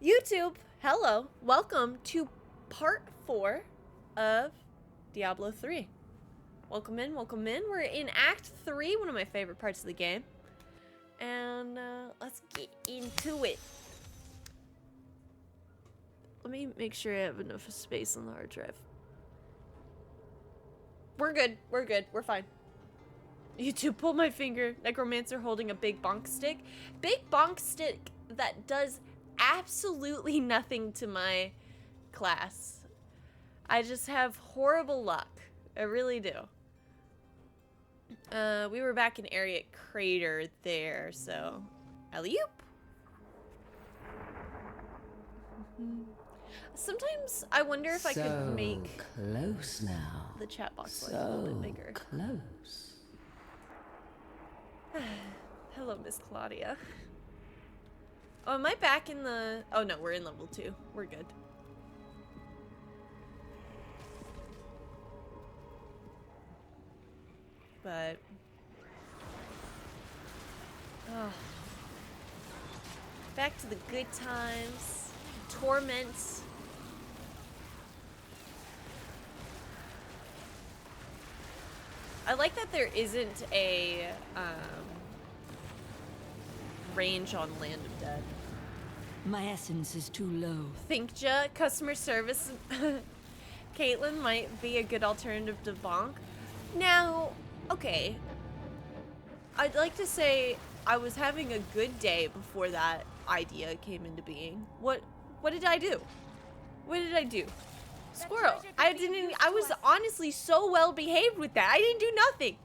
YouTube, hello, welcome to part 4 of Diablo 3. Welcome in, welcome in. We're in Act 3, one of my favorite parts of the game. And let's get into it. Let me make sure I have enough space on the hard drive. We're good, we're fine. YouTube, pull my finger. Necromancer holding a big bonk stick. Big bonk stick that does absolutely nothing to my class. I just have horrible luck. I really do. We were back in Area Crater there, so alley-oop. Sometimes I wonder if I could make close now. The chat box like a little bit bigger. Close. Hello, Miss Claudia. Oh, am I back in the... Oh, no, we're in level 2. We're good. But... Oh. Back to the good times. Torment. I like that there isn't a range on Land of Dead. My essence is too low. Thinkja, customer service. Caitlin might be a good alternative to Bonk. Now, okay. I'd like to say I was having a good day before that idea came into being. What did I do? What did I do? Squirrel. I was honestly so well behaved with that. I didn't do nothing.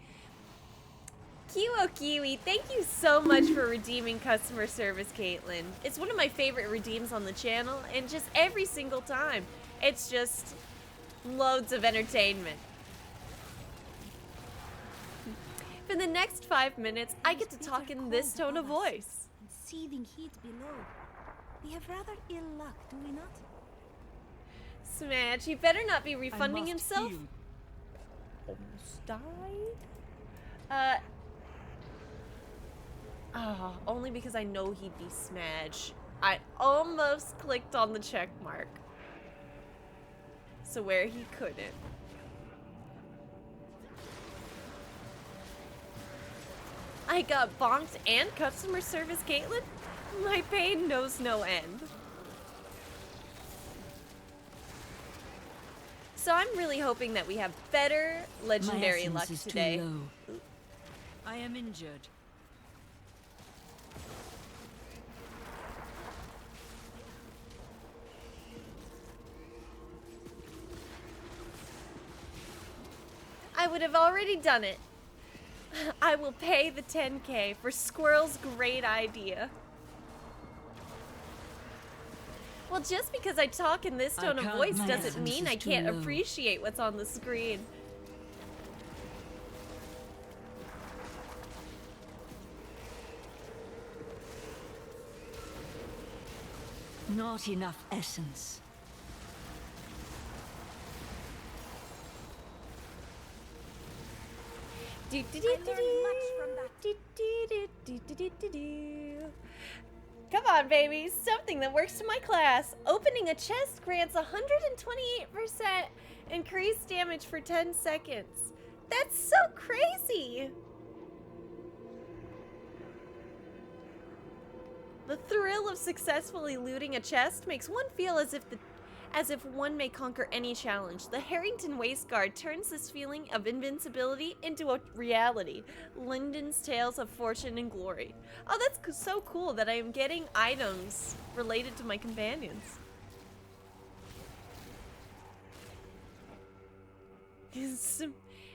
Kiwo Kiwi, thank you so much for redeeming customer service, Caitlin. It's one of my favorite redeems on the channel, and just every single time, it's just loads of entertainment. For the next 5 minutes, I get to talk in this tone of voice. And seething heat below. We have rather ill luck, do we not? Smash, he better not be refunding himself. Heal. Almost died. Only because I know he'd be Smash. I almost clicked on the check mark. So where he couldn't. I got bonked and customer service, Caitlin? My pain knows no end. So I'm really hoping that we have better legendary luck today. I am injured. I would have already done it. I will pay the 10K for Squirrel's great idea. Well, just because I talk in this tone of voice doesn't mean I can't appreciate what's on the screen. Not enough essence. Come on, baby. Something that works to my class. Opening a chest grants 128% increased damage for 10 seconds. That's so crazy. The thrill of successfully looting a chest makes one feel as if one may conquer any challenge. The Harrington Waistguard turns this feeling of invincibility into a reality. Linden's Tales of Fortune and Glory. Oh, that's so cool that I am getting items related to my companions.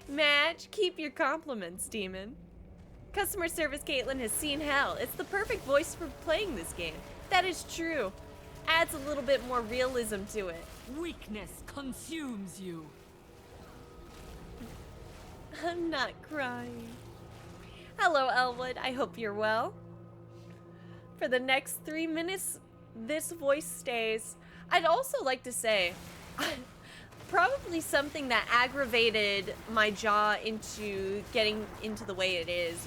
Match, keep your compliments, demon. Customer service Caitlin has seen hell. It's the perfect voice for playing this game. That is true. Adds a little bit more realism to it. Weakness consumes you. I'm not crying. Hello, Elwood. I hope you're well. For the next 3 minutes, this voice stays. I'd also like to say, probably something that aggravated my jaw into getting into the way it is,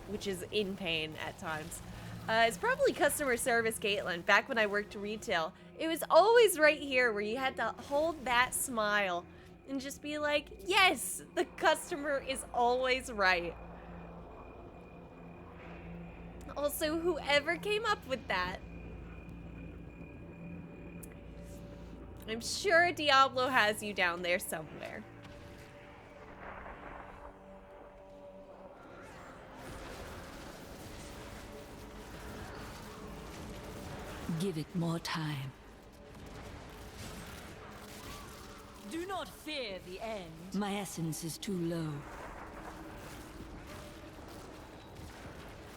which is in pain at times. It's probably customer service, Caitlin, back when I worked retail. It was always right here where you had to hold that smile and just be like, yes, the customer is always right. Also, whoever came up with that, I'm sure Diablo has you down there somewhere. Give it more time. Do not fear the end. My essence is too low.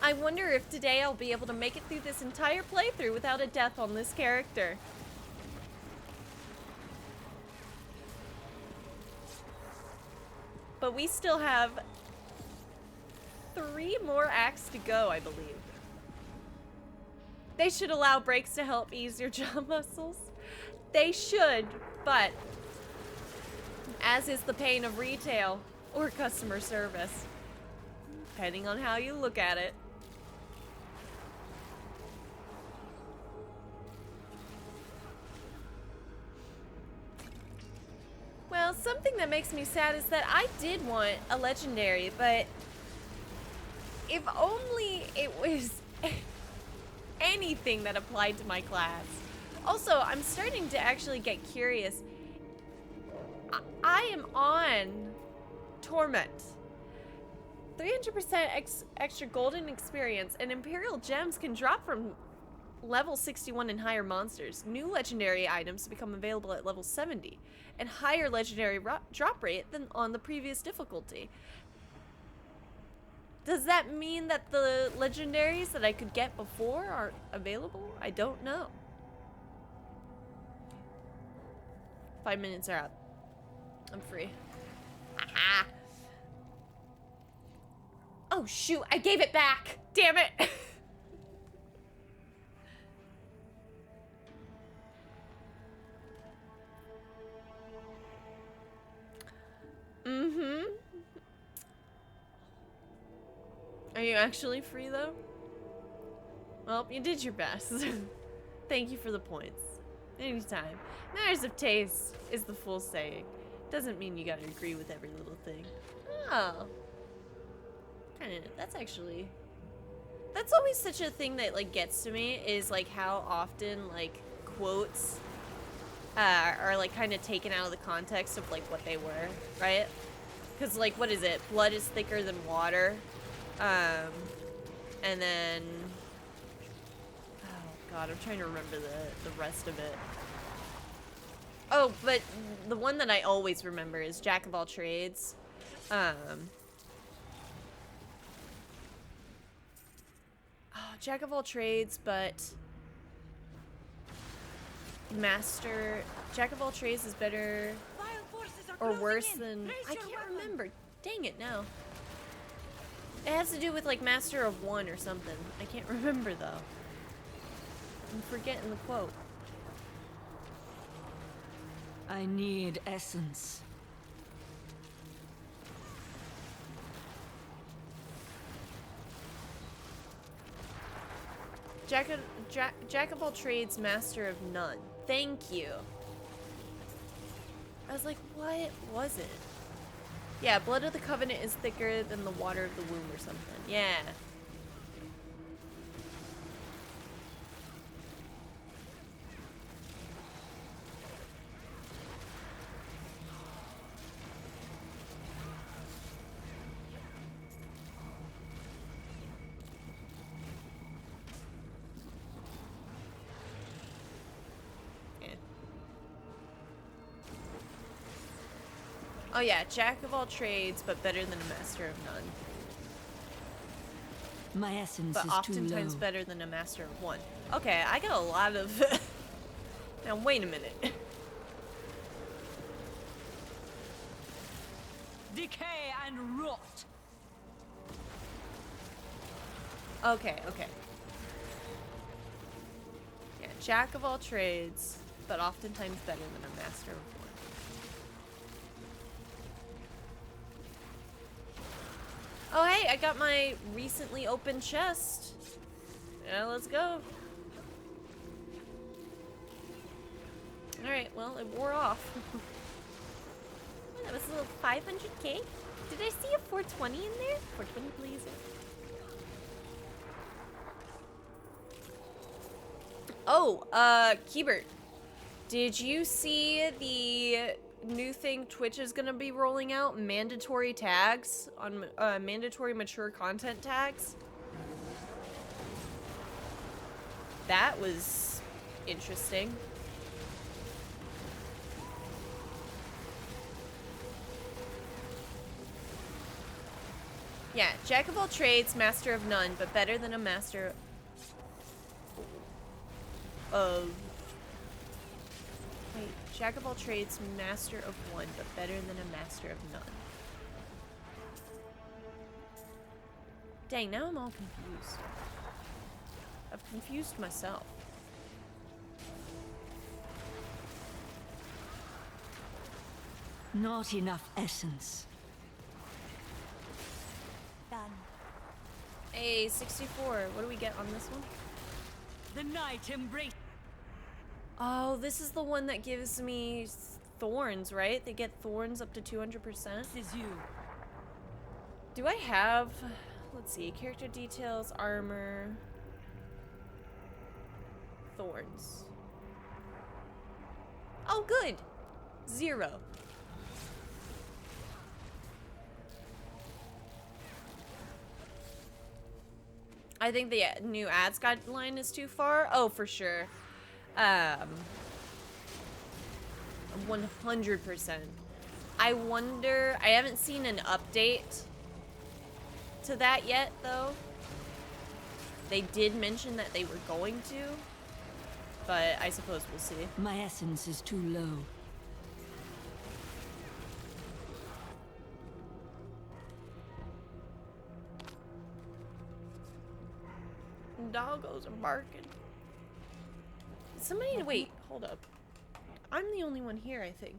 I wonder if today I'll be able to make it through this entire playthrough without a death on this character. But we still have 3 more acts to go, I believe. They should allow breaks to help ease your jaw muscles. They should, but as is the pain of retail or customer service, depending on how you look at it. Well, something that makes me sad is that I did want a legendary, but if only it was anything that applied to my class. Also, I'm starting to actually get curious. I am on Torment. 300% extra golden experience and Imperial gems can drop from level 61 and higher monsters. New legendary items become available at level 70 and higher legendary drop rate than on the previous difficulty. Does that mean that the legendaries that I could get before aren't available? I don't know. 5 minutes are up. I'm free. Aha. Oh shoot, I gave it back. Damn it. Mm-hmm. Are you actually free though? Well, you did your best. Thank you for the points. Anytime. Matters of taste is the full saying. Doesn't mean you gotta agree with every little thing. Oh. That's actually... That's always such a thing that, like, gets to me, is, like, how often, like, quotes are, like, kind of taken out of the context of, like, what they were, right? Because, like, what is it? Blood is thicker than water. And then... Oh, God, I'm trying to remember the rest of it. Oh, but the one that I always remember is Jack of all trades. Jack of all trades, but master. Jack of all trades is better or worse than. I can't remember. Dang it, now. It has to do with like master of one or something. I can't remember though. I'm forgetting the quote. I need essence. Jack of all trades, master of none. Thank you. I was like, what was it? Yeah, blood of the covenant is thicker than the water of the womb or something. Yeah. Oh yeah, jack of all trades, but better than a master of none. My essence But is oftentimes too low. better than a master of one. Okay, I got a lot of... Now, wait a minute. Decay and rot. Okay. Yeah, jack of all trades, but oftentimes better than a master of one. Oh hey, I got my recently opened chest. Yeah, let's go. Alright, well, it wore off. Oh, that was a little 500k? Did I see a 420 in there? 420, please. Oh, Keybert. Did you see the new thing Twitch is gonna be rolling out? Mandatory tags on, mandatory mature content tags? That was interesting. Yeah, jack of all trades, master of none, but better than a master of... Wait, jack of all trades, master of one, but better than a master of none. Dang, now I'm all confused. I've confused myself. Not enough essence. Done. Hey, 64, what do we get on this one? The night embrace. Oh, this is the one that gives me thorns, right? They get thorns up to 200%. This is you. Do I have... Let's see, character details, armor... Thorns. Oh, good! 0. I think the new ads guideline is too far. Oh, for sure. 100%. I wonder, I haven't seen an update to that yet, though. They did mention that they were going to, but I suppose we'll see. My essence is too low. Doggos are barking. Somebody, wait, hold up. I'm the only one here, I think.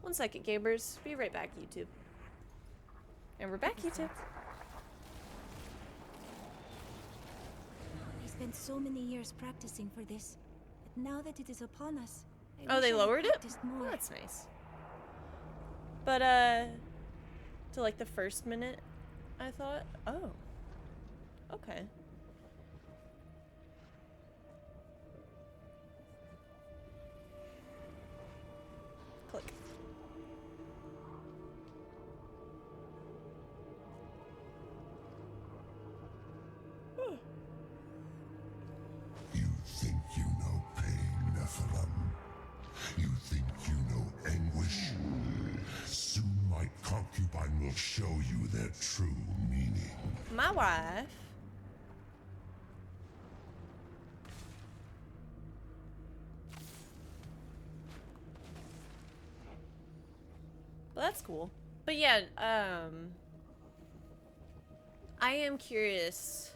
1 second, gamers. Be right back, YouTube. And we're back, YouTube. I spent so many years practicing for this, but now that it is upon us, I Oh, wish they I had lowered it? practiced Oh, more. that's nice. But, to like the first minute, I thought, oh, okay. Click. You think you know pain, Nephilim? You think you know anguish? Soon my concubine will show you their true meaning. My wife. Well, that's cool. But yeah, I am curious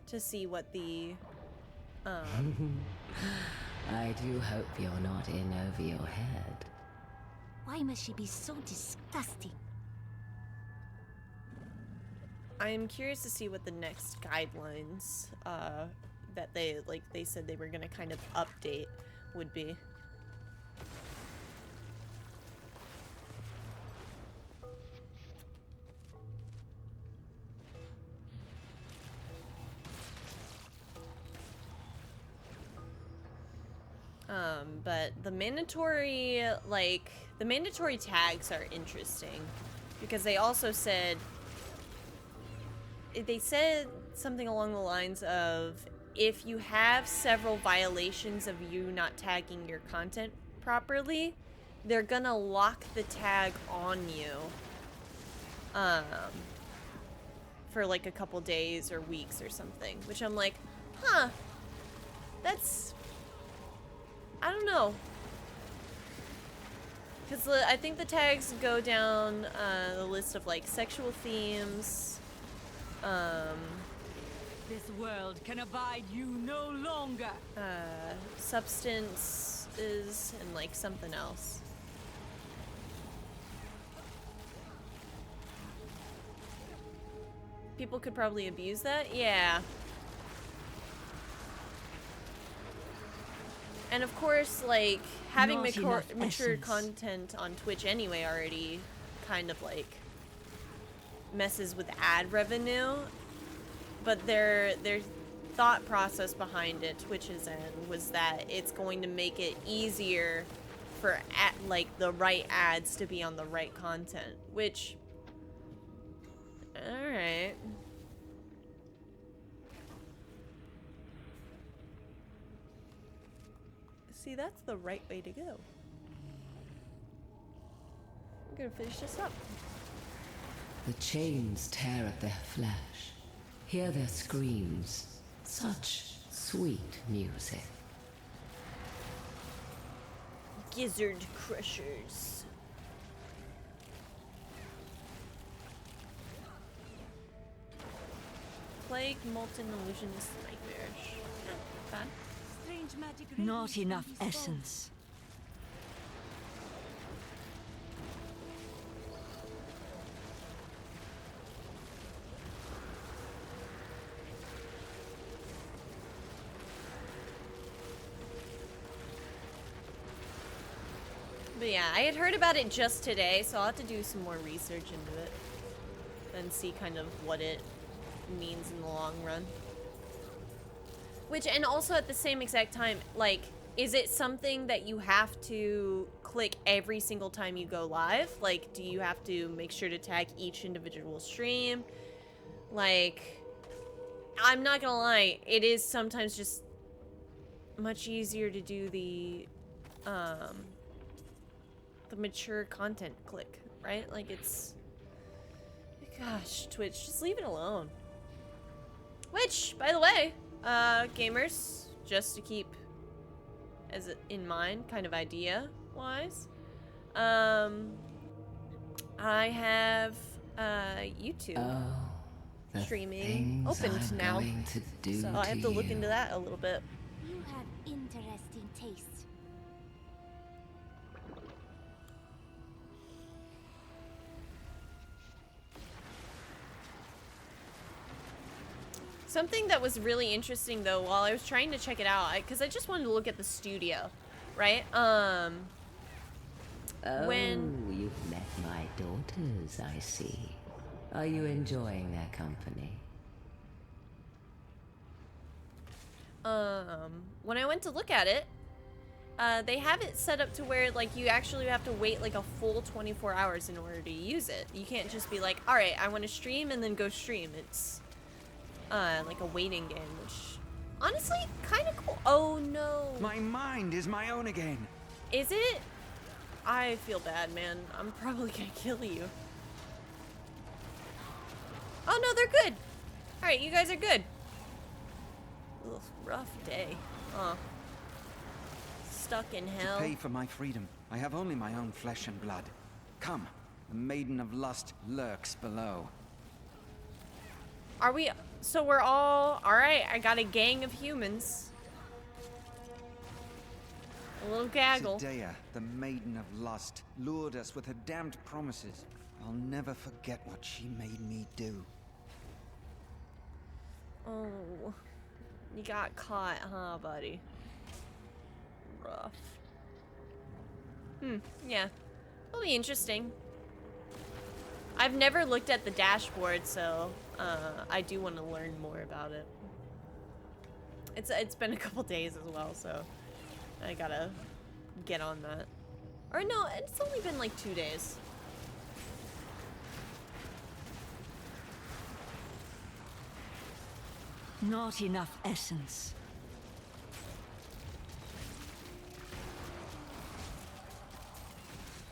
to see what the, I do hope you're not in over your head. Why must she be so disgusting? I am curious to see what the next guidelines, that they said they were gonna kind of update would be. But the mandatory, the mandatory tags are interesting because they also said, they said something along the lines of, if you have several violations of you not tagging your content properly, they're gonna lock the tag on you, for like a couple days or weeks or something, which I'm like, huh, that's, I don't know. Because I think the tags go down the list of like sexual themes, This world can abide you no longer. substances, and like something else. People could probably abuse that? Yeah. And of course, like, having Not enough mature essence. content on Twitch anyway already kind of, like, messes with ad revenue. But their thought process behind it, Twitch's end, was that it's going to make it easier for, like, the right ads to be on the right content. Which, alright. See, that's the right way to go. I'm gonna finish this up. The chains tear at their flesh. Hear their screams. Such sweet music. Gizzard crushers. Plague, molten, illusionist, nightmarish. Fun. Strange magic Not radiates from enough his bow. essence. But yeah, I had heard about it just today, so I'll have to do some more research into it and see kind of what it means in the long run. Which, and also at the same exact time, like, is it something that you have to click every single time you go live? Like, do you have to make sure to tag each individual stream? Like, I'm not gonna lie, it is sometimes just much easier to do the mature content click, right? Like, it's, gosh, Twitch, just leave it alone. Which, by the way, gamers, just to keep as in mind, kind of idea wise, I have YouTube Oh, the streaming things opened I'm now, going to do so I have to look you. into that a little bit. You have interesting taste. Something that was really interesting though, while I was trying to check it out, because I just wanted to look at the studio, right? Oh, when- you've met my daughters, I see. Are you enjoying their company? When I went to look at it, they have it set up to where, like, you actually have to wait, like, a full 24 hours in order to use it. You can't just be like, alright, I want to stream and then go stream. It's, like a waiting game, which, honestly, kind of cool. Oh, no. My mind is my own again. Is it? I feel bad, man. I'm probably gonna kill you. Oh, no, they're good. Alright, you guys are good. Ugh, rough day. Huh. Stuck in hell. To pay for my freedom, I have only my own flesh and blood. Come, the Maiden of Lust lurks below. Are we... So we're all... Alright, I got a gang of humans. A little gaggle. Zendaya, the Maiden of Lust, lured us with her damned promises. I'll never forget what she made me do. Oh... You got caught, huh, buddy? Rough. Yeah. It'll be interesting. I've never looked at the dashboard, so I do want to learn more about it. It's been a couple days as well, so I gotta get on that. Or no, it's only been like 2 days. Not enough essence.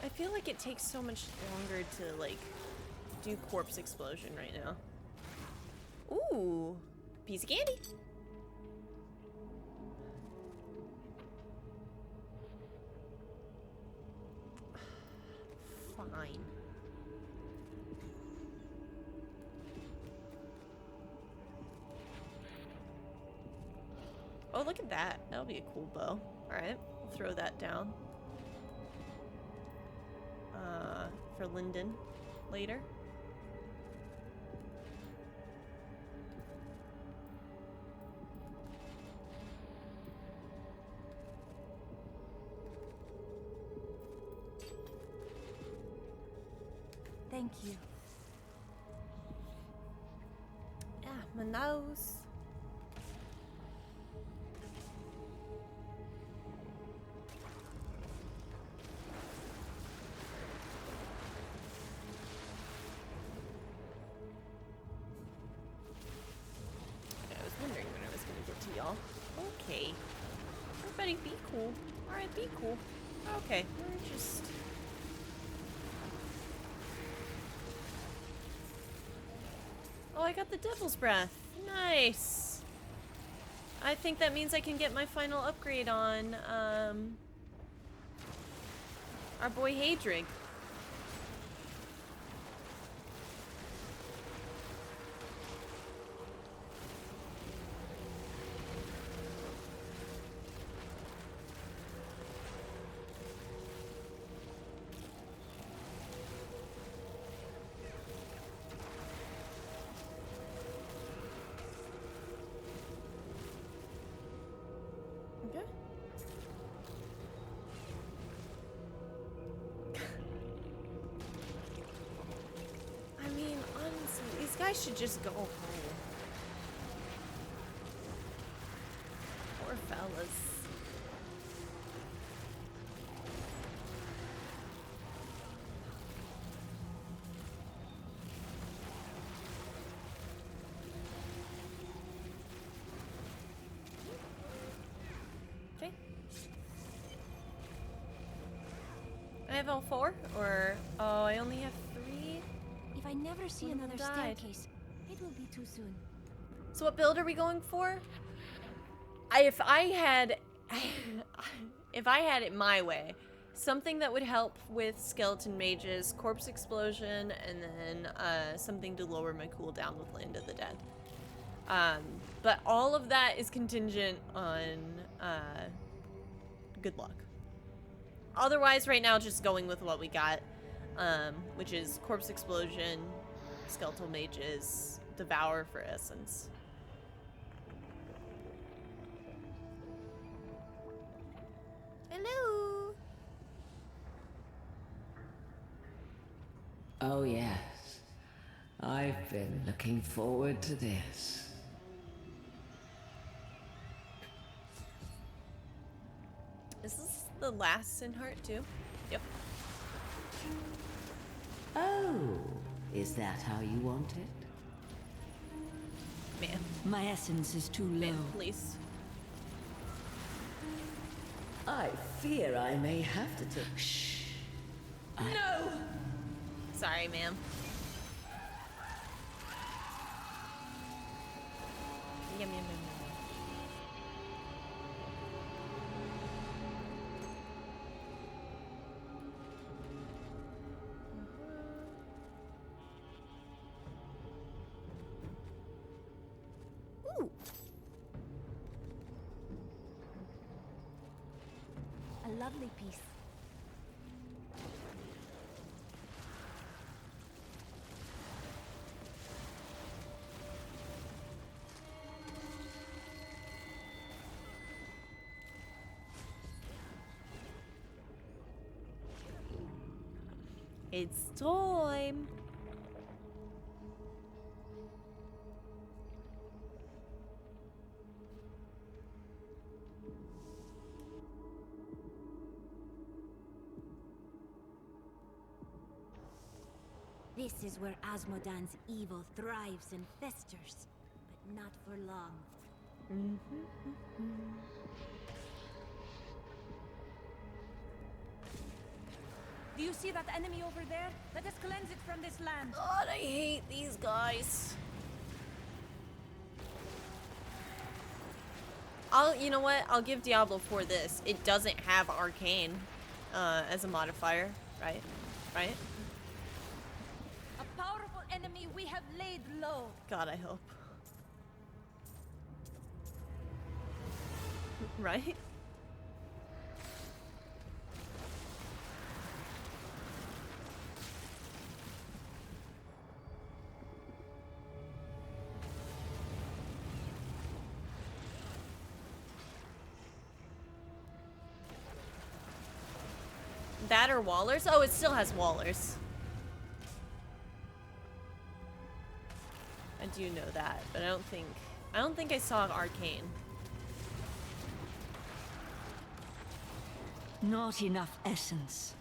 I feel like it takes so much longer to, like, do corpse explosion right now. Ooh, piece of candy. Fine. Oh, look at that. That'll be a cool bow. Alright, we'll throw that down. For Lyndon later. Thank you. Yeah, my nose. I was wondering when I was gonna get to y'all. Okay. Everybody be cool. Alright, be cool. Okay, we're just... Oh, I got the Devil's Breath. Nice. I think that means I can get my final upgrade on, our boy Hadrig. Okay. I mean, honestly, these guys should just go home. Poor fellas. Okay. I have all 4, or oh, I only have 3. If I never see One of them another died. staircase, it will be too soon. So what build are we going for? If I had it my way, something that would help with skeleton mages, corpse explosion, and then something to lower my cooldown with Land of the Dead. But all of that is contingent on good luck. Otherwise, right now, just going with what we got, which is corpse explosion, skeletal mages, devour for essence. Hello. Oh, yes. I've been looking forward to this. Is this the last Sin Heart too? Yep. Oh, is that how you want it? Man, My essence is too low. please. I fear I may have to take... Shh. No! Sorry, ma'am. Yum, yum, yum, yum. Ooh. A lovely piece. It's time. This is where Asmodan's evil thrives and festers, but not for long. Do you see that enemy over there? Let us cleanse it from this land. God, I hate these guys. You know what? I'll give Diablo 4 this. It doesn't have arcane as a modifier, right? Right? A powerful enemy we have laid low. God, I hope. Right? That or Wallers? Oh, it still has Wallers. do know that, but I don't think I saw Arcane. Not enough essence.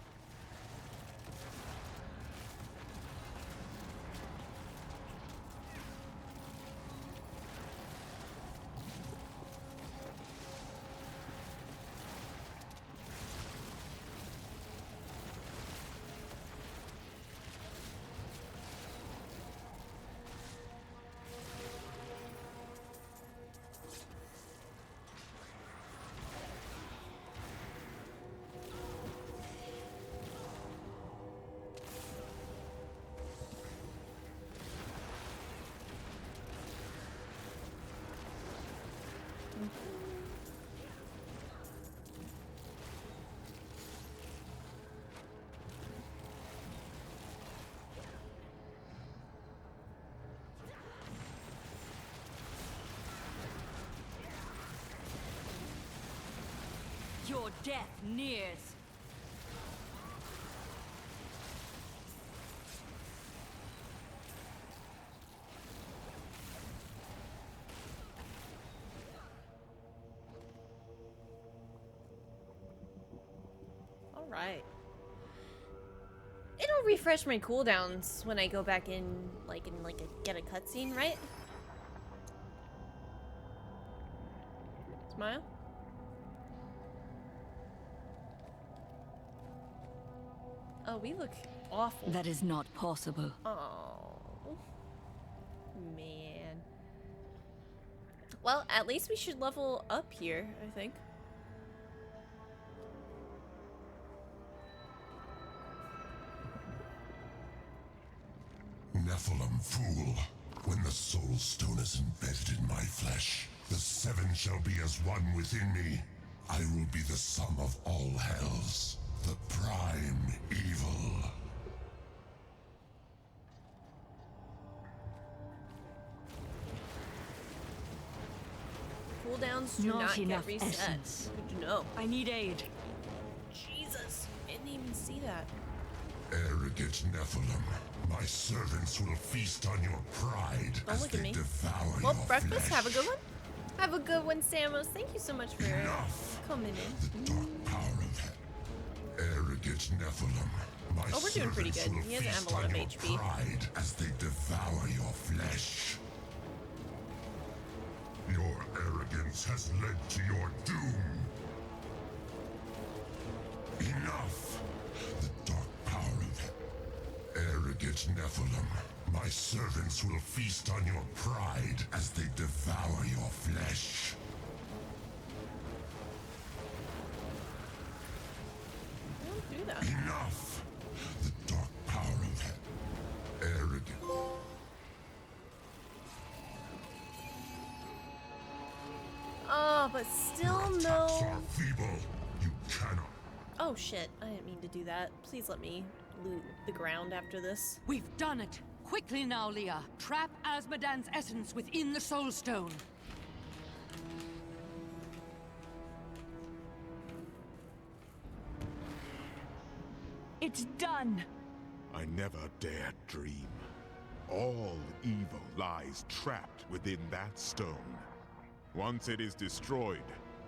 Your death nears. All right. It'll refresh my cooldowns when I go back in, get a cutscene, right? Smile. Oh, we look awful. That is not possible. Oh, man. Well, at least we should level up here, I think. Nephilim fool. When the soul stone is embedded in my flesh, the seven shall be as one within me. I will be the sum of all hells, the prime evil. Cooldowns do Not not get enough reset. essence. Good to know. I need aid. Jesus, I didn't even see that. Arrogant Nephilim, my servants will feast on your pride Don't as look at they me. devour Well, your breakfast, flesh. have a good one. Have a good one, Samos. Thank you so much for Enough. coming in. The dark power of hell. Arrogant Nephilim, my Oh, we're doing pretty servants good. will He doesn't have a feast lot on of your HP. pride as they devour your flesh. Your arrogance has led to your doom. Enough! The dark power of hell. Arrogant Nephilim, my servants will feast on your pride as they devour your flesh. Don't do that. Enough! The dark power of hell. Arrogant. Oh, but still Attacks no. are feeble. You cannot. Oh shit, I didn't mean to do that. Please let me loot the ground after this. We've done it! Quickly now, Leah. Trap Asmodan's essence within the Soul Stone. It's done. I never dared dream. All evil lies trapped within that stone. Once it is destroyed,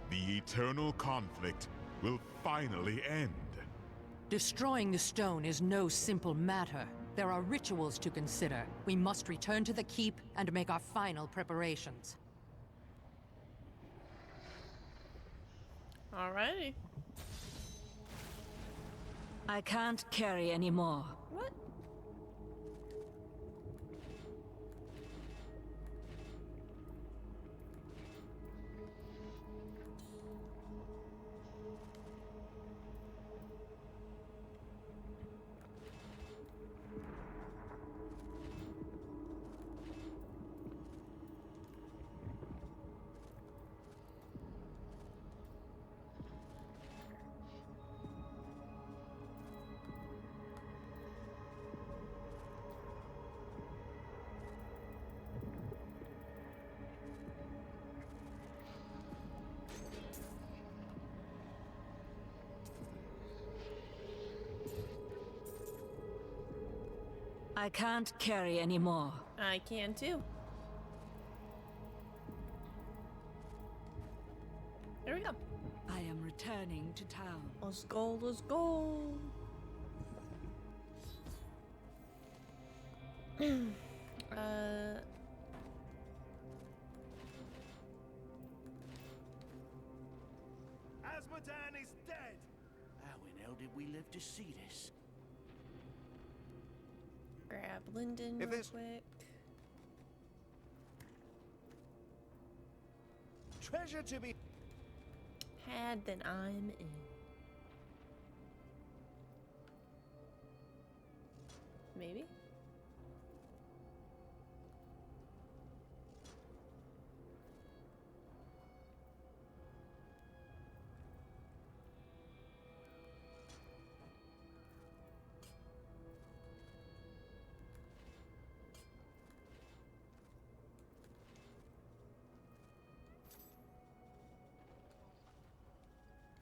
the eternal conflict will finally end. Destroying the stone is no simple matter. There are rituals to consider. We must return to the keep and make our final preparations. Alrighty. I can't carry anymore. What? I can't carry anymore. I can too. There we go. I am returning to town. Let's go, let's go. Asmodan is dead! How in hell did we live to see this? Grab Lyndon real quick. Treasure to be Had, then I'm in. Maybe?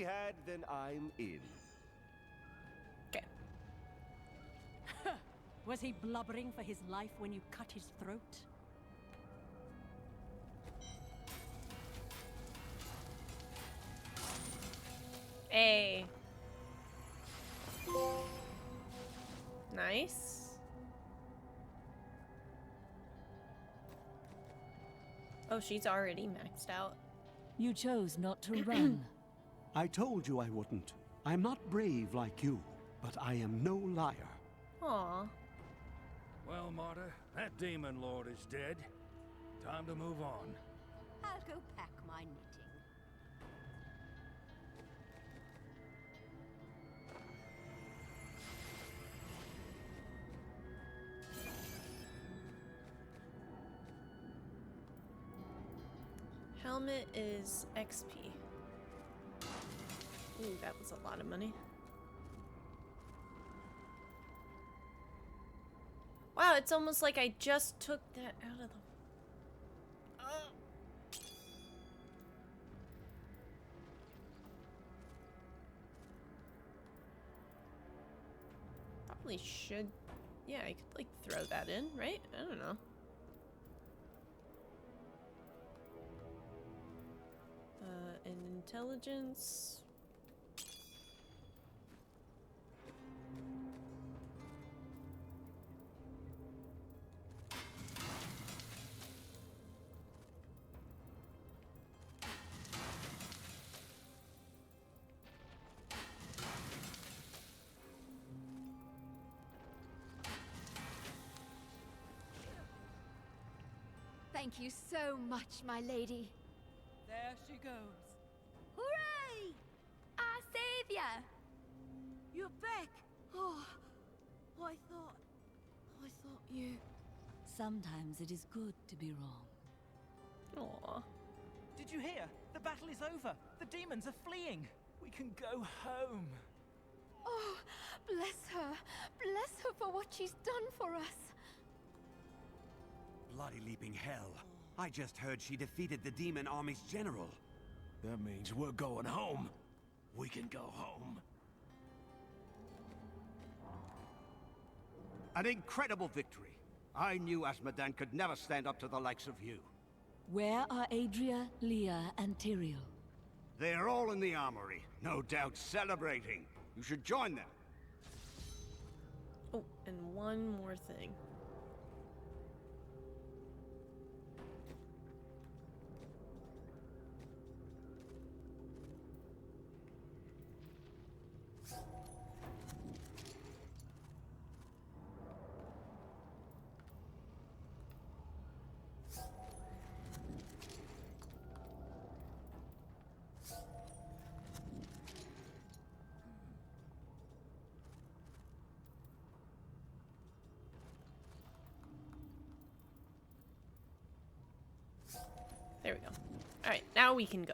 had, then I'm in. Okay. Was he blubbering for his life when you cut his throat? Hey. Nice. Oh, she's already maxed out. You chose not to run. I told you I wouldn't. I'm not brave like you, but I am no liar. Aw. Well, Martyr, that demon lord is dead. Time to move on. I'll go pack my knitting. Helmet is XP. Ooh, that was a lot of money. Wow, it's almost like I just took that out of the... Probably should... Yeah, I could, like, throw that in, right? I don't know. And intelligence... Thank you so much, my lady. There she goes. Hooray! Our savior! You're back. Oh, I thought you... Sometimes it is good to be wrong. Aw. Did you hear? The battle is over. The demons are fleeing. We can go home. Oh, bless her. Bless her for what she's done for us. Bloody leaping hell. I just heard she defeated the demon army's general. That means we're going home. We can go home. An incredible victory. I knew Asmodan could never stand up to the likes of you. Where are Adria, Leah, and Tyrael? They're all in the armory, no doubt celebrating. You should join them. Oh, and one more thing. There we go. Alright, now we can go.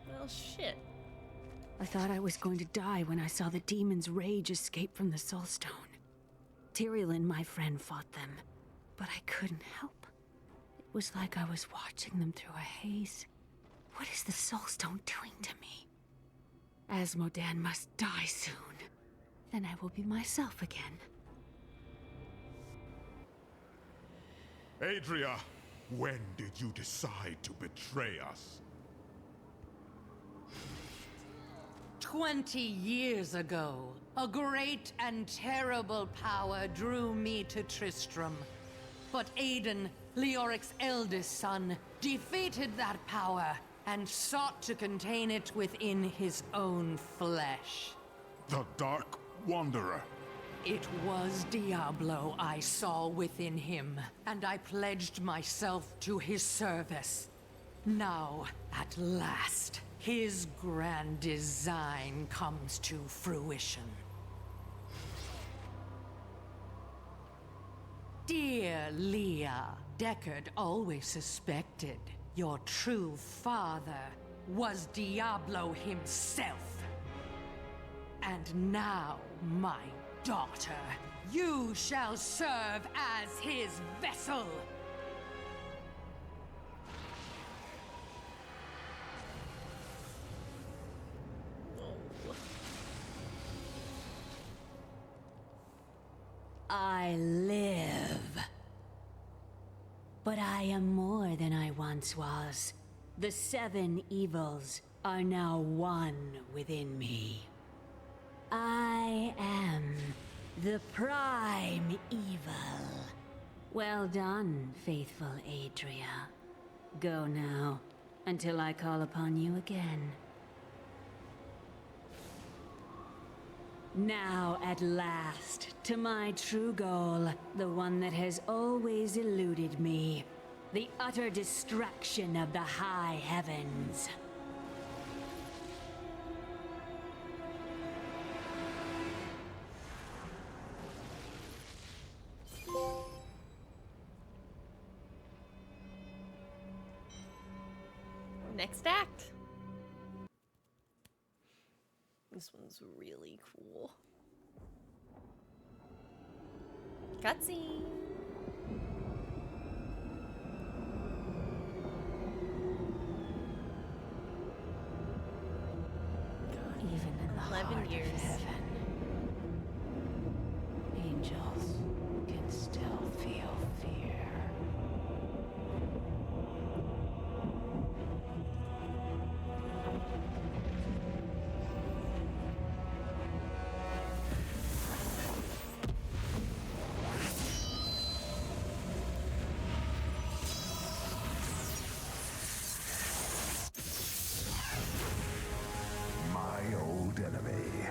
Well, shit. I thought I was going to die when I saw the demon's rage escape from the Soulstone. Tyrael and my friend fought them, but I couldn't help. It was like I was watching them through a haze. What is the Soulstone doing to me? Asmodan must die soon. Then I will be myself again. Adria, when did you decide to betray us? 20 years ago, a great and terrible power drew me to Tristram. But Aiden, Leoric's eldest son, defeated that power and sought to contain it within his own flesh. The Dark Wanderer. It was Diablo I saw within him, and I pledged myself to his service. Now, at last, his grand design comes to fruition. Dear Leah, Deckard always suspected your true father was Diablo himself. And now, my daughter, you shall serve as his vessel. I live. But I am more than I once was. The 7 evils are now one within me. I am the prime evil. Well done, faithful Adria. Go now, until I call upon you again. Now, at last, to my true goal, the one that has always eluded me. The utter destruction of the high heavens. Next act. This one's really cool. Cutscene. Even in the 11 heart years. of heaven, angels can still feel fear. My old enemy.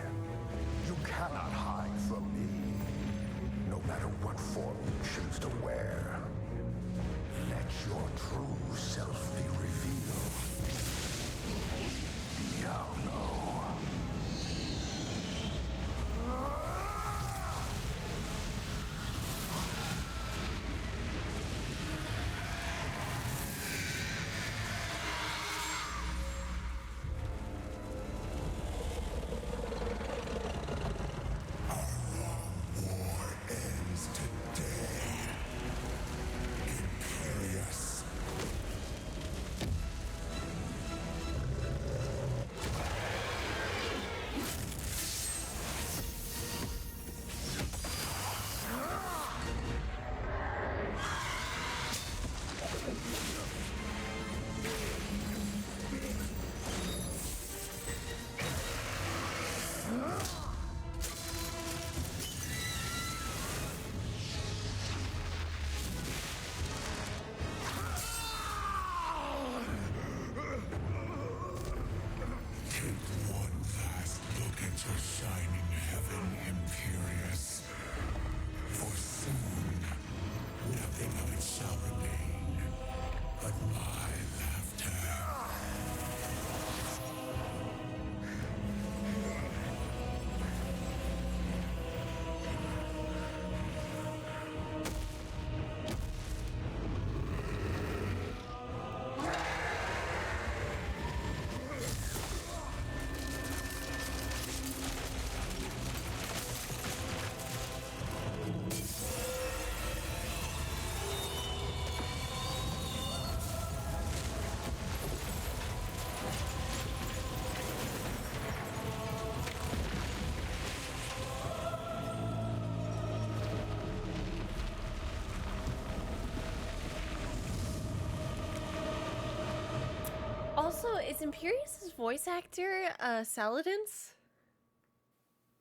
Also, is Imperius's voice actor Saladin's?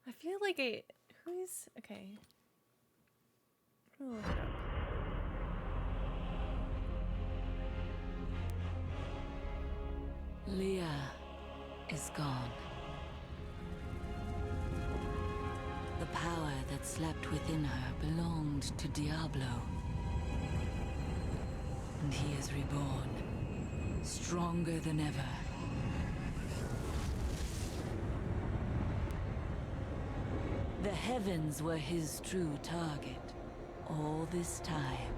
I feel like who's okay. I'm gonna look it up. Leah is gone. The power that slept within her belonged to Diablo. And he is reborn, stronger than ever. The heavens were his true target all this time.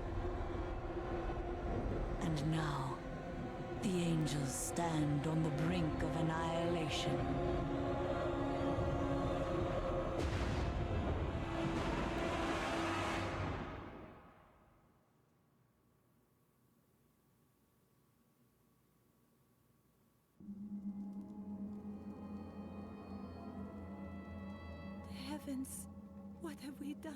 And now, the angels stand on the brink of annihilation. Heavens, what have we done?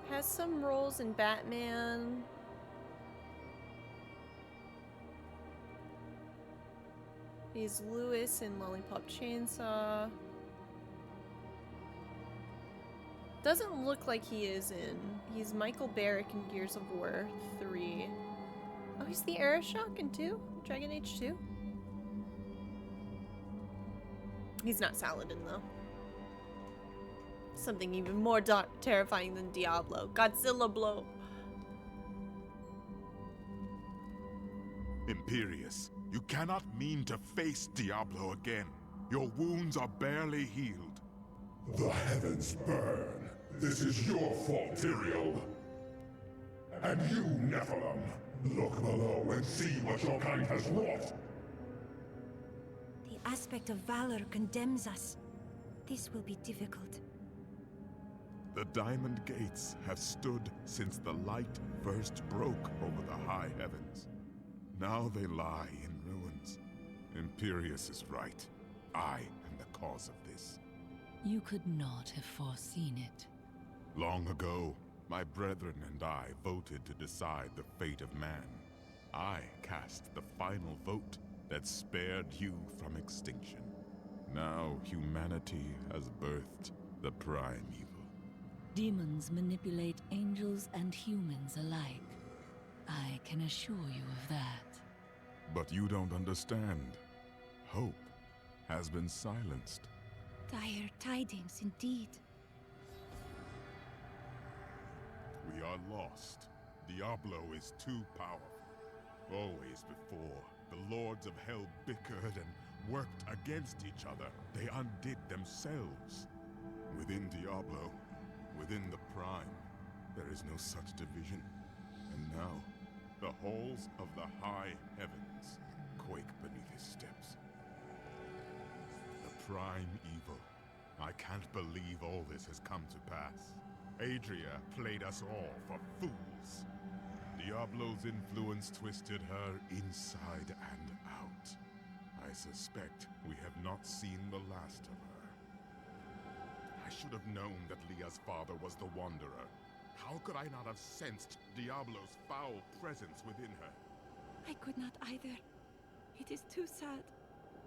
Has some roles in Batman. He's Lewis in Lollipop Chainsaw. Doesn't look like he is in. He's Michael Barrick in Gears of War 3. Oh, he's the Aeroshock in 2? Dragon Age 2? He's not Saladin, though. Something even more terrifying than Diablo. Godzilla blow. Imperius, you cannot mean to face Diablo again. Your wounds are barely healed. The heavens burn. This is your fault, Tyrael. And you, Nephilim, look below and see what your kind has wrought. The aspect of valor condemns us. This will be difficult. The Diamond Gates have stood since the light first broke over the high heavens. Now they lie in ruins. Imperius is right. I am the cause of this. You could not have foreseen it. Long ago, my brethren and I voted to decide the fate of man. I cast the final vote that spared you from extinction. Now humanity has birthed the prime evil. Demons manipulate angels and humans alike. I can assure you of that. But you don't understand. Hope has been silenced. Dire tidings indeed. We are lost. Diablo is too powerful. Always before, the lords of hell bickered and worked against each other. They undid themselves. Within Diablo, within the Prime, there is no such division. And now, the halls of the high heavens quake beneath his steps. The Prime evil. I can't believe all this has come to pass. Adria played us all for fools. Diablo's influence twisted her inside and out. I suspect we have not seen the last of her. I should have known that Leah's father was the Wanderer. How could I not have sensed Diablo's foul presence within her? I could not either. It is too sad.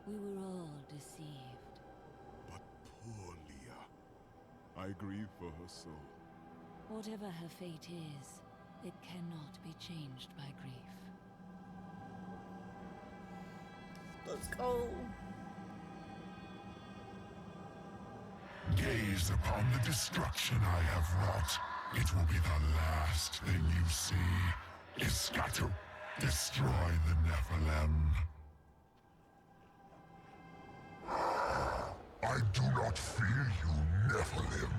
We were all deceived. But poor Leah. I grieve for her soul. Whatever her fate is, it cannot be changed by grief. Let's go. Gaze upon the destruction I have wrought. It will be the last thing you see. Iskato, destroy the Nephilim. I do not fear you, Nephilim.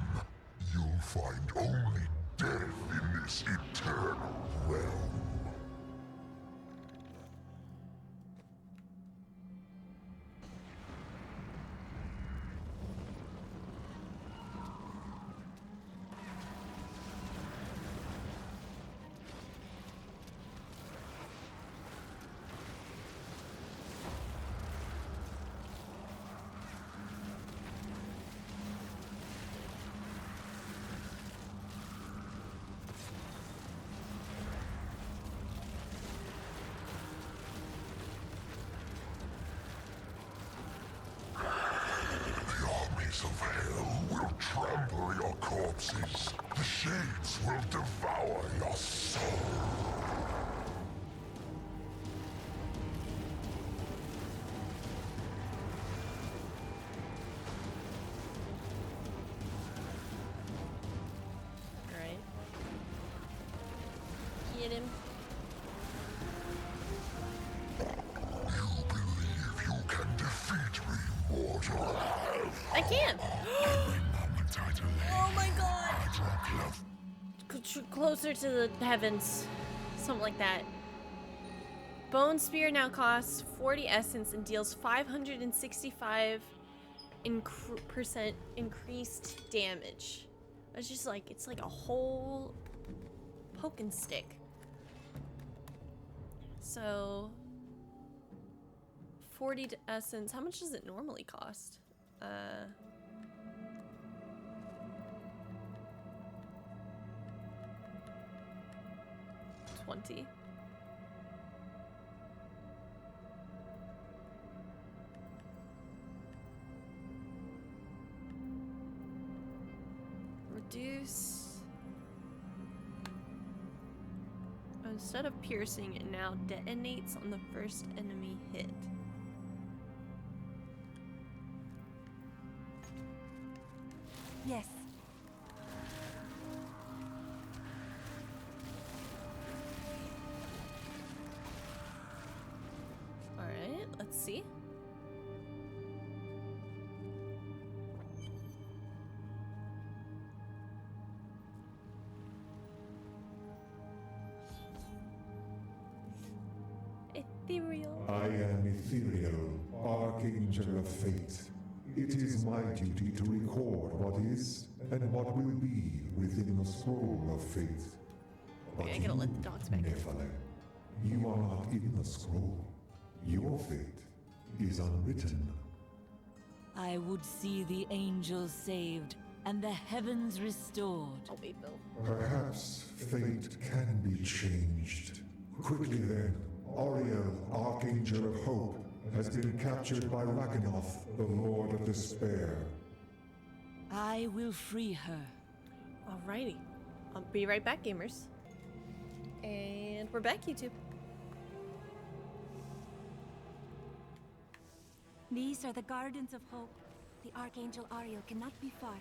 You'll find only death in this eternal realm. demons will devour your soul. Alright. Get him. You believe you can defeat me, mortal? I can! Oh my god! Closer to the heavens. Something like that. Bone Spear now costs 40 essence and deals 565% increased damage. It's just like, it's like a whole poke and stick. So 40 essence. How much does it normally cost? 20. Reduce. Instead of piercing, it now detonates on the first enemy hit. Yes. Alright, let's see. Ethereal. I am Ethereal, Archangel of Fate. It is my duty to record what is and what will be within the scroll of fate. But Okay, I gotta let the dogs back in. Nephilim, you are not in the scroll. Your fate is unwritten. I would see the angels saved and the heavens restored. Oh wait, Bill. Perhaps fate can be changed. Quickly then, Oriel, Archangel of Hope, has been captured by Rakanoth, the Lord of Despair. I will free her. Alrighty. I'll be right back, gamers. And we're back, YouTube. These are the Gardens of Hope. The Archangel Ariel cannot be far.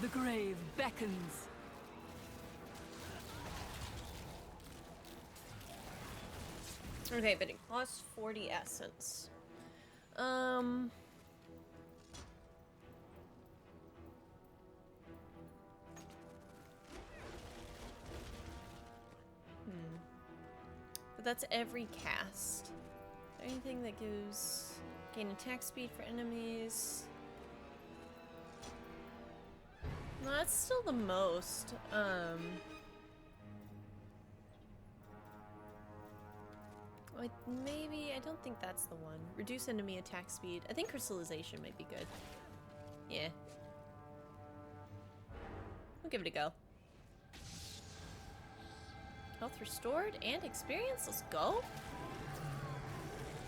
The grave beckons. Okay, but it costs 40 essence. But that's every cast. Anything that gives gain attack speed for enemies. No, that's still the most. Like, maybe, I don't think that's the one. Reduce enemy attack speed. I think crystallization might be good. Yeah. We'll give it a go. Health restored and experience. Let's go.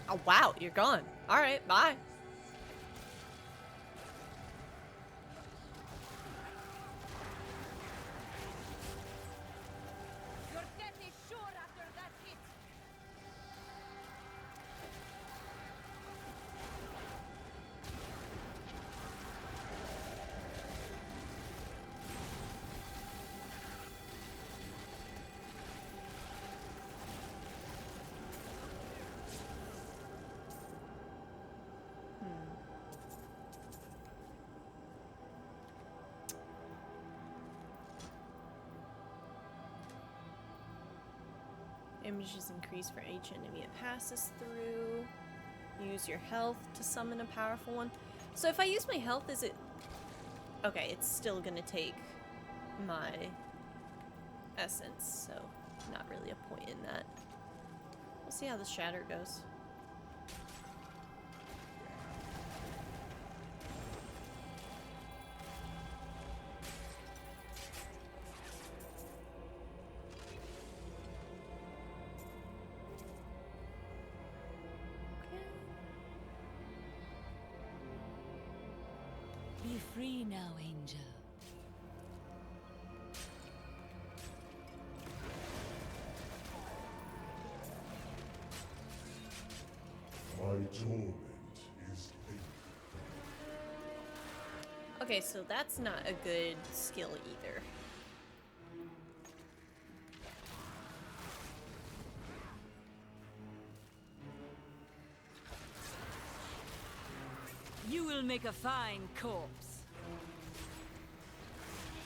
Oh, wow, you're gone. All right, bye. Your death is sure after that hit. Damage is increased for each enemy it passes through. Use your health to summon a powerful one. So if I use my health, is it... Okay, it's still gonna take my essence, so not really a point in that. We'll see how the shatter goes. Ready now, Angel. My torment is Okay, so that's not a good skill either. You will make a fine corpse.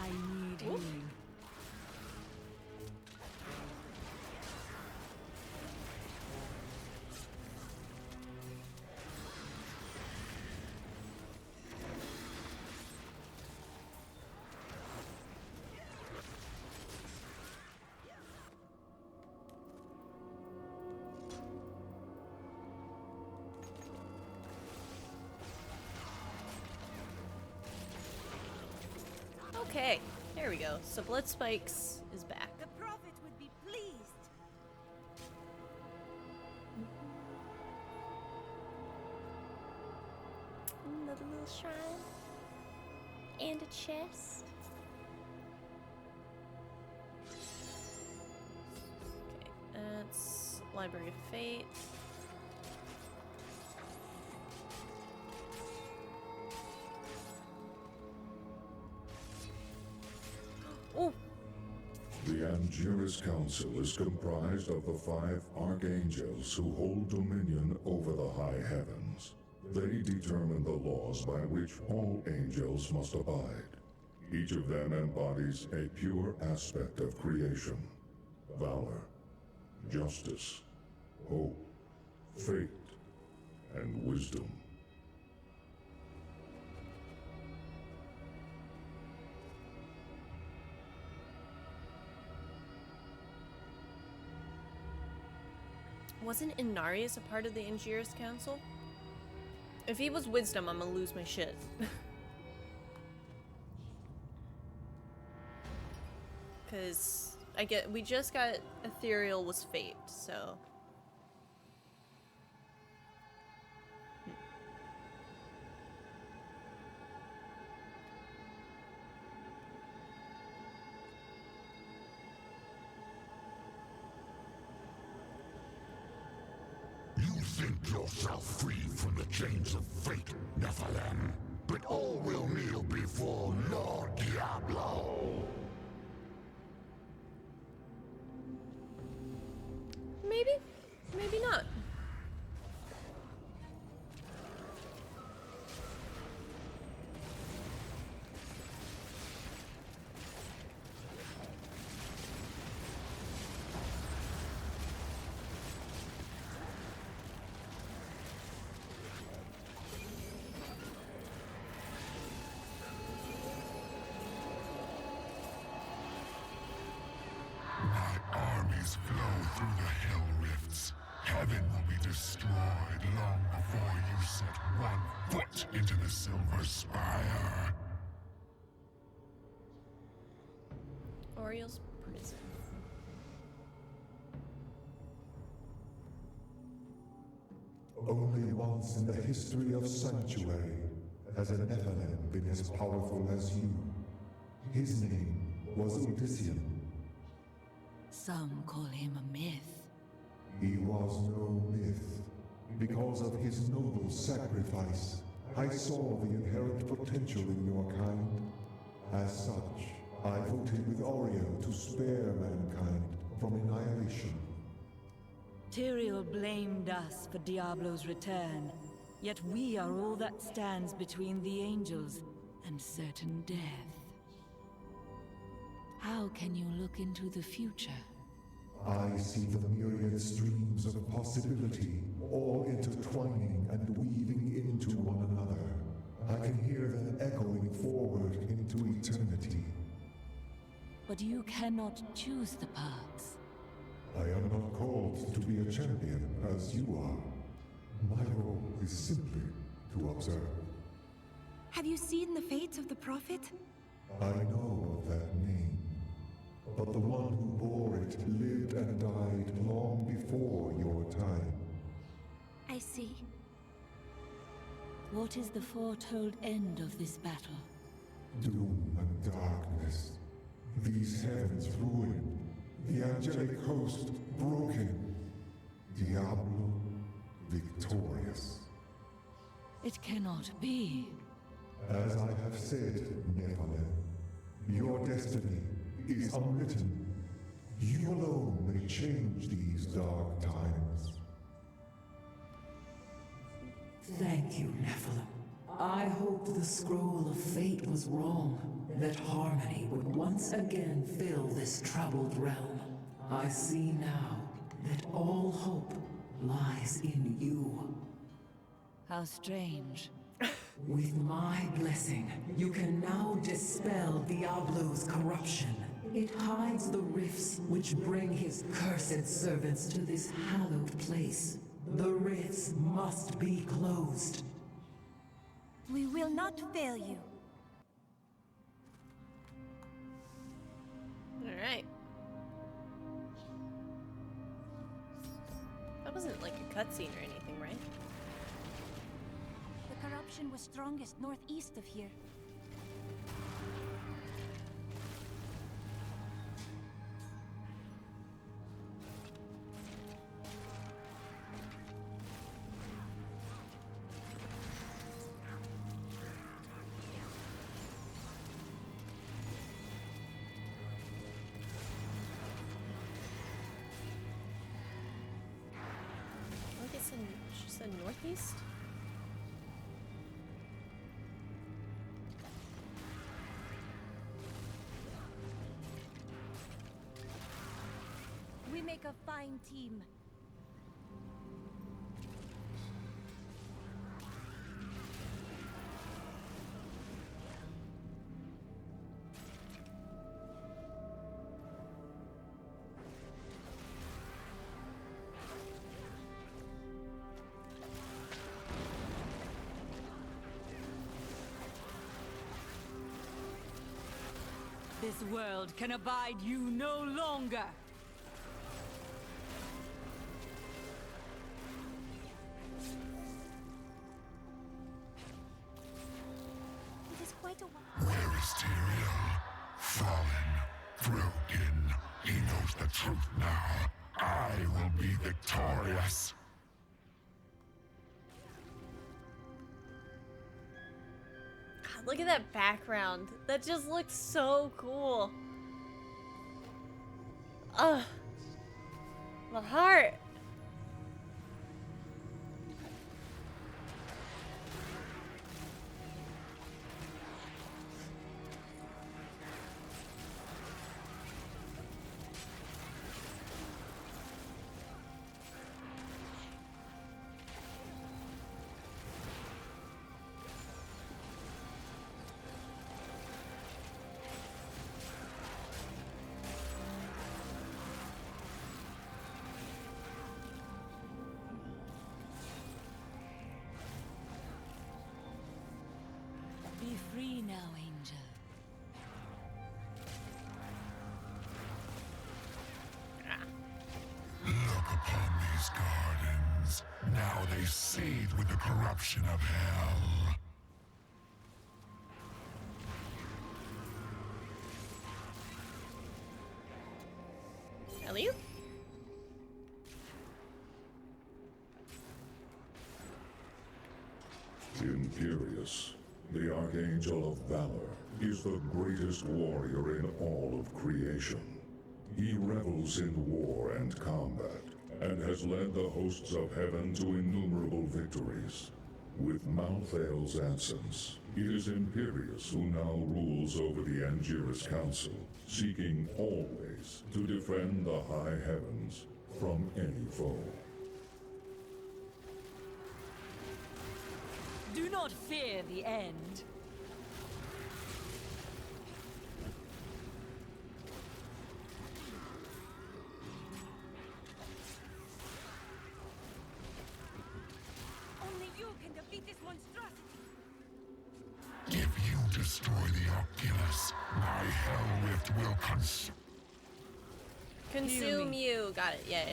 I need healing. Okay, there we go. So Blood Spikes is back. The prophet would be pleased. Another little shrine. And a chest. Okay, that's Library of Fate. Oh! The Angelus Council is comprised of the 5 archangels who hold dominion over the high heavens. They determine the laws by which all angels must abide. Each of them embodies a pure aspect of creation: valor, justice, hope, fate, and wisdom. Wasn't Inarius a part of the Angelus Council? If he was wisdom, I'm gonna lose my shit. Cause we just got Ethereal was fate, so. You think yourself free from the chains of fate, Nephilim, but all will kneel before Lord Diablo. Maybe, maybe not. Armies flow through the hell rifts. Heaven will be destroyed long before you set one foot into the Silver Spire. Oriel's prison. Only once in the history of Sanctuary has a Nephilim been as powerful as you. His name was Odyssean. Some call him a myth. He was no myth. Because of his noble sacrifice, I saw the inherent potential in your kind. As such, I voted with Oriel to spare mankind from annihilation. Tyrael blamed us for Diablo's return, yet we are all that stands between the angels and certain death. How can you look into the future? I see the myriad streams of possibility, all intertwining and weaving into one another. I can hear them echoing forward into eternity. But you cannot choose the paths. I am not called to be a champion as you are. My role is simply to observe. Have you seen the fate of the prophet? I know of that name, but the one who bore it lived and died long before your time. I see. What is the foretold end of this battle? angelic host broken. Diablo victorious. It cannot be. As I have said, Nephilim, your destiny is unwritten. You alone may change these dark times. Thank you, Nephilim. I hoped the scroll of fate was wrong, that harmony would once again fill this troubled realm. I see now that all hope lies in you. How strange. With my blessing, you can now dispel Diablo's corruption. It hides the rifts which bring his cursed servants to this hallowed place. The rifts must be closed. We will not fail you. Alright. That wasn't like a cutscene or anything, right? The corruption was strongest northeast of here. She said northeast? We make a fine team. This world can abide you no longer! It is quite a while. Where is Tyrael? Fallen, broken. He knows the truth now. I will be victorious. God, look at that background. That just looks so cool. Ugh. My heart. Be free now, Angel. Look upon these gardens. Now they seethe with the corruption of hell. Elliot? Imperious, the Archangel of Valor, is the greatest warrior in all of creation. He revels in war and combat, and has led the hosts of heaven to innumerable victories. With Malthael's absence, it is Imperious who now rules over the Angiris Council, seeking always to defend the high heavens from any foe. Do not fear the end. Only you can defeat this monstrosity. If you destroy the Oculus, my hell rift will Consume you. Got it. Yeah.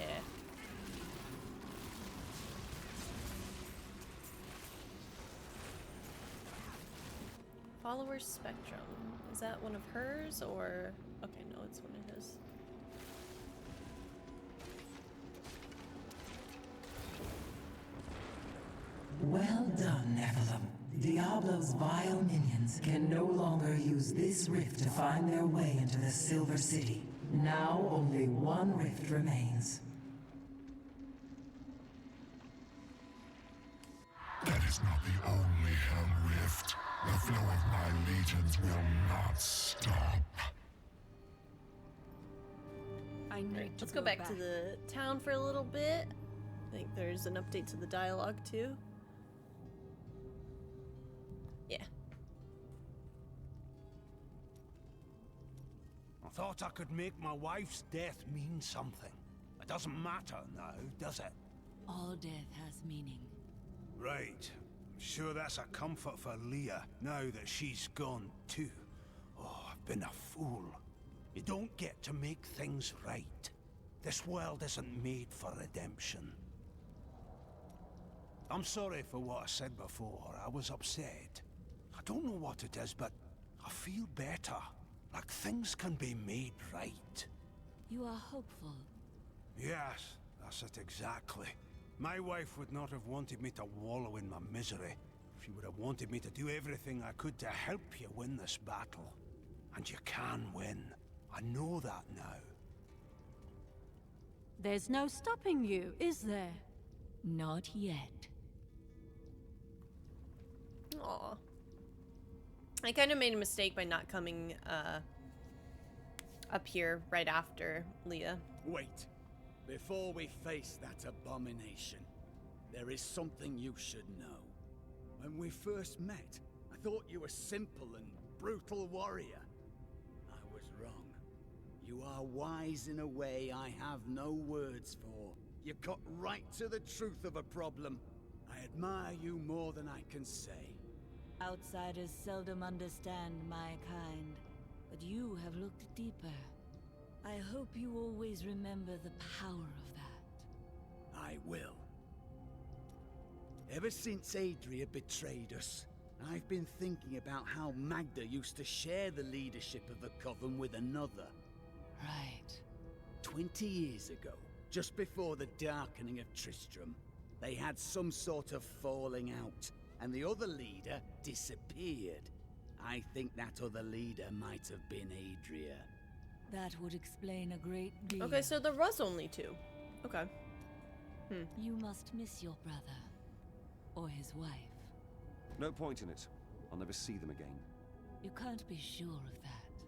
Follower Spectrum. Is that one of hers or... Okay, no, it's one of his. Well done, Nephilim. Diablo's vile minions can no longer use this rift to find their way into the Silver City. Now only one rift remains. That is not the only Hell Rift. The flow of my legions will not stop. Let's go back to the town for a little bit. I think there's an update to the dialogue too. Yeah. I thought I could make my wife's death mean something. It doesn't matter now, does it? All death has meaning. Right. I'm sure that's a comfort for Leah, now that she's gone too. Oh, I've been a fool. You don't get to make things right. This world isn't made for redemption. I'm sorry for what I said before. I was upset. I don't know what it is, but I feel better. Like things can be made right. You are hopeful. Yes, that's it exactly. My wife would not have wanted me to wallow in my misery. She would have wanted me to do everything I could to help you win this battle. And you can win. I know that now. There's no stopping you, is there? Not yet. Aw. I kind of made a mistake by not coming up here right after Leah. Wait. Before we face that abomination, there is something you should know. When we first met, I thought you were a simple and brutal warrior. I was wrong. You are wise in a way I have no words for. You got right to the truth of a problem. I admire you more than I can say. Outsiders seldom understand my kind, but you have looked deeper. I hope you always remember the power of that. I will. Ever since Adria betrayed us, I've been thinking about how Magda used to share the leadership of the Coven with another. Right. 20 years ago, just before the darkening of Tristram, they had some sort of falling out, and the other leader disappeared. I think that other leader might have been Adria. That would explain a great deal. Okay, so there was only two. Okay. You must miss your brother. Or his wife. No point in it. I'll never see them again. You can't be sure of that.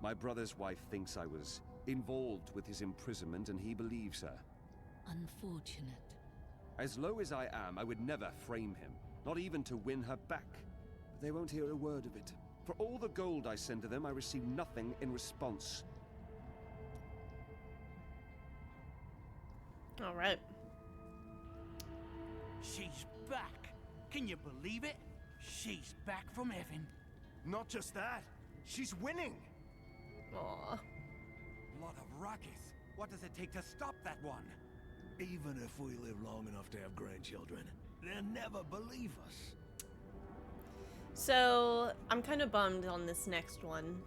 My brother's wife thinks I was involved with his imprisonment, and he believes her. Unfortunate. As low as I am, I would never frame him. Not even to win her back. But they won't hear a word of it. For all the gold I send to them, I receive nothing in response. All right. She's back. Can you believe it? She's back from heaven. Not just that. She's winning. Aww. Blood of Rakis. What does it take to stop that one? Even if we live long enough to have grandchildren, they'll never believe us. So, I'm kind of bummed on this next one.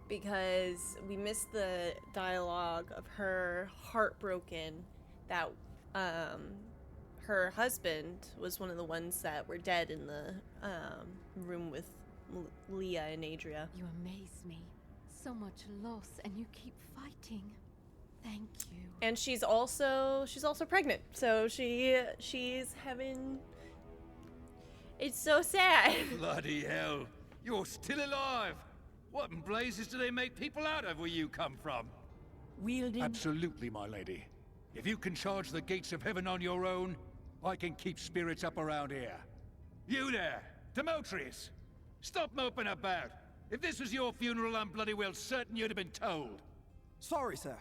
Because we missed the dialogue of her heartbroken that her husband was one of the ones that were dead in the room with Leah and Adria. You amaze me. So much loss, and you keep fighting. Thank you. And she's also pregnant, so she's having. It's so sad. Bloody hell! You're still alive. What in blazes do they make people out of where you come from? Wielding. Absolutely, my lady. If you can charge the gates of heaven on your own, I can keep spirits up around here. You there, Demetrius! Stop moping about! If this was your funeral, I'm bloody well certain you'd have been told. Sorry, sir.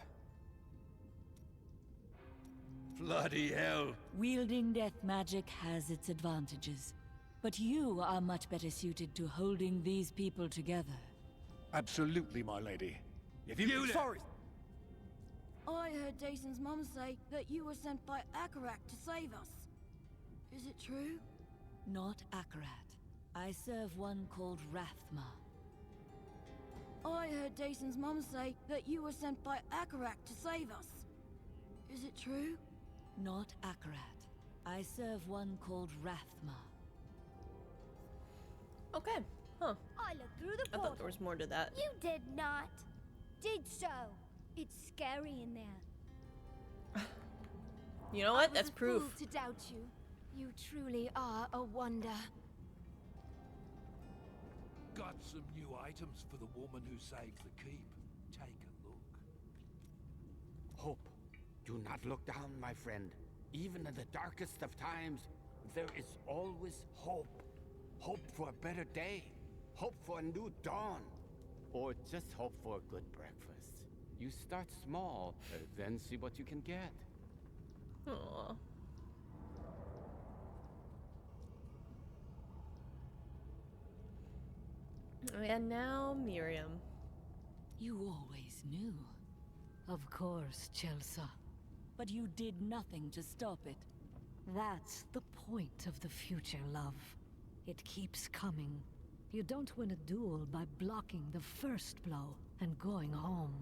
Bloody hell. Wielding death magic has its advantages, but you are much better suited to holding these people together. Absolutely, my lady. If you Sorry. I heard Jason's mum say that you were sent by Akarak to save us. Is it true? Not Akarat. I serve one called Rathma. I heard Jason's mum say that you were sent by Akarak to save us. Is it true? Not Akarat. I serve one called Rathma. Okay. Huh. I looked through the I portal. thought there was more to that. You did not. Did so. It's scary in there. You know what? That's proof. I was a fool to doubt you. You truly are a wonder. Got some new items for the woman who saved the keep. Take a look. Hope. Do not look down, my friend. Even in the darkest of times, there is always hope. Hope for a better day. Hope for a new dawn. Or just hope for a good breakfast. You start small, then see what you can get. Aww. And now Miriam. You always knew. Of course, Chelsea. But you did nothing to stop it. That's the point of the future, love. It keeps coming. You don't win a duel by blocking the first blow and going home.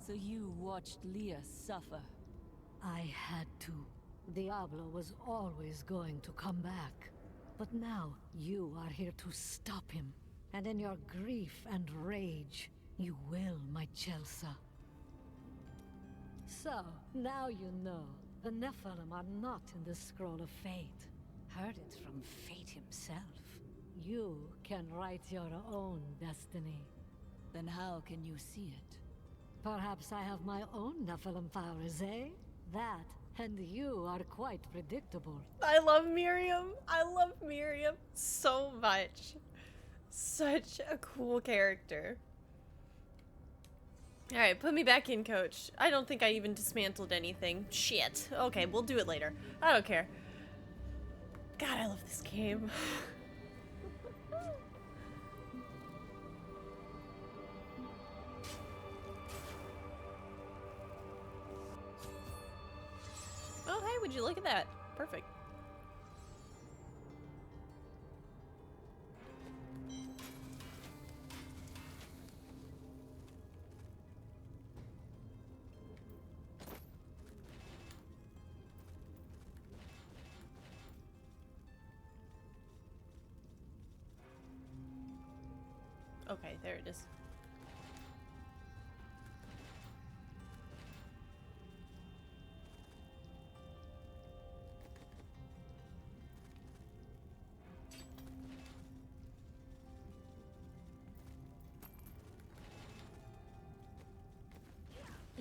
So you watched Leah suffer. I had to. Diablo was always going to come back. But now you are here to stop him. And in your grief and rage, you will, my Chelsea. So, now you know. The Nephilim are not in the Scroll of Fate. Heard it from Fate himself. You can write your own destiny. Then how can you see it? Perhaps I have my own Nephilim powers, eh? That, and you are quite predictable. I love Miriam. I love Miriam so much. Such a cool character. Alright, put me back in, coach. I don't think I even dismantled anything. Shit. Okay, we'll do it later. I don't care. God, I love this game. Oh, hey, would you look at that? Perfect. Okay, there it is.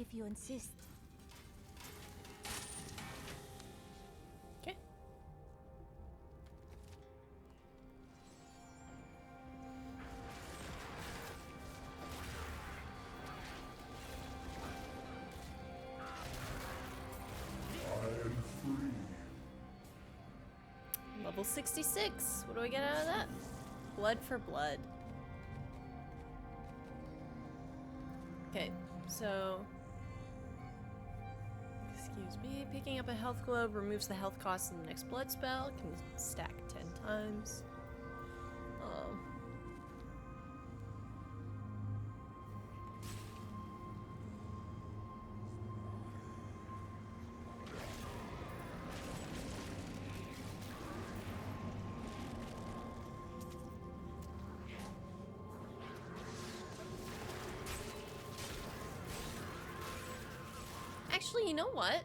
If you insist. Okay. Level 66. What do I get out of that? Blood for blood. Okay, so... Excuse me. Picking up a health globe removes the health cost of the next blood spell. Can stack 10 times. Actually, you know what?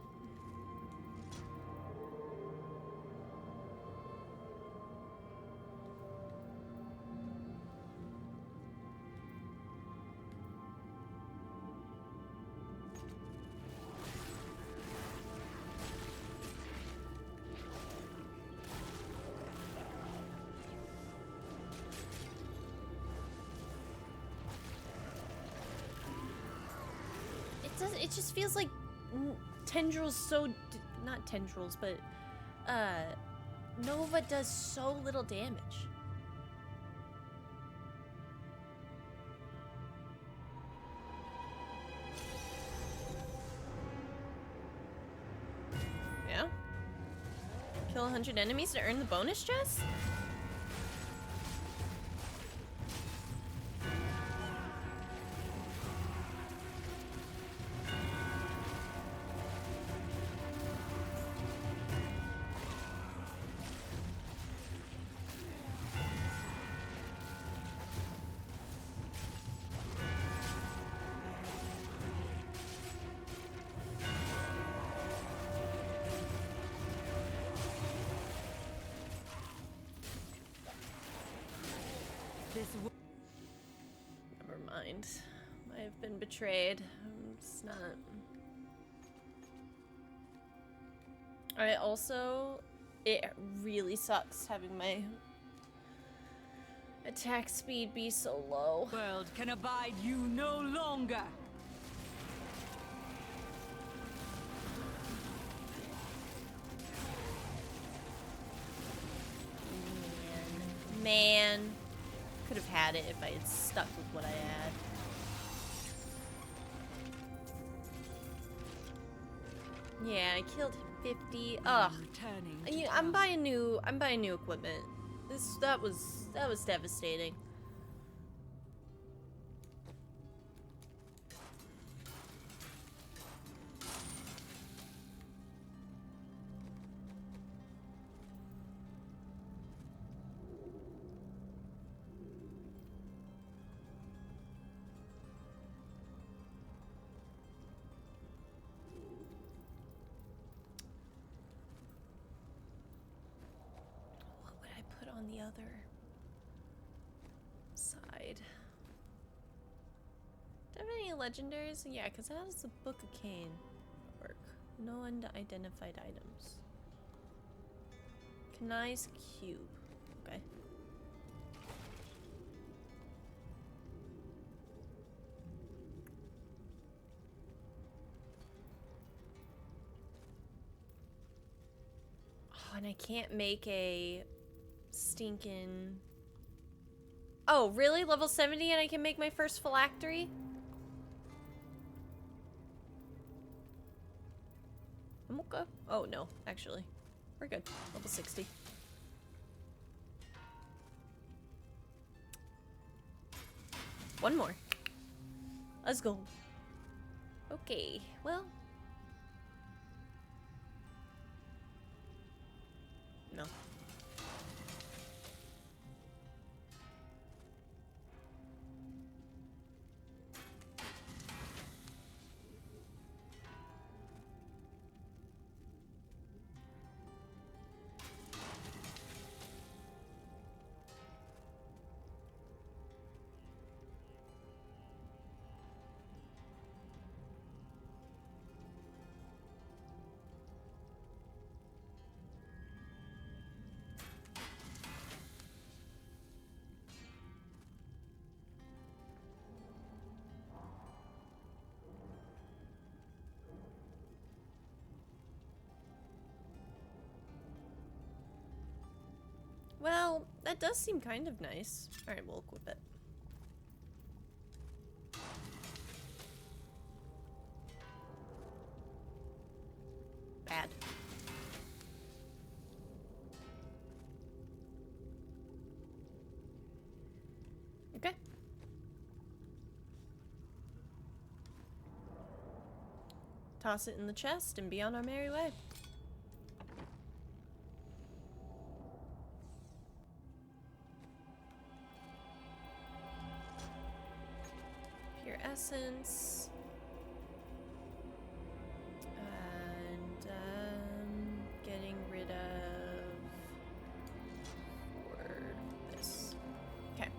It just feels like tendrils so not tendrils, but Nova does so little damage. Yeah? Kill 100 enemies to earn the bonus chest? Never mind. I have been betrayed. It's not. I also, it really sucks having my attack speed be so low. World can abide you no longer. Man, could have had it if I had stuck with what I had. Yeah, I killed 50. Ugh. I'm buying new equipment. That was devastating. On the other side. Do I have any legendaries? Yeah, because how does the Book of Cain work? No unidentified items. Kanai's cube. Okay. Oh, and I can't make a stinking... Oh, really? Level 70 and I can make my first phylactery? I'm okay. Oh, no. Actually. We're good. Level 60. One more. Let's go. Okay. Well. No. Well, that does seem kind of nice. Alright, we'll equip it. Bad. Okay. Toss it in the chest and be on our merry way. Essence and getting rid of for this. Okay.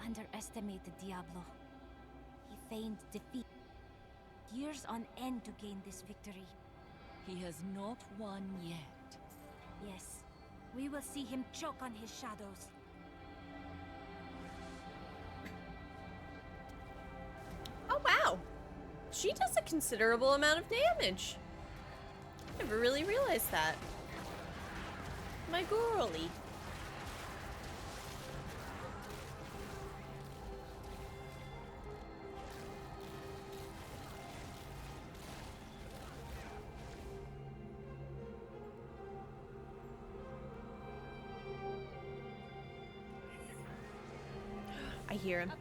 Underestimated Diablo. He feigned defeat. Years on end to gain this victory. He has not won yet. Yes, we will see him choke on his shadows. Oh wow! She does a considerable amount of damage. Never really realized that. My girlie. I I hear him.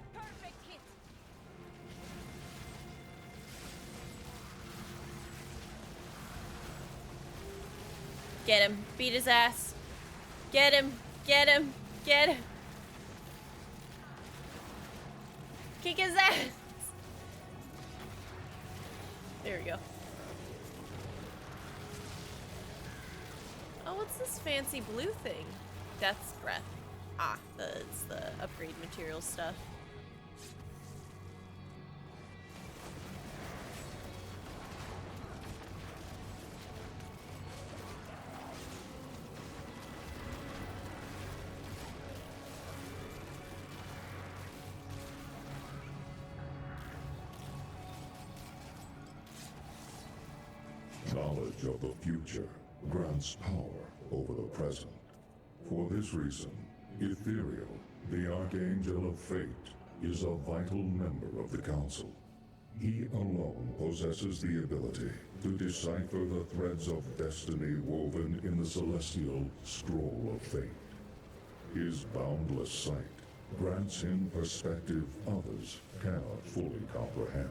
Get him. Beat his ass. Get him. Get him. Get him. Kick his ass. There we go. Oh, what's this fancy blue thing? Death's Breath. Ah, it's the upgrade material stuff. Knowledge of the future grants power over the present. For this reason, Ethereal, the Archangel of Fate, is a vital member of the Council. He alone possesses the ability to decipher the threads of destiny woven in the celestial Scroll of Fate. His boundless sight grants him perspective others cannot fully comprehend.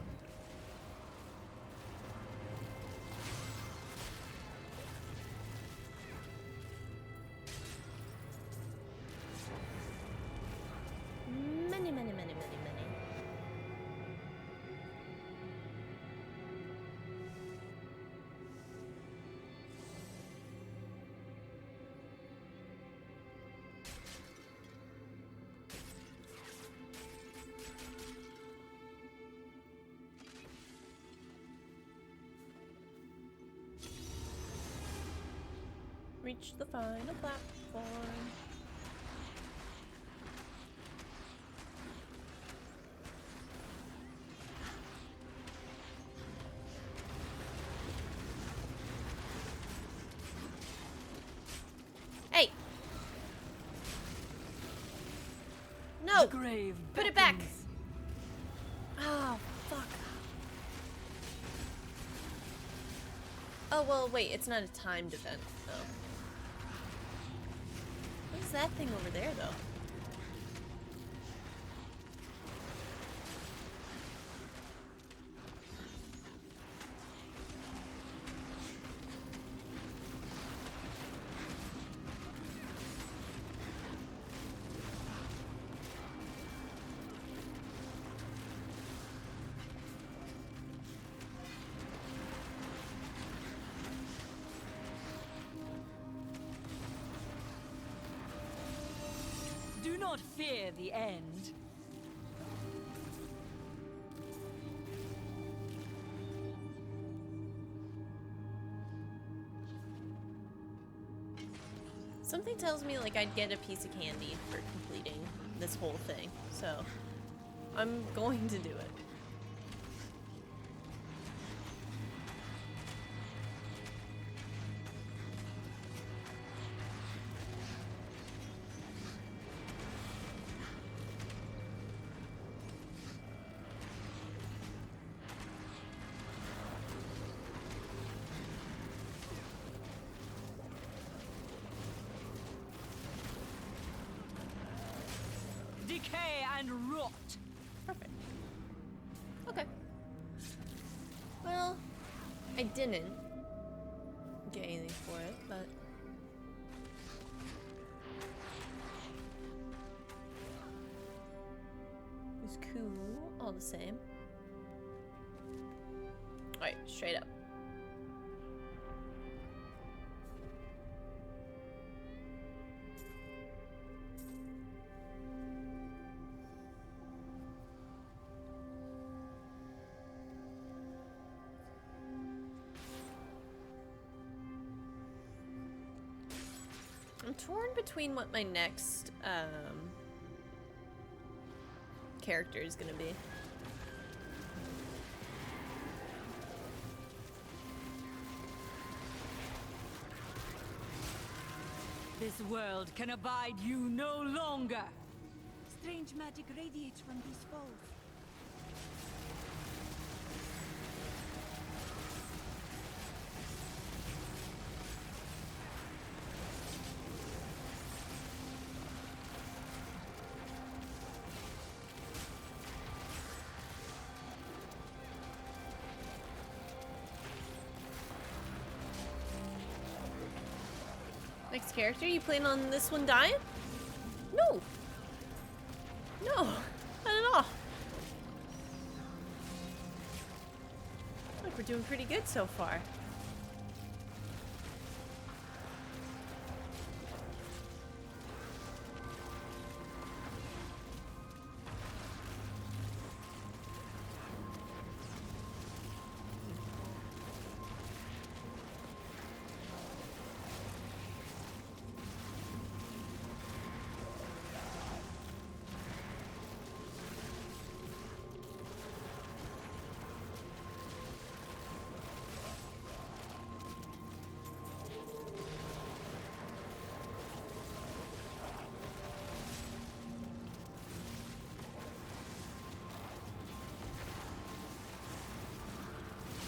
Many. Reach the final platform. Hey! No! Grave put it back! Oh, fuck. Oh, well, wait, it's not a timed event, though. What is that thing over there, though? Do not fear the end. Something tells me like I'd get a piece of candy for completing this whole thing, so I'm going to do it. Decay and rot. Perfect. Okay. Well, I didn't get anything for it, but it was cool all the same. Alright, straight up. I'm torn between what my next character is gonna be. This world can abide you no longer. Strange magic radiates from these foes. character? You plan on this one dying? No. No, not at all. Look, we're doing pretty good so far.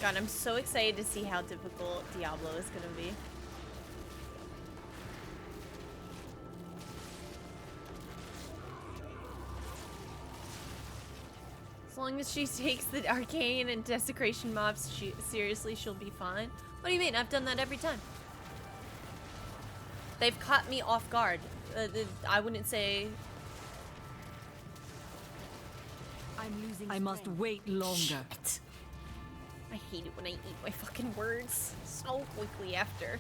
God, I'm so excited to see how difficult Diablo is gonna be. As long as she takes the arcane and desecration mobs seriously, she'll be fine. What do you mean? I've done that every time. They've caught me off guard. I wouldn't say... I must wait longer. Shit. I hate it when I eat my fucking words so quickly after.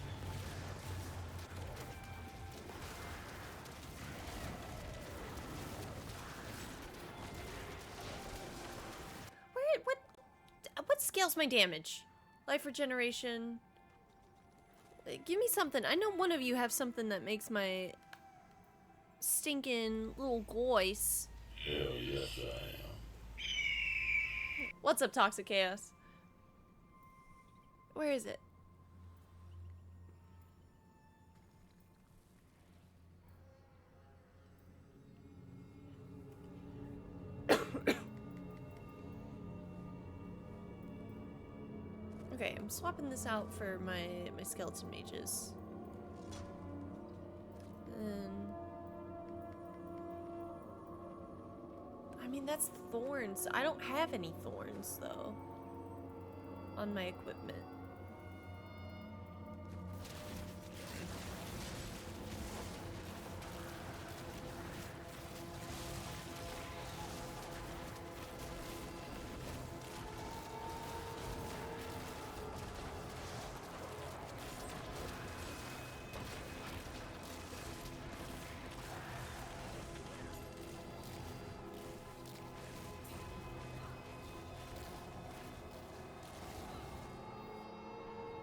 What scales my damage? Life regeneration. Give me something. I know one of you have something that makes my stinking little voice. Hell yes I am. What's up, Toxic Chaos? Where is it? Okay, I'm swapping this out for my skeleton mages. And I mean, that's thorns. I don't have any thorns though on my equipment.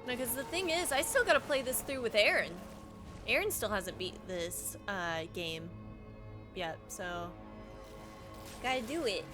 Because the thing is, I still gotta play this through with Aaron. Aaron still hasn't beat this game yet, so gotta do it.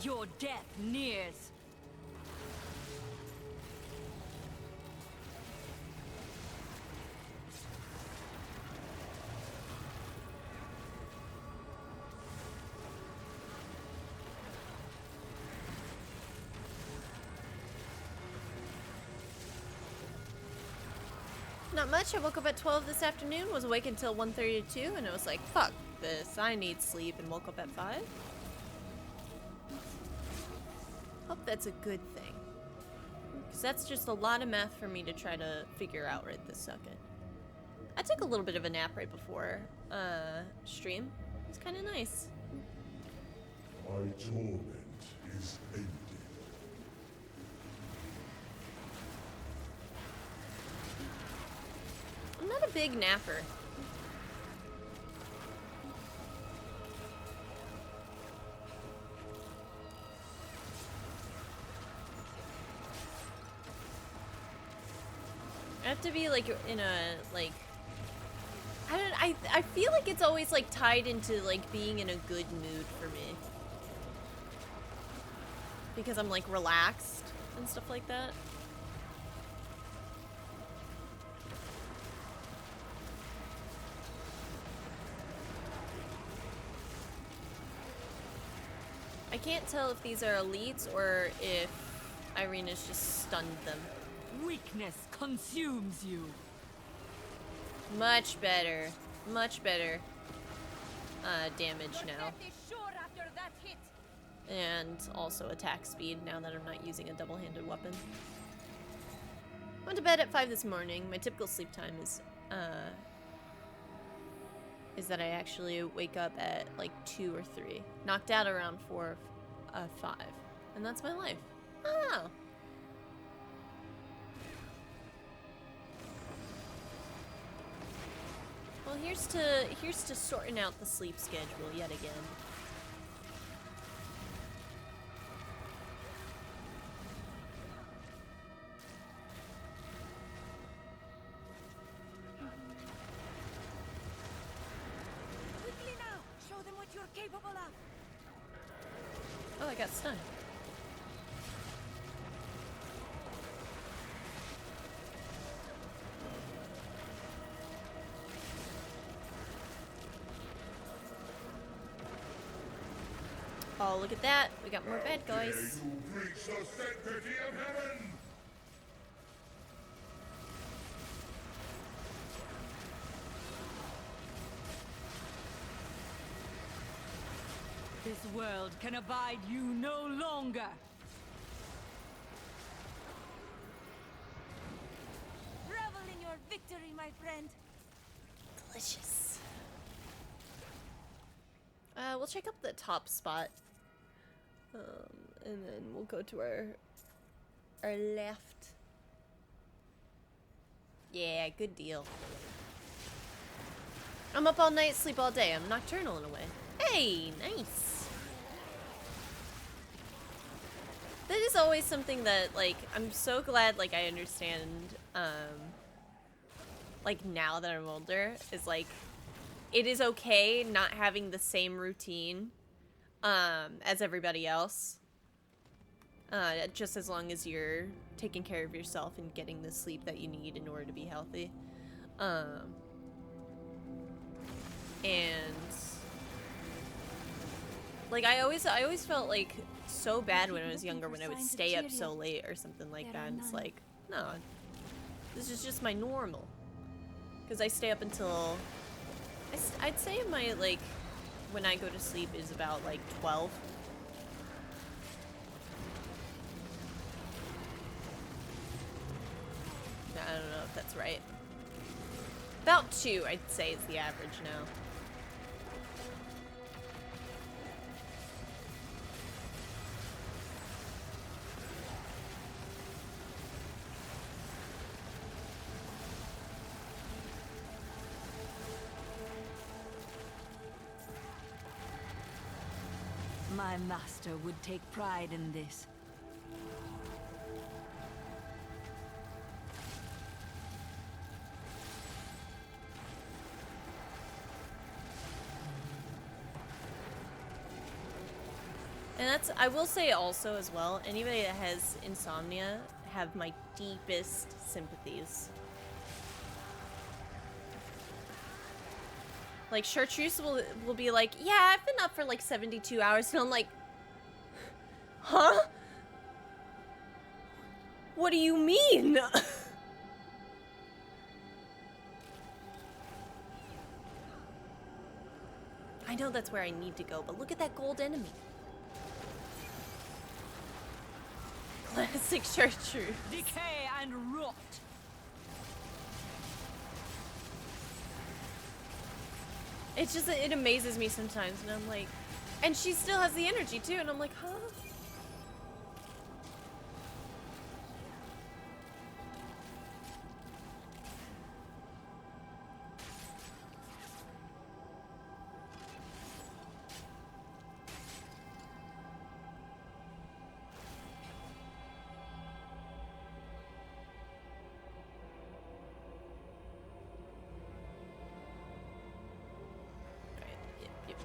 Your death nears. Not much. I woke up at 12 this afternoon, was awake until 1:32, and it was like, fuck this. I need sleep, and woke up at 5. Hope that's a good thing. Because that's just a lot of math for me to try to figure out right this second. I took a little bit of a nap right before stream. It's kind of nice. My torment is ended. I'm not a big napper. I have to be like in a, like, I feel like it's always like tied into like being in a good mood for me. Because I'm like relaxed and stuff like that. I can't tell if these are elites or if Irina's just stunned them. Weakness consumes you. Much better. Much better. Damage now. And also attack speed now that I'm not using a double-handed weapon. Went to bed at 5 this morning. My typical sleep time is that I actually wake up at like 2 or 3. Knocked out around 4 or 5. And that's my life. Oh. Well, here's to sorting out the sleep schedule yet again. Quickly now! Show them what you're capable of! Oh, I got stunned. Oh, look at that. We got more bad guys. This world can abide you no longer. Revel in your victory, my friend! Delicious. We'll check up the top spot. And then we'll go to our left. Yeah, good deal. I'm up all night, sleep all day. I'm nocturnal in a way. Hey, nice. That is always something that, like, I'm so glad, like, I understand, like, now that I'm older, is, like, it is okay not having the same routine, as everybody else. Just as long as you're taking care of yourself and getting the sleep that you need in order to be healthy. And like I always felt like so bad when I was younger when I would stay up so late or something like that, and it's like, no, this is just my normal. Because I stay up until I'd say my, like, when I go to sleep is about like 12. I don't know if that's right. About 2, I'd say, is the average now. My master would take pride in this. And that's, I will say also as well, anybody that has insomnia have my deepest sympathies. Like, Chartreuse will be like, yeah, I've been up for like 72 hours, and I'm like, huh? What do you mean? I know that's where I need to go, but look at that gold enemy. Classic Chartreuse. Decay and rot. It's just that it amazes me sometimes, and I'm like, and she still has the energy too, and I'm like, huh?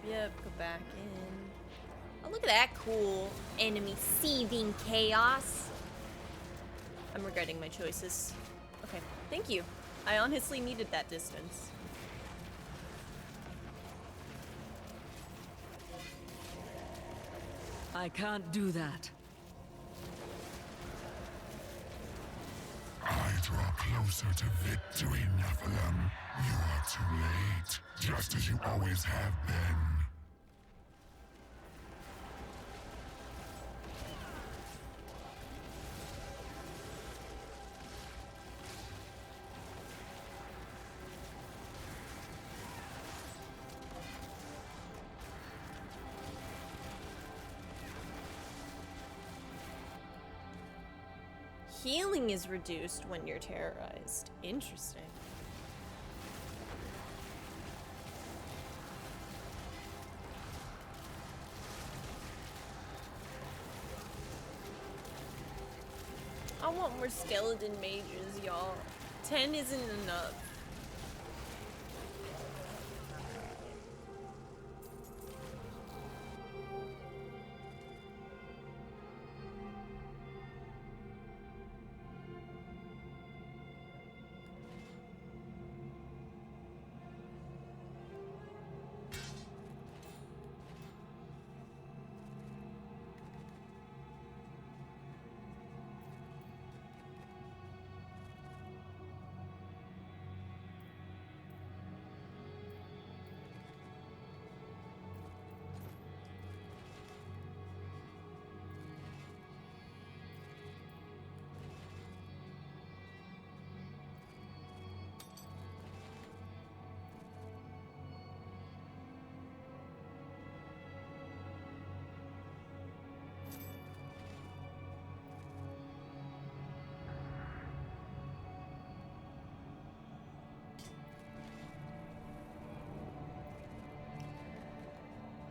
Yep, go back in. Oh, look at that cool enemy seething chaos. I'm regretting my choices. Okay, thank you. I honestly needed that distance. I can't do that. I draw closer to victory, Nephilim. You are too late, just as you always have been. Healing is reduced when you're terrorized. Interesting. I want more skeleton mages, y'all. 10 isn't enough.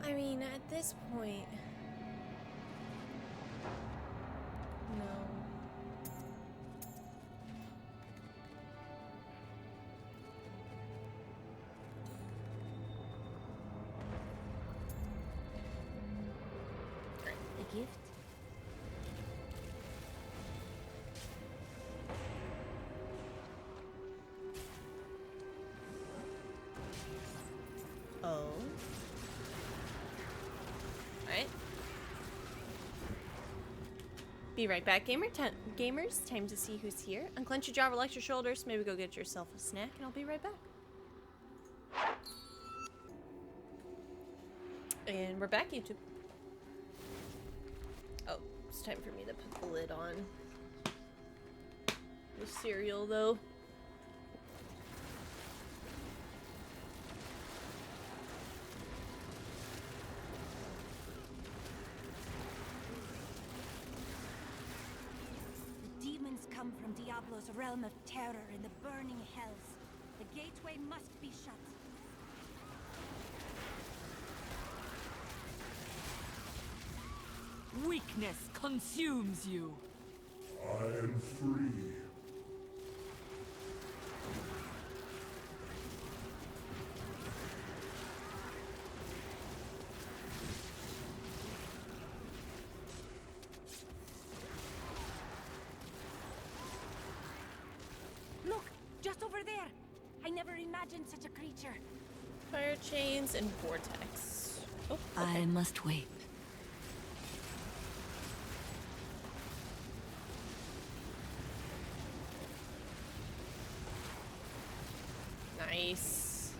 I mean, at this point... No. A gift? Oh. Alright. Be right back, gamers. Time to see who's here. Unclench your jaw, relax your shoulders. Maybe go get yourself a snack, and I'll be right back. And we're back, YouTube. Oh, it's time for me to put the lid on. The cereal, though. Come from Diablo's realm of terror in the burning hells. The gateway must be shut. Weakness consumes you. I am free. Just over there! I never imagined such a creature. Fire chains and vortex. Oh, okay. I must wait. Nice.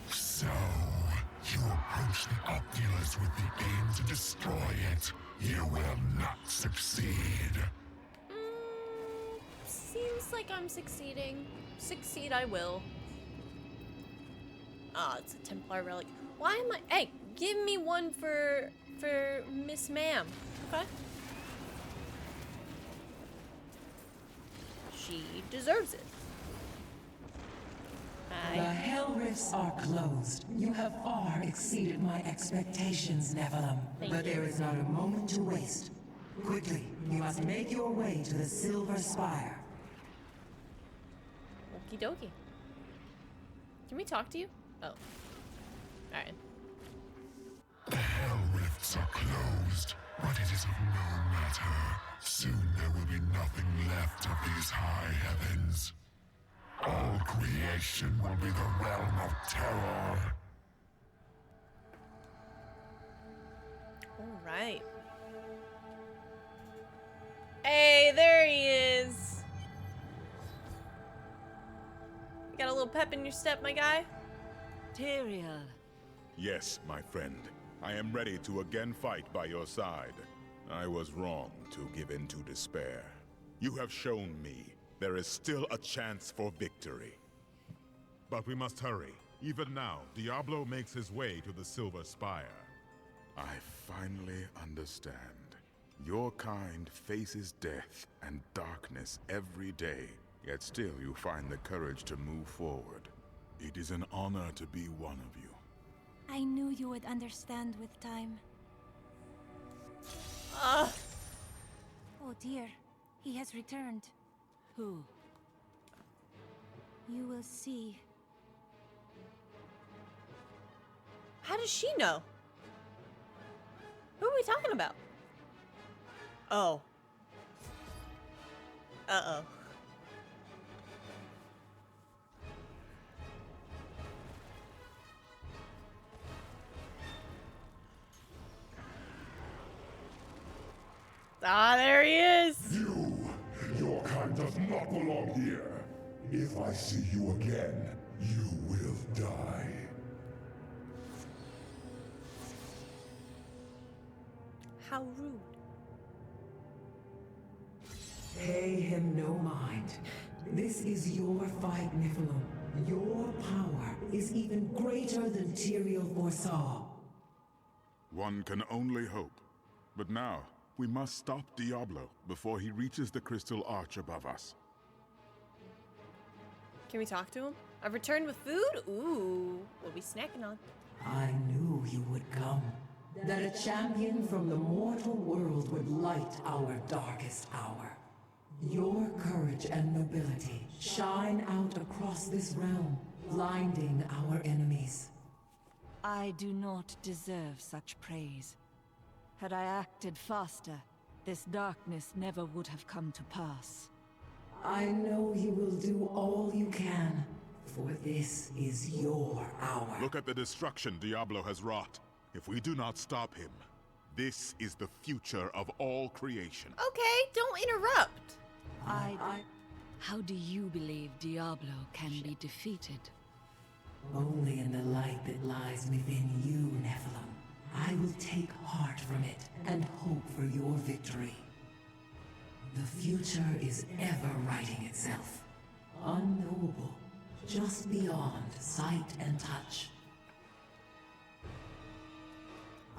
So, you approach the Oculus with the aim to destroy it. You will not succeed. Seems like I'm succeeding. Succeed I will. Ah, it's a Templar relic. Why am I... Hey, give me one for Miss Ma'am. Okay. She deserves it. The Hell Rifts are closed. You have far exceeded my expectations, Nephilim. But there is not a moment to waste. Quickly, you must make your way to the Silver Spire. Okie dokie. Can we talk to you? Oh. Alright. The hell rifts are closed, but it is of no matter. Soon there will be nothing left of these high heavens. All creation will be the realm of terror. Alright. Hey, there he is! You got a little pep in your step, my guy? Tyrael. Yes, my friend. I am ready to again fight by your side. I was wrong to give in to despair. You have shown me there is still a chance for victory. But we must hurry. Even now, Diablo makes his way to the Silver Spire. I finally understand. Your kind faces death and darkness every day, yet still you find the courage to move forward. It is an honor to be one of you. I knew you would understand with time. Ugh. Oh dear, he has returned. Who? You will see. How does she know? Who are we talking about? Oh. Uh-oh. Ah, there he is! Your kind does not belong here. If I see you again, you will die. How rude. Pay him no mind. This is your fight, Nephilim. Your power is even greater than Tyrael foresaw. One can only hope. But now, we must stop Diablo before he reaches the crystal arch above us. Can we talk to him? I've returned with food? Ooh, what we snacking on? I knew you would come. That a champion from the mortal world would light our darkest hour. Your courage and nobility shine out across this realm, blinding our enemies. I do not deserve such praise. Had I acted faster, this darkness never would have come to pass. I know you will do all you can, for this is your hour. Look at the destruction Diablo has wrought. If we do not stop him, this is the future of all creation. Okay, don't interrupt. How do you believe Diablo can be defeated? Only in the light that lies within you, Nephilim. I will take heart from it and hope for your victory. The future is ever writing itself. Unknowable, just beyond sight and touch.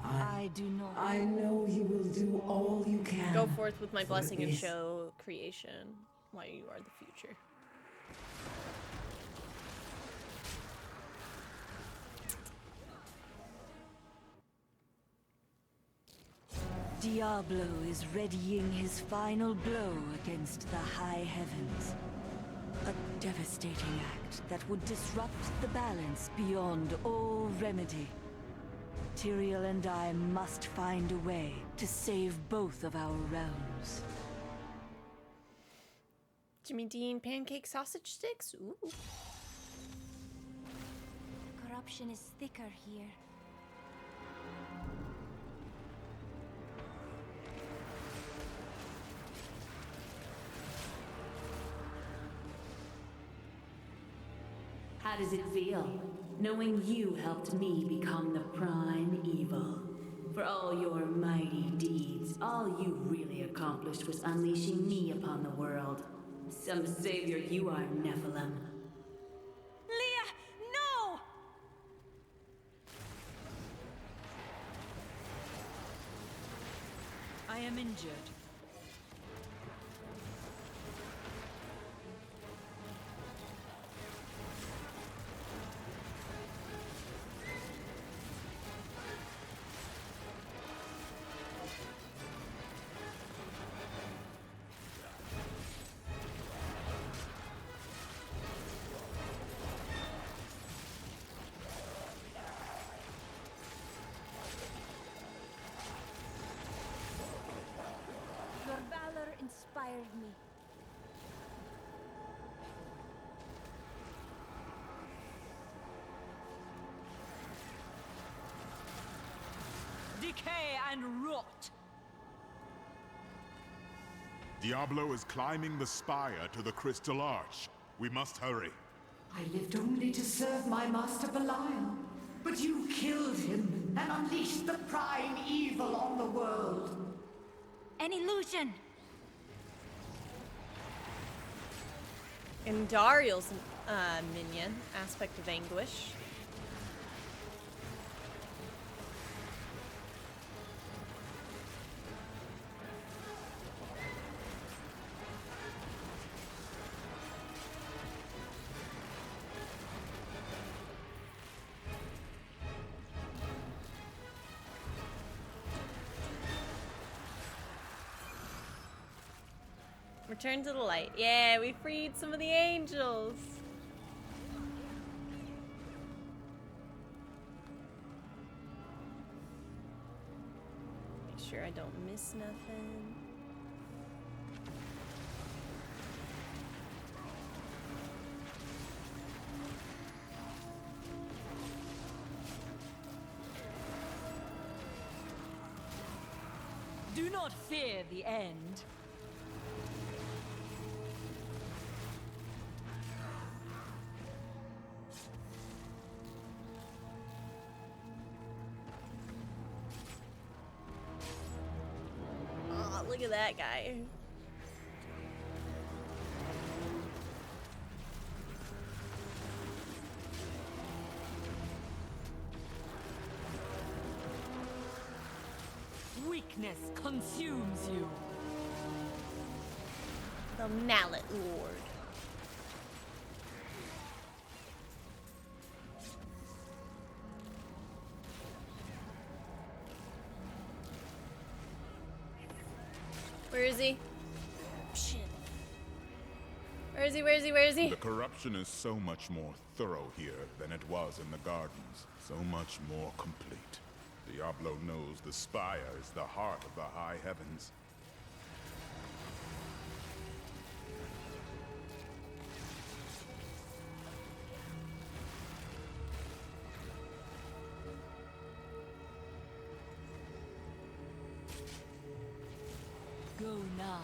I do not. I know you will do all you can. Go forth with my for blessing and this. show creation why you are the future. Diablo is readying his final blow against the high heavens. A devastating act that would disrupt the balance beyond all remedy. Tyrael and I must find a way to save both of our realms. Jimmy Dean pancake sausage sticks? Ooh. Corruption is thicker here. How does it feel, knowing you helped me become the prime evil? For all your mighty deeds, all you really accomplished was unleashing me upon the world. Some savior you are, Nephilim. Leah, no! I am injured. inspired me. Decay and rot! Diablo is climbing the spire to the Crystal Arch. We must hurry. I lived only to serve my master Belial. But you killed him and unleashed the prime evil on the world. An illusion! And Dariel's minion, Aspect of Anguish. Return to the light. Yeah, we freed some of the angels. Make sure I don't miss nothing. Do not fear the end. Oh, look at that guy. Weakness consumes you. The Mallet Lord. Where is he? Shit. Where is he? Where is he? Where is he? The corruption is so much more thorough here than it was in the gardens. So much more complete. Diablo knows the spire is the heart of the high heavens. Go now.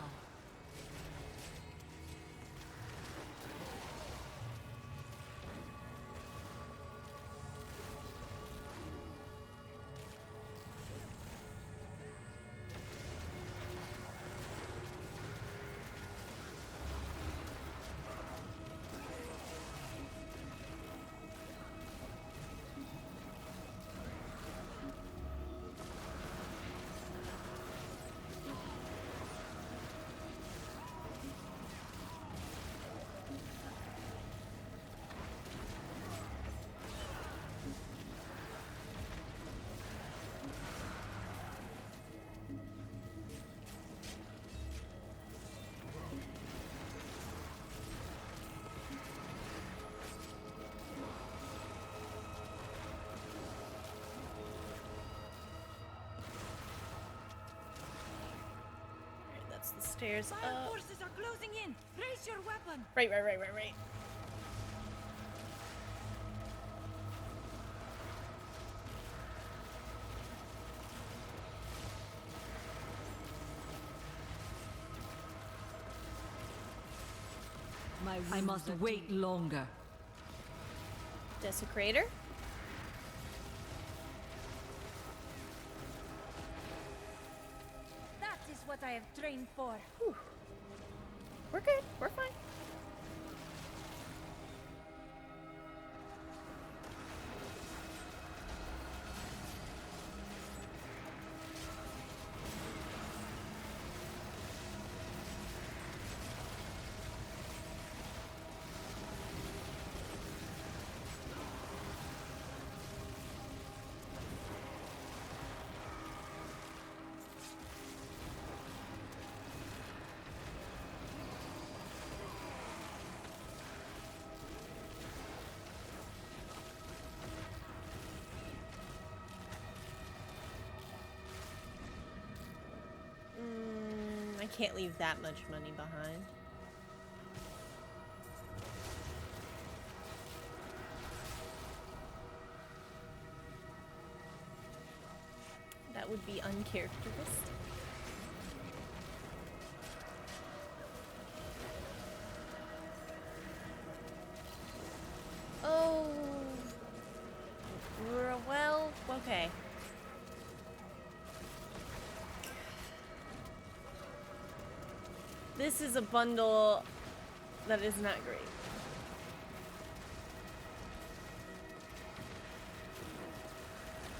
That's the stairs Fire up. forces are closing in. Raise your weapon. Right. I must wait longer. Desecrator. That is what I have trained for. Whew. We're good. We're fine. can't leave that much money behind. That would be uncharacteristic. Oh, well, okay. This is a bundle that is not great.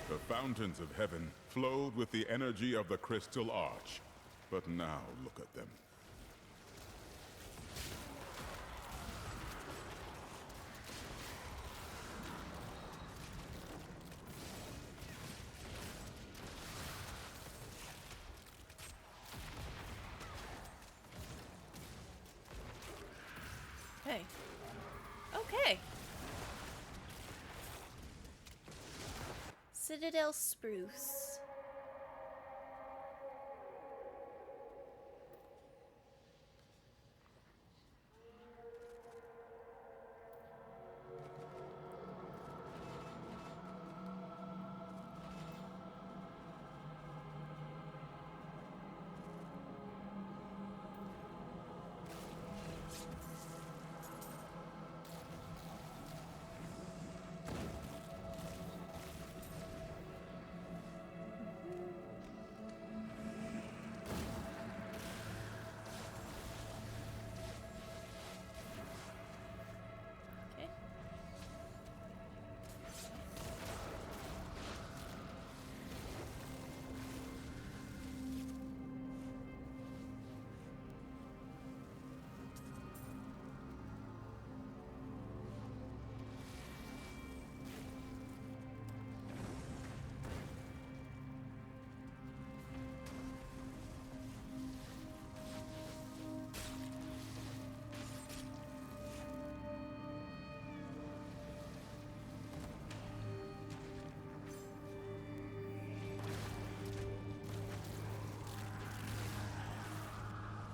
The fountains of heaven flowed with the energy of the crystal arch. But now look at them. Okay. Okay. Citadel Spruce.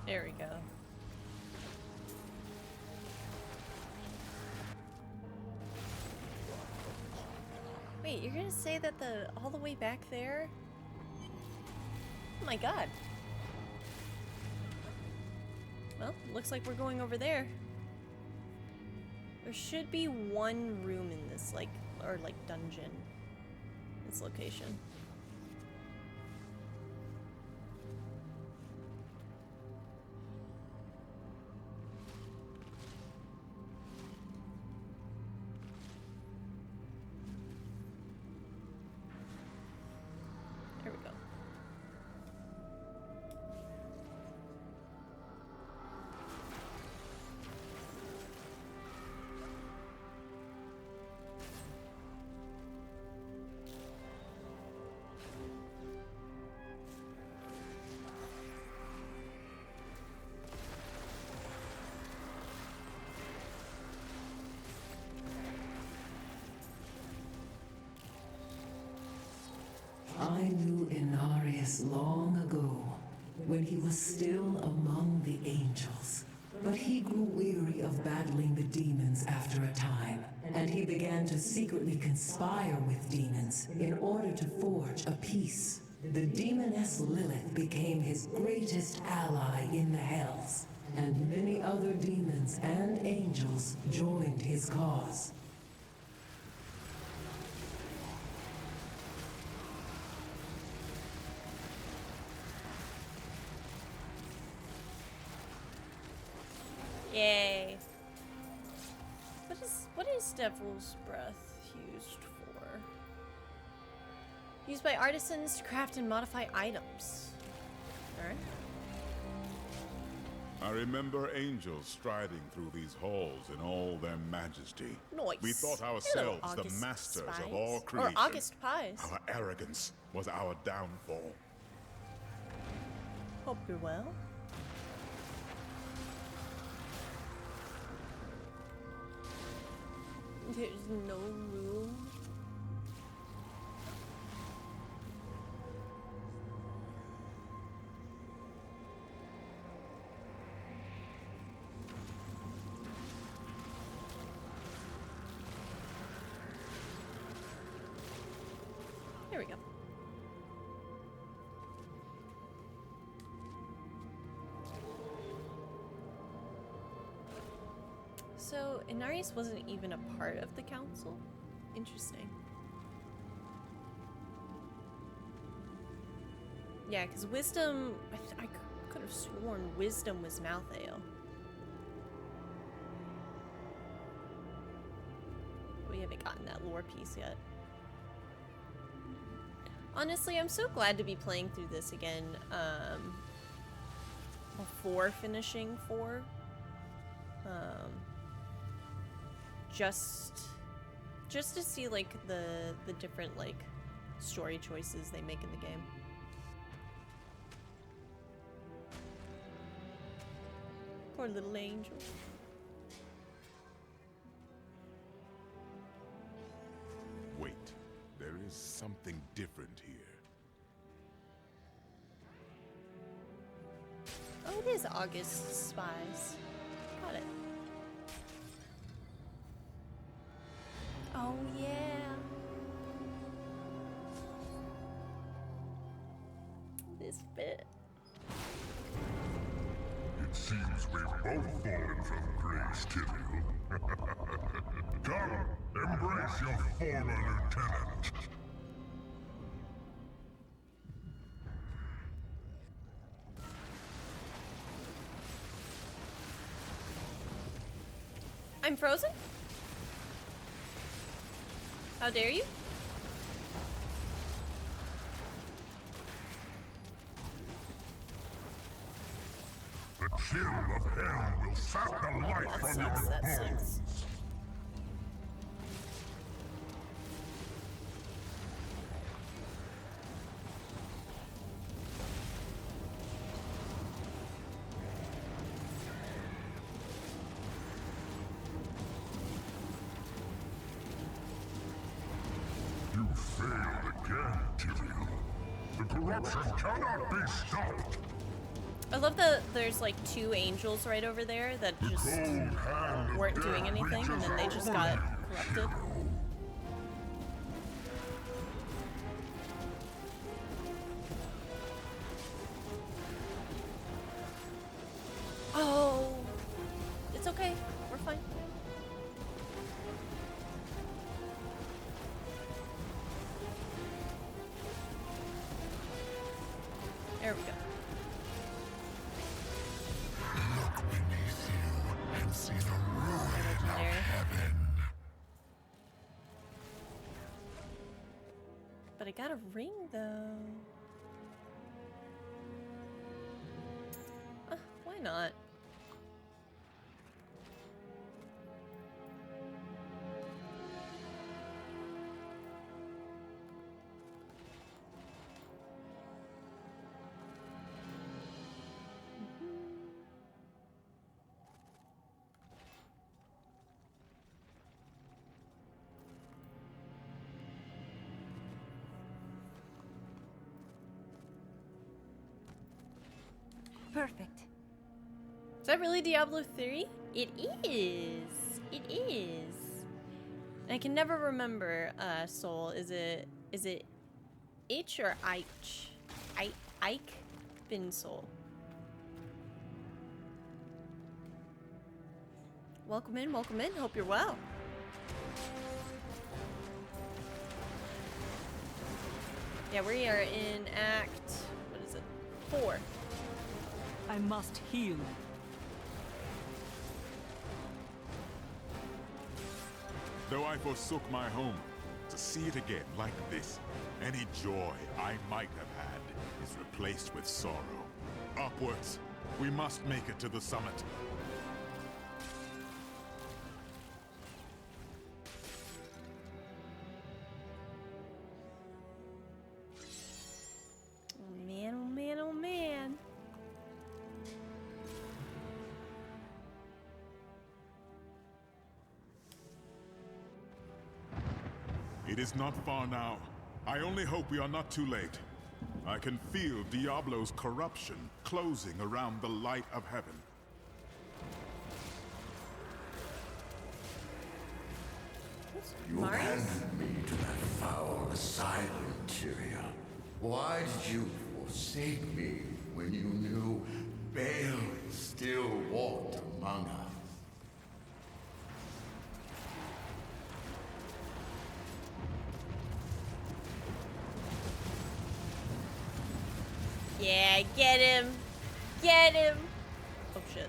There we go. Wait, you're gonna say that all the way back there? Oh my god. Well, looks like we're going over there. There should be one room in this, or dungeon. This location. There we go. I knew Inarius long ago, when he was still among the angels. But he grew weary of battling the demons after a time, and he began to secretly conspire with demons in order to forge a peace. The demoness Lilith became his greatest ally in the Hells, and many other demons and angels joined his cause. Yay. What is Devil's Breath used for? Used by artisans to craft and modify items. Alright. I remember angels striding through these halls in all their majesty. Nice. We thought Hello, ourselves the August masters Spies. of all creation. Or August Pies. Our arrogance was our downfall. Hope you're well. There's no room. There we go. So, Inarius wasn't even a part of the council? Interesting. Yeah, because Wisdom... I could have sworn Wisdom was Malthael. We haven't gotten that lore piece yet. Honestly, I'm so glad to be playing through this again before finishing 4. Just to see like the different like story choices they make in the game. Poor little angel. Wait, there is something different here. Oh, it is August Spies. Got it. Oh, yeah. This bit. It seems we've both fallen from grace, Tyrael. Come, embrace your former lieutenant. I'm frozen? How dare you? The chill of hell will sap the life from your bones. You failed again, Tyrael. The corruption cannot be stopped. I love that there's like 2 angels right over there that just weren't doing anything and then they just got corrupted. Oh, it's okay. We're fine. There we go. Look beneath you and see the ruin of heaven. But I got a ring though. Why not? Perfect. Is that really Diablo 3? It is. It is. And I can never remember, Soul. Is it H or Ike? Ike? Bin Soul. Welcome in, welcome in. Hope you're well. Yeah, we are in Act, what is it? 4. I must heal. Though I forsook my home, to see it again like this, any joy I might have had is replaced with sorrow. Upwards, we must make it to the summit. Oh man, oh man, oh man. It is not far now. I only hope we are not too late. I can feel Diablo's corruption closing around the light of heaven. You abandoned me to that foul asylum. Tyria, why did you forsake me when you knew Baal still walked among us? Yeah, get him! Get him! Oh shit.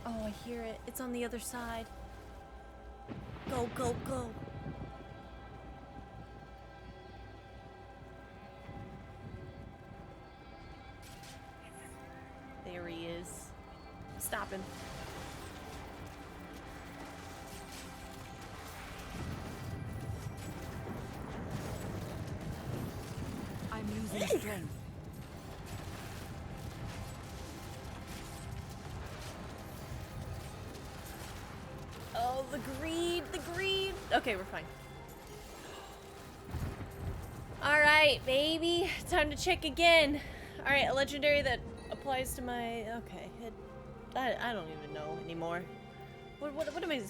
Oh, I hear it. It's on the other side. Go, go, go. There he is. Stop him. I'm losing strength. Oh, the greed, the greed. Okay, we're fine. All right, baby. Time to check again. All right, a legendary that applies to my... Okay, I don't even know anymore. What am I...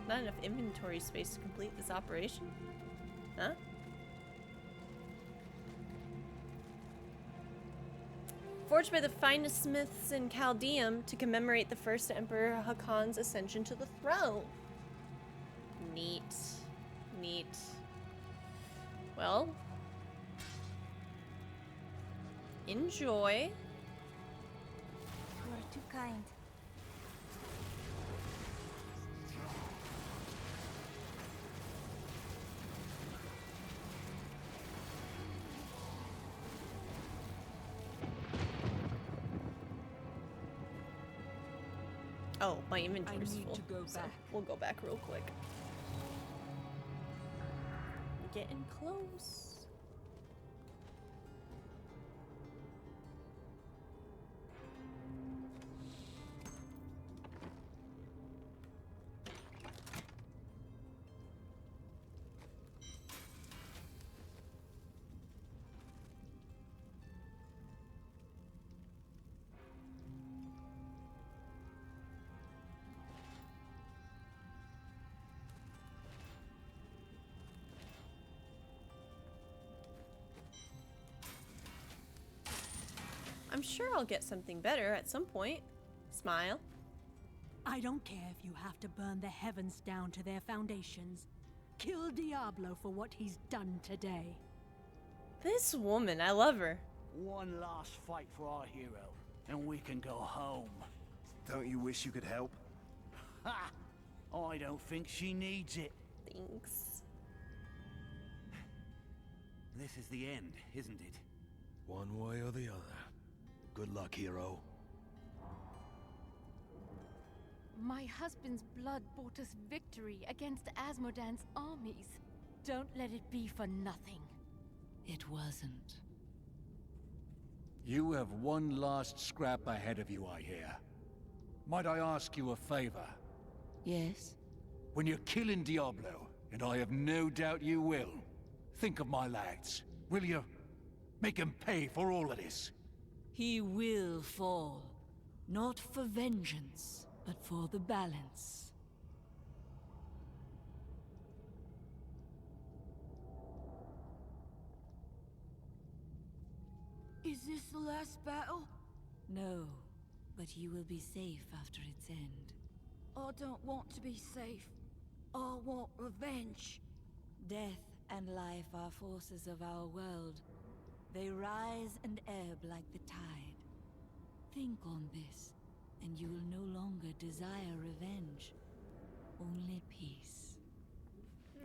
Not enough inventory space to complete this operation? Huh? Forged by the finest smiths in Chaldeum to commemorate the first Emperor Hakon's ascension to the throne. Neat. Neat. Well. Enjoy. You are too kind. Oh, my inventory's I need full. to go so back. we'll go back real quick. Getting close. I'm sure I'll get something better at some point. Smile. I don't care if you have to burn the heavens down to their foundations. Kill Diablo for what he's done today. This woman, I love her. One last fight for our hero, and we can go home. Don't you wish you could help? Ha! I don't think she needs it. Thanks. This is the end, isn't it? One way or the other. Good luck, hero. My husband's blood bought us victory against Asmodan's armies. Don't let it be for nothing. It wasn't. You have one last scrap ahead of you, I hear. Might I ask you a favor? Yes? When you're killing Diablo, and I have no doubt you will, think of my lads, will you? Make them pay for all of this. He will fall. Not for vengeance, but for the balance. Is this the last battle? No, but you will be safe after its end. I don't want to be safe. I want revenge. Death and life are forces of our world. They rise and ebb like the tide. Think on this, and you will no longer desire revenge. Only peace.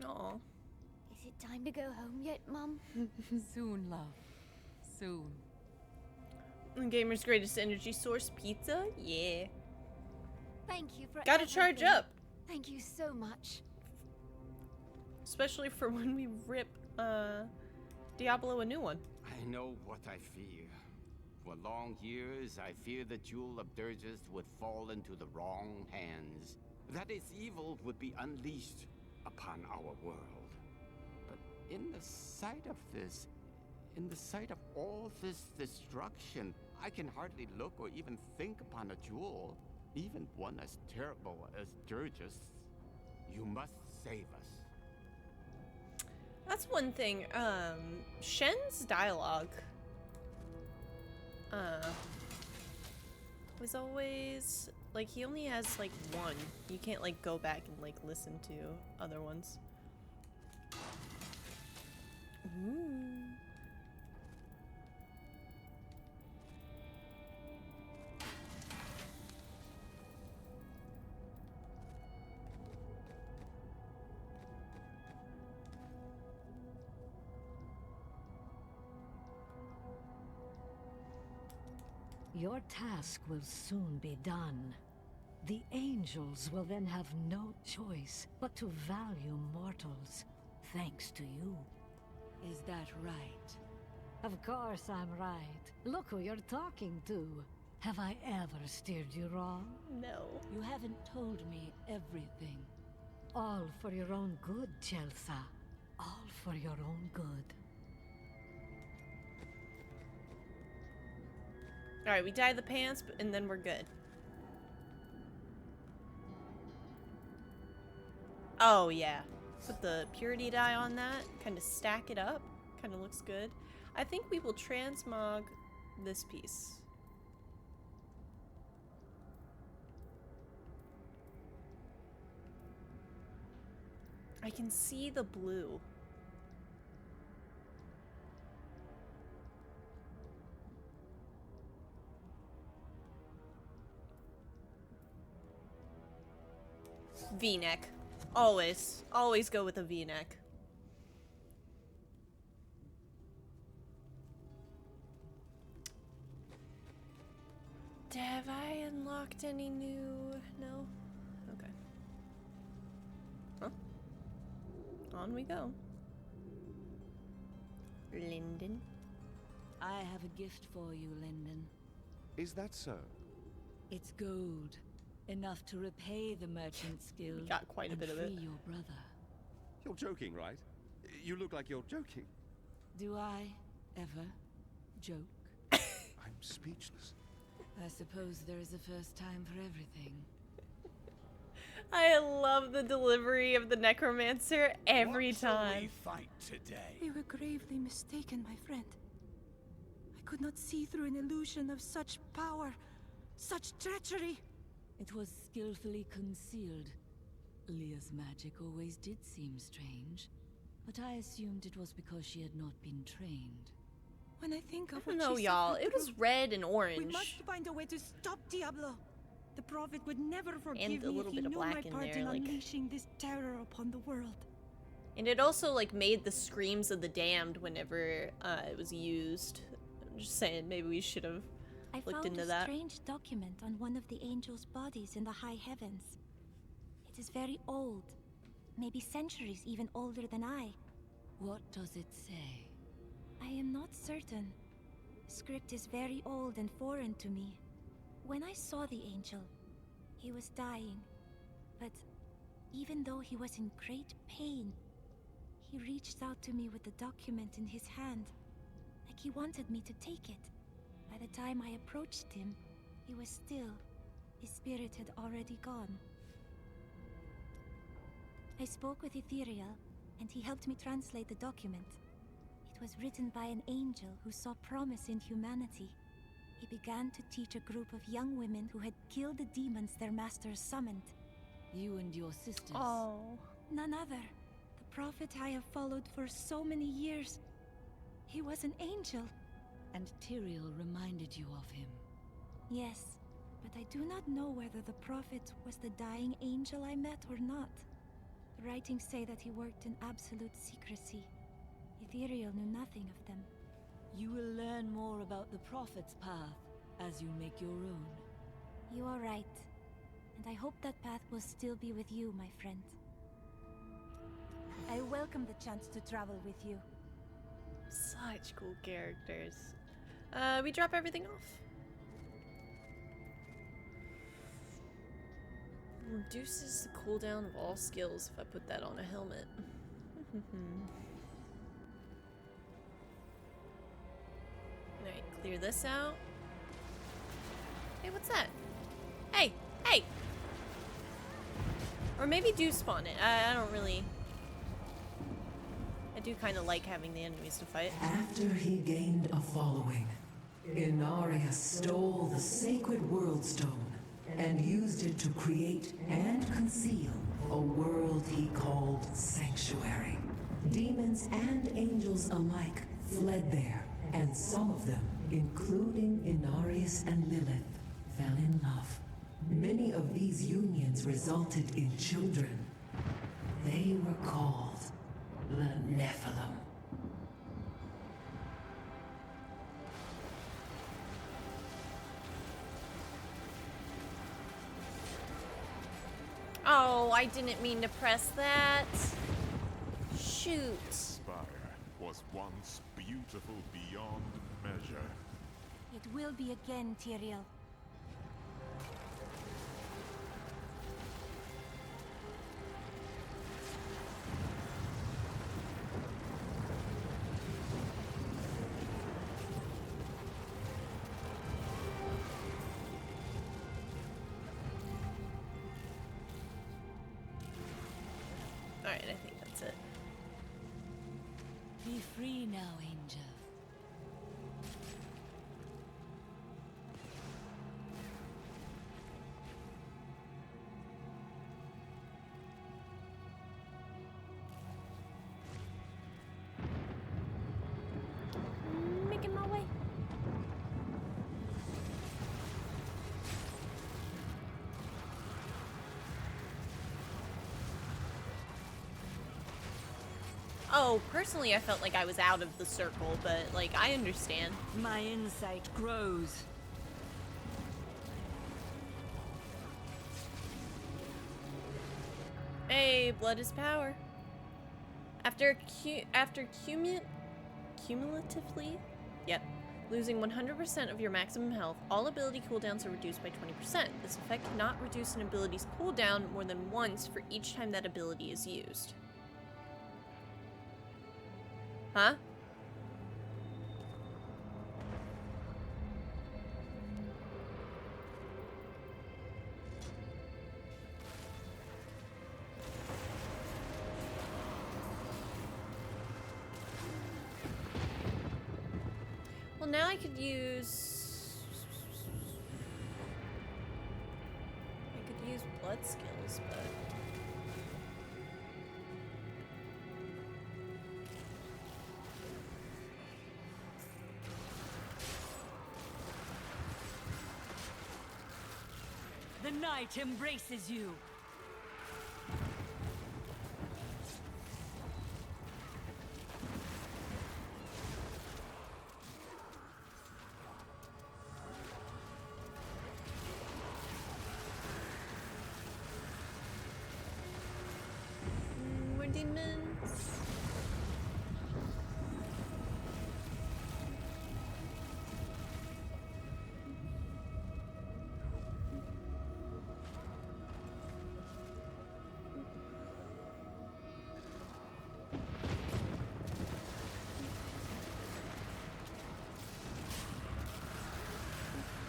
Aw. Is it time to go home yet, Mum? Soon, love. Soon. Gamer's greatest energy source, pizza? Yeah. Thank you for Gotta charge everything. up. Thank you so much. Especially for when we rip Diablo a new one. I know what I fear. For long years, I feared the Jewel of Dirges would fall into the wrong hands. That its evil would be unleashed upon our world. But in the sight of this, in the sight of all this destruction, I can hardly look or even think upon a jewel, even one as terrible as Dirges. You must save us. That's one thing. Shen's dialogue was always like, he only has like one. You can't like go back and like listen to other ones. Ooh. Your task will soon be done. The angels will then have no choice but to value mortals, thanks to you. Is that right? Of course I'm right. Look who you're talking to. Have I ever steered you wrong? No. You haven't told me everything. All for your own good, Chelsea. All for your own good. Alright, we dye the pants, and then we're good. Oh, yeah. Put the purity dye on that. Kind of stack it up. Kind of looks good. I think we will transmog this piece. I can see the blue. V-neck. Always. Always go with a V-neck. Have I unlocked any new... No? Okay. Huh? On we go. Lyndon. I have a gift for you, Lyndon. Is that so? It's gold. Enough to repay the merchant's guild. Got quite a bit of it. Free your brother. You're joking, right? You look like you're joking. Do I ever joke? I'm speechless. I suppose there is a first time for everything. I love the delivery of the necromancer every time. We fight today. We were gravely mistaken, my friend. I could not see through an illusion of such power, such treachery. It was skillfully concealed. Leah's magic always did seem strange, but I assumed it was because she had not been trained. When I think of I don't know, she y'all. suffered It was through, red and orange. We must find a way to stop Diablo. The Prophet would never forgive And a me little if he bit of knew black my in part there, in like... unleashing this terror upon the world. And it also, like, made the screams of the damned whenever it was used. I'm just saying, maybe we should have looked into that. I found a strange document on one of the angels' bodies in the high heavens. It is very old. Maybe centuries even older than I. What does it say? I am not certain. The script is very old and foreign to me. When I saw the angel, he was dying. But even though he was in great pain, he reached out to me with the document in his hand, like he wanted me to take it. By the time I approached him, he was still. His spirit had already gone. I spoke with Ethereal, and he helped me translate the document. It was written by an angel who saw promise in humanity. He began to teach a group of young women who had killed the demons their masters summoned. You and your sisters? Oh. None other. The prophet I have followed for so many years. He was an angel. And Tyrael reminded you of him? Yes, but I do not know whether the prophet was the dying angel I met or not. The writings say that he worked in absolute secrecy. Ethereal knew nothing of them. You will learn more about the prophet's path as you make your own. You are right. And I hope that path will still be with you, my friend. I welcome the chance to travel with you. Such cool characters. We drop everything off. Reduces the cooldown of all skills if I put that on a helmet. Alright, clear this out. Hey, what's that? Hey! Hey! Or maybe do spawn it. I don't really... I do kind of like having the enemies to fight. After he gained a following, Inarius stole the sacred world stone and used it to create and conceal a world he called Sanctuary. Demons and angels alike fled there, and some of them, including Inarius and Lilith, fell in love. Many of these unions resulted in children. They were called the Nephilim. Oh, I didn't mean to press that. Shoot. Spire was once beautiful beyond measure. It will be again, Tyrael. Alright, I think that's it. Be free now, Angel. Making my way. Oh, personally, I felt like I was out of the circle, but, like, I understand. My insight grows. Hey, blood is power. Cumulatively, yep, losing 100% of your maximum health, all ability cooldowns are reduced by 20%. This effect cannot reduce an ability's cooldown more than once for each time that ability is used. Huh? Well, now I could use... blood skills, but... The night embraces you. More demons.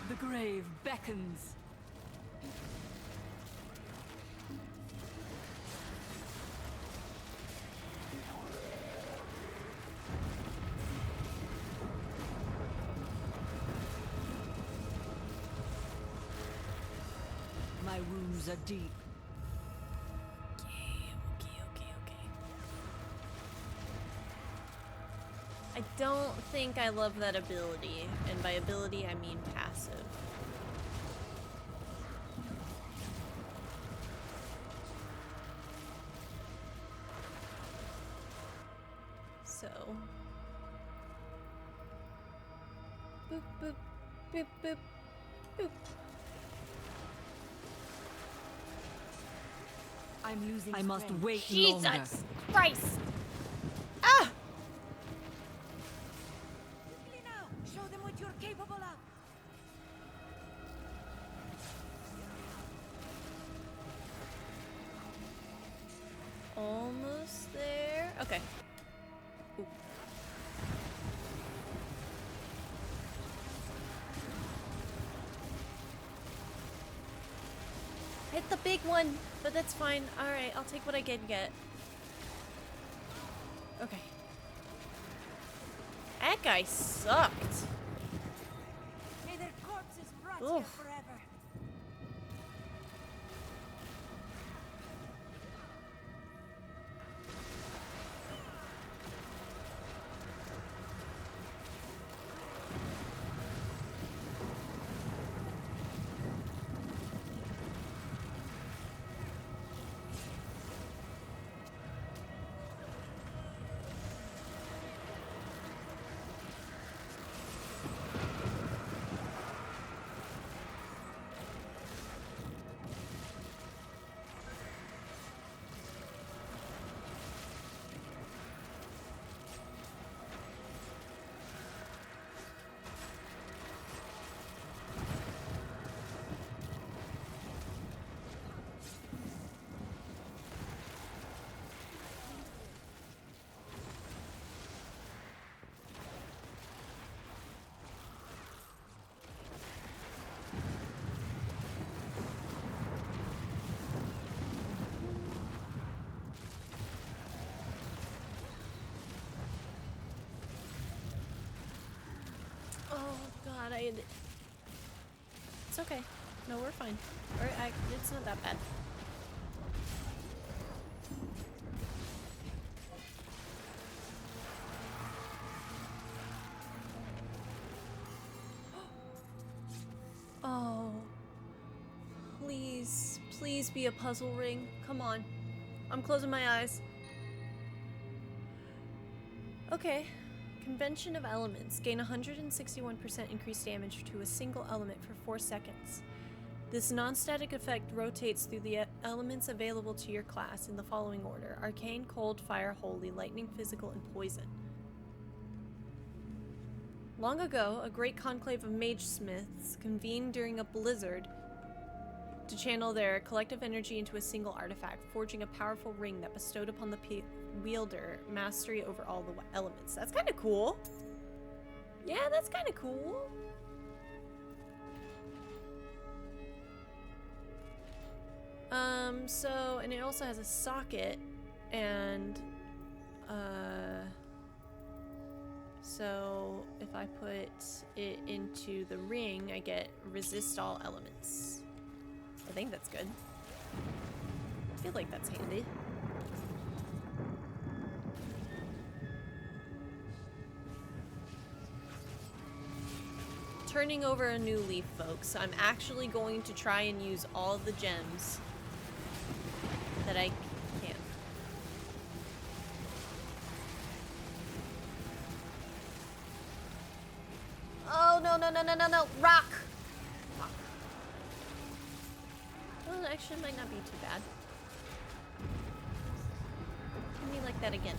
The grave beckons. My wounds are deep. Okay. I don't think I love that ability, and by ability I mean passive. So... boop, boop, boop, boop, boop. I'm losing. I must wait Jesus longer. Christ! Ah! Quickly now! Show them what you're capable of! Almost there. Okay. Ooh. Get the big one, but that's fine. Alright, I'll take what I can get. Okay. That guy sucked. May their corpses rot Oof. here forever. It's okay. No, we're fine. It's not that bad. Oh. Please. Please be a puzzle ring. Come on. I'm closing my eyes. Okay. Convention of Elements. Gain 161% increased damage to a single element for 4 seconds. This non-static effect rotates through the elements available to your class in the following order: Arcane, Cold, Fire, Holy, Lightning, Physical, and Poison. Long ago, a great conclave of mage-smiths convened during a blizzard to channel their collective energy into a single artifact, forging a powerful ring that bestowed upon the wielder mastery over all the elements. That's kind of cool. Yeah, that's kind of cool. And it also has a socket, and, so if I put it into the ring, I get resist all elements. I think that's good. I feel like that's handy. Turning over a new leaf, folks. I'm actually going to try and use all the gems that I can. Oh, no, no, no, no, no, no. Rock! Rock. Well, actually, might not be too bad. Give me like that again.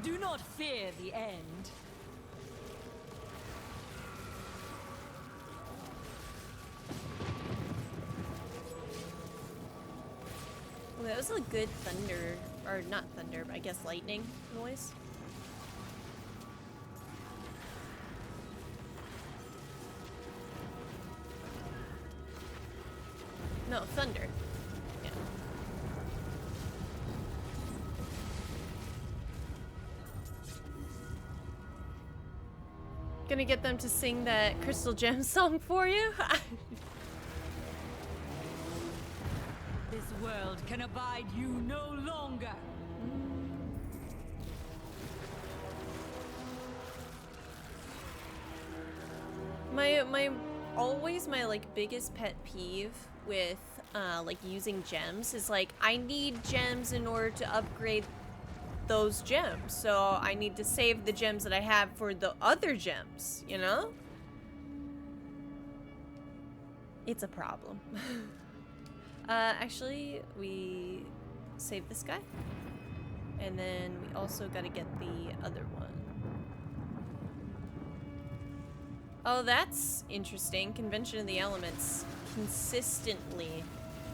Do not fear the end. Well, that was a good thunder, or not thunder, but I guess lightning noise. No, thunder. Yeah. Gonna get them to sing that Crystal Gem song for you? This world can abide you no longer. My like biggest pet peeve with like using gems is like I need gems in order to upgrade those gems. So I need to save the gems that I have for the other gems, you know? It's a problem. Actually, we save this guy. And then we also gotta get the other one. Oh, that's interesting. Convention of the Elements consistently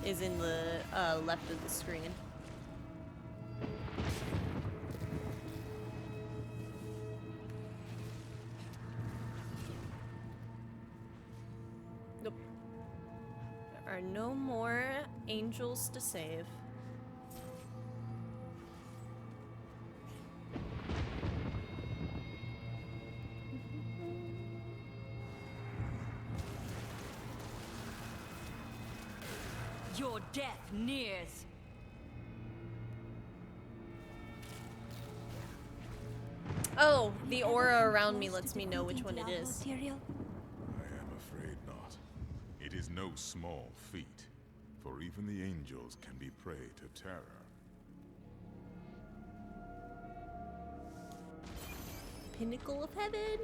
is in the left of the screen. Nope. There are no more angels to save. Your death nears. Oh, the aura around me lets me know which one it is. I am afraid not. It is no small feat, for even the angels can be prey to terror. Pinnacle of Heaven.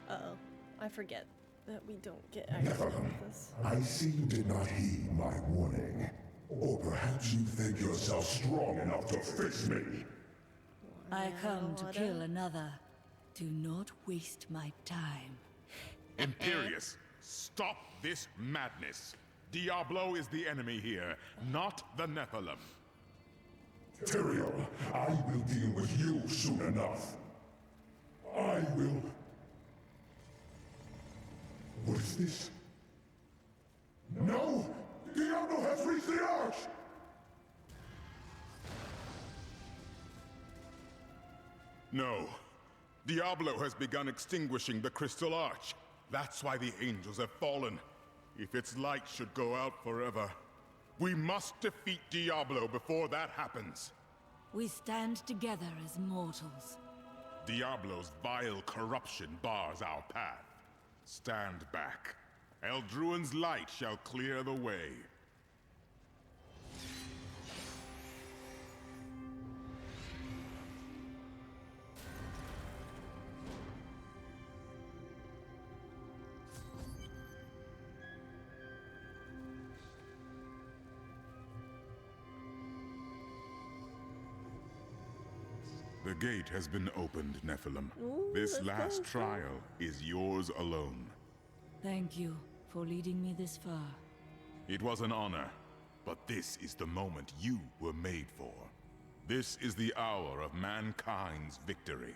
Uh-oh. I forget that we don't get access to this. I see you did not heed my warning. Or perhaps you think yourself strong enough to face me. I come to kill another. Do not waste my time. Imperius, stop this madness. Diablo is the enemy here, not the Nephilim. Tyrael, I will deal with you soon enough. I will... What is this? No! Diablo has reached the arch! No. Diablo has begun extinguishing the Crystal Arch. That's why the angels have fallen. If its light should go out forever, we must defeat Diablo before that happens. We stand together as mortals. Diablo's vile corruption bars our path. Stand back. Eldruin's light shall clear the way. The gate has been opened, Nephilim. Ooh, this let's last go. trial is yours alone. Thank you for leading me this far. It was an honor, but this is the moment you were made for. This is the hour of mankind's victory.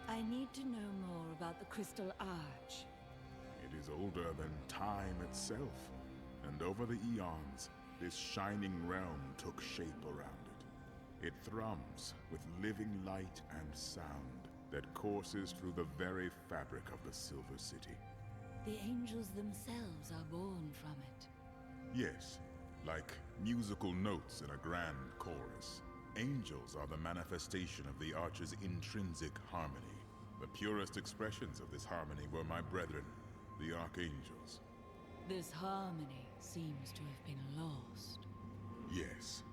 I need to know more about the Crystal Arch. It is older than time itself, and over the eons, this shining realm took shape around it. It thrums with living light and sound that courses through the very fabric of the Silver City. The angels themselves are born from it. Yes, like musical notes in a grand chorus. Angels are the manifestation of the Arch's intrinsic harmony. The purest expressions of this harmony were my brethren, the Archangels. This harmony seems to have been lost. Yes,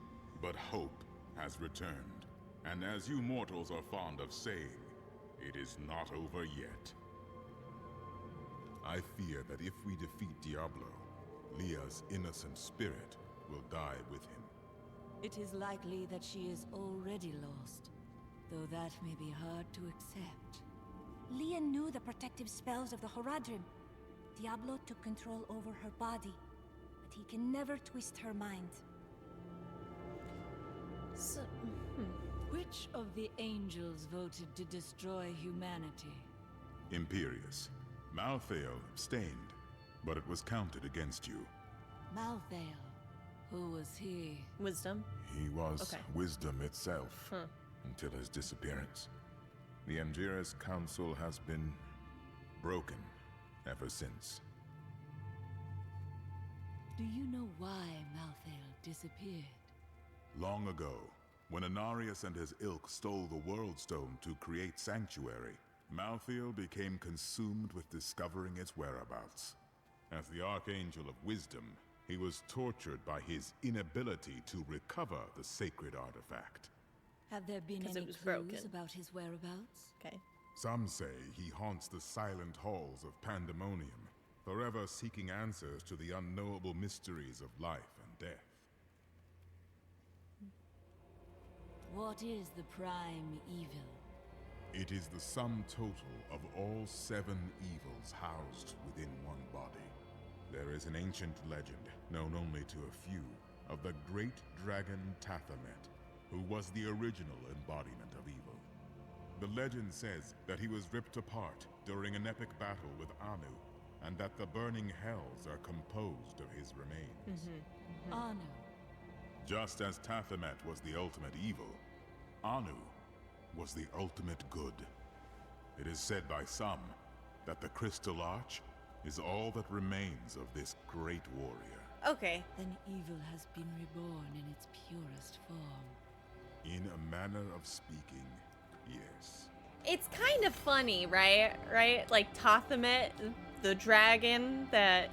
but hope has returned. And as you mortals are fond of saying, it is not over yet. I fear that if we defeat Diablo, Leah's innocent spirit will die with him. It is likely that she is already lost, though that may be hard to accept. Leah knew the protective spells of the Horadrim. Diablo took control over her body, but he can never twist her mind. So, Which of the angels voted to destroy humanity? Imperius. Malthael abstained, but it was counted against you. Malthael. Who was he? Wisdom. He was Okay. wisdom itself, Huh. until his disappearance. The Angiras Council has been broken ever since. Do you know why Malthael disappeared? Long ago, when Anarius and his ilk stole the World Stone to create Sanctuary, Malthael became consumed with discovering its whereabouts. As the Archangel of Wisdom, he was tortured by his inability to recover the sacred artifact. Have there been any clues about his whereabouts? Okay. Some say he haunts the silent halls of Pandemonium, forever seeking answers to the unknowable mysteries of life and death. What is the prime evil? It is the sum total of all 7 evils housed within one body. There is an ancient legend, known only to a few, of the great dragon Tathamet, who was the original embodiment of evil. The legend says that he was ripped apart during an epic battle with Anu, and that the burning hells are composed of his remains. Anu. Just as Tathamet was the ultimate evil, Anu was the ultimate good. It is said by some that the Crystal Arch is all that remains of this great warrior. Okay. Then evil has been reborn in its purest form. In a manner of speaking, yes. It's kind of funny, right? Like Tathamet, the dragon that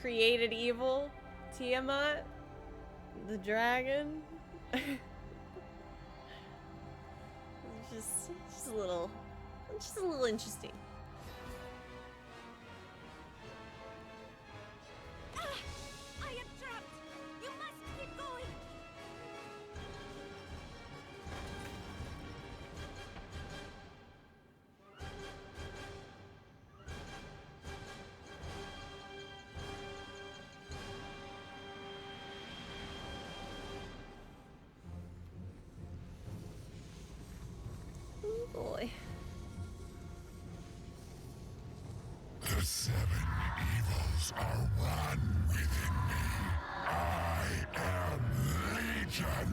created evil. Tiamat, the dragon. just a little interesting. I am trapped! You must keep going! Oh boy. The 7 evils are one within me. I am Legion.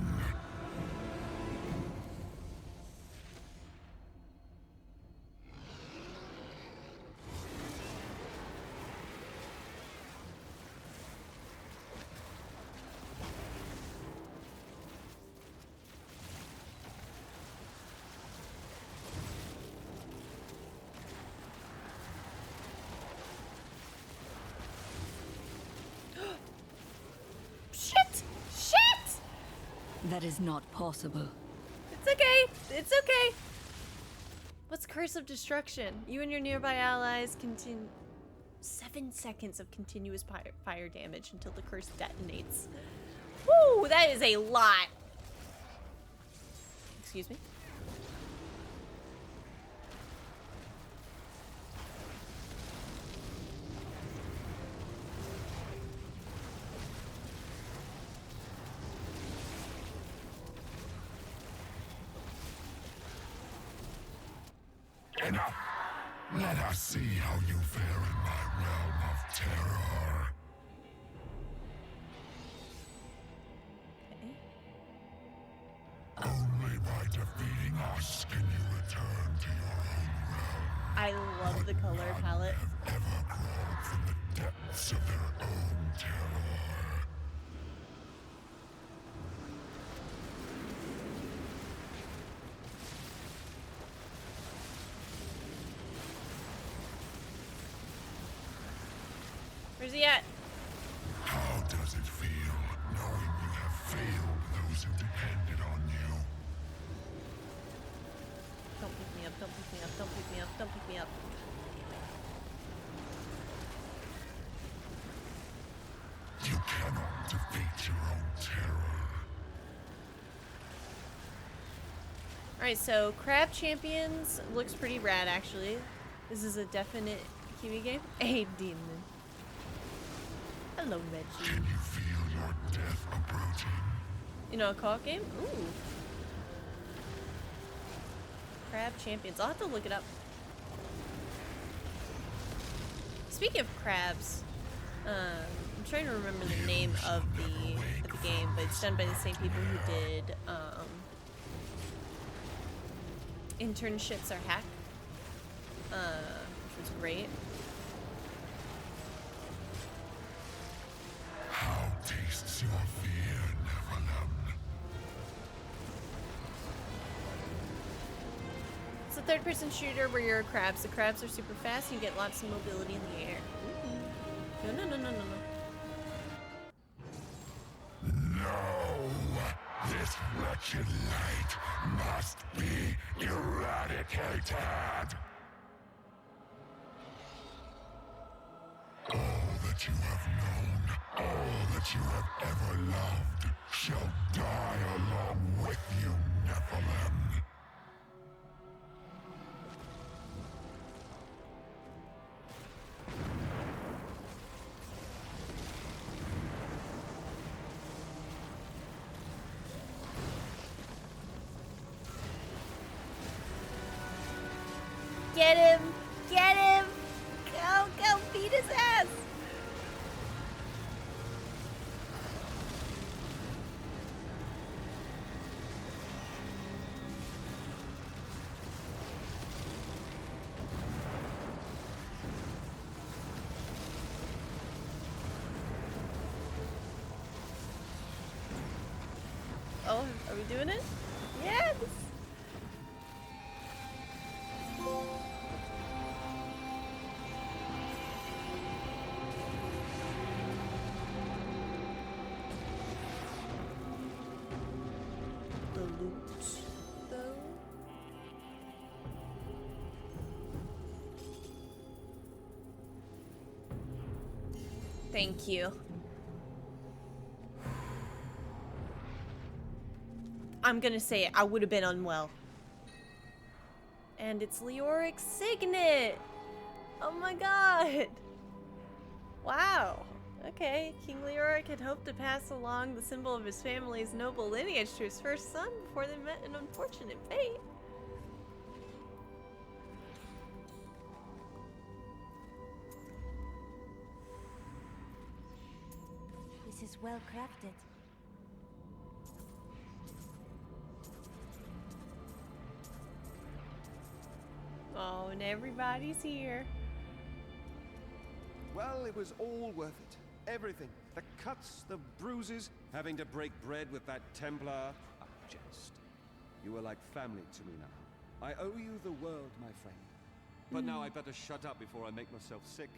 That is not possible. It's okay. It's okay. What's Curse of Destruction? You and your nearby allies continue 7 seconds of continuous fire damage until the curse detonates. Woo, that is a lot. Excuse me. Enough! Let us see how you fare in my realm of terror. Only by defeating us can you return to your own realm. I love the color palette. Ever crawled from the depths of their own terror. Where's he at? How does it feel knowing you have failed those who depended on you? Don't pick me up, don't pick me up, don't pick me up, don't pick me up. You cannot defeat your own terror. Alright, so Crab Champions looks pretty rad actually. This is a definite Kiwi game. A demon. Hello, Reggie. Can you feel your death approaching? You know, a co-op game? Ooh. Crab Champions. I'll have to look it up. Speaking of crabs, I'm trying to remember the name of the game, but it's done by the same people who did Internships Are Hack, which was great. How tastes your fear, Nephilim? It's a third-person shooter where you're crabs. The crabs are super fast and you get lots of mobility in the air. Ooh. No, no, no, no, no, no. No! This wretched light must be eradicated! All that you have known, all that you have ever loved, shall die along with you, Nephilim. Get him! Get him! Go, go, beat his ass! Oh, are we doing it? Yes! The loot, though. Thank you. I'm gonna say it, I would have been unwell. And it's Leoric's signet! Oh my god! Wow. Okay, King Leoric had hoped to pass along the symbol of his family's noble lineage to his first son before they met an unfortunate fate. This is well crafted. Oh, and everybody's here. Well, it was all worth it. Everything. The cuts, the bruises, having to break bread with that Templar. A jest. You are like family to me now. I owe you the world, my friend. But now I better shut up before I make myself sick.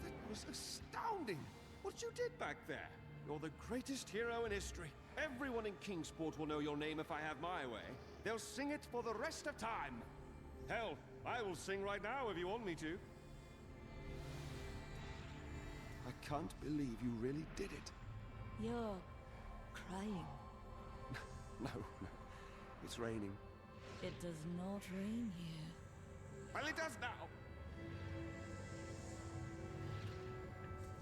That was astounding. What you did back there. You're the greatest hero in history. Everyone in Kingsport will know your name if I have my way. They'll sing it for the rest of time. Hell, I will sing right now if you want me to. I can't believe you really did it. You're crying. No. It's raining. It does not rain here. Well, it does now.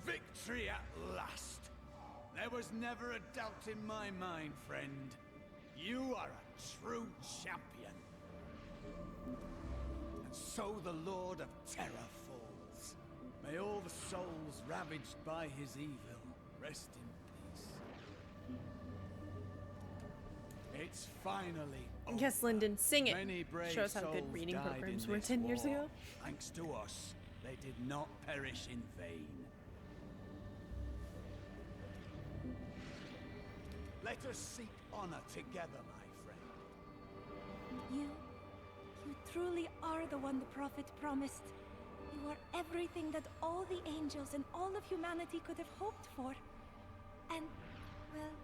Victory at last! There was never a doubt in my mind, friend. You are a true champion. And so the Lord of Terror falls. May all the souls ravaged by his evil rest in peace. It's finally over. Yes, Lyndon, sing it. Many brave Shows how good souls reading died programs in were this 10 years war. ago. Thanks to us, they did not perish in vain. Let us seek honor together, my friend. You truly are the one the prophet promised. You are everything that all the angels and all of humanity could have hoped for. And, well,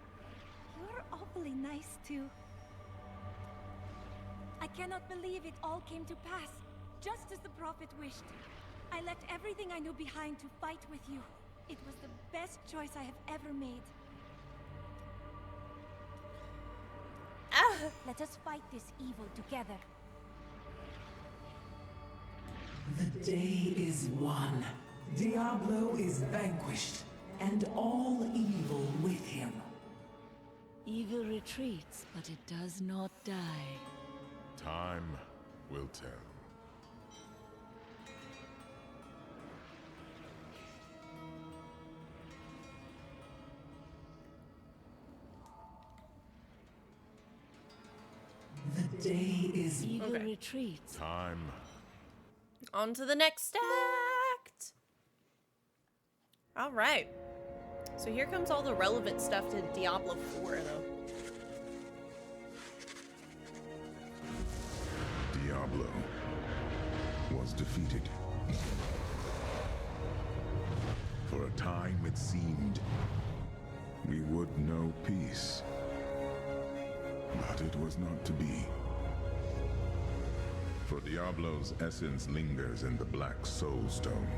you're awfully nice too. I cannot believe it all came to pass, just as the prophet wished. I left everything I knew behind to fight with you. It was the best choice I have ever made. Let us fight this evil together. The day is won. Diablo is vanquished, and all evil with him. Evil retreats, but it does not die. Time will tell. The day is evil retreats. Time. On to the next act. All right. So here comes all the relevant stuff to Diablo 4, though. was defeated. For a time it seemed we would know peace. But it was not to be. For Diablo's essence lingers in the Black Soul Stone.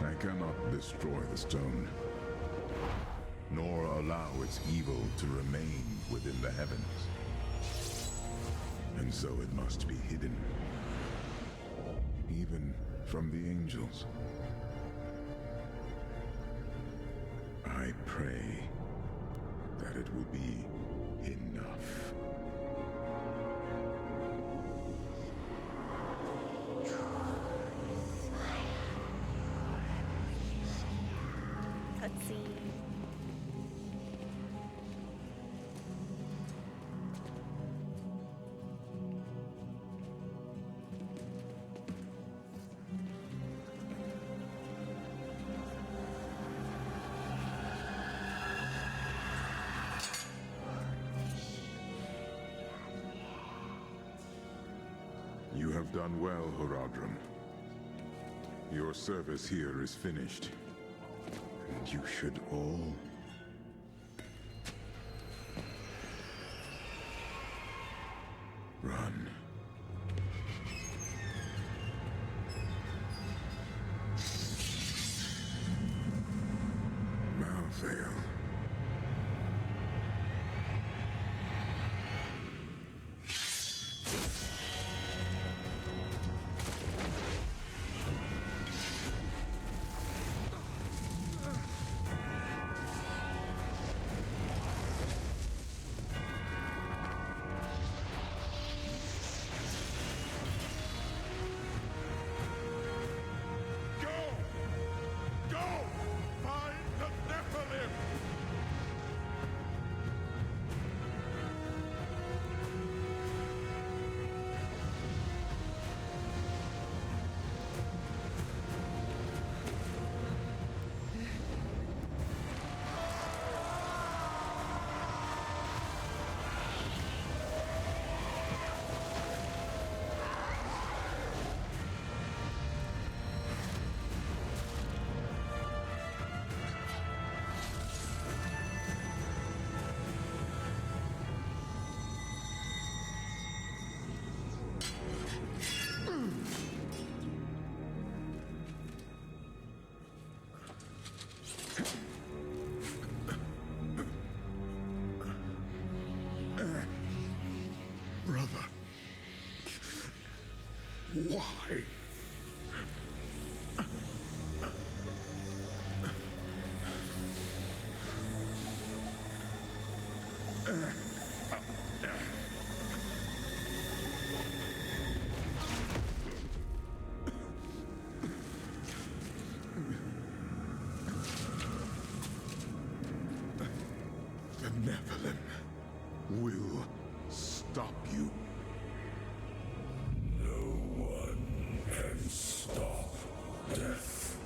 I cannot destroy the stone, nor allow its evil to remain within the heavens. And so it must be hidden, even from the angels. I pray that it will be enough. Cutscene. You have done well, Horadrim. Your service here is finished. And you should all run. Malthael. Brother. Why? The Nephilim will stop you. No one can stop death.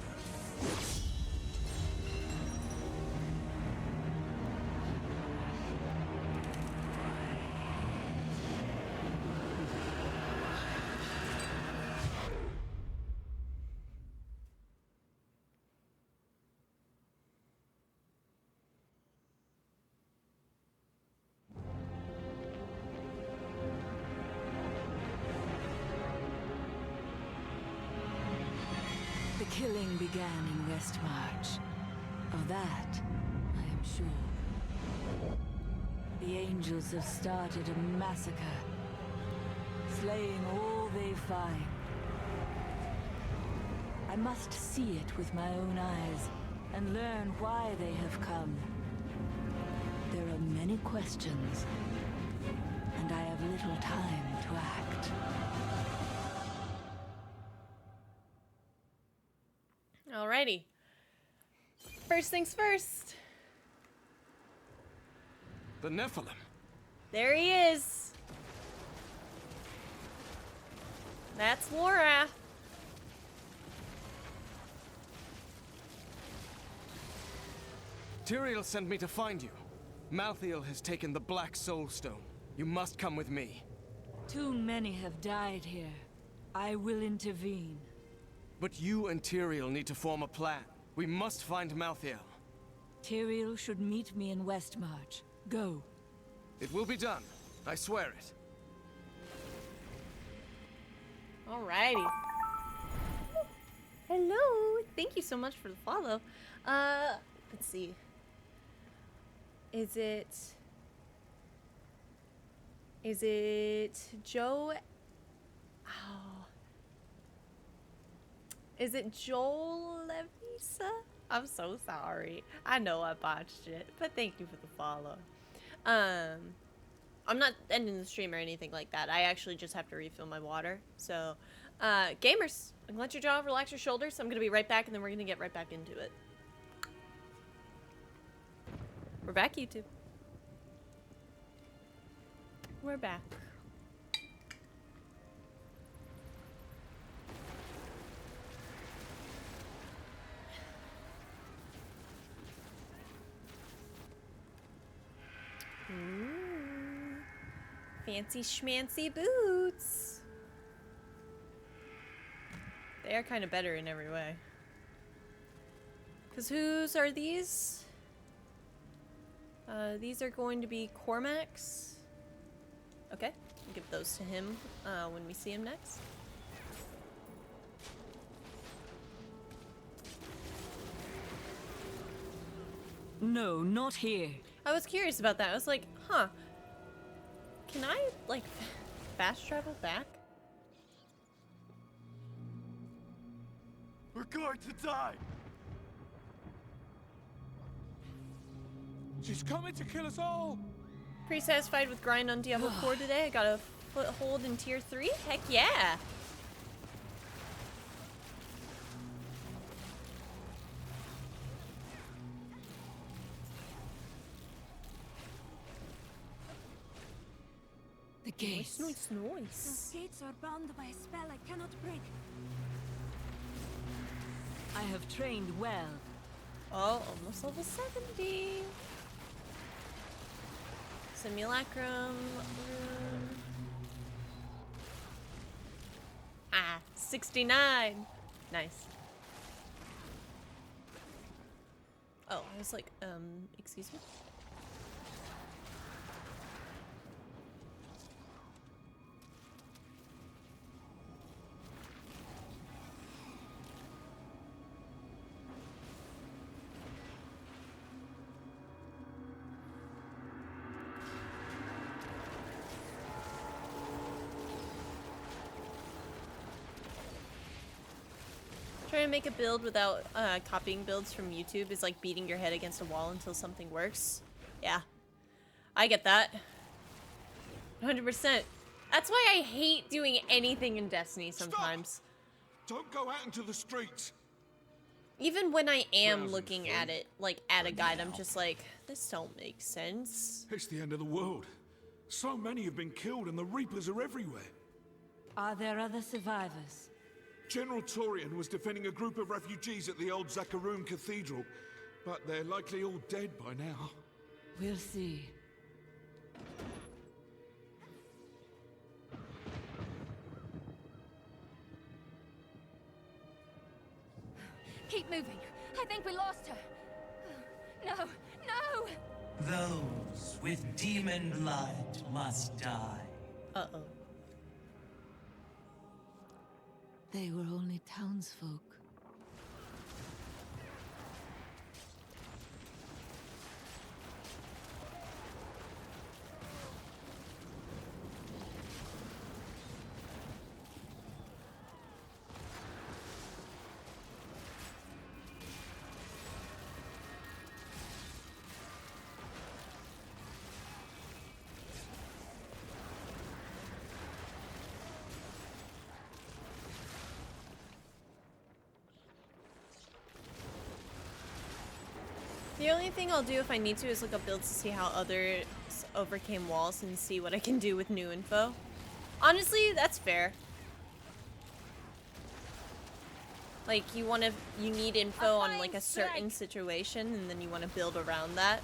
The killing began in Westmarch. Of that, I am sure. The angels have started a massacre, slaying all they find. I must see it with my own eyes and learn why they have come. There are many questions, and I have little time to act. Alrighty. First things first. The Nephilim. There he is. That's Laura. Tyrael sent me to find you. Malthael has taken the Black Soul Stone. You must come with me. Too many have died here. I will intervene. But you and Tyrael need to form a plan. We must find Malthael. Tyrael should meet me in Westmarch. Go. It will be done. I swear it. Alrighty. Hello. Thank you so much for the follow. Let's see. Is it Joe? Oh. Is it Joel Levisa? I'm so sorry. I know I botched it, but thank you for the follow. I'm not ending the stream or anything like that. I actually just have to refill my water. So, gamers, let your jaw relax your shoulders. I'm gonna be right back, and then we're gonna get right back into it. We're back, YouTube. We're back. Ooh, fancy schmancy boots. They are kind of better in every way. Because whose are these? These are going to be Cormac's. Okay, we'll give those to him when we see him next. No, not here. I was curious about that. I was like, huh. Can I, like, fast travel back? We're going to die! She's coming to kill us all! Pretty satisfied with grind on Diablo 4 today. I got a foothold in tier 3. Heck yeah! The gates. Nice, nice, nice. Those gates are bound by a spell I cannot break. I have trained well. Oh, almost level 70. Simulacrum room. Ah, 69. Nice. Oh, I was like, excuse me? Trying to make a build without copying builds from YouTube is like beating your head against a wall until something works. Yeah. I get that. 100%. That's why I hate doing anything in Destiny sometimes. Stop. Don't go out into the streets! Even when I am looking at it, like at a guide, I'm just like, this don't make sense. It's the end of the world. So many have been killed and the Reapers are everywhere. Are there other survivors? General Torian was defending a group of refugees at the old Zakharoon Cathedral, but they're likely all dead by now. We'll see. Keep moving. I think we lost her. No, no! Those with demon blood must die. Uh-oh. They were only townsfolk. The only thing I'll do if I need to is look up builds to see how others overcame walls and see what I can do with new info. Honestly, that's fair. Like, you need info on like a certain situation and then you want to build around that.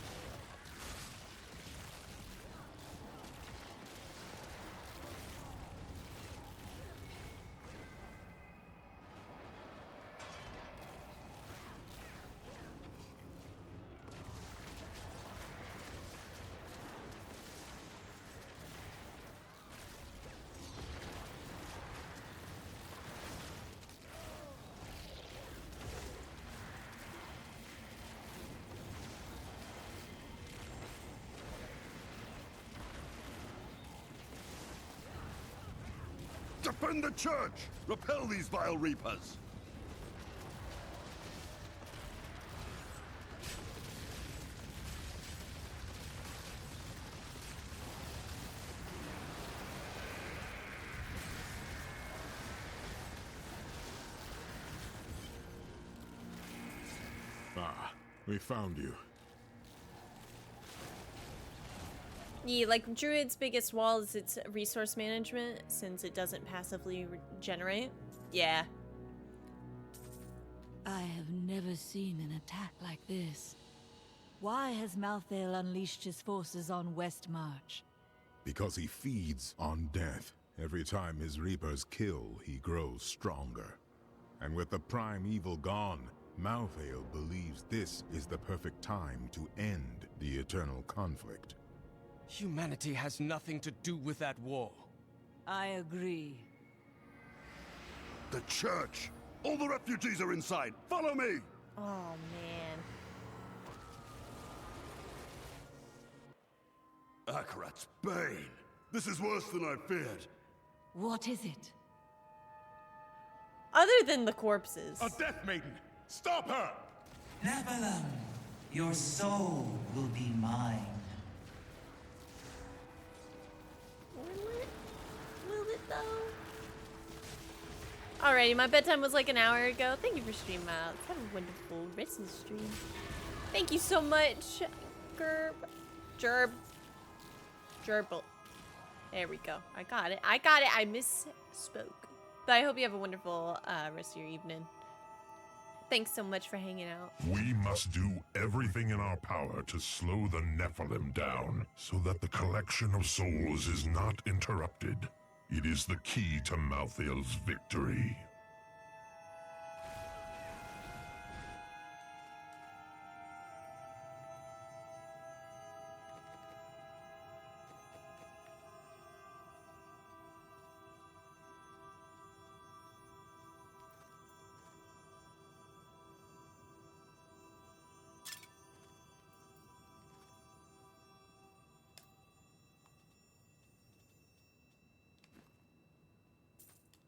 Defend the church! Repel these vile reapers! Ah, we found you. Yeah, like Druid's biggest wall is its resource management, since it doesn't passively regenerate. Yeah. I have never seen an attack like this. Why has Malthael unleashed his forces on West March? Because he feeds on death. Every time his reapers kill, he grows stronger. And with the prime evil gone, Malthael believes this is the perfect time to end the eternal conflict. Humanity has nothing to do with that war. I agree. The church! All the refugees are inside! Follow me! Oh, man. Akarat's bane! This is worse than I feared. What is it? Other than the corpses. A death maiden! Stop her! Nephilim, your soul will be mine. Will it though? Alrighty, my bedtime was like an hour ago. Thank you for streaming out. Have a wonderful rest of the stream. Thank you so much, Gerbil. There we go. I got it. I misspoke. But I hope you have a wonderful rest of your evening. Thanks so much for hanging out. We must do everything in our power to slow the Nephilim down, so that the collection of souls is not interrupted. It is the key to Malthael's victory.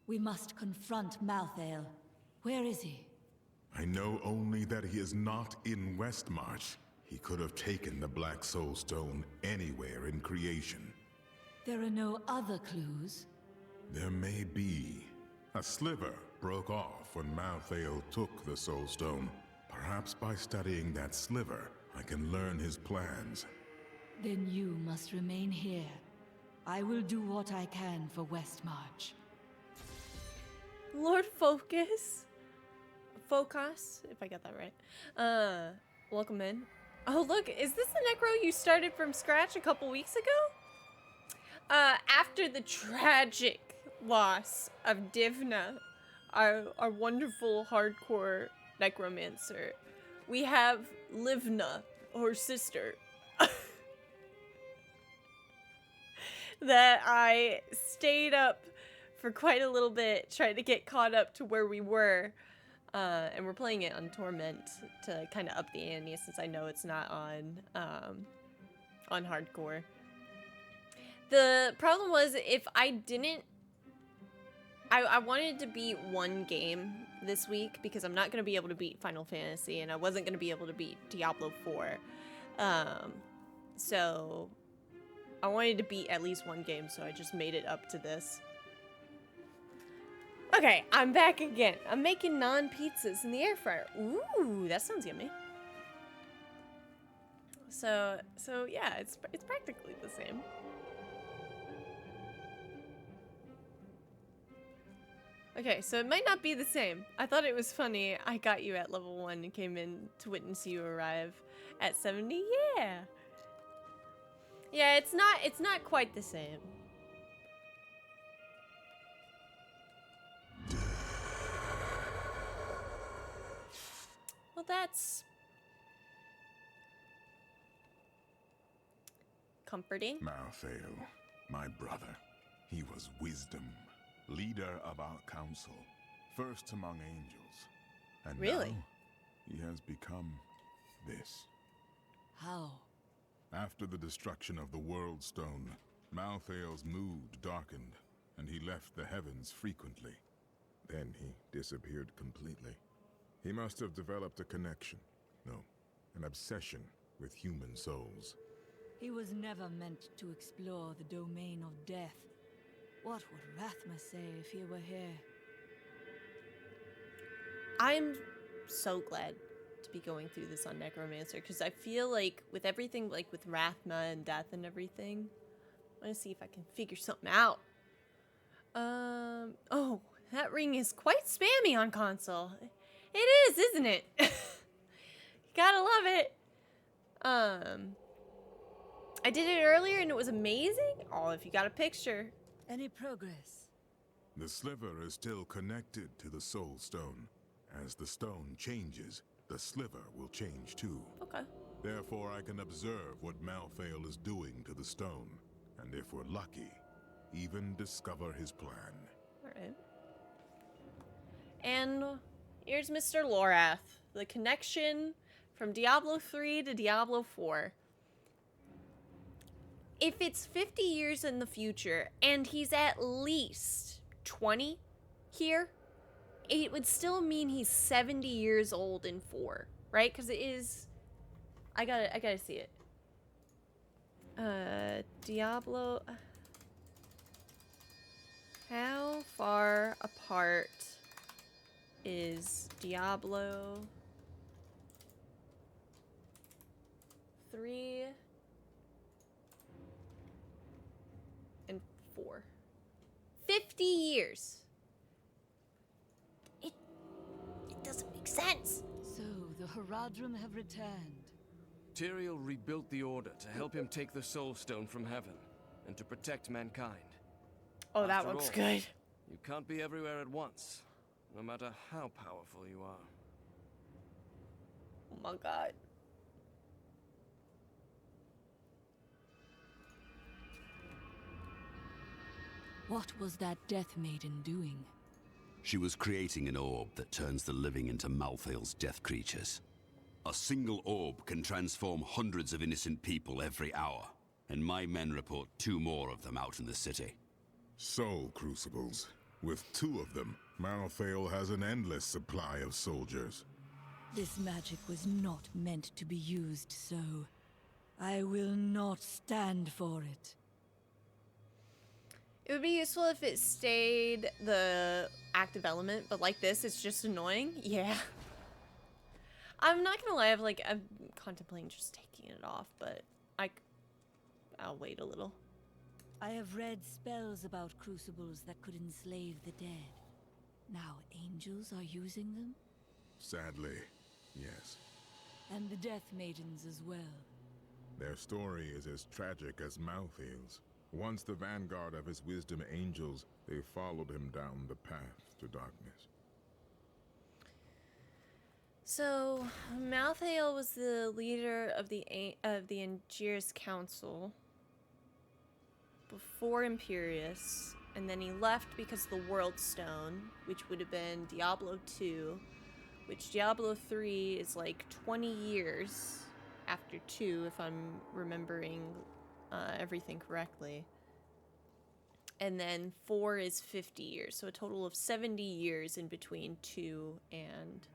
We must confront Malthael. Where is he? I know only that he is not in Westmarch. He could have taken the Black Soul Stone anywhere in creation. There are no other clues? There may be. A sliver broke off when Malthael took the Soul Stone. Perhaps by studying that sliver, I can learn his plans. Then you must remain here. I will do what I can for Westmarch. Lord Focus, if I got that right. Welcome in. Oh, look, is this the necro you started from scratch a couple weeks ago? After the tragic loss of Divna, our wonderful hardcore necromancer, we have Livna, her sister, that I stayed up for quite a little bit, trying to get caught up to where we were, and we're playing it on Torment to kind of up the ante, since I know it's not on hardcore. The problem was, if I didn't, I wanted to beat one game this week, because I'm not going to be able to beat Final Fantasy, and I wasn't going to be able to beat Diablo 4, so I wanted to beat at least one game, so I just made it up to this. Okay, I'm back again. I'm making naan pizzas in the air fryer. Ooh, that sounds yummy. So yeah, it's practically the same. Okay, so it might not be the same. I thought it was funny. I got you at level 1 and came in to witness you arrive at 70. Yeah. Yeah, it's not quite the same. Well, that's comforting. Malthael, my brother. He was wisdom, leader of our council, first among angels. And really? Now, he has become this. How? After the destruction of the World Stone, Malthael's mood darkened, and he left the heavens frequently. Then he disappeared completely. He must have developed a connection, no, an obsession with human souls. He was never meant to explore the domain of death. What would Rathma say if he were here? I'm so glad to be going through this on Necromancer, because I feel like with everything, like with Rathma and death and everything, I want to see if I can figure something out. Oh, that ring is quite spammy on console. It is, isn't it? You gotta love it. I did it earlier and it was amazing. Oh, if you got a picture. Any progress? The sliver is still connected to the soul stone. As the stone changes, the sliver will change too. Okay. Therefore, I can observe what Malthael is doing to the stone, and if we're lucky, even discover his plan. Alright. And here's Mr. Lorath. The connection from Diablo 3 to Diablo 4. If it's 50 years in the future, and he's at least 20 here, it would still mean he's 70 years old in 4, right? Because it is... I gotta see it. Diablo... How far apart is Diablo 3 and 4? 50 years. It doesn't make sense. So, the Haradrim have returned. Tyrael rebuilt the Order to help him take the Soul Stone from heaven, and to protect mankind. Oh, that After looks all, good. You can't be everywhere at once, no matter how powerful you are. Oh my god. What was that Death Maiden doing? She was creating an orb that turns the living into Malthael's death creatures. A single orb can transform hundreds of innocent people every hour, and my men report 2 more of them out in the city. Soul crucibles. With 2 of them, Malthael has an endless supply of soldiers. This magic was not meant to be used so. I will not stand for it. It would be useful if it stayed the active element, but like this, it's just annoying. Yeah. I'm not gonna lie, I'm contemplating just taking it off, but I'll wait a little. I have read spells about crucibles that could enslave the dead. Now angels are using them? Sadly, yes. And the Death Maidens as well. Their story is as tragic as Malthael's. Once the vanguard of his wisdom angels, they followed him down the path to darkness. So, Malthael was the leader of the Angiers Council before Imperius, and then he left because of the World Stone, which would have been Diablo 2, which Diablo 3 is like 20 years after 2, if I'm remembering everything correctly. And then 4 is 50 years, so a total of 70 years in between 2 and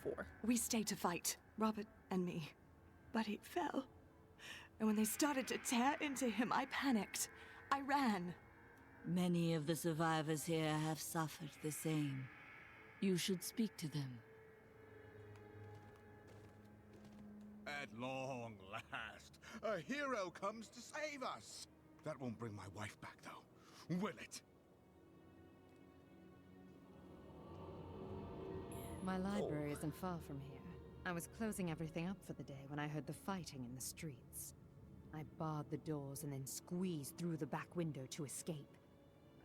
4. We stayed to fight, Robert and me, but he fell. And when they started to tear into him, I panicked. I ran. Many of the survivors here have suffered the same. You should speak to them. At long last, a hero comes to save us. That won't bring my wife back, though, will it? My library isn't far from here. I was closing everything up for the day when I heard the fighting in the streets. I barred the doors and then squeezed through the back window to escape.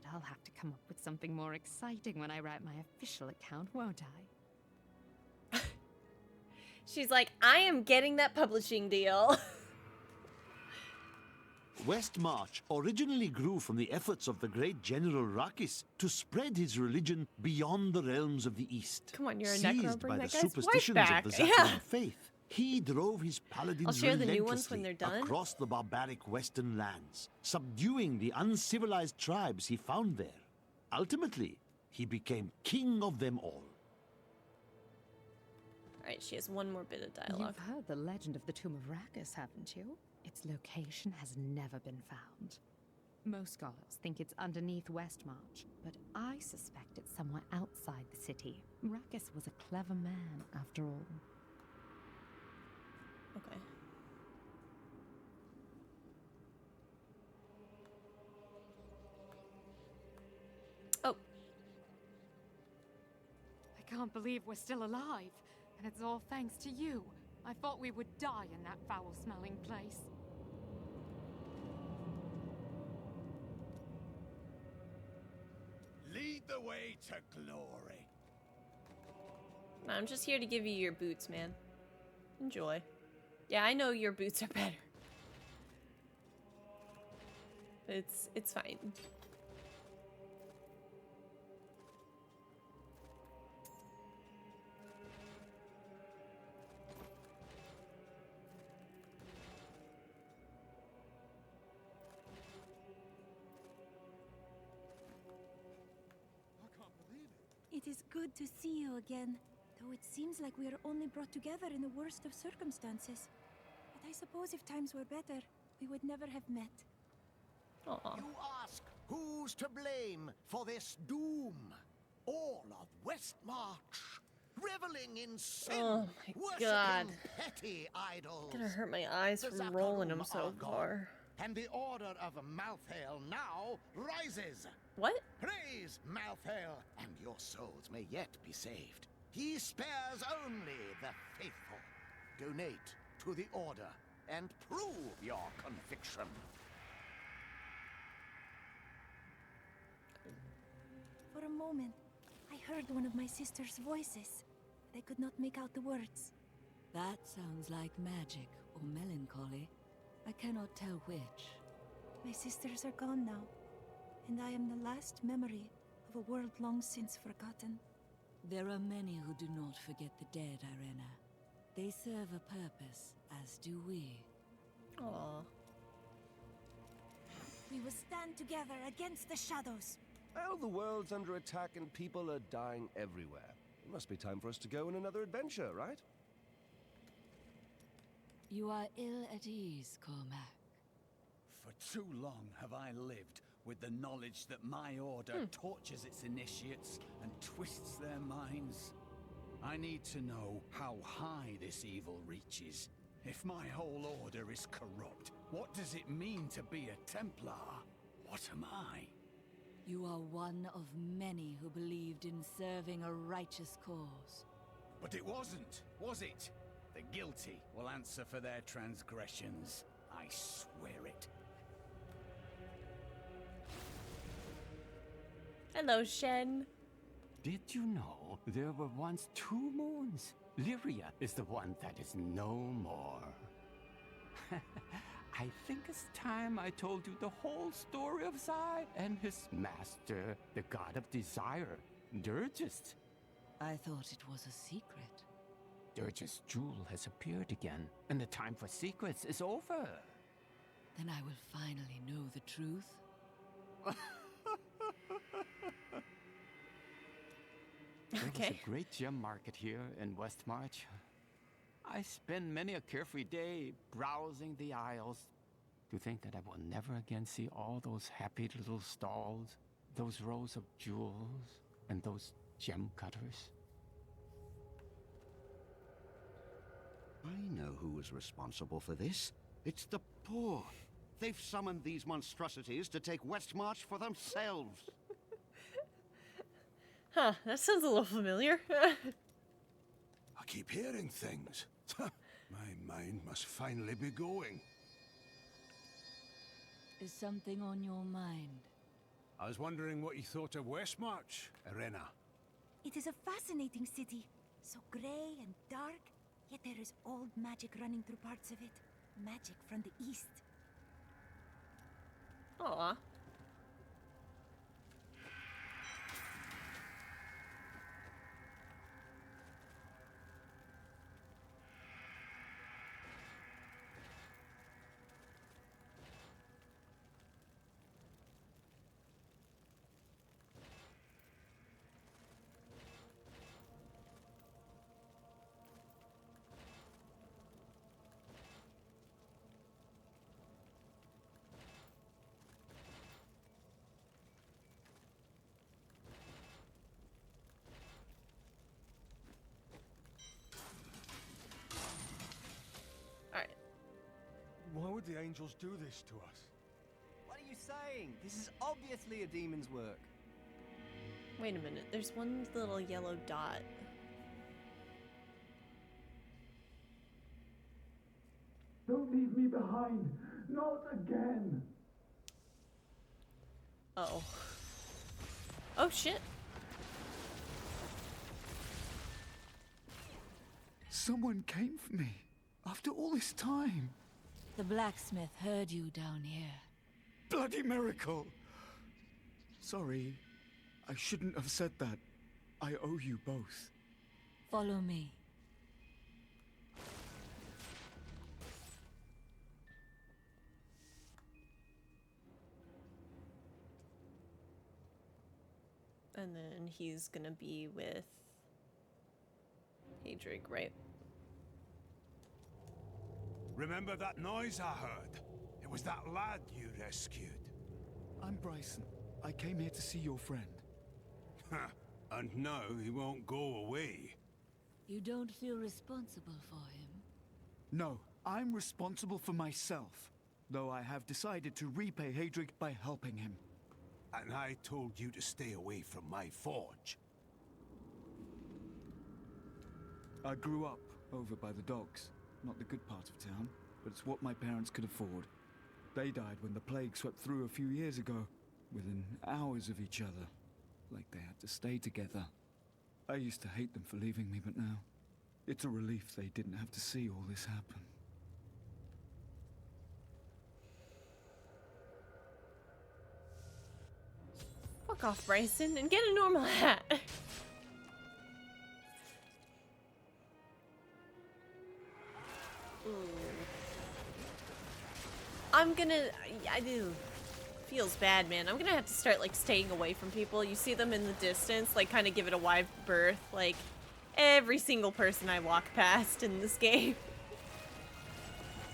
But I'll have to come up with something more exciting when I write my official account, won't I? She's like, I am getting that publishing deal. Westmarch originally grew from the efforts of the great General Rakis to spread his religion beyond the realms of the East. Come on, you're a seized necro, bring by that the guy's wife superstitions back. of the Zakaran Yeah. faith. He drove his paladins I'll share the new ones when they're done. across the barbaric western lands, subduing the uncivilized tribes he found there. Ultimately, he became king of them all. Alright, she has one more bit of dialogue. You've heard the legend of the Tomb of Rakkus, haven't you? Its location has never been found. Most scholars think it's underneath Westmarch, but I suspect it's somewhere outside the city. Rakkus was a clever man, after all. Okay. Oh. I can't believe we're still alive, and it's all thanks to you. I thought we would die in that foul-smelling place. Lead the way to glory. I'm just here to give you your boots, man. Enjoy. Yeah, I know your boots are better. But it's fine. It is good to see you again, though it seems like we are only brought together in the worst of circumstances. But I suppose if times were better, we would never have met. Aww. You ask, who's to blame for this doom? All of Westmarch, reveling in sin, Oh my worshipping God. petty idols. Gonna hurt my eyes The from rolling them Zakarum so are gone, far. And the order of Malthael now rises. What? Praise Malthael, and your souls may yet be saved. He spares only the faithful. Donate to the order and prove your conviction. For a moment, I heard one of my sister's voices. I could not make out the words. That sounds like magic or melancholy. I cannot tell which. My sisters are gone now, and I am the last memory of a world long since forgotten. There are many who do not forget the dead, Irena. They serve a purpose, as do we. Aww. We will stand together against the shadows. Well, the world's under attack and people are dying everywhere. It must be time for us to go on another adventure, right? You are ill at ease, Cormac. For too long have I lived with the knowledge that my order tortures its initiates and twists their minds. I need to know how high this evil reaches. If my whole order is corrupt, what does it mean to be a Templar? What am I? You are one of many who believed in serving a righteous cause. But it wasn't, was it? The guilty will answer for their transgressions. I swear it. Hello, Shen. Did you know there were once 2 moons? Lyria is the one that is no more. I think it's time I told you the whole story of Zai and his master, the god of desire, Durgist. I thought it was a secret. Durgist's jewel has appeared again, and the time for secrets is over. Then I will finally know the truth. There was a great gem market here in Westmarch. I spend many a carefree day browsing the aisles. To think that I will never again see all those happy little stalls, those rows of jewels, and those gem cutters. I know who is responsible for this. It's the poor. They've summoned these monstrosities to take Westmarch for themselves. Huh, that sounds a little familiar. I keep hearing things. My mind must finally be going. Is something on your mind? I was wondering what you thought of Westmarch, Irena. It is a fascinating city. So grey and dark, yet there is old magic running through parts of it. Magic from the east. Aw. the angels do this to us? What are you saying? This is obviously a demon's work. Wait a minute, there's one little yellow dot. Don't leave me behind! Not again! Uh-oh. Oh shit. Someone came for me. After all this time. The blacksmith heard you down here. Bloody miracle! Sorry, I shouldn't have said that. I owe you both. Follow me. And then he's gonna be with Hadrig, right? Remember that noise I heard? It was that lad you rescued. I'm Bryson. I came here to see your friend. And now he won't go away. You don't feel responsible for him? No, I'm responsible for myself. Though I have decided to repay Hadrig by helping him. And I told you to stay away from my forge. I grew up over by the docks. Not the good part of town, but it's what my parents could afford. They died when the plague swept through a few years ago, within hours of each other. Like they had to stay together. I used to hate them for leaving me, but now it's a relief they didn't have to see all this happen. Fuck off, Bryson, and get a normal hat. I'm gonna... I do... Feels bad, man. I'm gonna have to start, like, staying away from people. You see them in the distance, like, kind of give it a wide berth. Like, every single person I walk past in this game.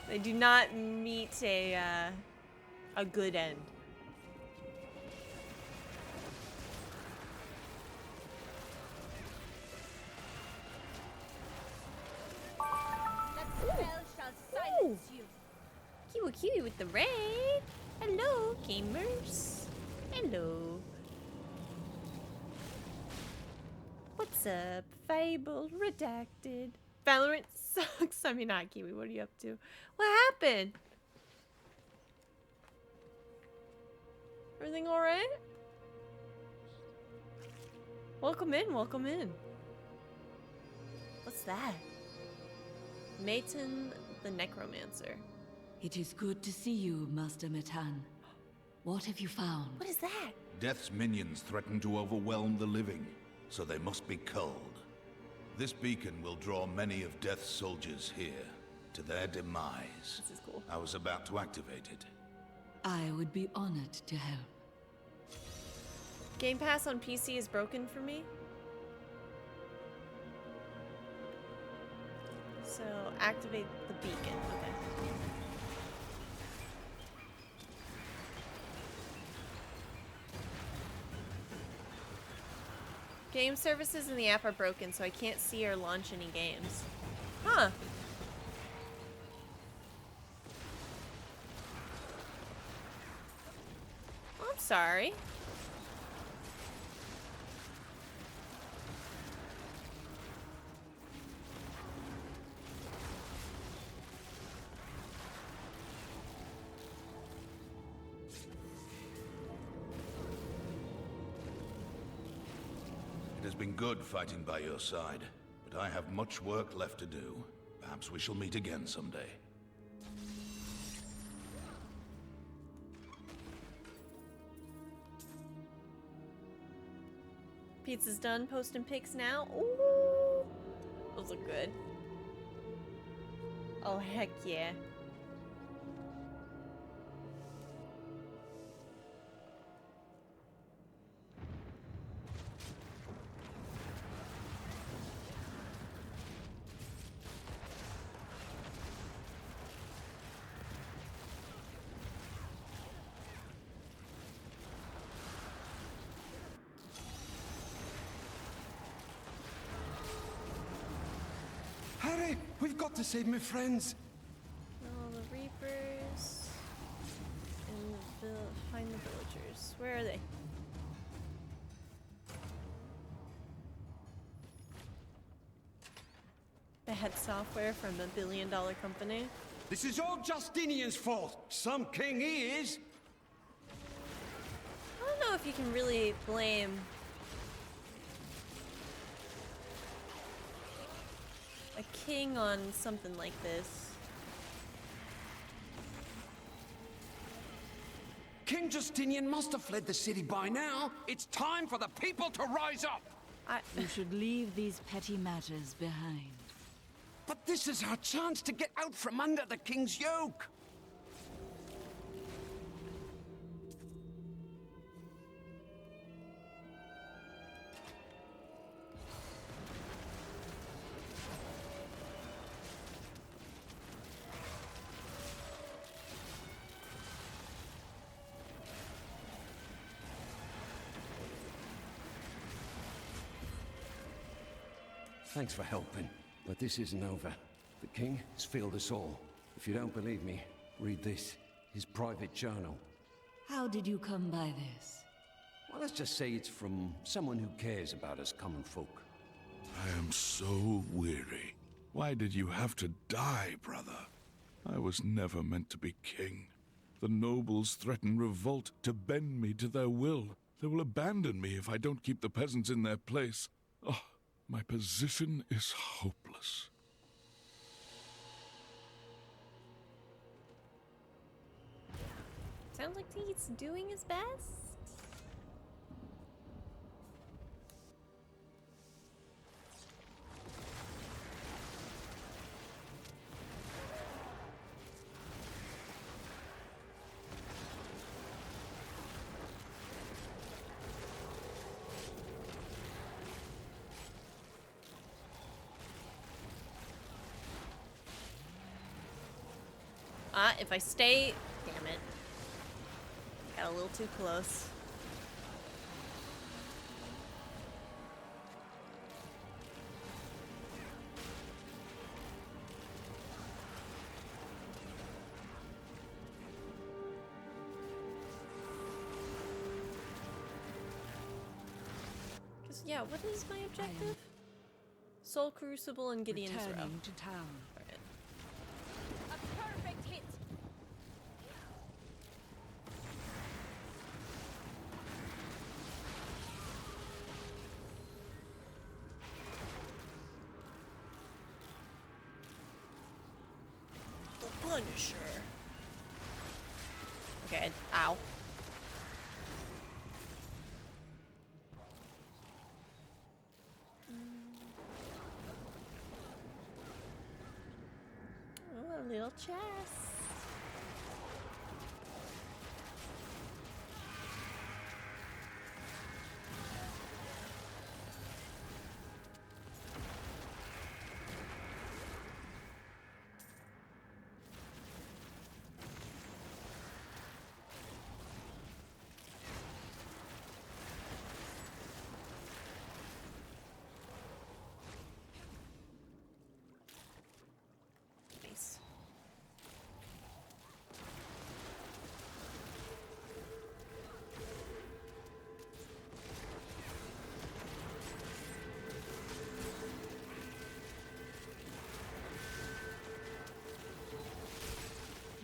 They do not meet a good end. That spell shall silence you. Kiwi with the raid. Hello, gamers. Hello. What's up, Fable Redacted? Valorant sucks. I mean, not Kiwi. What are you up to? What happened? Everything all right? Welcome in. Welcome in. What's that? Maton the necromancer. It is good to see you, Master Metan. What have you found? What is that? Death's minions threaten to overwhelm the living, so they must be culled. This beacon will draw many of Death's soldiers here, to their demise. This is cool. I was about to activate it. I would be honored to help. Game Pass on PC is broken for me. So activate the beacon. Okay. Game services in the app are broken, so I can't see or launch any games. Huh. I'm sorry. It has been good fighting by your side, but I have much work left to do. Perhaps we shall meet again someday. Pizza's done. Posting pics now. Ooh. Those look good. Oh, heck yeah. Hurry! We've got to save my friends! All the Reapers. head software from a billion-dollar company. This is all Justinian's fault. Some king he is. I don't know if you can really blame a king on something like this. King Justinian must have fled the city by now. It's time for the people to rise up. You should leave these petty matters behind. But this is our chance to get out from under the king's yoke. Thanks for helping, but this isn't over. The king has failed us all. If you don't believe me, read this. His private journal. How did you come by this? Well, let's just say it's from someone who cares about us common folk. I am so weary. Why did you have to die, brother? I was never meant to be king. The nobles threaten revolt to bend me to their will. They will abandon me if I don't keep the peasants in their place. Oh, my position is hopeless. Sounds like he's doing his best. If I stay... Damn it. Got a little too close. Yeah, what is my objective? Soul Crucible and Gideon's Row. Returning to town. A perfect hit. The Punisher. Okay, ow. Oh, a little chest. Nice.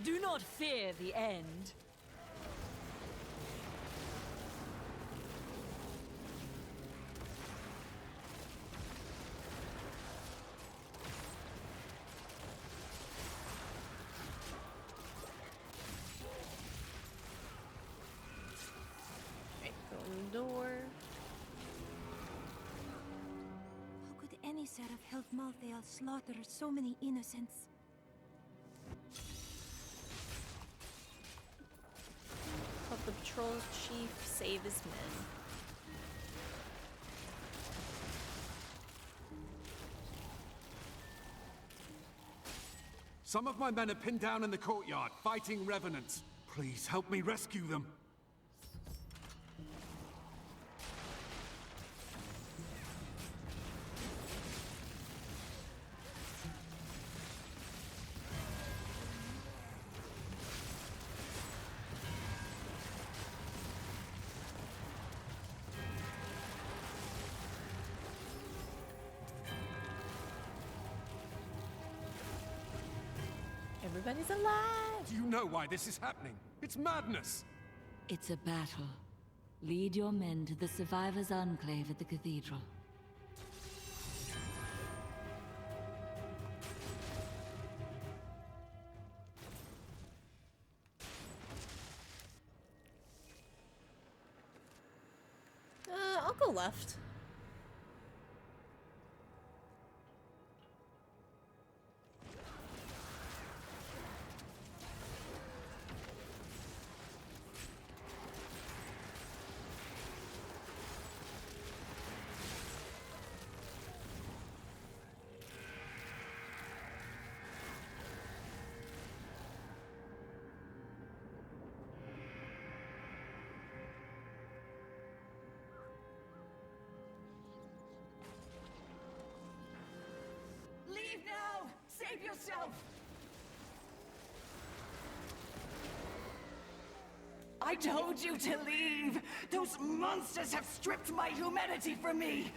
Do not fear the end. Right, go in the door. How could any seraph help Malthael slaughter so many innocents? Help the patrol chief save his men. Some of my men are pinned down in the courtyard, fighting revenants. Please help me rescue them. Everybody's alive! Do you know why this is happening? It's madness! It's a battle. Lead your men to the Survivors' Enclave at the Cathedral. I'll go left. Leave now! Save yourself! I told you to leave! Those monsters have stripped my humanity from me!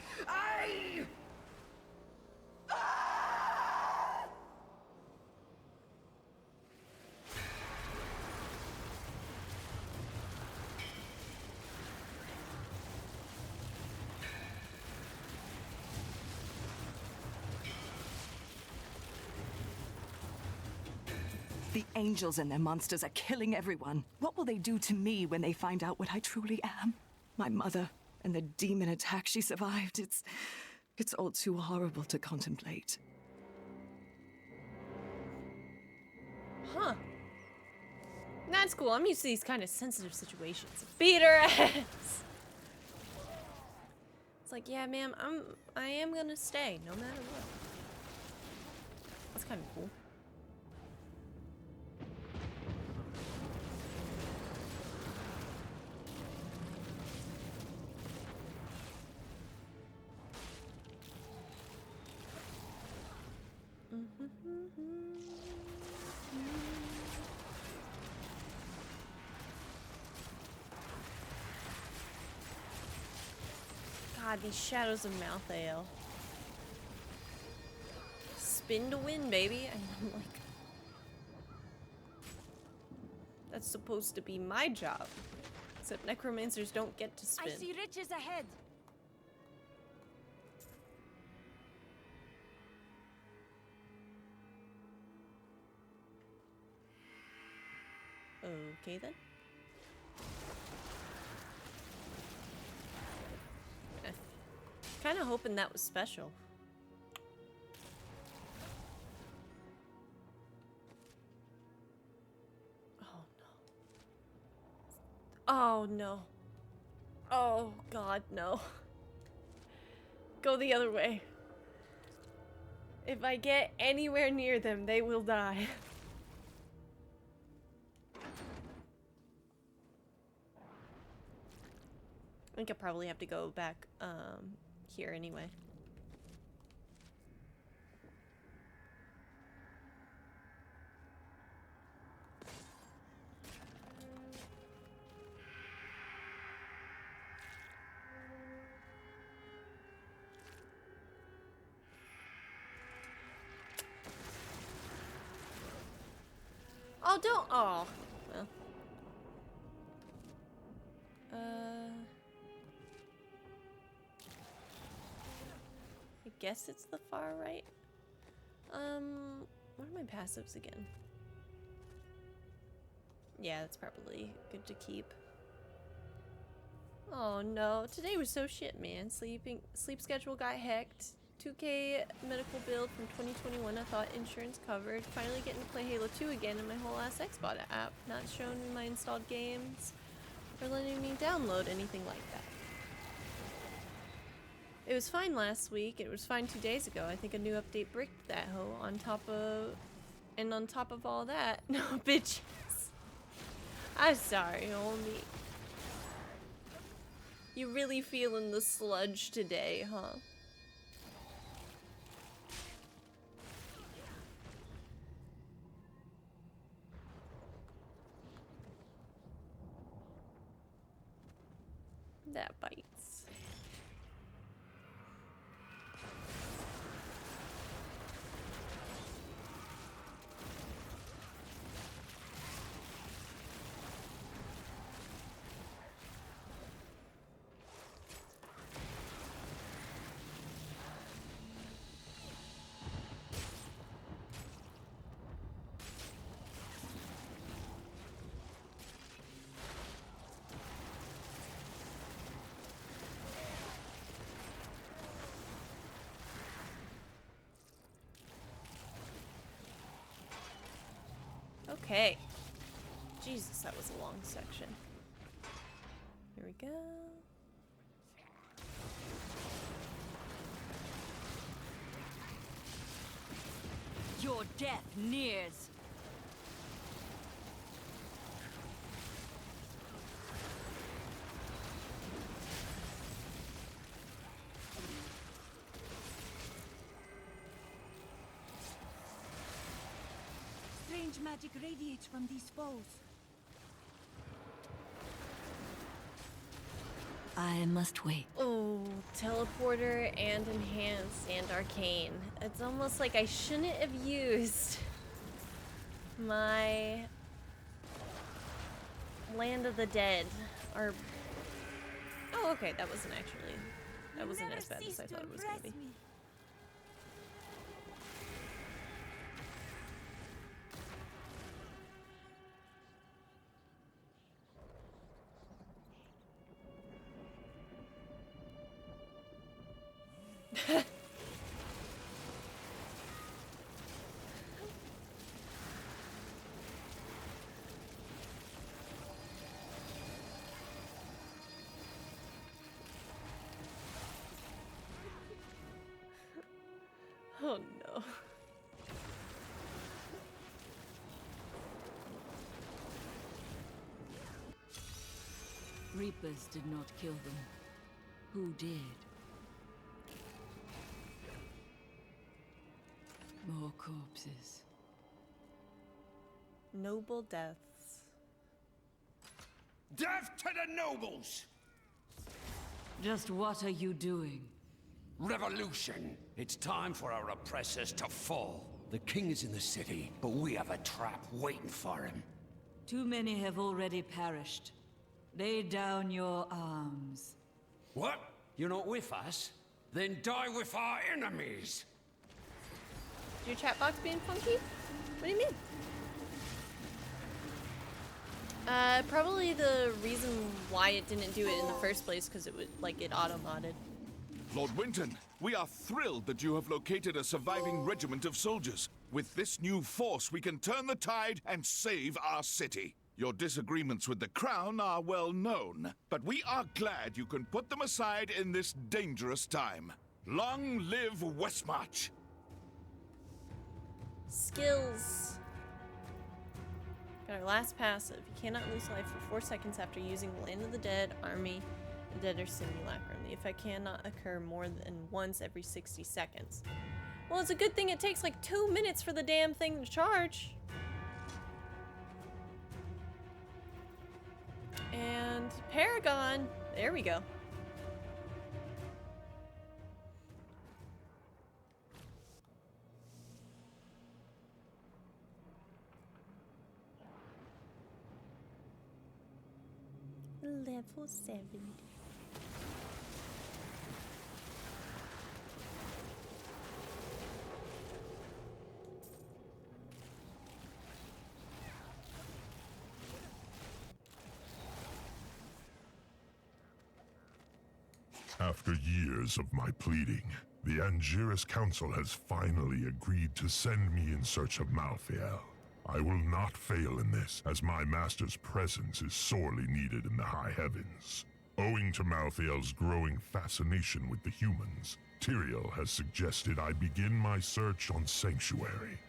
The angels and their monsters are killing everyone. What will they do to me when they find out what I truly am? My mother and the demon attack she survived. It's all too horrible to contemplate. Huh. That's cool. I'm used to these kind of sensitive situations. Beat her ass! It's like, yeah, ma'am, I am gonna stay, no matter what. That's kind of cool. God, these shadows of Malthael. Spin to win, baby. And I'm like, that's supposed to be my job. Except necromancers don't get to spin. I see riches ahead. Okay then. Kind of hoping that was special. Oh no. Oh no. Oh God, no. Go the other way. If I get anywhere near them, they will die. I think I probably have to go back here anyway. Oh, don't. Oh, well. I guess it's the far right. What are my passives again? Yeah, that's probably good to keep. Oh no, today was so shit, man. Sleep schedule got hacked. 2K medical bill from 2021 I thought insurance covered. Finally getting to play Halo 2 again in my whole ass Xbox app. Not showing me my installed games or letting me download anything like that. It was fine last week. It was fine 2 days ago. I think a new update bricked that hoe on top of all that. No, bitches. I'm sorry, homie. You really feeling the sludge today, huh? That bites. Okay. Jesus, that was a long section. Here we go. Your death nears. Strange magic radiates from these foes. I must wait. Oh, teleporter and enhanced and arcane. It's almost like I shouldn't have used my Land of the Dead. Or oh, okay, that wasn't as bad as I thought it was gonna be. Oh no. Reapers did not kill them. Who did? More corpses. Noble deaths. Death to the nobles! Just what are you doing? Revolution! It's time for our oppressors to fall. The king is in the city, but we have a trap waiting for him. Too many have already perished. Lay down your arms. What? You're not with us? Then die with our enemies! Is your chat box being funky? What do you mean? Probably the reason why it didn't do it in the first place, because it would, like, it auto-modded. Lord Winton, we are thrilled that you have located a surviving regiment of soldiers. With this new force, we can turn the tide and save our city. Your disagreements with the crown are well known, but we are glad you can put them aside in this dangerous time. Long live Westmarch! Skills. Got our last passive. You cannot lose life for 4 seconds after using Land of the Dead, Army, the Dead, or Simulacrum. The effect cannot occur more than once every 60 seconds. Well, it's a good thing it takes like 2 minutes for the damn thing to charge. And Paragon. There we go. Level 70. After years of my pleading, the Angiris Council has finally agreed to send me in search of Malthael. I will not fail in this, as my master's presence is sorely needed in the high heavens. Owing to Malthael's growing fascination with the humans, Tyrael has suggested I begin my search on Sanctuary.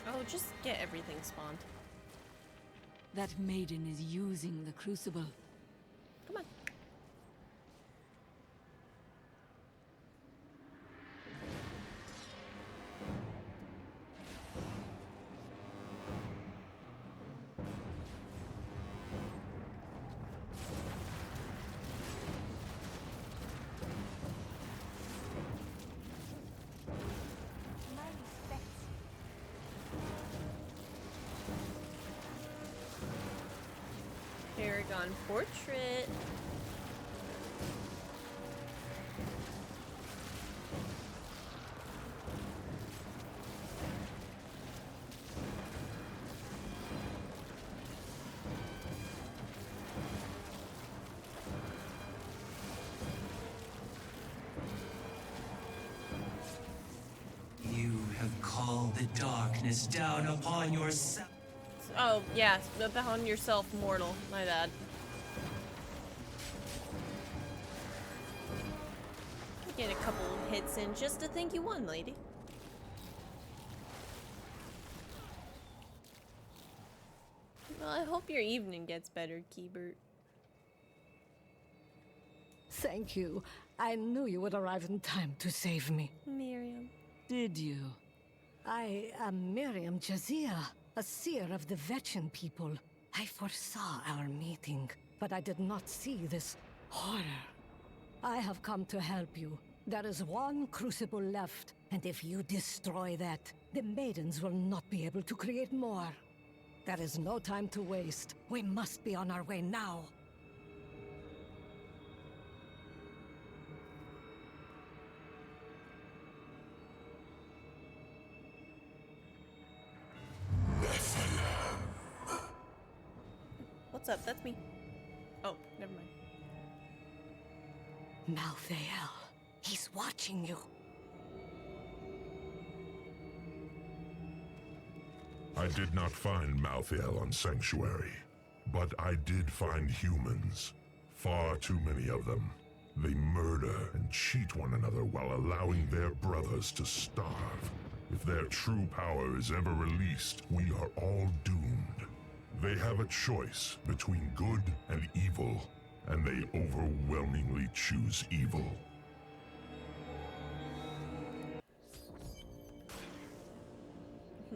Oh, just get everything spawned. That maiden is using the crucible. Come on. Paragon Portrait. darkness down upon yourself. Oh, yeah, upon yourself, mortal. My bad. Get a couple hits in just to think you won, lady. Well, I hope your evening gets better, Keybert. Thank you. I knew you would arrive in time to save me. Miriam. Did you? I am Miriam Jazia, a seer of the Vetchin people. I foresaw our meeting, but I did not see this horror. I have come to help you. There is one crucible left, and if you destroy that, the maidens will not be able to create more. There is no time to waste. We must be on our way now. What's up? That's me. Oh, never mind. Malthael, he's watching you. I did not find Malthael on Sanctuary, but I did find humans. Far too many of them. They murder and cheat one another while allowing their brothers to starve. If their true power is ever released, we are all doomed. They have a choice between good and evil, and they overwhelmingly choose evil.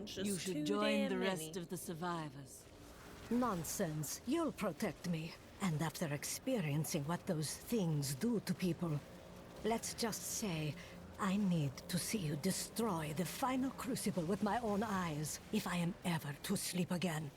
You should join the rest of the survivors. Nonsense. You'll protect me. And after experiencing what those things do to people, let's just say I need to see you destroy the final crucible with my own eyes if I am ever to sleep again.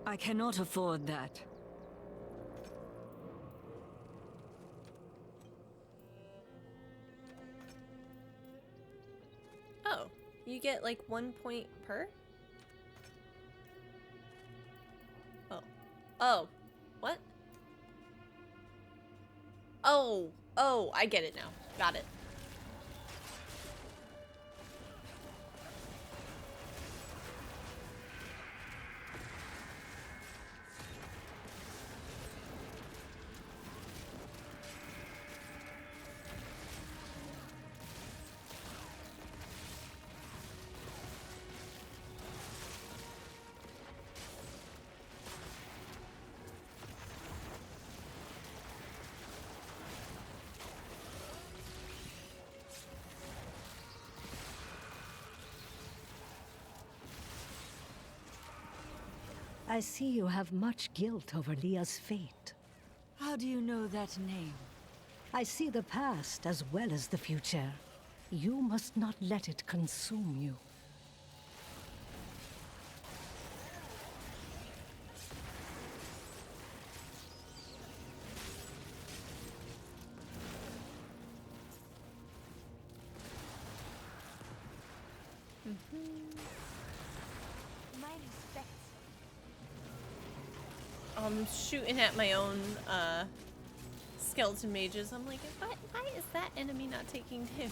I cannot afford that. Oh, you get like 1 point per? Oh. Oh. What? Oh. Oh, I get it now. Got it. I see you have much guilt over Leah's fate. How do you know that name? I see the past as well as the future. You must not let it consume you. My respects. I'm shooting at my own skeleton mages. I'm like, why is that enemy not taking damage?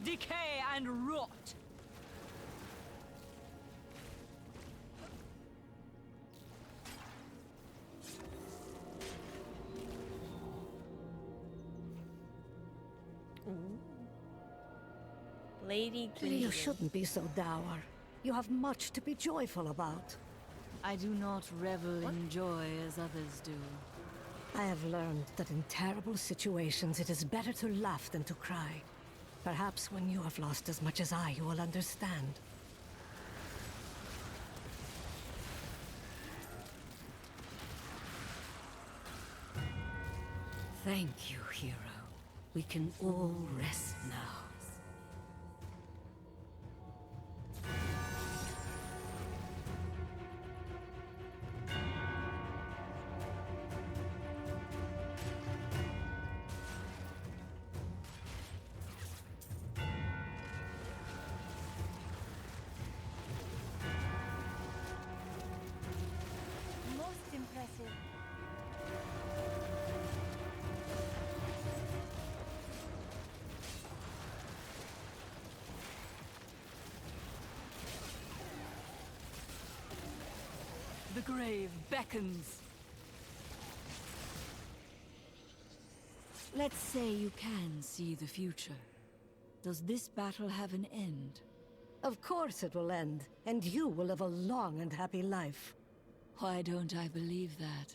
Decay and rot! Lady You shouldn't be so dour. You have much to be joyful about. I do not revel in joy as others do. I have learned that in terrible situations it is better to laugh than to cry. Perhaps when you have lost as much as I, you will understand. Thank you, hero. We can all rest now. Most impressive. The grave beckons. Let's say you can see the future. Does this battle have an end? Of course it will end, and you will live a long and happy life. Why don't I believe that?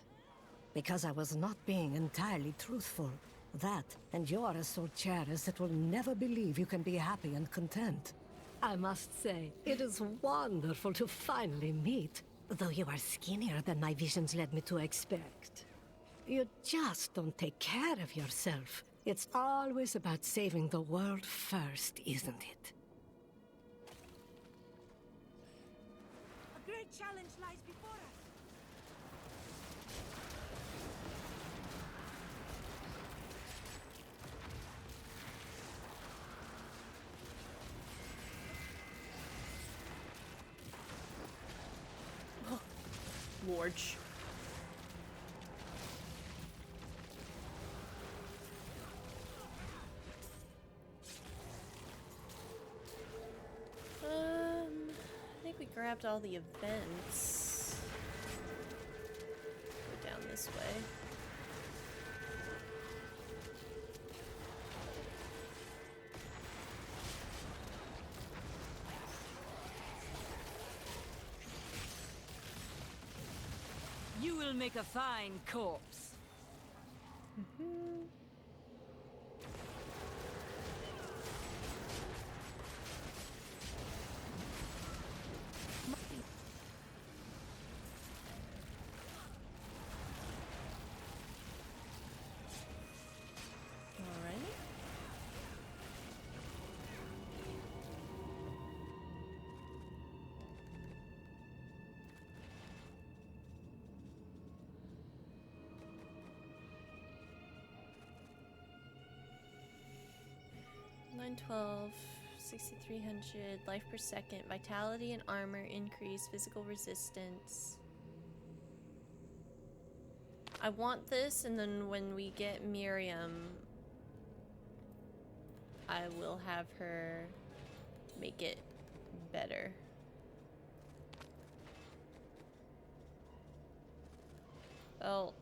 Because I was not being entirely truthful. That, and you're as so chairless that will never believe you can be happy and content. I must say, it is wonderful to finally meet, though you are skinnier than my visions led me to expect. You just don't take care of yourself. It's always about saving the world first, isn't it? A great challenge lies before us. Lorge. I think we grabbed all the events. Go down this way. You will make a fine corpse. Alright. $912, 6,300, life per second, vitality and armor increase, physical resistance. I want this, and then when we get Miriam, I will have her make it better. Oh.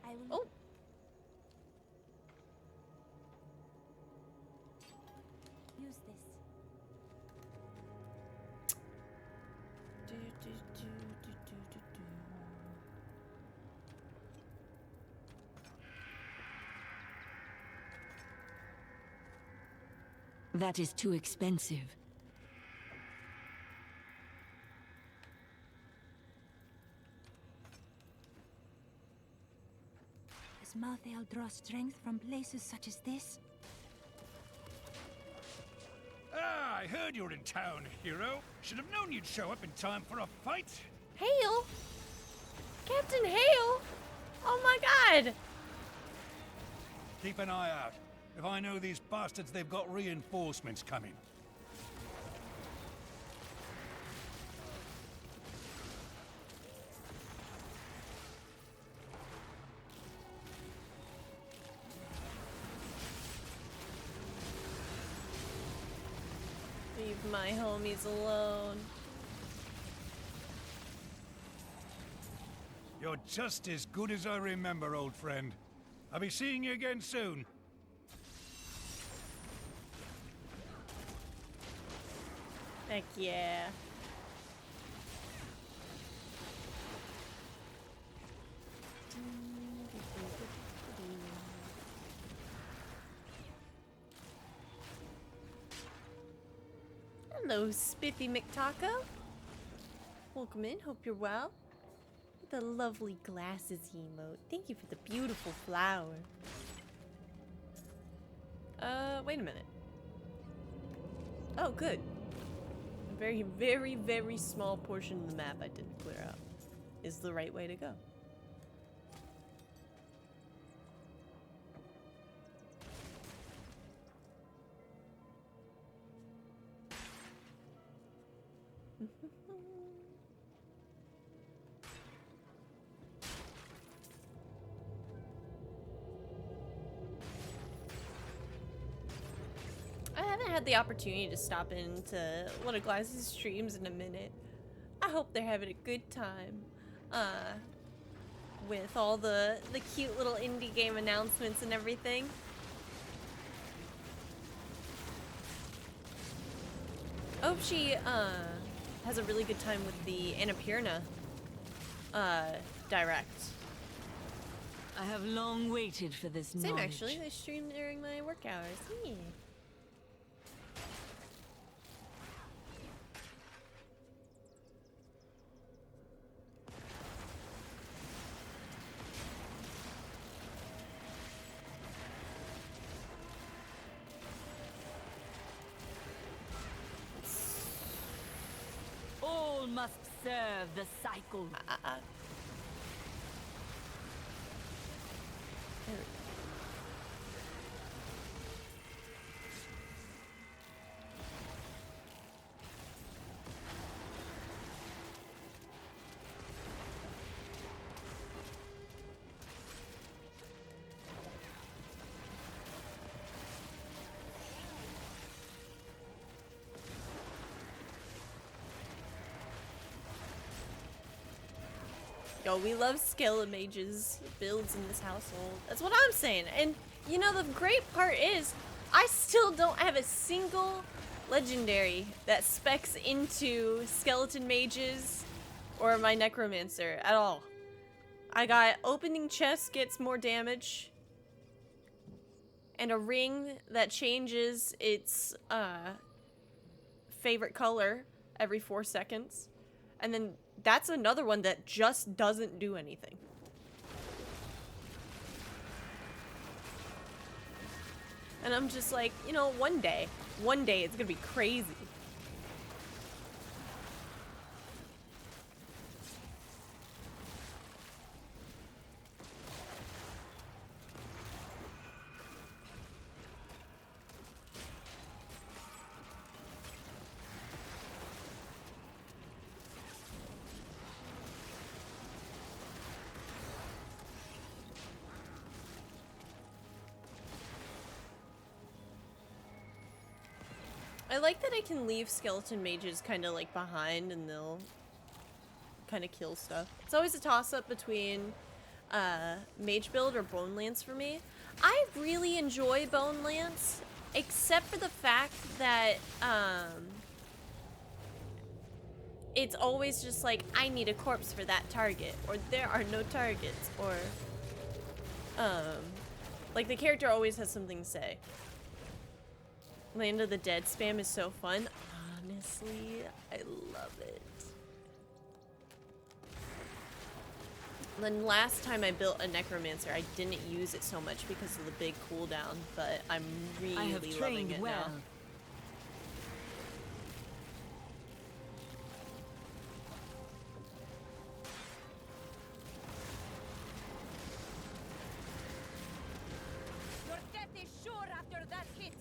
I will. Oh. Use this. Do, do, do, do, do, do, do. That is too expensive. Does Malthael draw strength from places such as this? Ah, I heard you were in town, hero. Should have known you'd show up in time for a fight. Hale? Captain Hale? Oh my god! Keep an eye out. If I know these bastards, they've got reinforcements coming. Leave my homies alone. You're just as good as I remember, old friend. I'll be seeing you again soon. Heck yeah. Hello, Spiffy McTaco. Welcome in. Hope you're well. The lovely glasses emote. Thank you for the beautiful flower. Wait a minute. Oh, good. A very, very, very small portion of the map I didn't clear out is the right way to go. I haven't had the opportunity to stop into one of Glass's streams in a minute. I hope they're having a good time. With all the cute little indie game announcements and everything. I hope she has a really good time with the Annapurna direct. I have long waited for this Same knowledge. actually, they stream during my work hours. Yeah. All must serve the cycle. Yo, we love skeleton mages builds in this household. That's what I'm saying. And you know, the great part is I still don't have a single legendary that specs into skeleton mages or my necromancer at all. I got opening chest gets more damage and a ring that changes its favorite color every 4 seconds. And then that's another one that just doesn't do anything. And I'm just like, you know, one day it's gonna be crazy. I like that I can leave skeleton mages kind of like behind and they'll kind of kill stuff. It's always a toss-up between mage build or bone lance for me. I really enjoy bone lance, except for the fact that it's always just like, I need a corpse for that target, or there are no targets, or like the character always has something to say. Land of the Dead spam is so fun. Honestly, I love it. Then last time I built a necromancer, I didn't use it so much because of the big cooldown, but I'm really loving it now. Your death is sure after that hit.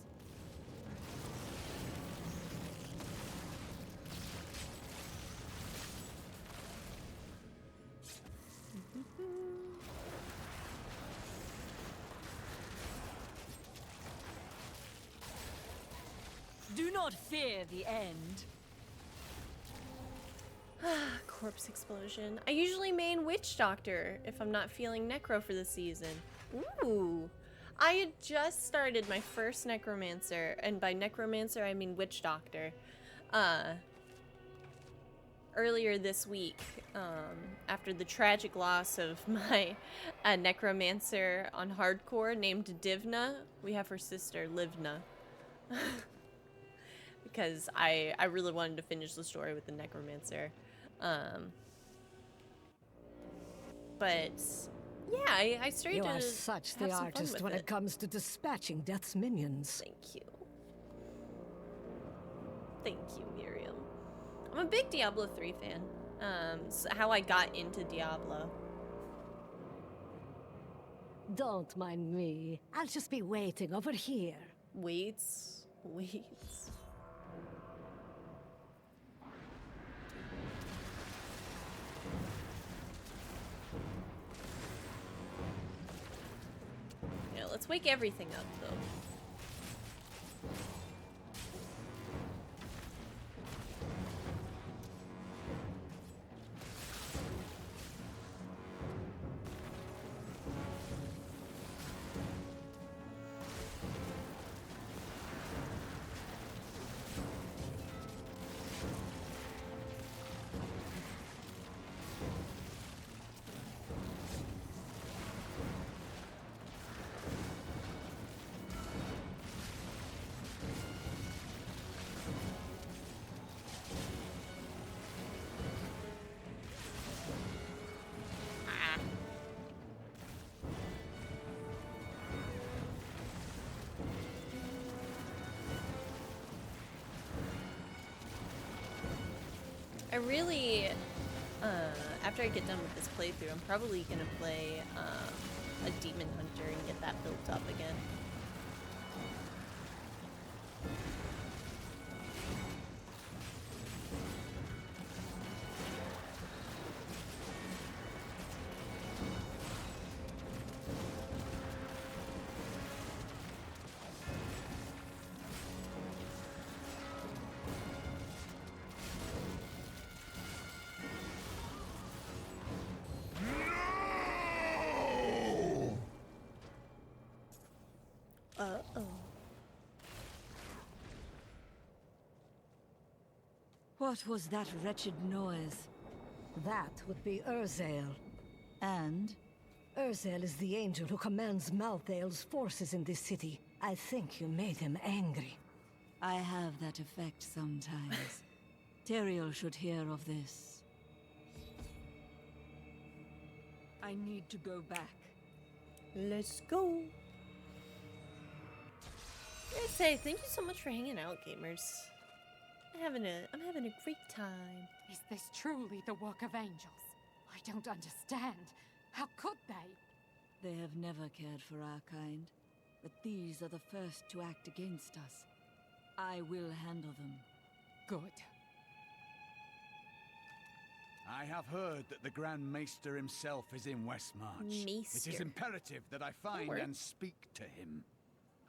Do not fear the end. Corpse explosion. I usually main witch doctor if I'm not feeling necro for the season. Ooh. I had just started my first necromancer, and by necromancer I mean witch doctor. earlier this week, after the tragic loss of my necromancer on hardcore named Divna. We have her sister, Livna. Because I really wanted to finish the story with the necromancer. But yeah, I started You to are such the have some fun artist with when it. it comes to dispatching Death's minions. Thank you. Thank you, Miriam. I'm a big Diablo 3 fan. So how I got into Diablo. Don't mind me. I'll just be waiting over here. Waits. Yeah, let's wake everything up, though. I really, after I get done with this playthrough, I'm probably gonna play a demon hunter and get that built up again. Uh-oh. What was that wretched noise? That would be Urzael. And? Urzael is the angel who commands Malthael's forces in this city. I think you made him angry. I have that effect sometimes. Teriel should hear of this. I need to go back. Let's go. I say thank you so much for hanging out, gamers. I'm having a great time. Is this truly the work of angels? I don't understand. How could they? They have never cared for our kind, but these are the first to act against us. I will handle them. Good. I have heard that the Grand Maester himself is in Westmarch. Maester. It is imperative that I find and speak to him.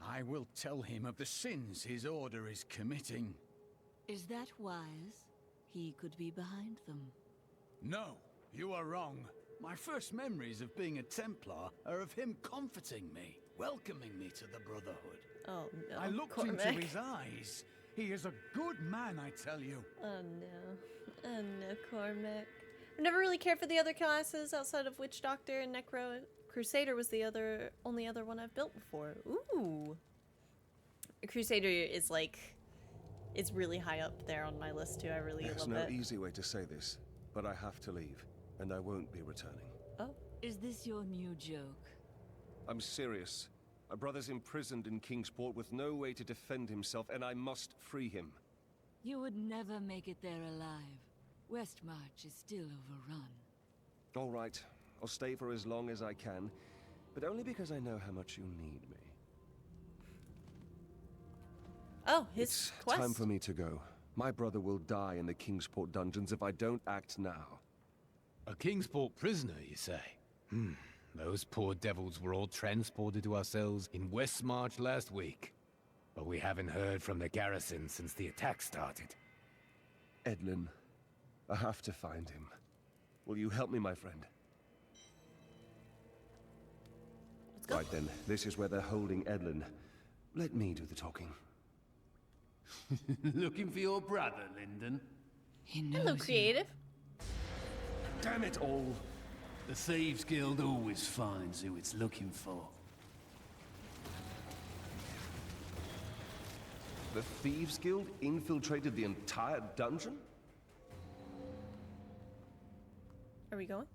I will tell him of the sins his order is committing. Is that wise? He could be behind them. No, you are wrong. My first memories of being a Templar are of him comforting me, welcoming me to the Brotherhood. Oh no, I looked Cormac. into his eyes. He is a good man, I tell you. Oh no. Oh no, Cormac. I've never really cared for the other classes outside of Witch Doctor and Necro. Crusader was the only other one I've built before. Ooh. Crusader is like, it's really high up there on my list too. I really There's love no it. easy way to say this, but I have to leave, and I won't be returning. Oh. Is this your new joke? I'm serious. My brother's imprisoned in Kingsport with no way to defend himself, and I must free him. You would never make it there alive. Westmarch is still overrun. All right, I'll stay for as long as I can, but only because I know how much you need me. Oh, his It's quest. time for me to go. My brother will die in the Kingsport dungeons if I don't act now. A Kingsport prisoner, you say? Those poor devils were all transported to our cells in Westmarch last week. But we haven't heard from the garrison since the attack started. Edlin, I have to find him. Will you help me, my friend? Let's go. Right then, this is where they're holding Edlin. Let me do the talking. Looking for your brother, Lyndon? Hello, creative. Damn it all. The Thieves Guild always finds who it's looking for. The Thieves Guild infiltrated the entire dungeon? Are we going?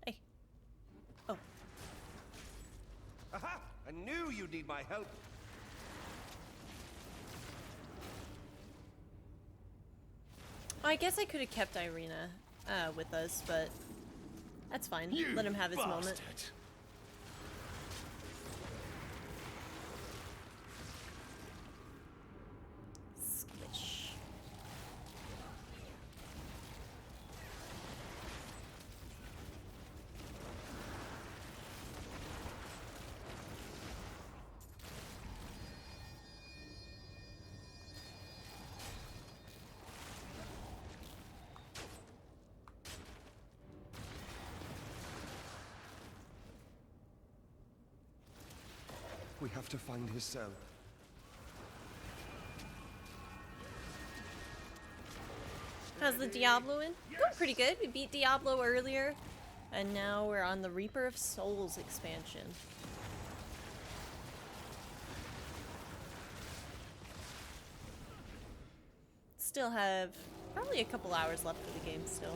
Hey. Oh. Aha! I knew you'd need my help. I guess I could have kept Irina with us, but that's fine. You Let him have his moment. bastard. Squish. We have to find his cell. How's the Diablo in? Going pretty good. We beat Diablo earlier, and now we're on the Reaper of Souls expansion. Still have probably a couple hours left of the game still.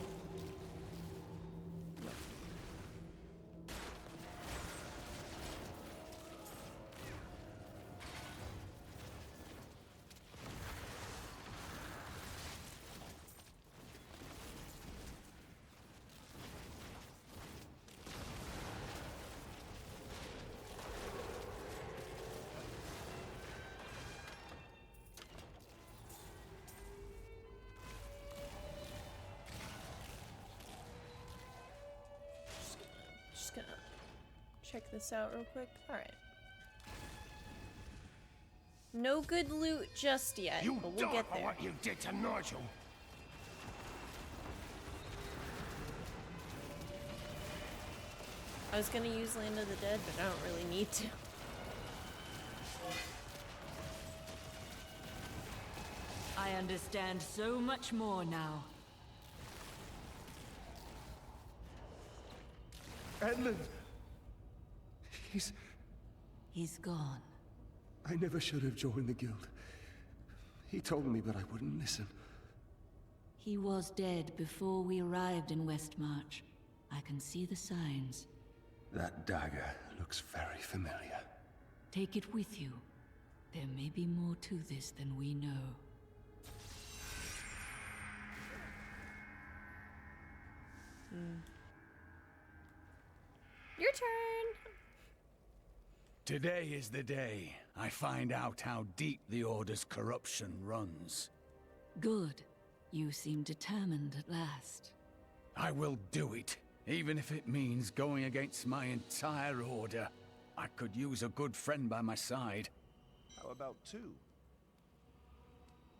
Just gonna check this out real quick. Alright. No good loot just yet, but we'll get there. What you did to Nigel. I was gonna use Land of the Dead, but I don't really need to. I understand so much more now. Edmund! He's gone. I never should have joined the guild. He told me, but I wouldn't listen. He was dead before we arrived in Westmarch. I can see the signs. That dagger looks very familiar. Take it with you. There may be more to this than we know. Your turn! Today is the day I find out how deep the Order's corruption runs. Good. You seem determined at last. I will do it, even if it means going against my entire Order. I could use a good friend by my side. How about two?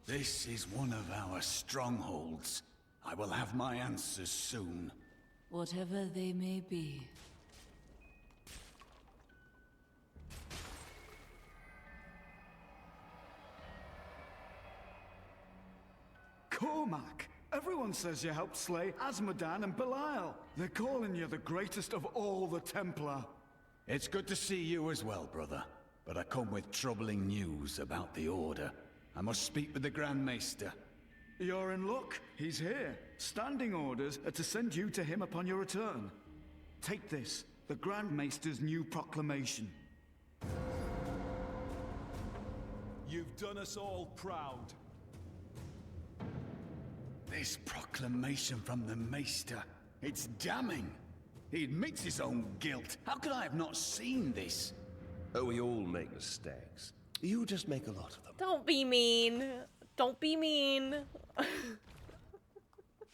This is one of our strongholds. I will have my answers soon. Whatever they may be. Cormac! Everyone says you helped slay Asmodan and Belial. They're calling you the greatest of all the Templar. It's good to see you as well, brother. But I come with troubling news about the Order. I must speak with the Grand Maester. You're in luck. He's here. Standing orders are to send you to him upon your return. Take this, the Grand Maester's new proclamation. You've done us all proud. This proclamation from the Maester, it's damning. He admits his own guilt. How could I have not seen this? Oh, we all make mistakes. You just make a lot of them. Don't be mean. Don't be mean.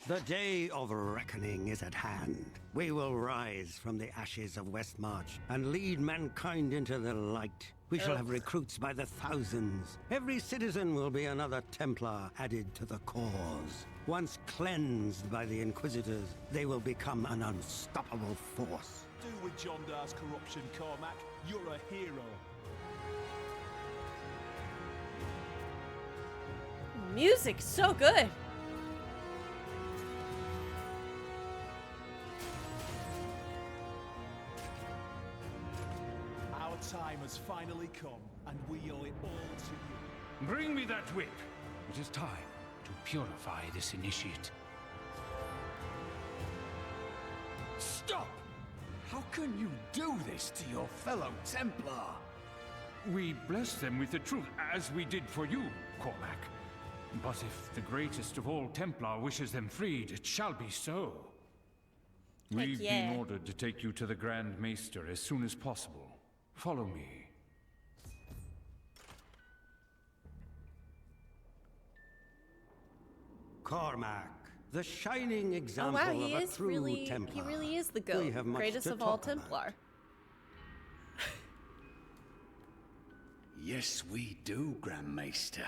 The day of reckoning is at hand. We will rise from the ashes of Westmarch and lead mankind into the light. We shall have recruits by the thousands. Every citizen will be another Templar added to the cause. Once cleansed by the Inquisitors, they will become an unstoppable force. Do with John Dar's corruption, Cormac. You're a hero. Music's so good. Our time has finally come, and we owe it all to you. Bring me that whip. It is time to purify this initiate. Stop! How can you do this to your fellow Templar? We bless them with the truth, as we did for you, Cormac. But if the greatest of all Templar wishes them freed, it shall be so. We've been ordered to take you to the Grand Maester as soon as possible. Follow me. Cormac, the shining example of a true Templar. He really is the GOAT, greatest of all Templar. Yes, we do, Grand Maester.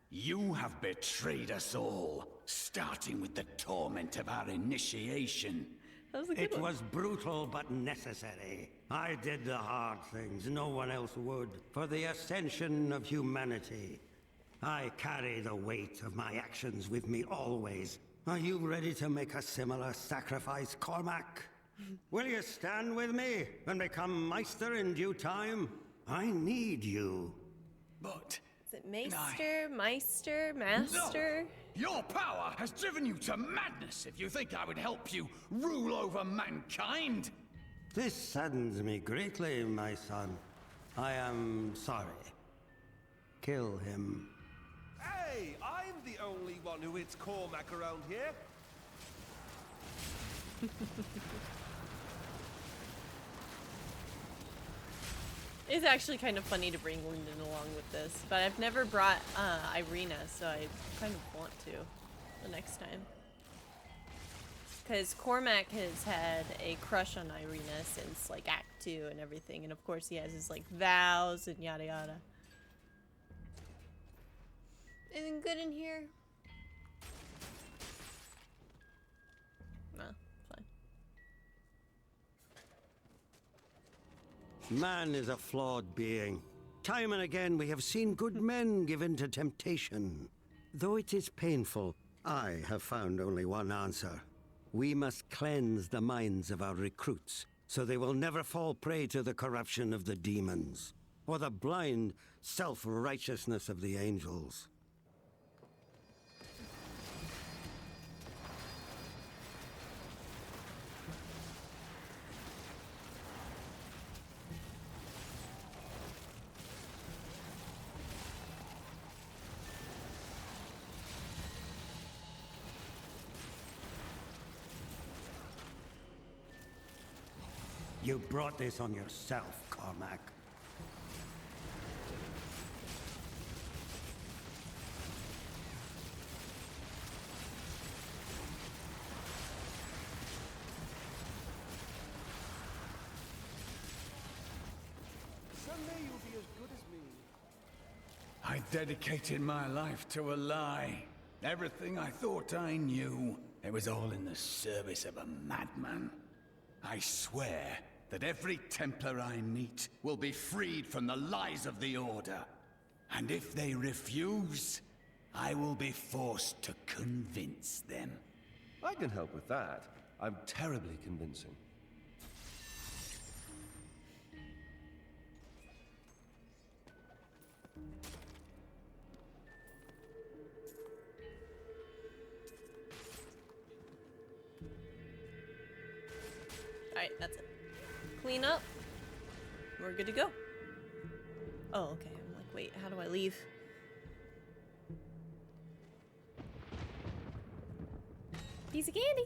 You have betrayed us all, starting with the torment of our initiation. It was brutal but necessary. I did the hard things no one else would, for the ascension of humanity. I carry the weight of my actions with me always. Are you ready to make a similar sacrifice, Cormac? Will you stand with me and become Meister in due time? I need you. But... Is it Meister, Master? No! Your power has driven you to madness if you think I would help you rule over mankind! This saddens me greatly, my son. I am sorry. Kill him. Hey, I'm the only one who hits Cormac around here. It's actually kind of funny to bring Lyndon along with this, but I've never brought Irina, so I kind of want to the next time. Because Cormac has had a crush on Irina since like Act 2 and everything, and of course he has his like vows and yada yada. Anything good in here? No, fine. Man is a flawed being. Time and again we have seen good men give in to temptation. Though it is painful, I have found only one answer. We must cleanse the minds of our recruits, so they will never fall prey to the corruption of the demons, or the blind self-righteousness of the angels. You brought this on yourself, Cormac. Someday you'll be as good as me. I dedicated my life to a lie. Everything I thought I knew, it was all in the service of a madman. I swear that every Templar I meet will be freed from the lies of the Order. And if they refuse, I will be forced to convince them. I can help with that. I'm terribly convincing. Alright, that's it. Clean up. We're good to go. Oh, okay. I'm like, wait, how do I leave? Piece of candy.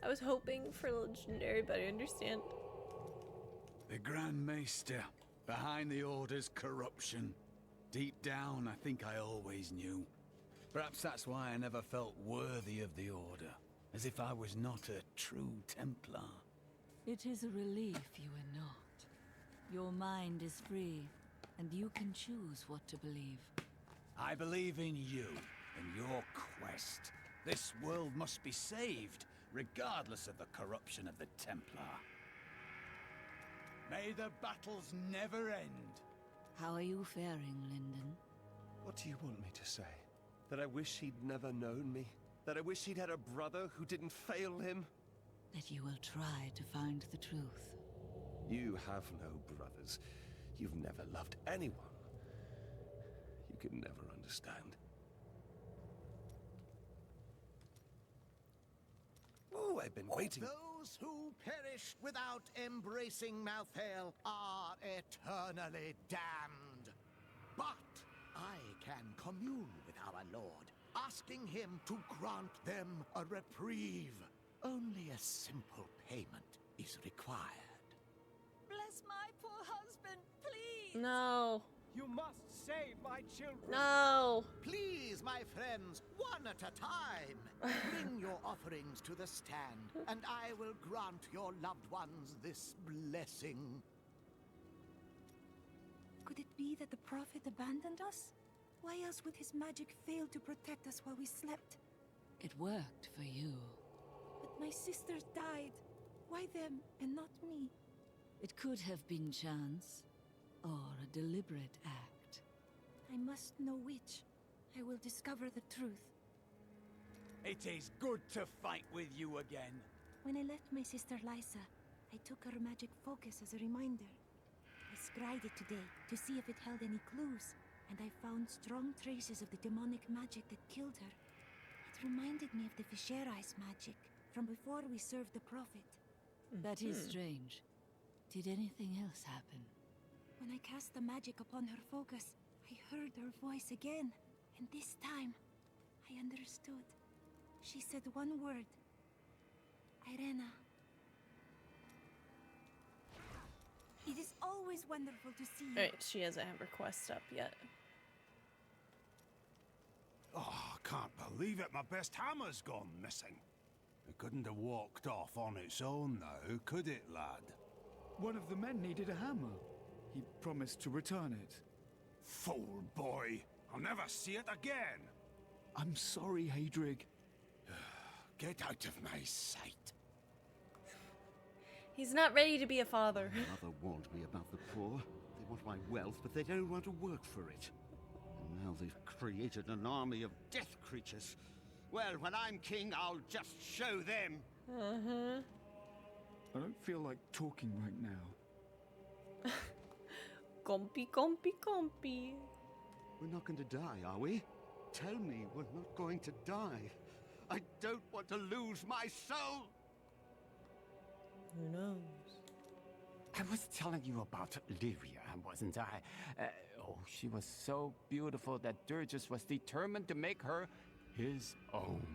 I was hoping for legendary, but I understand. The Grand Maester, behind the Order's corruption. Deep down, I think I always knew. Perhaps that's why I never felt worthy of the Order, as if I was not a true Templar. It is a relief you are not. Your mind is free, and you can choose what to believe. I believe in you and your quest. This world must be saved, regardless of the corruption of the Templar. May the battles never end. How are you faring, Lyndon? What do you want me to say? That I wish he'd never known me? That I wish he'd had a brother who didn't fail him? That you will try to find the truth. You have no brothers. You've never loved anyone. You can never understand. Oh, I've been waiting. Those who perished without embracing Malthael are eternally damned. But I can commune with our Lord, asking him to grant them a reprieve. Only a simple payment is required. Bless my poor husband, please! No. You must save my children. No. Please, my friends, one at a time. Bring your offerings to the stand, and I will grant your loved ones this blessing. Could it be that the Prophet abandoned us? Why else would his magic fail to protect us while we slept? It worked for you. But my sisters died. Why them and not me? It could have been chance, or a deliberate act. I must know which. I will discover the truth. It is good to fight with you again. When I left my sister Lysa, I took her magic focus as a reminder. I scryed it today to see if it held any clues, and I found strong traces of the demonic magic that killed her. It reminded me of the Fisherais magic from before we served the Prophet. That is strange. Did anything else happen? When I cast the magic upon her focus, I heard her voice again, and this time, I understood. She said one word. Irena. It is always wonderful to see you. Alright, she hasn't had her quest up yet. Oh, I can't believe it. My best hammer's gone missing. It couldn't have walked off on its own now, could it, lad? One of the men needed a hammer. He promised to return it. Fool boy! I'll never see it again! I'm sorry, Hadrig. Get out of my sight. He's not ready to be a father. Mother warned me about the poor. They want my wealth, but they don't want to work for it. And now they've created an army of death creatures. Well, when I'm king, I'll just show them. Uh-huh. I don't feel like talking right now. Compy, compy, compy. We're not going to die, are we? Tell me we're not going to die. I don't want to lose my soul. Who knows? I was telling you about Lyria, wasn't I? Oh, she was so beautiful that Durgus was determined to make her his own.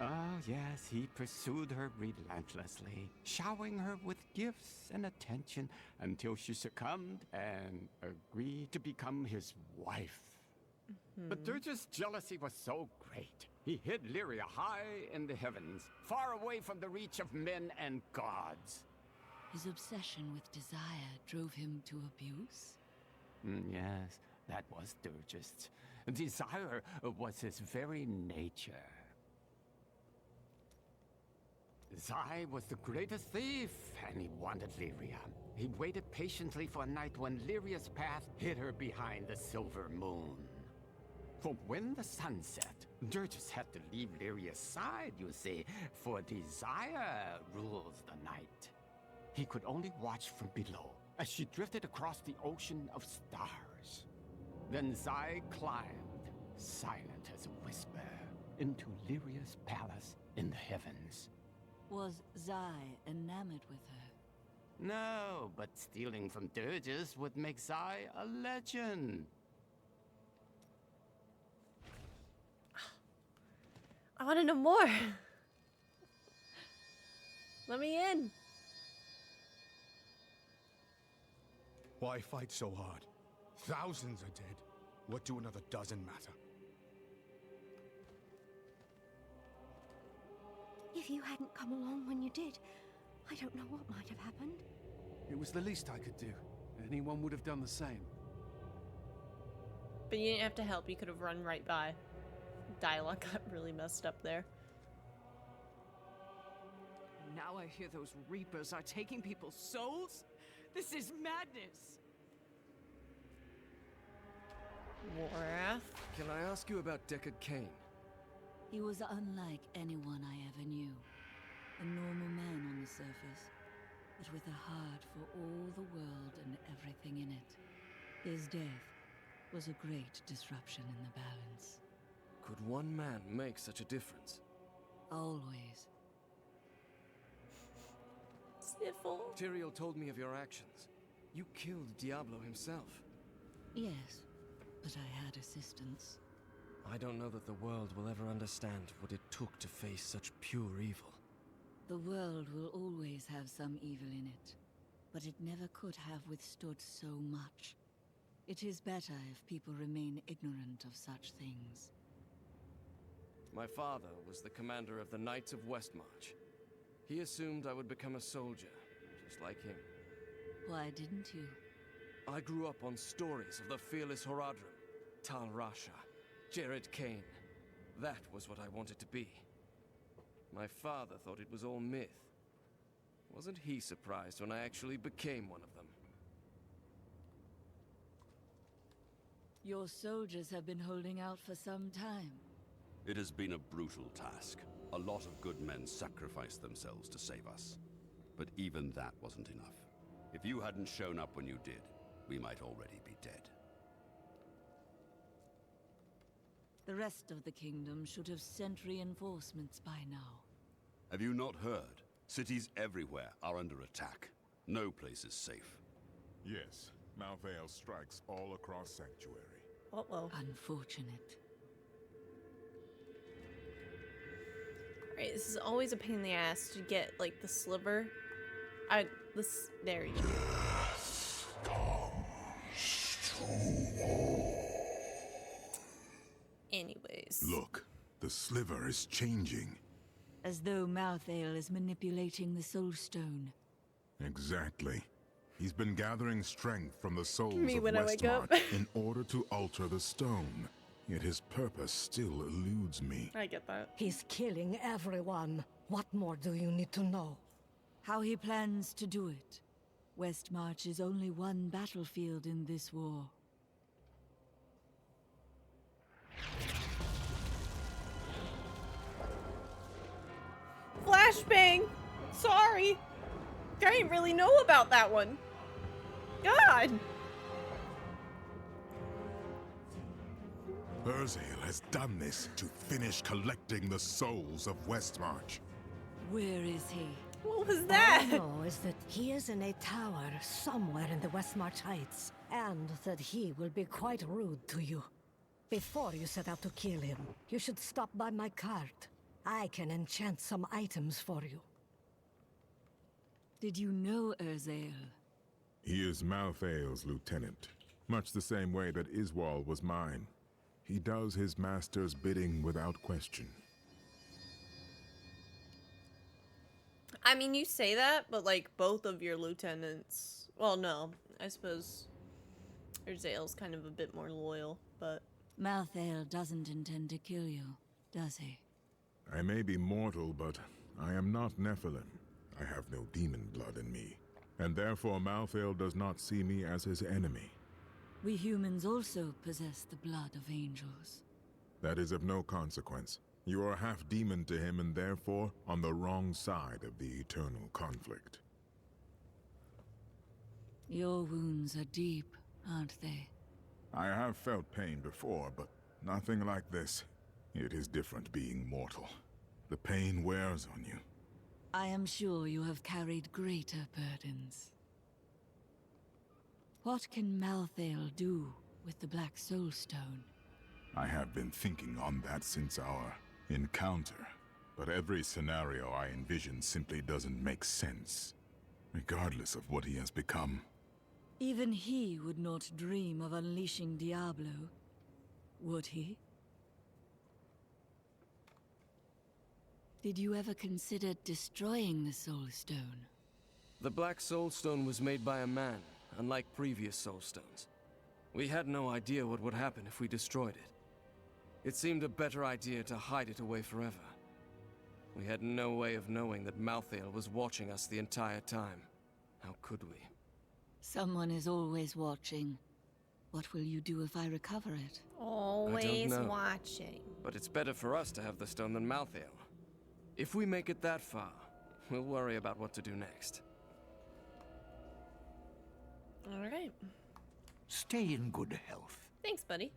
Oh, yes, he pursued her relentlessly, showering her with gifts and attention until she succumbed and agreed to become his wife. But Durgus' jealousy was so great, he hid Lyria high in the heavens, far away from the reach of men and gods. His obsession with desire drove him to abuse? Yes, that was Durgus. Desire was his very nature. Zai was the greatest thief, and he wanted Lyria. He waited patiently for a night when Lyria's path hid her behind the silver moon. For when the sun set, Durgus had to leave Lyria's side, you see, for desire rules the night. He could only watch from below as she drifted across the ocean of stars. Then Zai climbed, silent as a whisper, into Lyria's palace in the heavens. Was Zai enamored with her? No, but stealing from Durgus would make Zai a legend. I want to know more. Let me in. Why fight so hard? Thousands are dead. What do another dozen matter? If you hadn't come along when you did, I don't know what might have happened. It was the least I could do. Anyone would have done the same. But you didn't have to help. You could have run right by. Dialogue got really messed up there. Now I hear those Reapers are taking people's souls? This is madness! Wrath. Can I ask you about Deckard Cain? He was unlike anyone I ever knew. A normal man on the surface, but with a heart for all the world and everything in it. His death was a great disruption in the balance. Could one man make such a difference? Always. Sniffle. Tyrael told me of your actions. You killed Diablo himself. Yes, but I had assistance. I don't know that the world will ever understand what it took to face such pure evil. The world will always have some evil in it, but it never could have withstood so much. It is better if people remain ignorant of such things. My father was the commander of the Knights of Westmarch. He assumed I would become a soldier, just like him. Why didn't you? I grew up on stories of the fearless Horadrim, Tal Rasha, Jared Cain. That was what I wanted to be. My father thought it was all myth. Wasn't he surprised when I actually became one of them? Your soldiers have been holding out for some time. It has been a brutal task. A lot of good men sacrificed themselves to save us. But even that wasn't enough. If you hadn't shown up when you did, we might already be dead. The rest of the kingdom should have sent reinforcements by now. Have you not heard? Cities everywhere are under attack. No place is safe. Yes, Malvale strikes all across Sanctuary. Uh-oh. Unfortunate. Right, this is always a pain in the ass to get, like, the sliver. There you go. Anyways. Look, the sliver is changing. As though Malthael is manipulating the Soul Stone. Exactly. He's been gathering strength from the souls Me of when I wake up. Westmarch in order to alter the stone. Yet his purpose still eludes me. I get that. He's killing everyone. What more do you need to know? How he plans to do it. Westmarch is only one battlefield in this war. Flashbang! Sorry! I didn't really know about that one. God! Urzael has done this to finish collecting the souls of Westmarch. Where is he? What was that? All I know is that he is in a tower somewhere in the Westmarch Heights, and that he will be quite rude to you. Before you set out to kill him, you should stop by my cart. I can enchant some items for you. Did you know Urzael? He is Malthael's lieutenant, much the same way that Iswal was mine. He does his master's bidding without question. I mean, you say that, but like both of your lieutenants. Well, no, I suppose Urzael's kind of a bit more loyal, but. Malthael doesn't intend to kill you, does he? I may be mortal, but I am not Nephilim. I have no demon blood in me, and therefore Malthael does not see me as his enemy. We humans also possess the blood of angels. That is of no consequence. You are half demon to him and therefore on the wrong side of the eternal conflict. Your wounds are deep, aren't they? I have felt pain before, but nothing like this. It is different being mortal. The pain wears on you. I am sure you have carried greater burdens. What can Malthael do with the Black Soul Stone? I have been thinking on that since our encounter, but every scenario I envision simply doesn't make sense, regardless of what he has become. Even he would not dream of unleashing Diablo, would he? Did you ever consider destroying the Soul Stone? The Black Soul Stone was made by a man, unlike previous Soul Stones. We had no idea what would happen if we destroyed it. It seemed a better idea to hide it away forever. We had no way of knowing that Malthael was watching us the entire time. How could we? Someone is always watching. What will you do if I recover it? Always know. watching. But it's better for us to have the stone than Malthael. If we make it that far, we'll worry about what to do next. All right. Stay in good health. Thanks, buddy.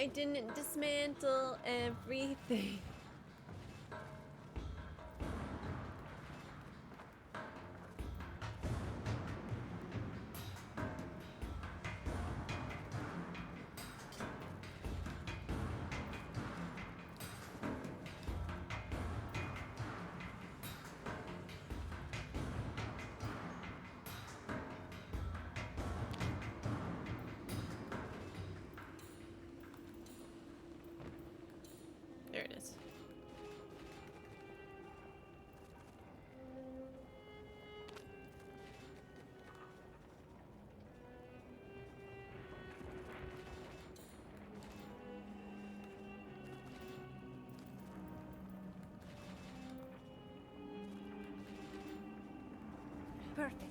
I didn't dismantle everything. There it is. Perfect.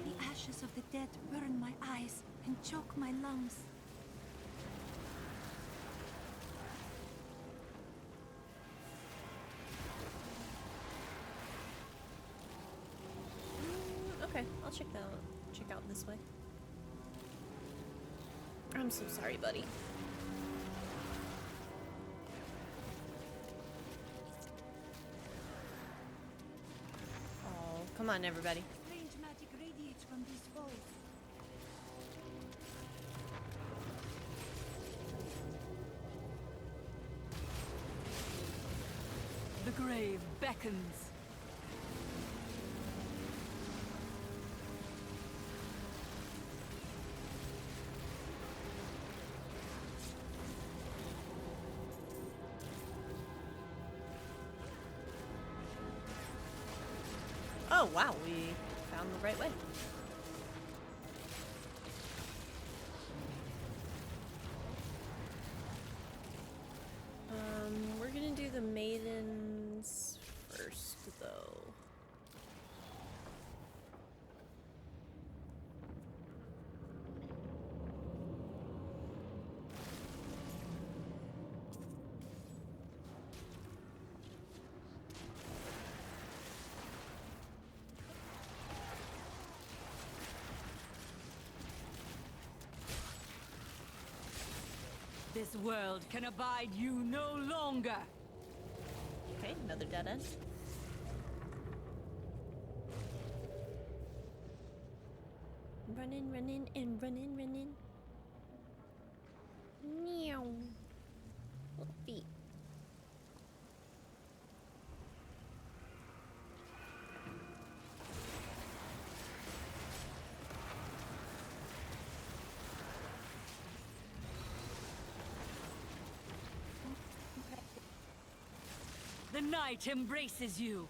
The ashes of the dead burn my eyes and choke my lungs. Okay, I'll check out this way. I'm so sorry, buddy. Oh, come on, everybody. Strange magic radiates from these foes. The grave beckons. Oh, wow, we found the right way. We're gonna do the maidens first, though. This world can abide you no longer. Okay, another dead end. Running, running, and running, running. Meow. Little feet. The night embraces you.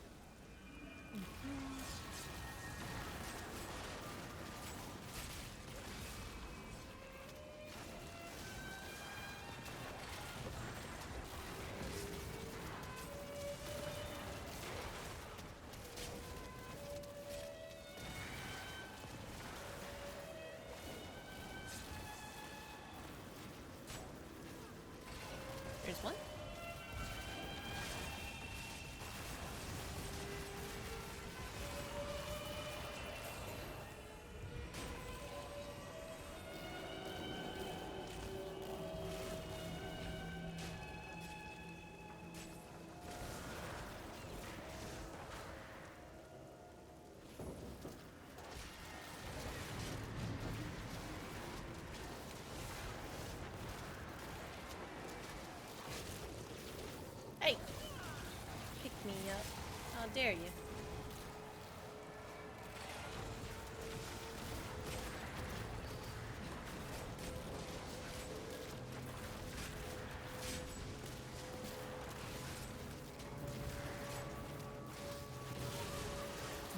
There's one. How dare you?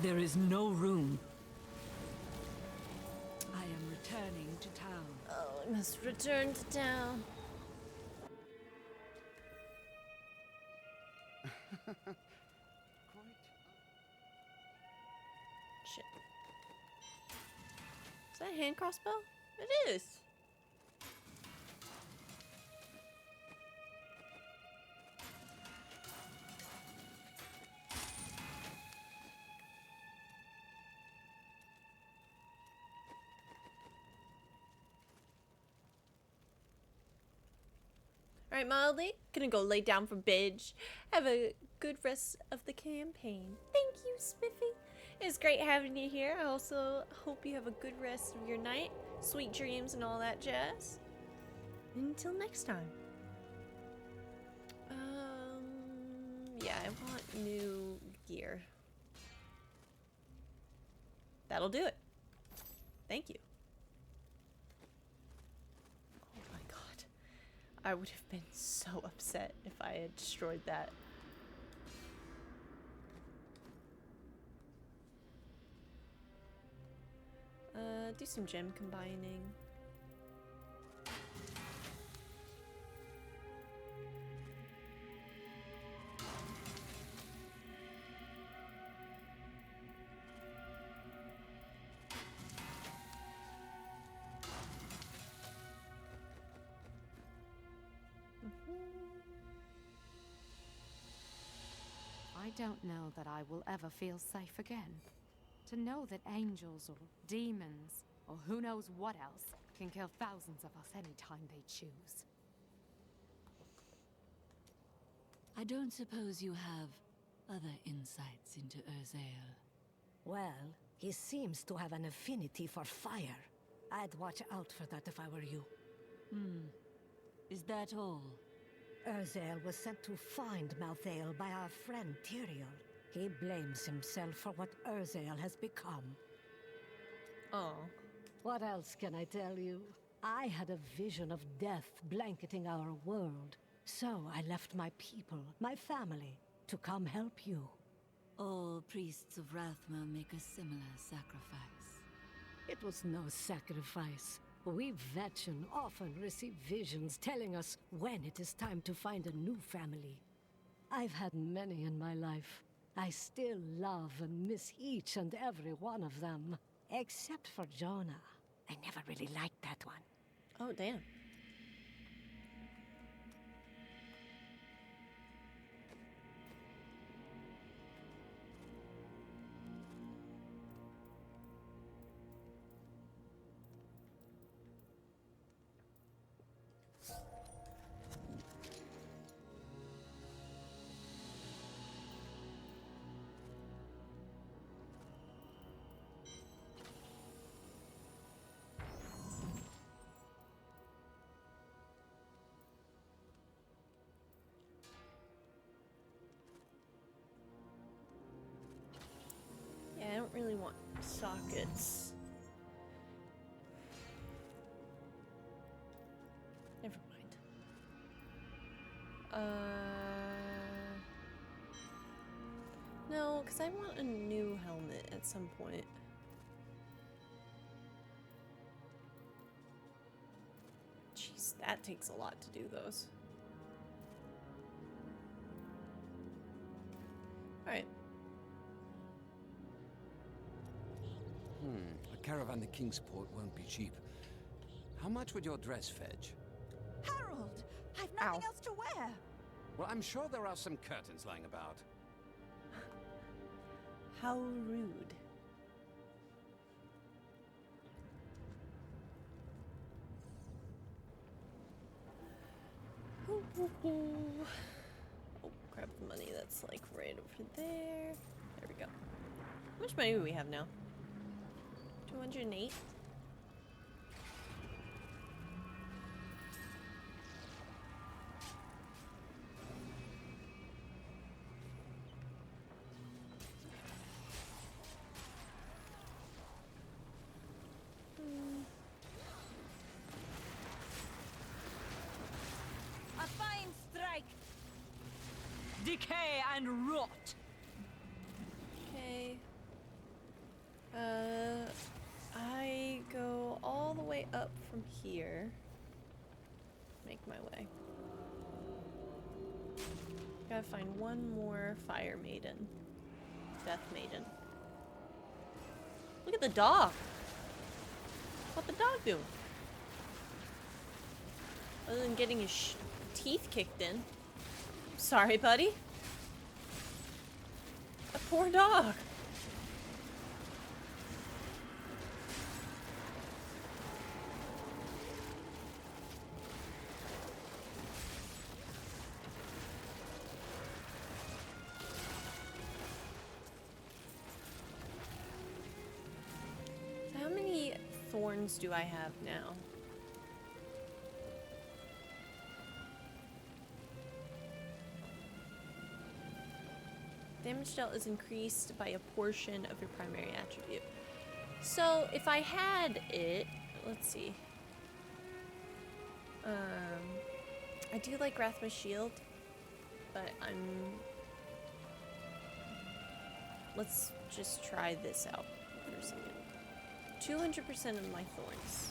There is no room. I am returning to town. Oh, I must return to town. Shit. Is that a hand crossbow? It is. Alright, Mildly, gonna go lay down for bed. Have a good rest of the campaign. Thank you, Spiffy. It's great having you here. I also hope you have a good rest of your night. Sweet dreams and all that jazz. Until next time. Yeah, I want new gear. That'll do it. Thank you. Oh my god. I would have been so upset if I had destroyed that. Do some gem combining. I don't know that I will ever feel safe again. To know that angels or demons, or who knows what else, can kill thousands of us anytime they choose. I don't suppose you have other insights into Urzael. Well, he seems to have an affinity for fire. I'd watch out for that if I were you. Is that all? Urzael was sent to find Malthael by our friend Tyrael. He blames himself for what Urzael has become. Oh. What else can I tell you? I had a vision of death blanketing our world. So I left my people, my family, to come help you. All priests of Rathma make a similar sacrifice. It was no sacrifice. We Vetchen often receive visions telling us when it is time to find a new family. I've had many in my life. I still love and miss each and every one of them. Except for Jonah. I never really liked that one. Oh, damn. Yeah, I don't really want sockets. Never mind. No, because I want a new helmet at some point. Jeez, that takes a lot to do those. Alright. A caravan to Kingsport won't be cheap. How much would your dress fetch? Harold! I've nothing else to wear! Well, I'm sure there are some curtains lying about. How rude. Oh, grab the money that's like right over there. There we go. How much money do we have now? 208? decay and rot. Okay. I go all the way up from here. Make my way. Gotta find one more fire maiden. Death maiden. Look at the dog. What the dog doing? Other than getting his teeth kicked in. Sorry, buddy. A poor dog. So how many thorns do I have now? Damage dealt is increased by a portion of your primary attribute. So if I had it, let's see. I do like Rathma's shield, but let's just try this out for a second. 200% of my thorns.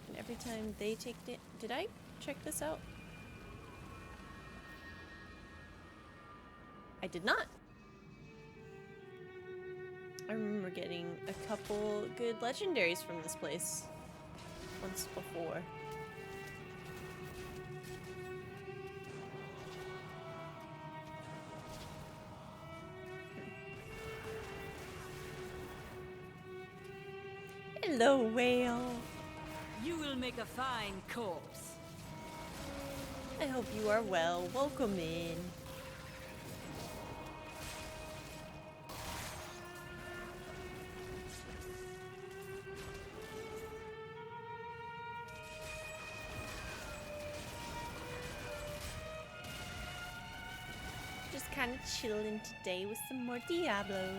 And every time they take did I check this out? I did not. I remember getting a couple good legendaries from this place once before. Hello, whale. You will make a fine corpse. I hope you are well. Welcome in. Kind of chilling today with some more Diablo.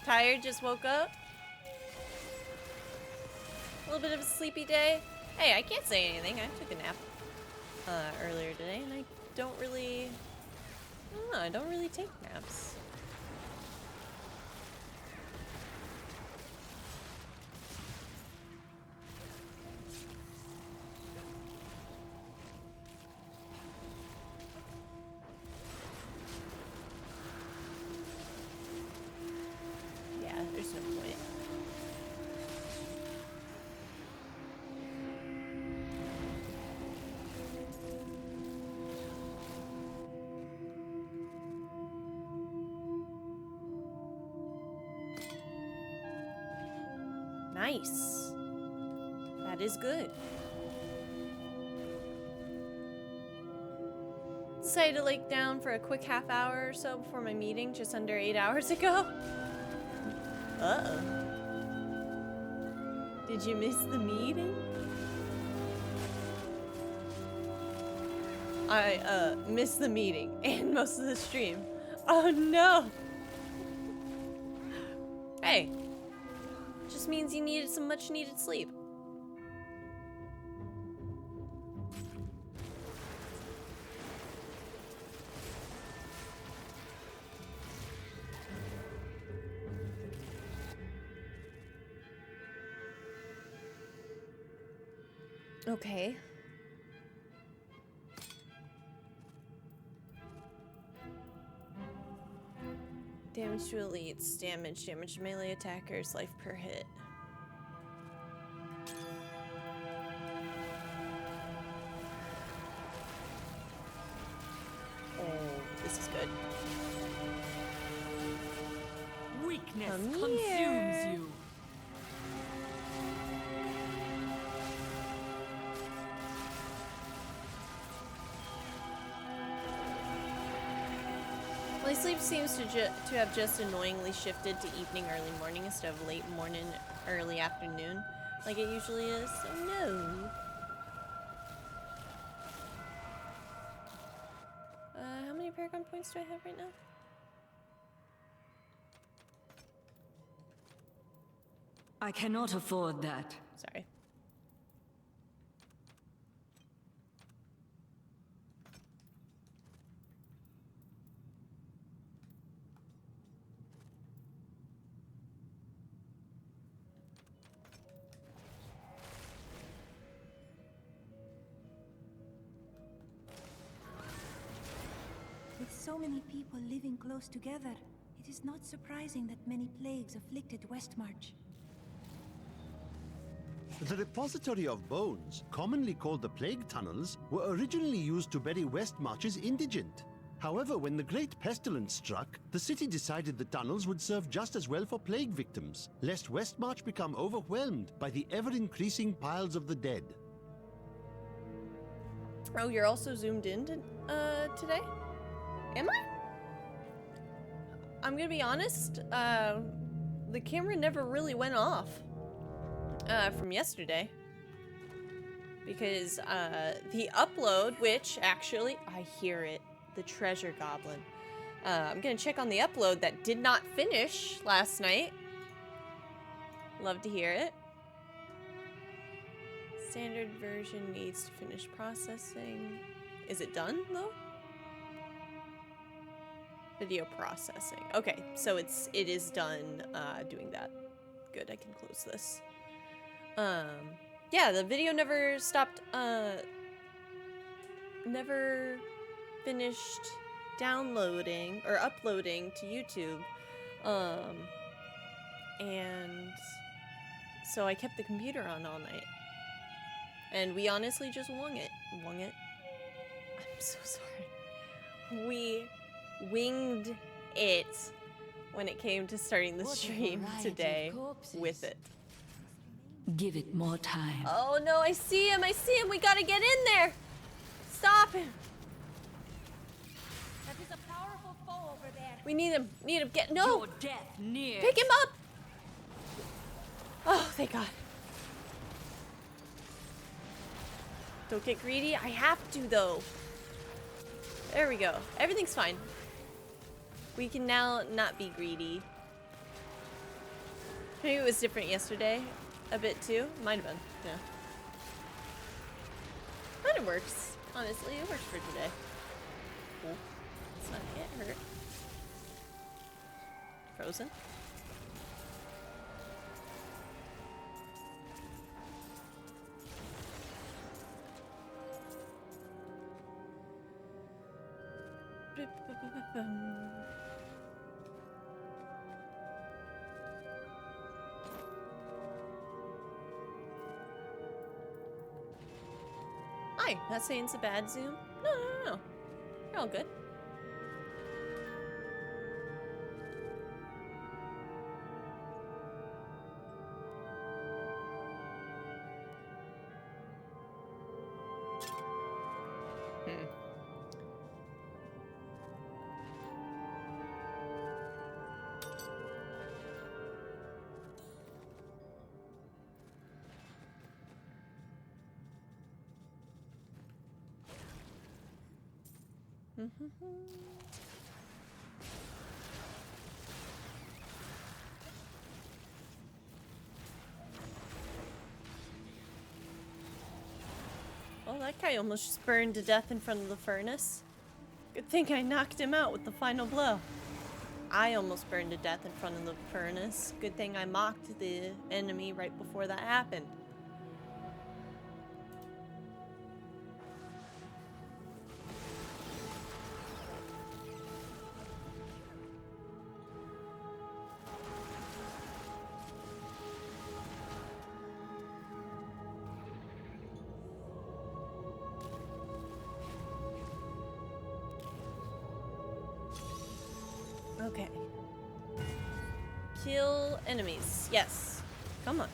Tired, just woke up. A little bit of a sleepy day. Hey, I can't say anything. I took a nap earlier today, and I don't really take naps. There's no point. Nice. That is good. Decided to lay down for a quick half hour or so before my meeting just under 8 hours ago. Uh-oh. Did you miss the meeting? I, missed the meeting and most of the stream. Oh no! Hey. Just means you needed some much needed sleep. Okay. Damage to elites. Damage to melee attackers. Life per hit. Oh, this is good. Weakness consumes you. My sleep seems to have just annoyingly shifted to evening, early morning instead of late morning, early afternoon, like it usually is. So no. How many Paragon points do I have right now? I cannot afford that. Sorry. so many people living close together, it is not surprising that many plagues afflicted Westmarch. The repository of bones, commonly called the plague tunnels, were originally used to bury Westmarch's indigent. However, when the Great Pestilence struck, the city decided the tunnels would serve just as well for plague victims, lest Westmarch become overwhelmed by the ever-increasing piles of the dead. Oh, you're also zoomed in today? Am I? I'm gonna be honest, the camera never really went off from yesterday. Because the upload, which actually, I hear it, the treasure goblin. I'm gonna check on the upload that did not finish last night. Love to hear it. Standard version needs to finish processing. Is it done though? Video processing. Okay, so it is done doing that. Good, I can close this. Yeah, the video never stopped, never finished downloading or uploading to YouTube. And so I kept the computer on all night. And we honestly just wung it. I'm so sorry. We winged it when it came to starting the stream today with it. Give it more time. Oh no, I see him, we gotta get in there! Stop him! That is a powerful foe over there. We need him, get, no! Your death near. Pick him up! Oh, thank God. Don't get greedy, I have to though. There we go, everything's fine. We can now not be greedy. Maybe it was different yesterday. A bit too. Might have been. Yeah. But it works. Honestly, it works for today. Cool. Let's not get hurt. Frozen. Hi, not saying it's a bad zoom. No. You're all good. Well, that guy almost just burned to death in front of the furnace. Good thing I knocked him out with the final blow. I almost burned to death in front of the furnace. Good thing I mocked the enemy right before that happened. Okay. Kill enemies. Yes. Come on.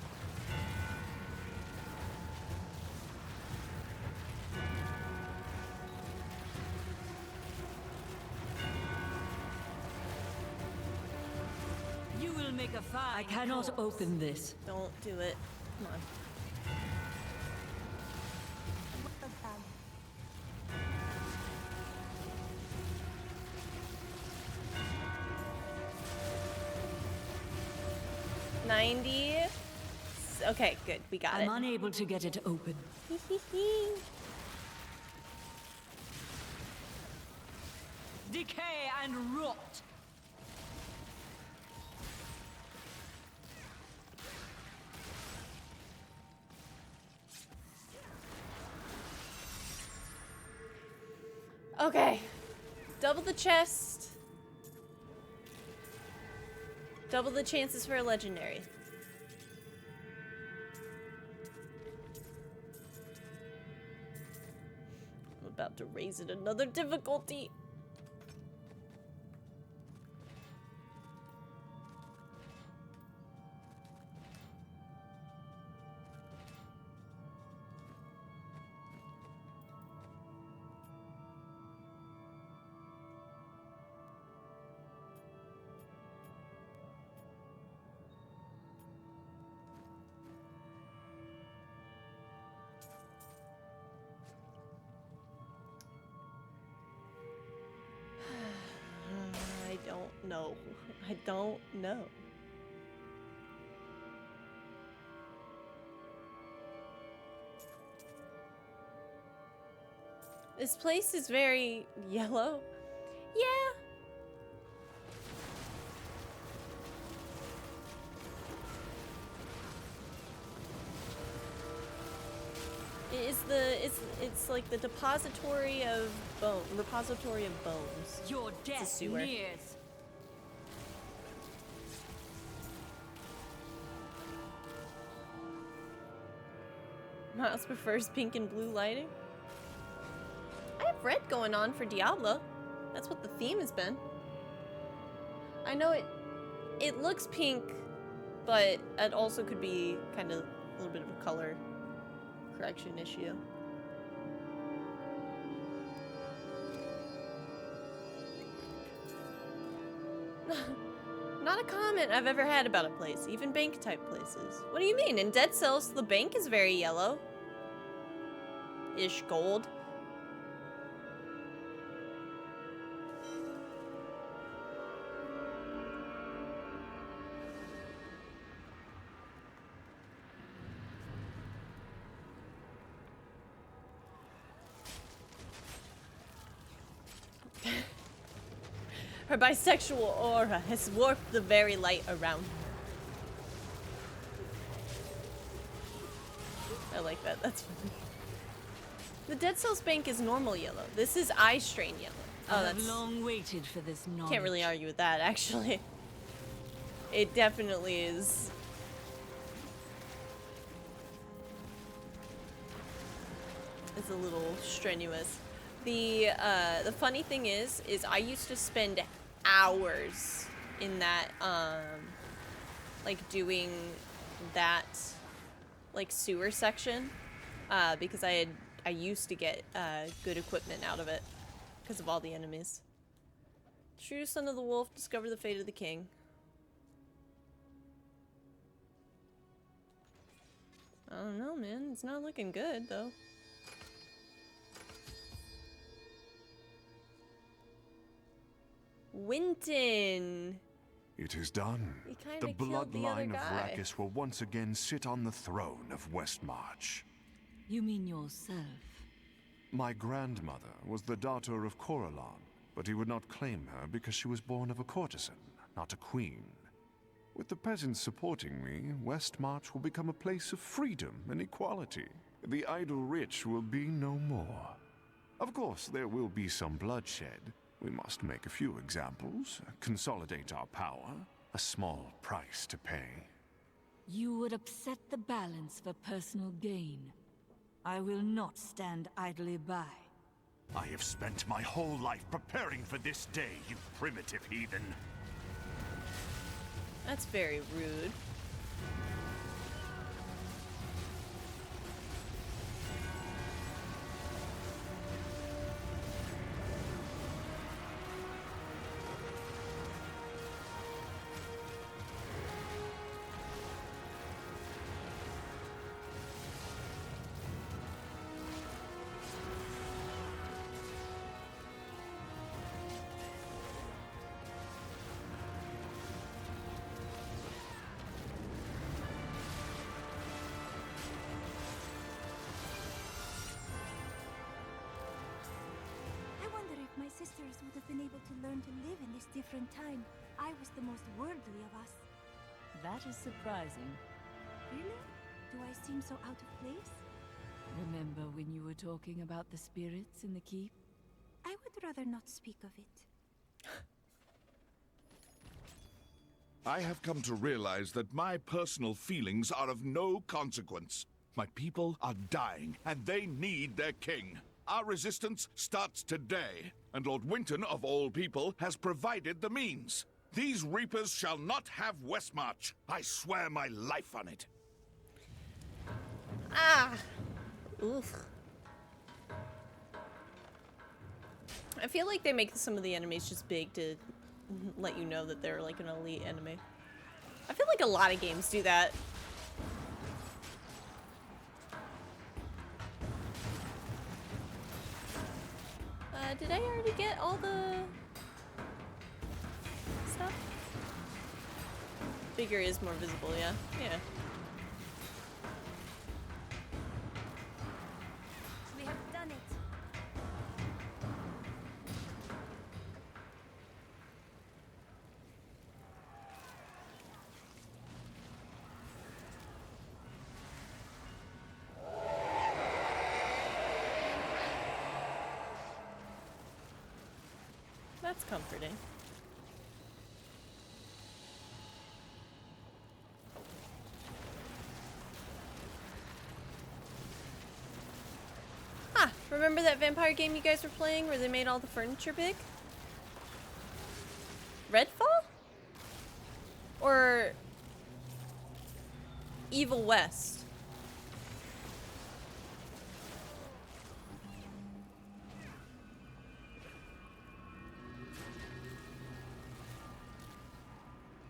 You will make a fire. I cannot open this. Don't do it. Come on. Okay, good. We got it. I'm unable to get it open. Decay and rot. Okay. Double the chest. Double the chances for a legendary. I'm about to raise it another difficulty. No, I don't know. This place is very yellow. Yeah. It's like the depository of repository of bones. Your death nears. Miles prefers pink and blue lighting. I have red going on for Diablo. That's what the theme has been. I know it looks pink, but it also could be kind of a little bit of a color correction issue. Not a comment I've ever had about a place, even bank type places. What do you mean? In Dead Cells, the bank is very yellow. Ish gold. Her bisexual aura has warped the very light around her. I like that. That's funny. The Dead Cells bank is normal yellow. This is eye strain yellow. Oh, I've long waited for this knowledge. Can't really argue with that, actually. It definitely is. It's a little strenuous. The funny thing is I used to spend hours in that, like doing that, like sewer section, because I used to get good equipment out of it because of all the enemies. True son of the wolf, discover the fate of the king. I don't know, man. It's not looking good though. Winton. It is done. The bloodline of Rakis will once again sit on the throne of Westmarch. You mean yourself? My grandmother was the daughter of Coralon, but he would not claim her because she was born of a courtesan, not a queen. With the peasants supporting me, Westmarch will become a place of freedom and equality. The idle rich will be no more. Of course, there will be some bloodshed. We must make a few examples, consolidate our power, a small price to pay. You would upset the balance for personal gain. I will not stand idly by. I have spent my whole life preparing for this day, you primitive heathen. That's very rude. My sisters would have been able to learn to live in this different time. I was the most worldly of us. That is surprising. Really? Do I seem so out of place? Remember when you were talking about the spirits in the keep? I would rather not speak of it. I have come to realize that my personal feelings are of no consequence. My people are dying, and they need their king. Our resistance starts today, and Lord Winton, of all people, has provided the means. These Reapers shall not have Westmarch. I swear my life on it. Ah! Oof. I feel like they make some of the enemies just big to let you know that they're like an elite enemy. I feel like a lot of games do that. Did I already get all the stuff? Figure is more visible, yeah. Yeah. We have done it. That's comforting. Ah, remember that vampire game you guys were playing where they made all the furniture big? Redfall? Or Evil West?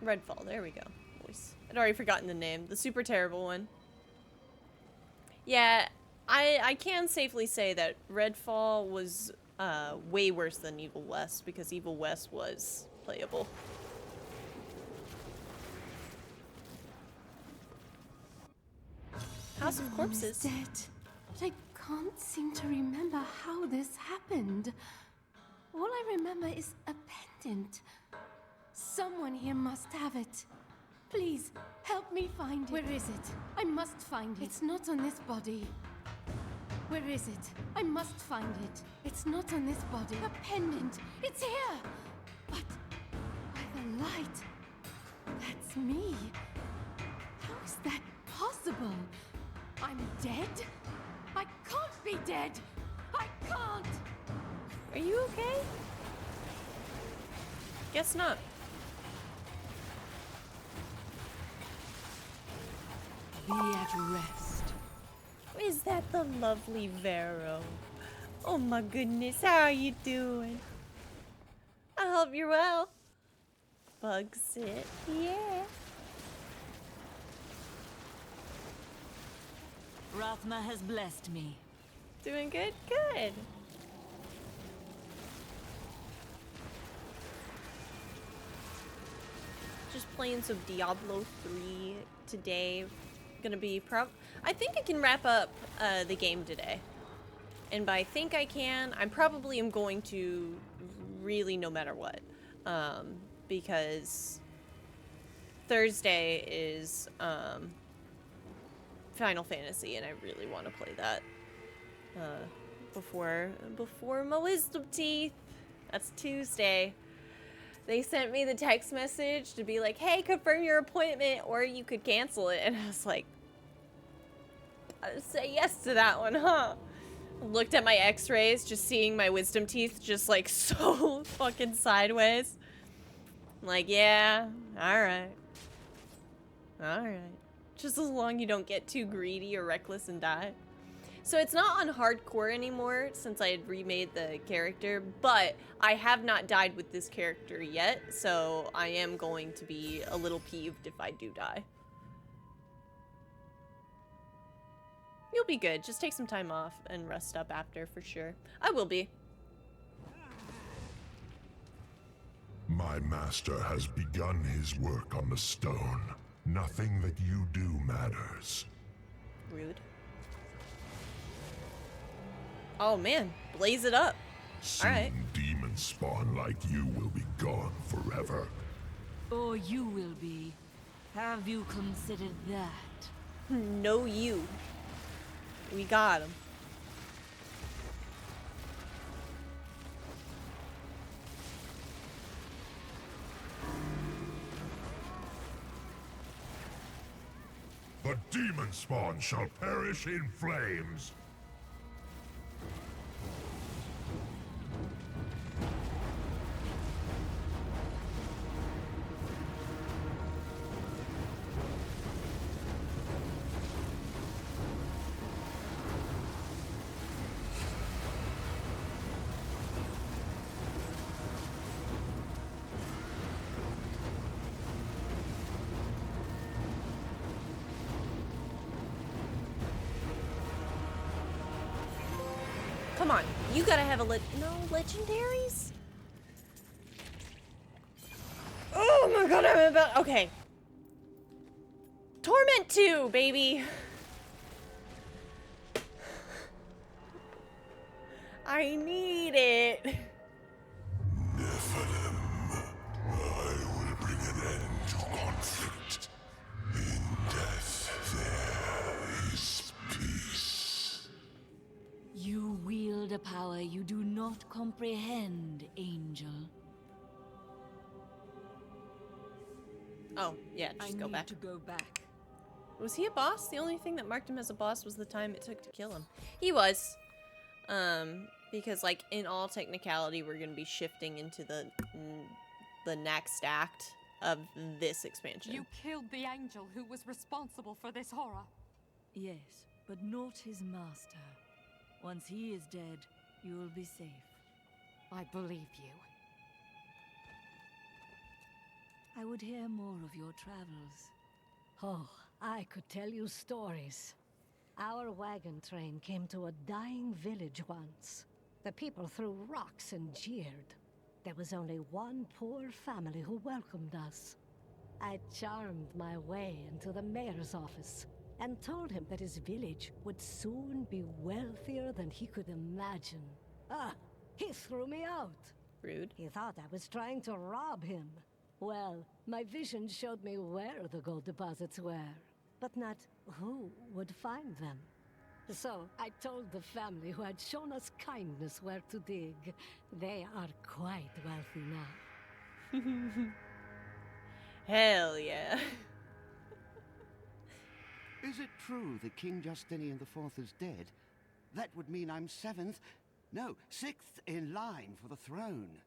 Redfall, there we go. Voice. I'd already forgotten the name. The super terrible one. Yeah, I can safely say that Redfall was way worse than Evil West because Evil West was playable. House of Corpses. Dead. But I can't seem to remember how this happened. All I remember is a pendant. Someone here must have it. Please, help me find it. Where is it? I must find it. It's not on this body. Where is it? I must find it. It's not on this body. A pendant. It's here. But by the light, that's me. How is that possible? I'm dead? I can't be dead. I can't. Are you okay? Guess not. Be at rest. Is that the lovely Vero? Oh my goodness, how are you doing? I hope you're well. Bug sit, yeah. Rathma has blessed me. Doing good? Good. Just playing some Diablo 3 today. Gonna be I think I can wrap up the game today. And by think I can, I probably am going to really no matter what. Because Thursday is Final Fantasy and I really want to play that before my wisdom teeth. That's Tuesday. They sent me the text message to be like, hey, confirm your appointment or you could cancel it. And I was like, I'll say yes to that one, huh? Looked at my x-rays, just seeing my wisdom teeth just like so fucking sideways. I'm like, yeah, alright. Alright. Just as long as you don't get too greedy or reckless and die. So it's not on hardcore anymore since I had remade the character, but I have not died with this character yet, so I am going to be a little peeved if I do die. You'll be good. Just take some time off and rest up after for sure. I will be. My master has begun his work on the stone. Nothing that you do matters. Rude. Oh man, blaze it up. Soon Alright. demons spawn like you will be gone forever. Or you will be. Have you considered that? No, you. We got him. The demon spawn shall perish in flames. Come on, you gotta have a no legendaries? Oh my god, I'm about okay. Torment II, baby. I need it. Nephilim, I will bring an end to conflict. In death there is peace. You wield a power you do not comprehend, Angel. Oh, yeah, just go back. To go back. Was he a boss? The only thing that marked him as a boss was the time it took to kill him. He was. Because like in all technicality, we're gonna be shifting into the next act of this expansion. You killed the angel who was responsible for this horror. Yes, but not his master. Once he is dead, you will be safe. I believe you. I would hear more of your travels. Oh, I could tell you stories. Our wagon train came to a dying village once. The people threw rocks and jeered. There was only one poor family who welcomed us. I charmed my way into the mayor's office and told him that his village would soon be wealthier than he could imagine. He threw me out. Rude. He thought I was trying to rob him. Well, my vision showed me where the gold deposits were, but not who would find them. So I told the family who had shown us kindness where to dig. They are quite wealthy now. Hell yeah. Is it true that King Justinian IV is dead? That would mean I'm sixth in line for the throne.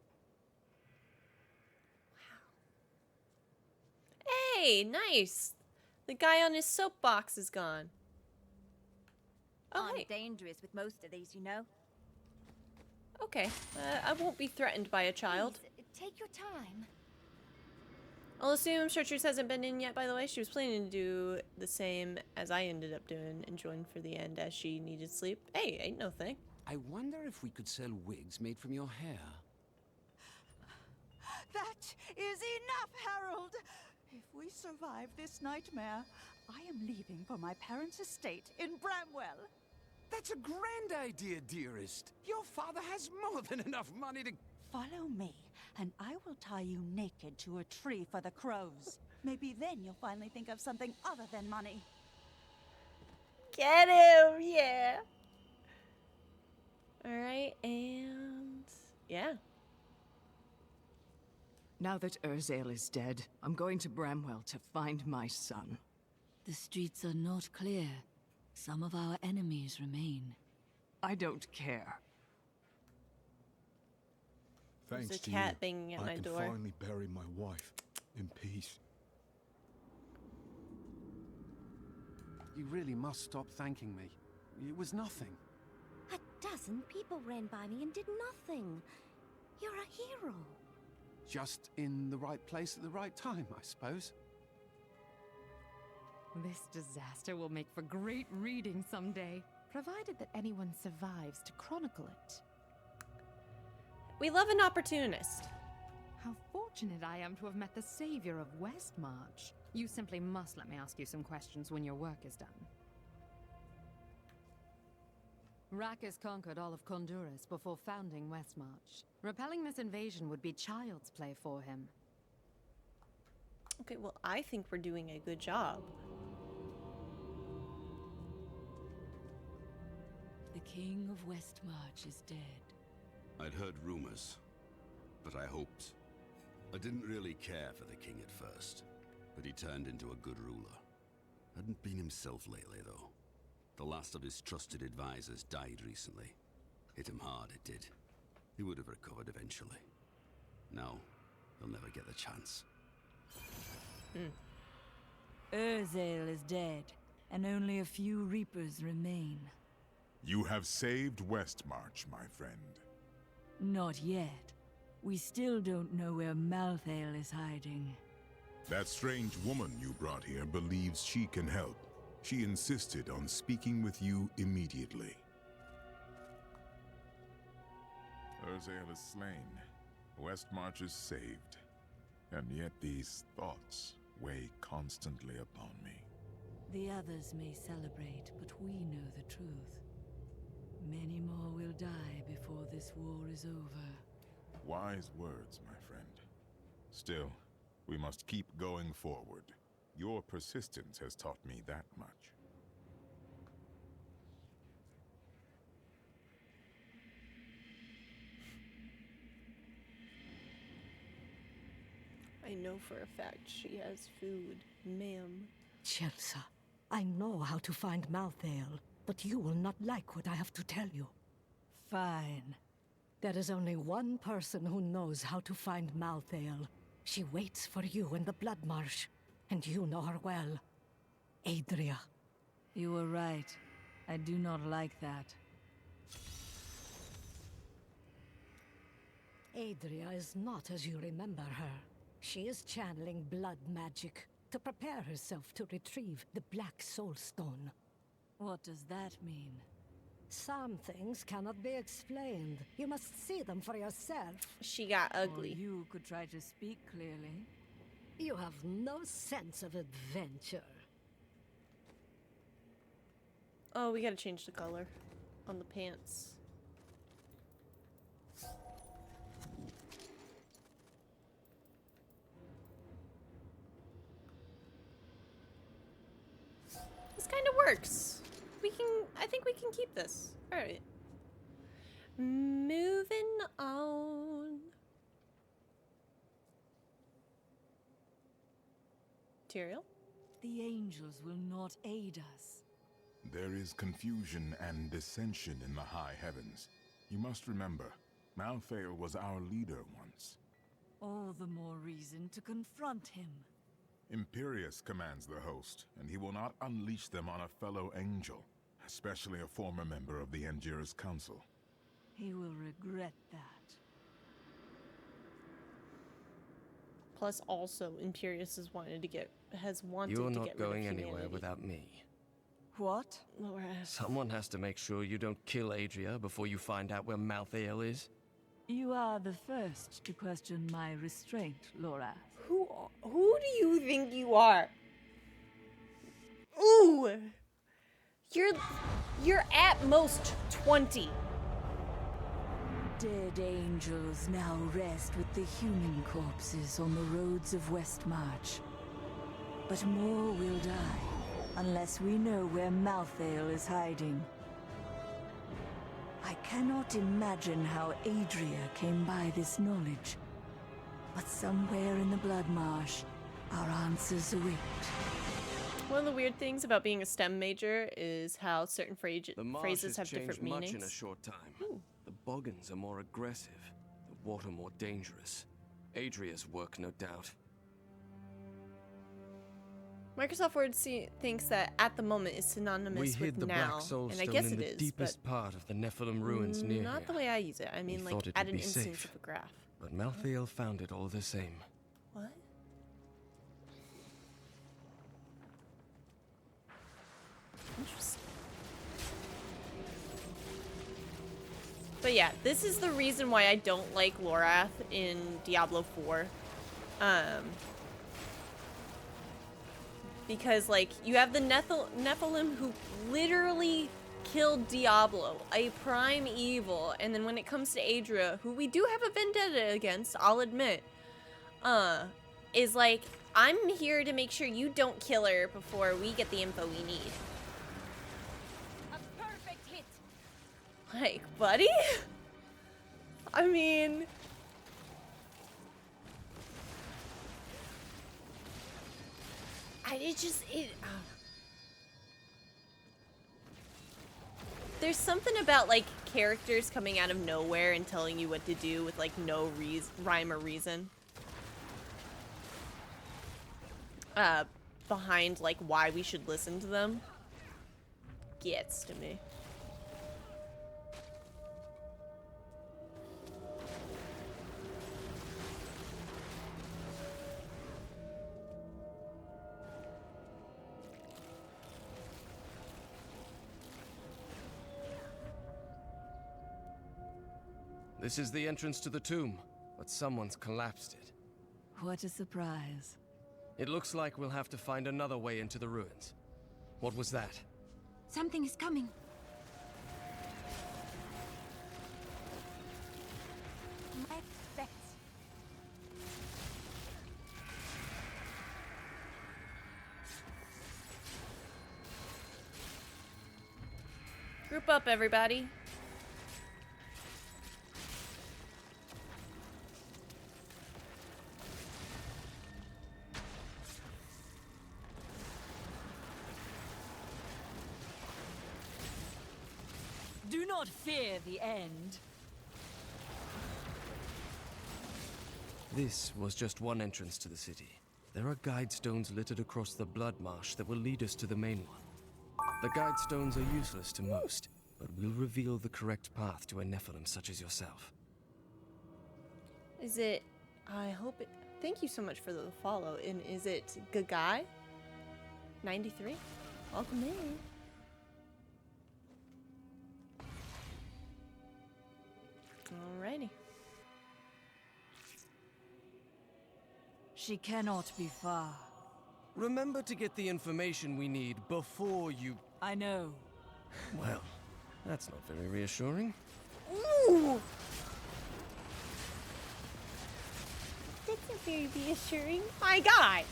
Hey, nice. The guy on his soapbox is gone. Oh, I'm dangerous with most of these, you know. Okay, I won't be threatened by a child. Please, take your time. I'll assume Chartreuse hasn't been in yet, by the way. She was planning to do the same as I ended up doing and join for the end as she needed sleep. Hey, ain't no thing. I wonder if we could sell wigs made from your hair. That is enough, Harold! If we survive this nightmare, I am leaving for my parents' estate in Bramwell. That's a grand idea, dearest. Your father has more than enough money to... Follow me, and I will tie you naked to a tree for the crows. Maybe then you'll finally think of something other than money. Get him, yeah. Alright, and... yeah. Now that Urzael is dead, I'm going to Bramwell to find my son. The streets are not clear. Some of our enemies remain. I don't care. There's Thanks a cat banging at my door. I can finally bury my wife in peace. You really must stop thanking me. It was nothing. A dozen people ran by me and did nothing. You're a hero. Just in the right place at the right time, I suppose. This disaster will make for great reading someday, provided that anyone survives to chronicle it. We love an opportunist. How fortunate I am to have met the savior of Westmarch. You simply must let me ask you some questions when your work is done. Rackus conquered all of Honduras before founding Westmarch. Repelling this invasion would be child's play for him. Okay, well, I think we're doing a good job. The king of Westmarch is dead. I'd heard rumors, but I hoped. I didn't really care for the king at first, but he turned into a good ruler. Hadn't been himself lately, though. The last of his trusted advisors died recently. Hit him hard, it did. He would have recovered eventually. Now, he'll never get the chance. Urzael is dead, and only a few Reapers remain. You have saved Westmarch, my friend. Not yet. We still don't know where Malthael is hiding. That strange woman you brought here believes she can help. She insisted on speaking with you immediately. Urzael is slain. Westmarch is saved. And yet these thoughts weigh constantly upon me. The others may celebrate, but we know the truth. Many more will die before this war is over. Wise words, my friend. Still, we must keep going forward. Your persistence has taught me that much. I know for a fact she has food, ma'am. Chelsea, I know how to find Malthael, but you will not like what I have to tell you. Fine. There is only one person who knows how to find Malthael. She waits for you in the Blood Marsh, and you know her well. Adria. You were right. I do not like that. Adria is not as you remember her. She is channeling blood magic to prepare herself to retrieve the Black Soul Stone. What does that mean? Some things cannot be explained. You must see them for yourself. She got ugly. Or you could try to speak clearly. You have no sense of adventure. Oh, we gotta change the color on the pants. This kind of works. I think we can keep this. All right. Moving on. Tyrael? The angels will not aid us. There is confusion and dissension in the high heavens. You must remember, Malthael was our leader once. All the more reason to confront him. Imperius commands the host, and he will not unleash them on a fellow angel, especially a former member of the Angiras Council. He will regret that. Plus, also, Imperius has wanted to get rid of humanity. You're not going anywhere without me. What? Laura. Someone has to make sure you don't kill Adria before you find out where Malthael is. You are the first to question my restraint, Laura. Who do you think you are? Ooh! You're at most 20. Dead angels now rest with the human corpses on the roads of Westmarch. But more will die, unless we know where Malthael is hiding. I cannot imagine how Adria came by this knowledge. But somewhere in the Blood Marsh, our answers await. One of the weird things about being a STEM major is how certain phrases have different changed meanings. much in a short time. The Boggans are more aggressive, the water more dangerous. Adria's work, no doubt. Microsoft Word thinks that at the moment is synonymous We with hid the now, Black Soul and I Stone guess in it the is, deepest but part of the Nephilim ruins near not here. the way I use it. I mean, We like thought it at would an be instance safe. of a graph. But Malthael found it all the same. What? Interesting. But yeah, this is the reason why I don't like Lorath in Diablo 4. Because, like, you have the Nephilim who literally killed Diablo, a prime evil, and then when it comes to Adria, who we do have a vendetta against, I'll admit, is like, I'm here to make sure you don't kill her before we get the info we need. A perfect hit. Like, buddy? I mean... There's something about, like, characters coming out of nowhere and telling you what to do with, like, no rhyme or reason. Behind, like, why we should listen to them. Gets to me. This is the entrance to the tomb, but someone's collapsed it. What a surprise. It looks like we'll have to find another way into the ruins. What was that? Something is coming. My bets. Group up, everybody. Do not fear the end. This was just one entrance to the city. There are guide stones littered across the blood marsh that will lead us to the main one. The guide stones are useless to most, but will reveal the correct path to a Nephilim such as yourself. Is it... I hope it... Thank you so much for the follow. And is it Gagai? 93? Welcome in. Alrighty. She cannot be far. Remember to get the information we need before you... I know. Well, that's not very reassuring. Ooh! That's not very reassuring. My God!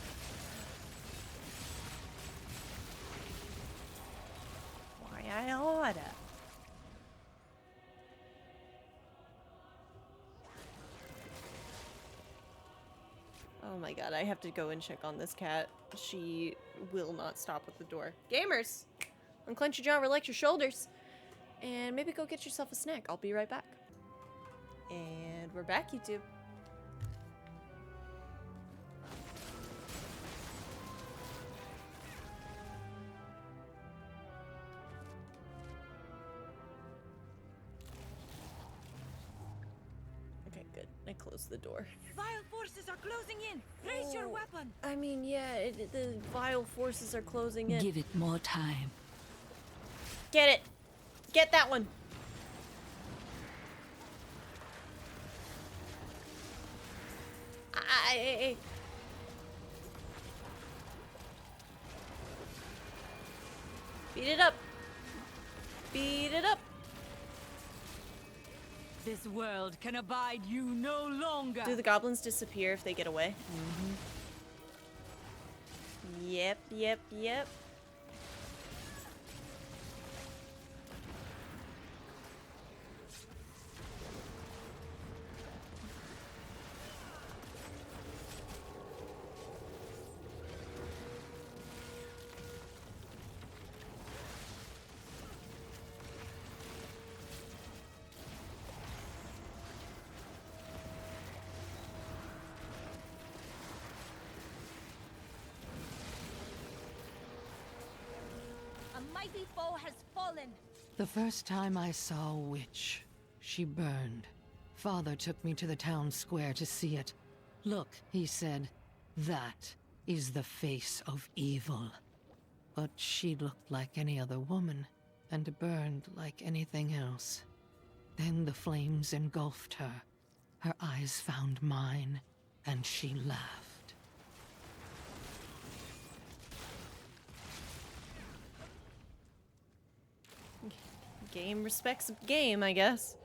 Why I oughta. Oh my God, I have to go and check on this cat. She will not stop at the door. Gamers! Unclench your jaw, relax your shoulders. And maybe go get yourself a snack. I'll be right back. And we're back, YouTube. Okay, good. I closed the door. Vile forces are closing in. Raise your weapon. I mean, yeah, the vile forces are closing in. Give it more time. Get it. Get that one. Beat it up. Beat it up. This world can abide you no longer. Do the goblins disappear if they get away? Yep, yep, yep. Mighty foe has fallen. The first time I saw a witch, she burned. Father took me to the town square to see it. Look, he said, that is the face of evil. But she looked like any other woman, and burned like anything else. Then the flames engulfed her. Her eyes found mine, and she laughed. Game respects game, I guess.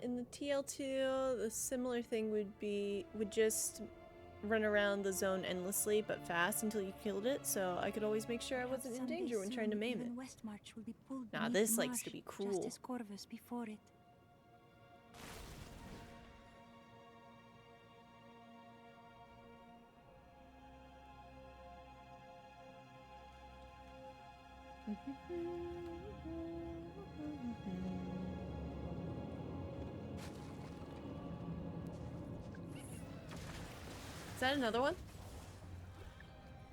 In the TL2, the similar thing would just run around the zone endlessly but fast until you killed it, so I could always make sure I wasn't in danger when trying to maim it. Nah, this likes to be cruel. Just as Corvus before it. Is that another one?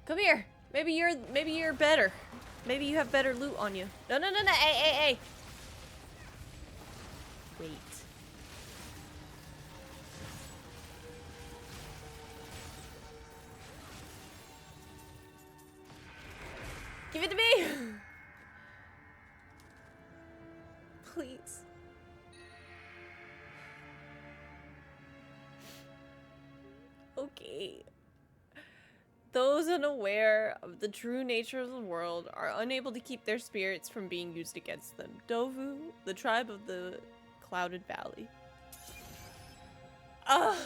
Come here. Maybe you're better. Maybe you have better loot on you. No, no, no, no. Hey. Wait. Give it to me. Please. Okay. Those unaware of the true nature of the world are unable to keep their spirits from being used against them. Dovu, the tribe of the Clouded Valley. Ugh.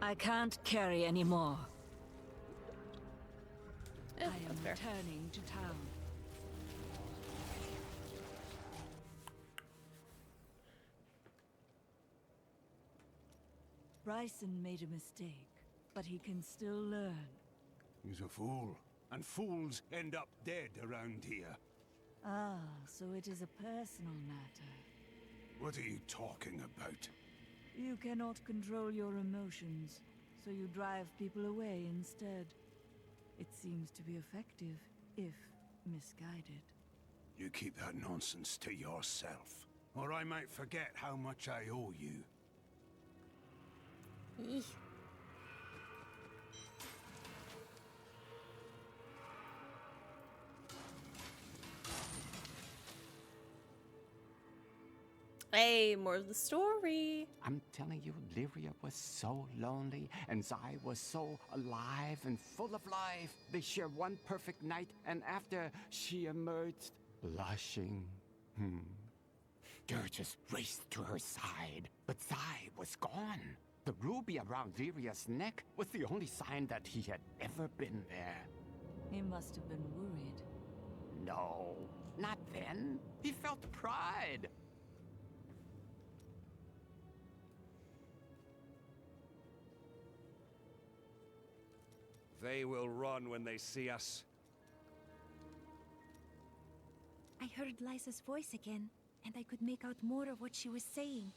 I can't carry anymore. I am returning to town. Bryson made a mistake, but he can still learn. He's a fool, and fools end up dead around here. Ah, so it is a personal matter. What are you talking about? You cannot control your emotions, so you drive people away instead. It seems to be effective, if misguided. You keep that nonsense to yourself, or I might forget how much I owe you. Eek. Hey, more of the story. I'm telling you, Lyria was so lonely, and Zai was so alive and full of life. They shared one perfect night, and after she emerged, blushing. Dirges raced to her side, but Zai was gone. The ruby around Lyria's neck was the only sign that he had ever been there. He must have been worried. No, not then. He felt pride. They will run when they see us. I heard Lysa's voice again, and I could make out more of what she was saying.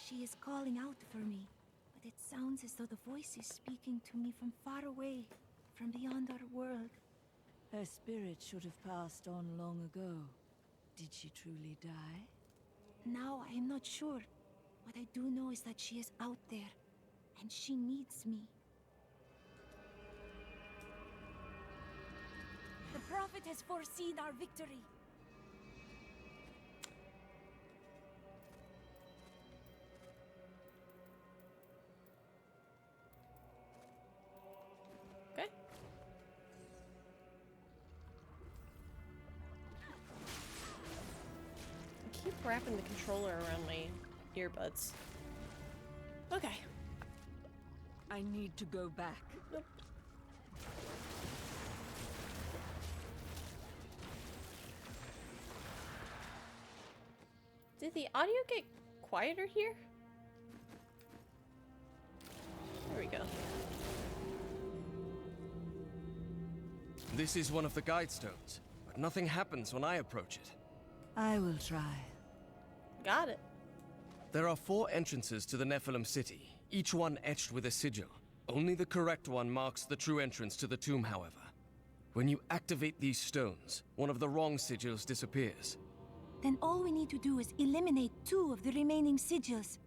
She is calling out for me, but it sounds as though the voice is speaking to me from far away, from beyond our world. Her spirit should have passed on long ago. Did she truly die? Now I am not sure. What I do know is that she is out there, and she needs me. The Prophet has foreseen our victory. Okay. I keep wrapping the controller around my earbuds. Okay. I need to go back. Nope. Did the audio get quieter here? There we go. This is one of the guide stones, but nothing happens when I approach it. I will try. Got it. There are 4 entrances to the Nephilim city, each one etched with a sigil. Only the correct one marks the true entrance to the tomb, however. When you activate these stones, one of the wrong sigils disappears. Then all we need to do is eliminate 2 of the remaining sigils.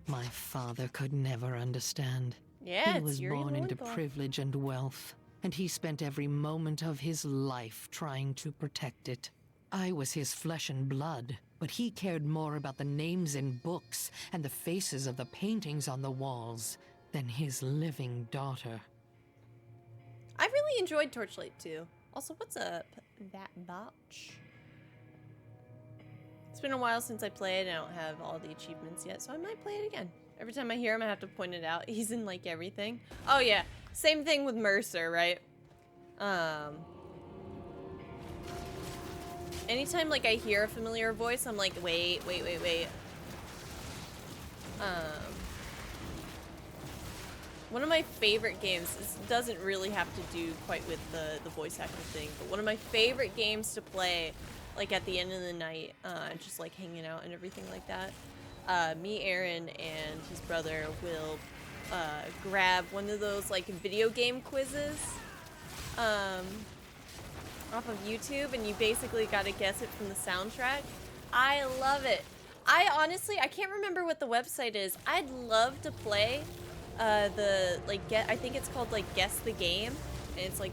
My father could never understand. Yeah, he it's was Yuri born into Lowenthal. privilege and wealth, and he spent every moment of his life trying to protect it. I was his flesh and blood, But he cared more about the names in books and the faces of the paintings on the walls than his living daughter. I really enjoyed Torchlight 2. Also, what's up, that botch? It's been a while since I played. I don't have all the achievements yet, so I might play it again. Every time I hear him, I have to point it out. He's in, like, everything. Oh, yeah. Same thing with Mercer, right? Anytime, like, I hear a familiar voice, I'm like, wait. One of my favorite games, this doesn't really have to do quite with the voice acting thing, but one of my favorite games to play, like, at the end of the night, just, like, hanging out and everything like that, me, Aaron, and his brother will grab one of those, like, video game quizzes off of YouTube, and you basically gotta guess it from the soundtrack. I love it. I can't remember what the website is. I'd love to play I think it's called, like, Guess the Game, and it's, like,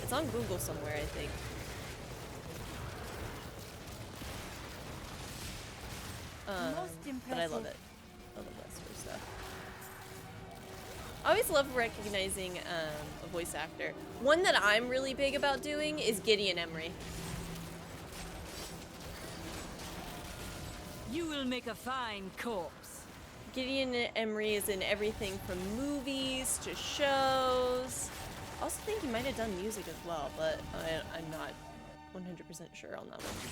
it's on Google somewhere, I think. But I love it. I love that sort of stuff. I always love recognizing a voice actor. One that I'm really big about doing is Gideon Emery. You will make a fine corpse. Gideon Emery is in everything from movies to shows. I also think he might have done music as well, but I'm not 100% sure on that one.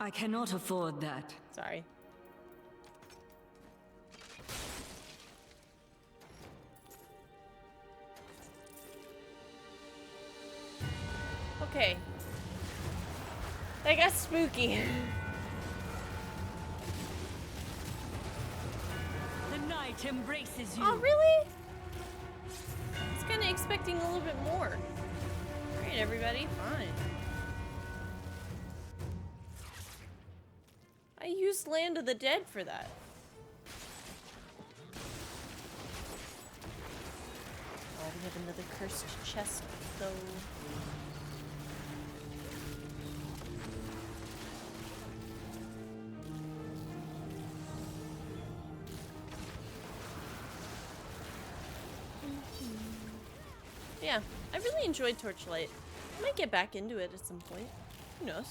I cannot afford that. Sorry. Okay. That got spooky. The night embraces you. Oh, really? I was kind of expecting a little bit more. Alright, everybody, fine. I used Land of the Dead for that. Oh, we have another cursed chest, though. Yeah, I really enjoyed Torchlight. I might get back into it at some point. Who knows?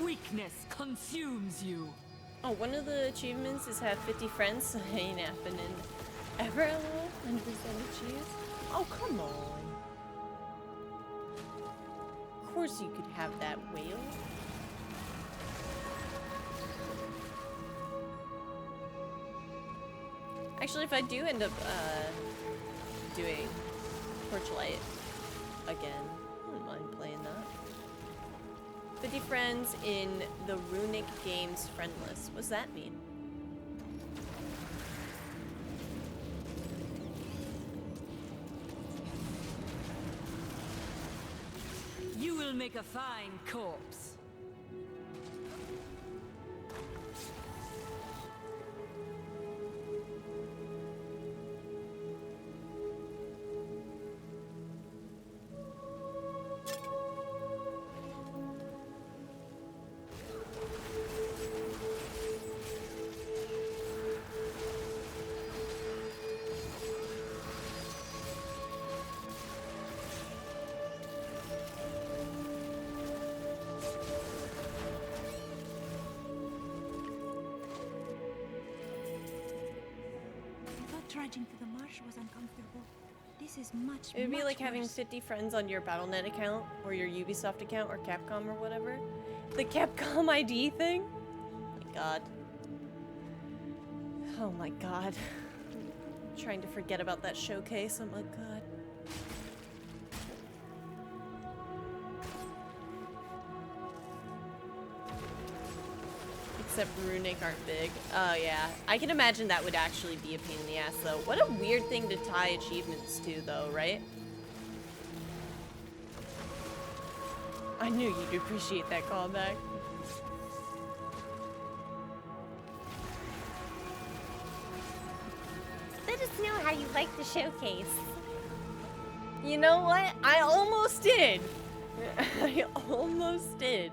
Weakness consumes you. Oh, one of the achievements is have 50 friends, so it ain't happening ever. 100% cheese. Oh, come on. Of course you could have that whale. Actually, if I do end up doing Torchlight again, I wouldn't mind playing that. 50 friends in the Runic Games friend list. What's that mean? make a fine corpse. Trudging through the marsh was uncomfortable. This is much, It would be like much having worse. 50 friends on your Battle.net account or your Ubisoft account or Capcom or whatever. The Capcom ID thing? Oh my god. Oh my god. I'm trying to forget about that showcase. Oh my god. Except Runic aren't big. Oh yeah. I can imagine that would actually be a pain in the ass though. What a weird thing to tie achievements to though, right? I knew you'd appreciate that callback. Let us know how you like the showcase. You know what? I almost did. I almost did.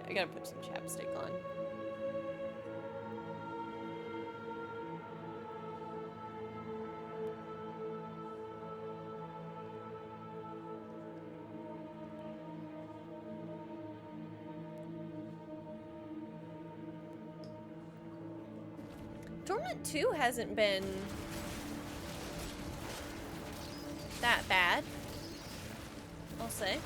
I gotta put some chapstick on. Torment 2 hasn't been that bad, I'll say.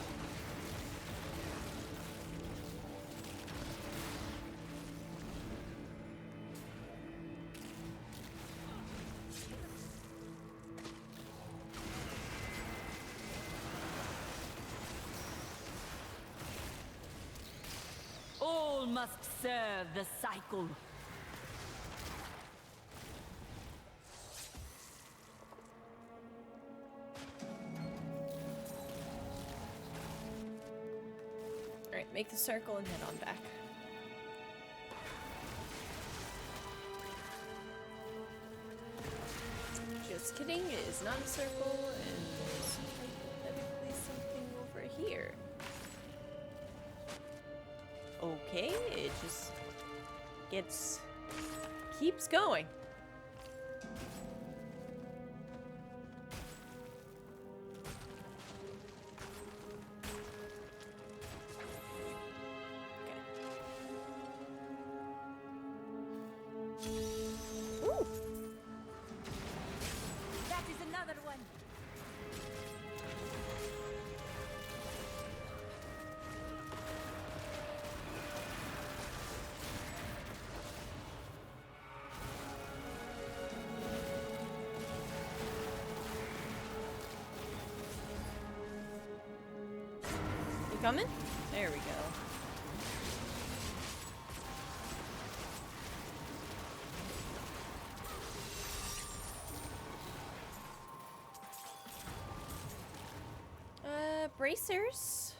All must serve the cycle. Alright, make the circle and head on back. Just kidding, it is not a circle, and there's hypothetically something over here. Okay, it just keeps going. Ooh. That is another one. You coming? There we go. Bracers.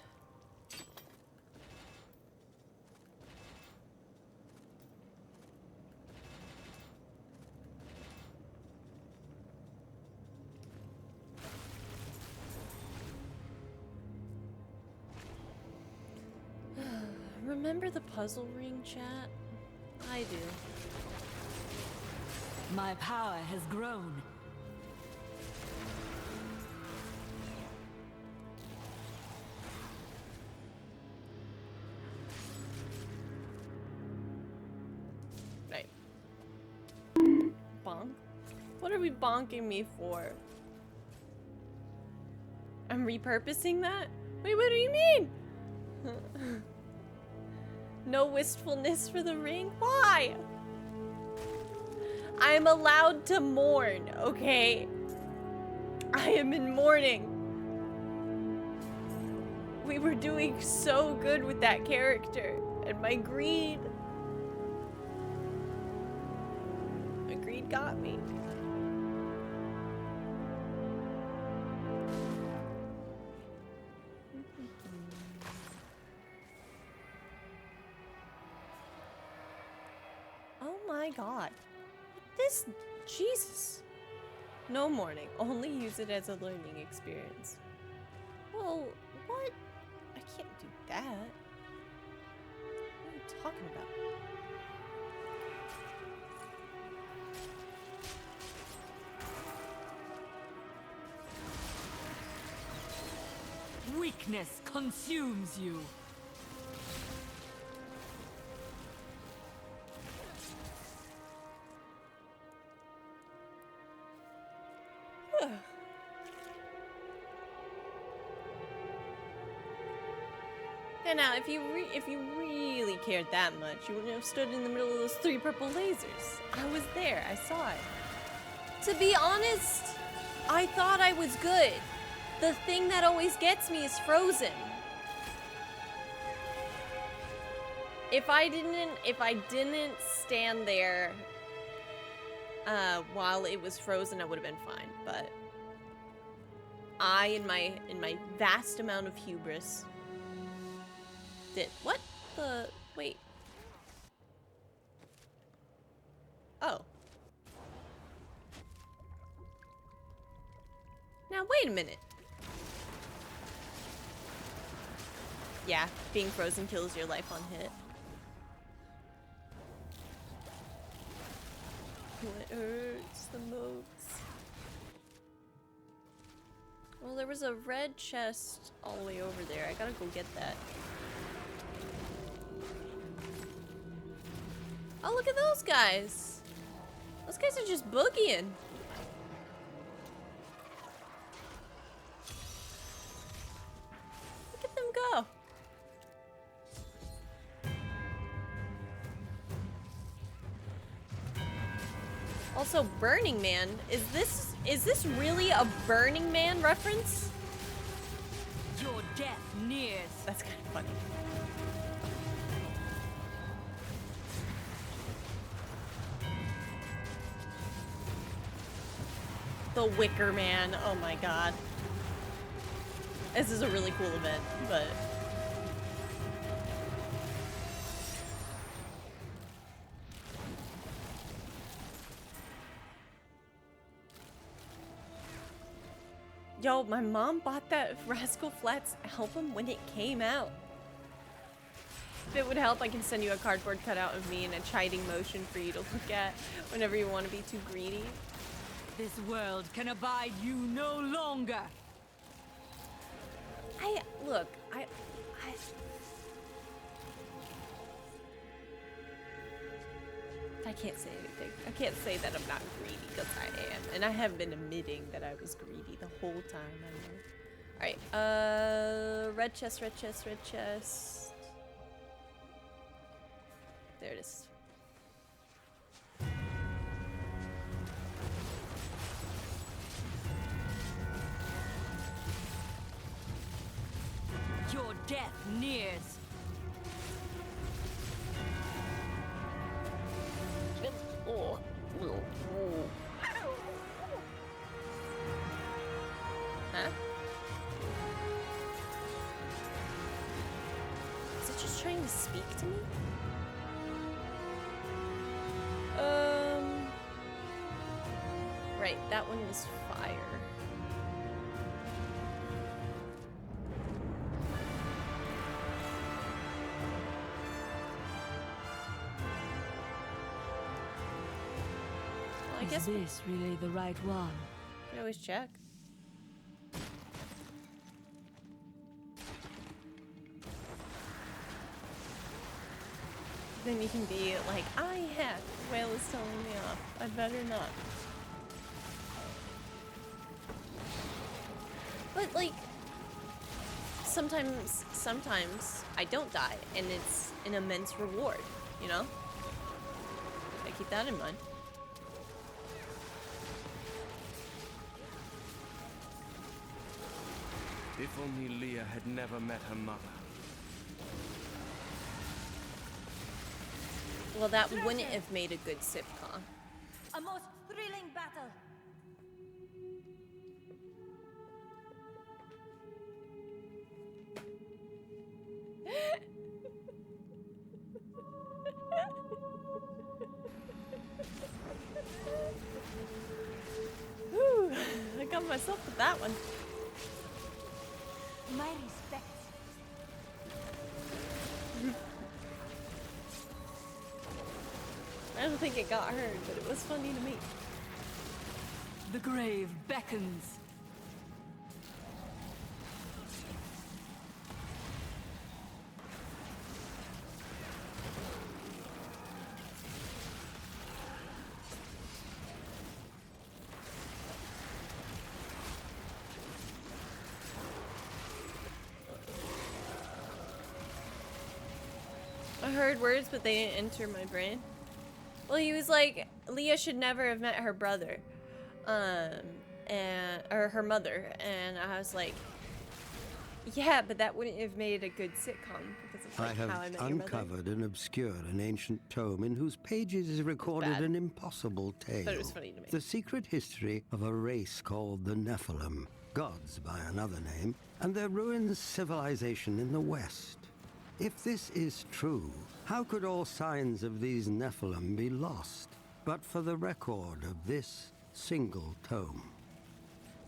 Remember the puzzle ring, chat? I do. My power has grown. Right. Bonk? What are we bonking me for? I'm repurposing that? Wait, what do you mean? No wistfulness for the ring? Why? I'm allowed to mourn, okay? I am in mourning. We were doing so good with that character, and my greed got me. my god. This, Jesus. No mourning, only use it as a learning experience. Well, what? I can't do that. What are you talking about? Weakness consumes you. And now, if you really cared that much, you wouldn't have stood in the middle of those 3 purple lasers. I was there. I saw it. To be honest, I thought I was good. The thing that always gets me is frozen. If I didn't stand there while it was frozen, I would have been fine. But I, in my vast amount of hubris, did what the wait? Oh. Now wait a minute. Yeah, being frozen kills your life on hit. What hurts the most? Well, there was a red chest all the way over there. I gotta go get that. Oh, look at those guys. Those guys are just boogieing. Look at them go. Also, Burning Man. Is this really a Burning Man reference? Your death nears. That's kind of funny. The Wicker Man. Oh my god. This is a really cool event, but... Yo, my mom bought that Rascal Flatts album when it came out. If it would help, I can send you a cardboard cutout of me in a chiding motion for you to look at whenever you want to be too greedy. This world can abide you no longer. Look, I can't say anything. I can't say that I'm not greedy, because I am. And I have been admitting that I was greedy the whole time, I know. Alright, red chest, red chest, red chest. There it is. Your death nears. Huh? Is it just trying to speak to me? Right, that one was fire. Well, I guess Is this really the right one? we always check. Then you can be like, I have. Whale is telling me off. I better not. But like, sometimes I don't die, and it's an immense reward, you know? I keep that in mind. If only Leah had never met her mother. Well, that wouldn't have made a good sitcom. A most thrilling battle. proud of myself with that one. My respects. I don't think it got heard, but it was funny to me. The grave beckons. I heard words, but they didn't enter my brain. Well, he was like, Leah should never have met her brother, or her mother, and I was like, yeah, but that wouldn't have made a good sitcom because it's like I How I have Met Your Mother. uncovered and obscured an ancient tome in whose pages is recorded bad. an impossible tale. But it was funny to me. The secret history of a race called the Nephilim, gods by another name, and their ruined civilization in the West. If this is true, how could all signs of these Nephilim be lost, but for the record of this single tome?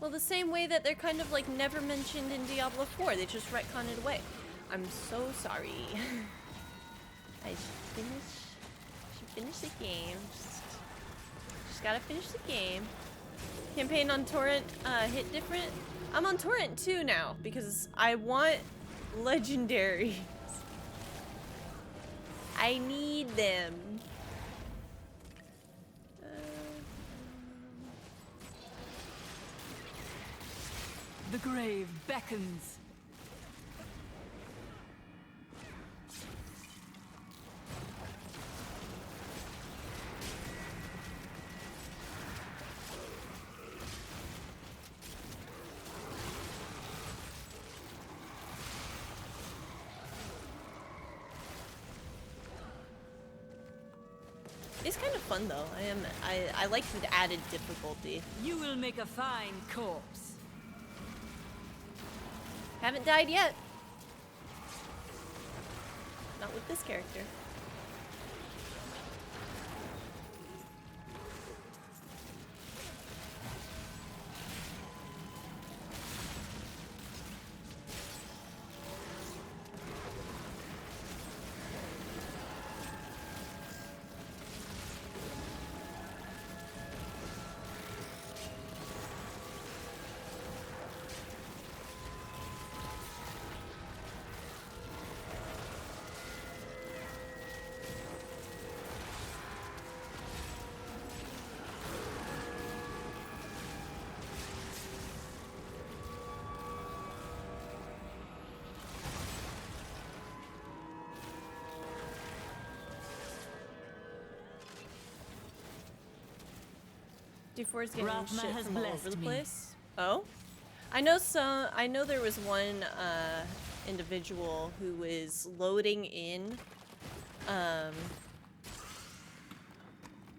Well, the same way that they're kind of like never mentioned in Diablo 4, they just retconned it away. I'm so sorry. I should finish the game. Just gotta finish the game. Campaign on Torrent hit different. I'm on Torrent 2 now because I want legendaries. I need them. The grave beckons. It's kind of fun though. I like the added difficulty. You will make a fine corpse. Haven't died yet. Not with this character. D4 is getting Rathma shit has from all over blessed the me. place. Oh? I know there was one individual who was loading in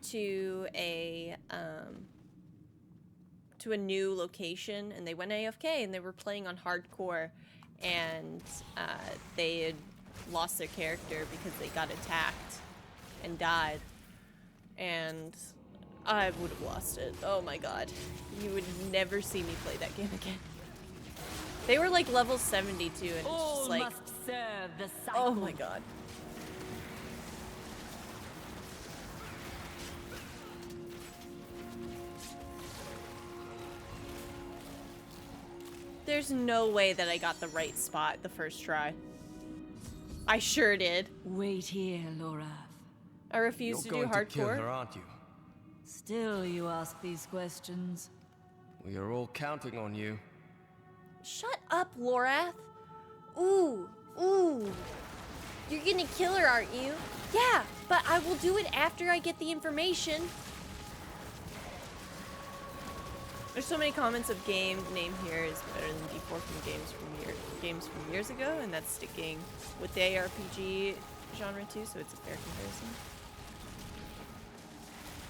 to a new location, and they went AFK and they were playing on hardcore, and they had lost their character because they got attacked and died, and I would have lost it. Oh my god. You would never see me play that game again. They were like level 72 and it's All just like... must serve the cycle. Oh my god. There's no way that I got the right spot the first try. I sure did. Wait here, Laura. I refuse to do hardcore. You're going to kill her, aren't you? Still you ask these questions. We are all counting on you. Shut up, Lorath. Ooh, ooh. You're gonna kill her, aren't you? Yeah, but I will do it after I get the information. There's so many comments of game name here is better than D4 from games from years ago, and that's sticking with the ARPG genre too, so it's a fair comparison.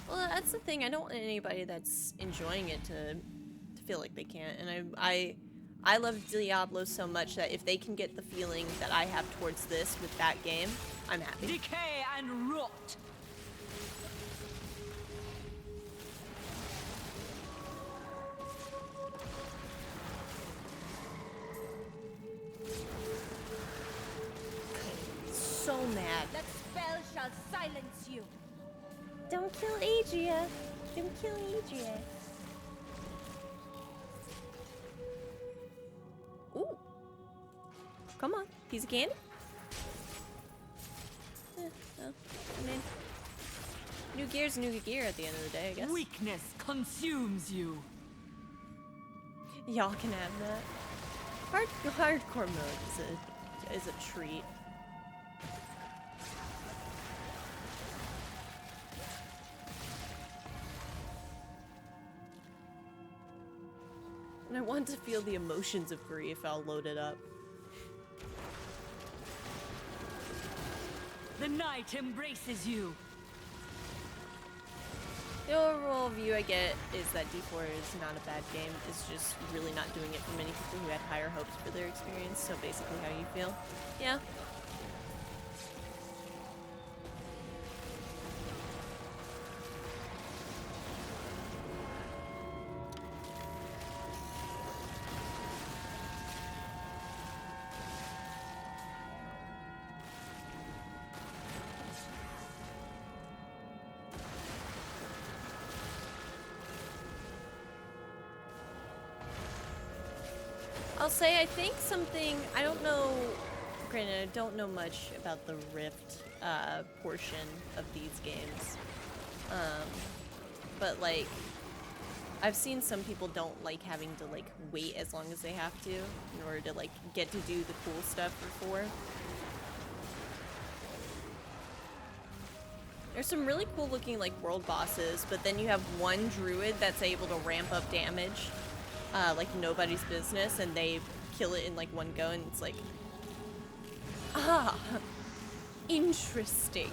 Well, that's the thing. I don't want anybody that's enjoying it to feel like they can't. And I love Diablo so much that if they can get the feeling that I have towards this with that game, I'm happy. Decay and rot. mad. That spell shall silence you. Don't kill Adria. Don't kill Adria. Ooh. Come on. Piece of candy? Well, I mean, new gear's new gear at the end of the day, I guess. Weakness consumes you. Y'all can have that. Hardcore mode is a treat. And I want to feel the emotions of grief. I'll load it up. The night embraces you. The overall view I get is that D4 is not a bad game. It's just really not doing it for many people who had higher hopes for their experience. So basically how you feel. Yeah. I'll say I think something, I don't know, granted I don't know much about the Rift portion of these games, but like I've seen some people don't like having to like wait as long as they have to in order to like get to do the cool stuff for 4. There's some really cool looking like world bosses, but then you have one druid that's able to ramp up damage like nobody's business, and they kill it in like one go, and it's like, ah, interesting.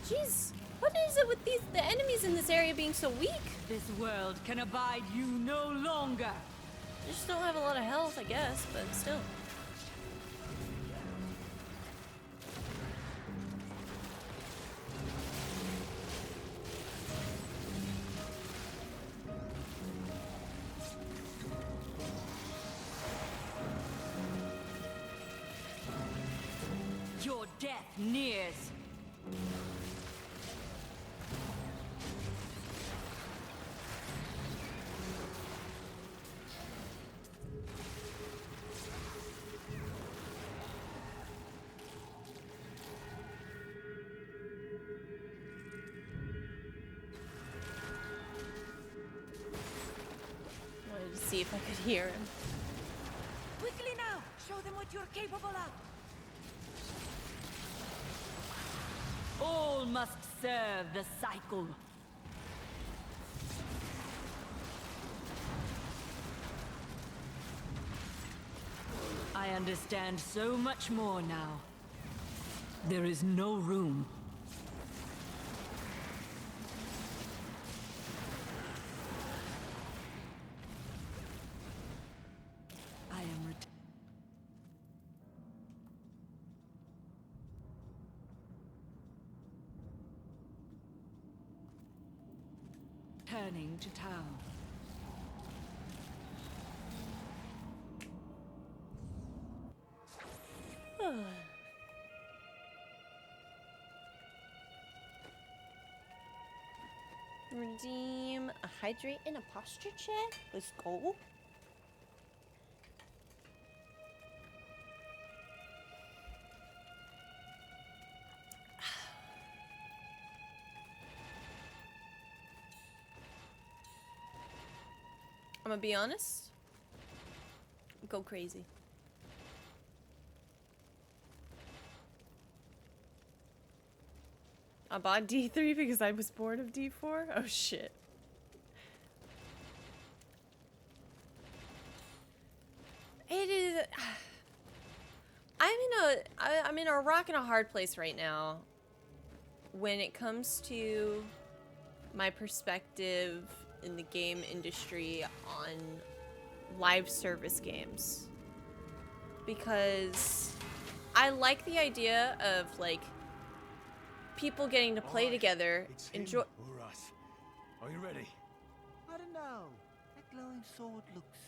Jeez. What is it with the enemies in this area being so weak? This world can abide you no longer. They just don't have a lot of health, I guess, but still. Your death nears. See if I could hear him. Quickly now! Show them what you're capable of! All must serve the cycle. I understand so much more now. There is no room. Returning to town. Redeem a hydrate and a posture check. Let's go. I'm gonna be honest. Go crazy. I bought D3 because I was bored of D4? Oh shit. It is... I'm in a rock and a hard place right now when it comes to my perspective in the game industry on live service games. because I like the idea of like people getting to play together, enjoy. Or us. Are you ready? I don't know. That glowing sword looks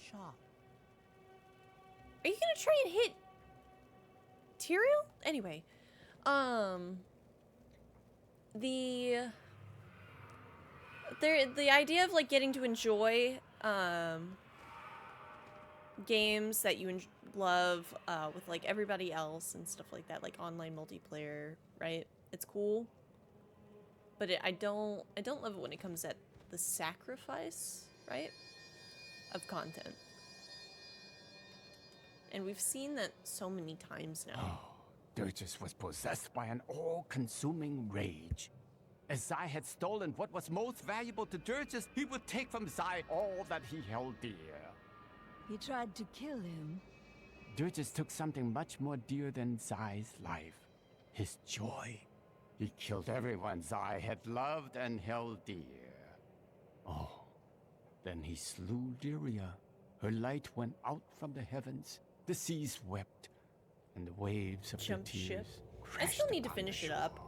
sharp. Are you gonna try and hit Tyrael? Anyway, the idea of like getting to enjoy games that you love with like everybody else and stuff like that, like online multiplayer, right? It's cool, but I don't love it when it comes at the sacrifice, right, of content. And we've seen that so many times now. Oh, Dirges was possessed by an all-consuming rage. As Zai had stolen what was most valuable to Dirges, he would take from Zai all that he held dear. He tried to kill him. Dirges took something much more dear than Zai's life. His joy. He killed everyone Zai had loved and held dear. Oh, then he slew Lyria. Her light went out from the heavens. The seas wept, and the waves of the tears I still need to finish it up.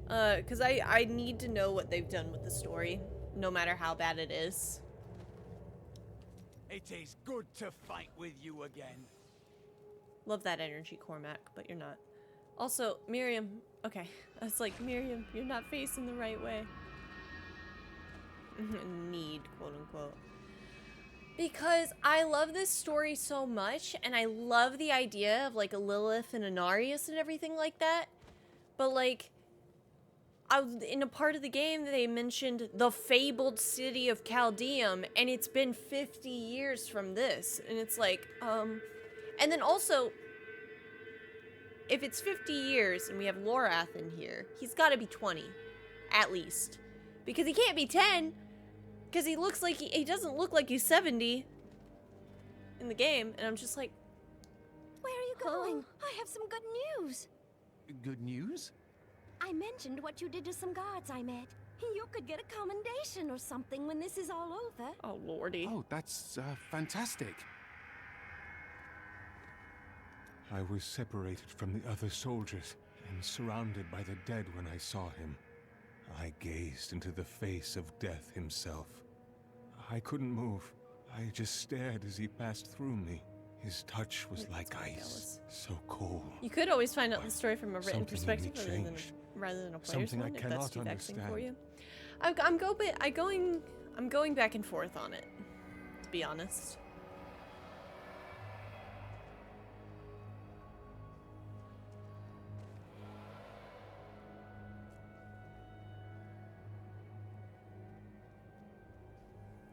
Because I need to know what they've done with the story, no matter how bad it is. It is good to fight with you again. Love that energy, Cormac, but you're not. Also, Miriam. Okay, I was like, Miriam, you're not facing the right way. Need, quote unquote. Because I love this story so much, and I love the idea of like a Lilith and Anarius and everything like that. But like, in a part of the game they mentioned the fabled city of Chaldeum, and it's been 50 years from this, and it's like, and then also, if it's 50 years and we have Lorath in here, he's got to be 20, at least, because he can't be 10. Because he looks like he doesn't look like he's 70 in the game, and I'm just like, where are you going? I have some good news. Good news? I mentioned what you did to some guards I met. You could get a commendation or something when this is all over. Oh, lordy. Oh, that's fantastic. I was separated from the other soldiers and surrounded by the dead when I saw him. I gazed into the face of death himself. I couldn't move. I just stared as he passed through me. His touch was like ice, so cold. You could always find out the story from a written Something in me perspective rather than a player's Something I one, if that's cannot too vexing for you. understand. I'm going back and forth on it, to be honest.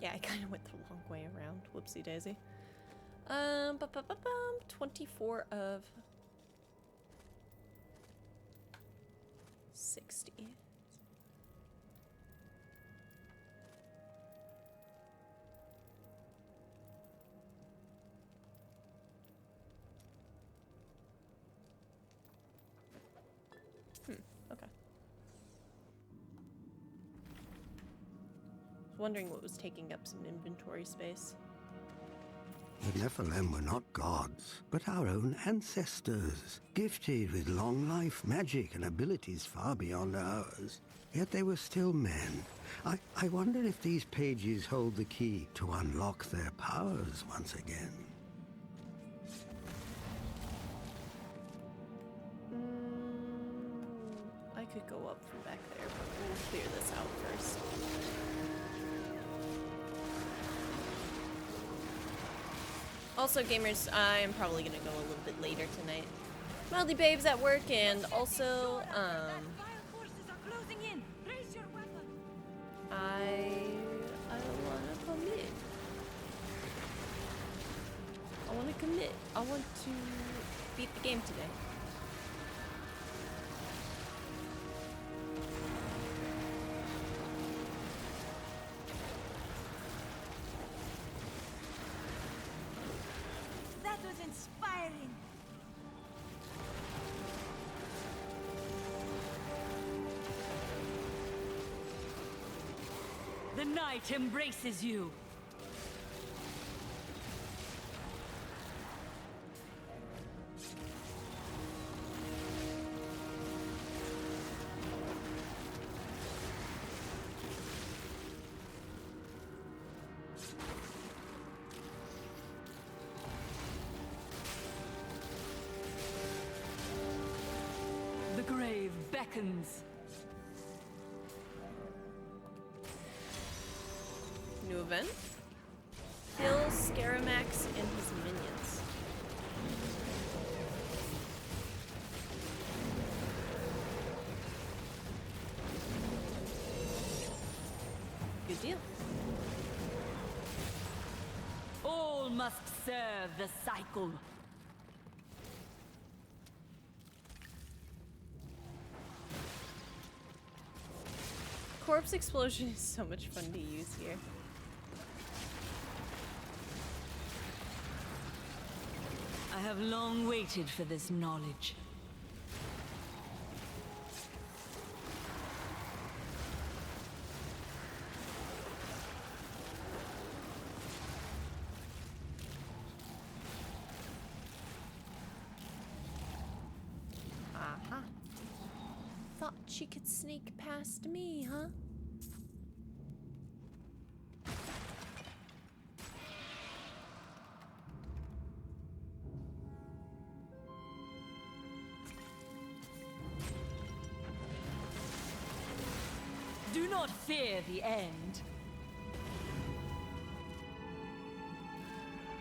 Yeah, I kind of went the long way around. Whoopsie daisy. 24 of 60. Okay. Wondering what was taking up some inventory space. The Nephilim were not gods, but our own ancestors, gifted with long life, magic, and abilities far beyond ours. Yet they were still men. I wonder if these pages hold the key to unlock their powers once again. I could go up from back there, but we'll clear this out first. Also, gamers, I am probably gonna go a little bit later tonight. Mildly Babe's at work, and also, I wanna commit. I want to beat the game today. That was inspiring. The night embraces you. beckons. New event? Kill Scaramax and his minions. Good deal. All must serve the cycle. Corpse explosion is so much fun to use here. I have long waited for this knowledge. Aha. Thought she could sneak past me, huh? Do not fear the end.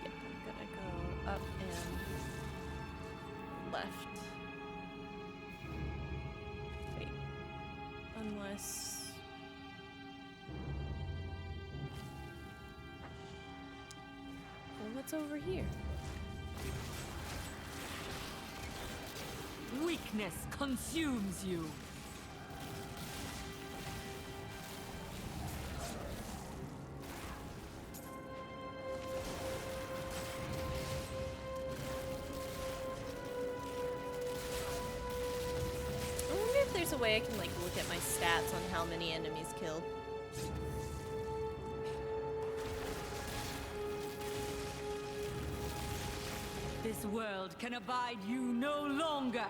Yep, I'm gonna go up and left. Wait. Unless... Well, what's over here? Weakness consumes you. There's a way I can like look at my stats on how many enemies killed. This world can abide you no longer.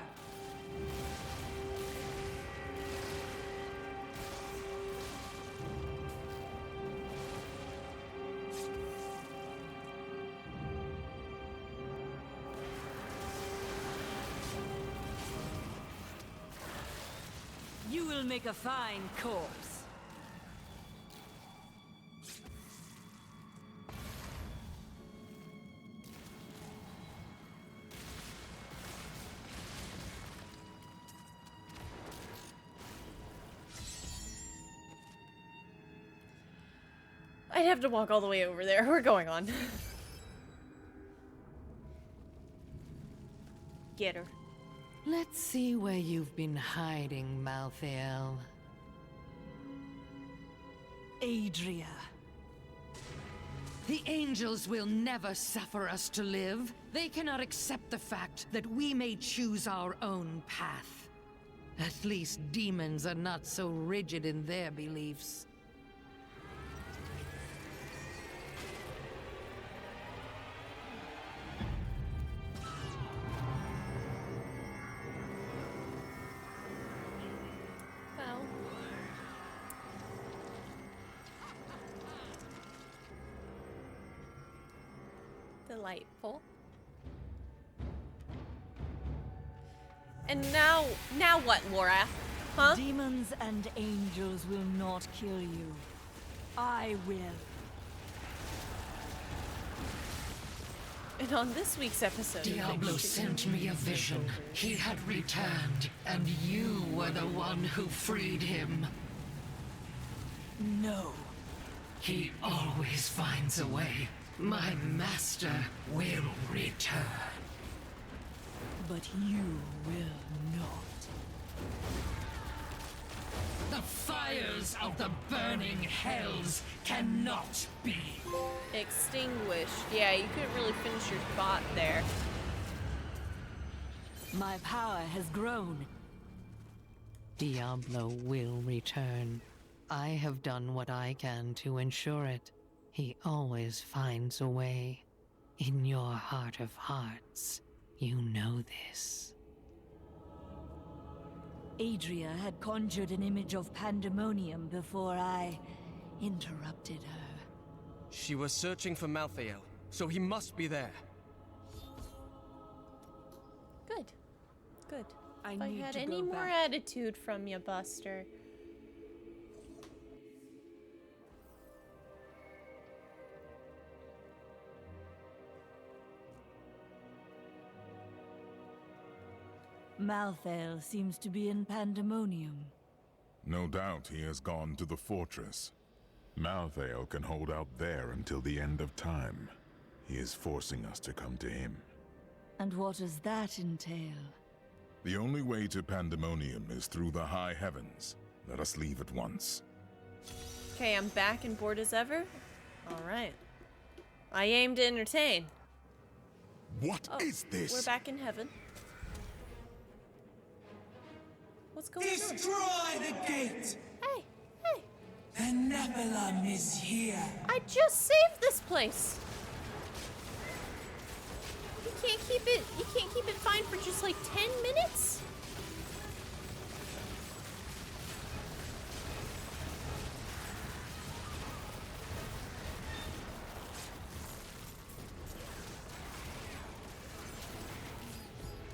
You will make a fine corpse. I'd have to walk all the way over there. We're going on. Get her. Let's see where you've been hiding, Malthael. Adria. The angels will never suffer us to live. They cannot accept the fact that we may choose our own path. At least demons are not so rigid in their beliefs. Delightful. And now what, Laura? Huh? Demons and angels will not kill you. I will. And on this week's episode, Diablo sent me a vision. He had returned, and you were the one who freed him. No. He always finds a way. My master will return. But you will not. The fires of the burning hells cannot be extinguished. Yeah, you couldn't really finish your thought there. My power has grown. Diablo will return. I have done what I can to ensure it. He always finds a way. In your heart of hearts, you know this. Adria had conjured an image of pandemonium before I interrupted her. She was searching for Malthael, so he must be there. Good. Good. If I had any more attitude from you, Buster. Malthael seems to be in pandemonium. No doubt he has gone to the fortress. Malthael can hold out there until the end of time. He is forcing us to come to him. And what does that entail? The only way to Pandemonium is through the high heavens. Let us leave at once. Okay, I'm back and bored as ever. Alright. I aim to entertain. What is this? We're back in heaven. What's going on? Destroy the gate! Hey, hey! The Nephilim is here! I just saved this place! You can't keep it fine for just like 10 minutes?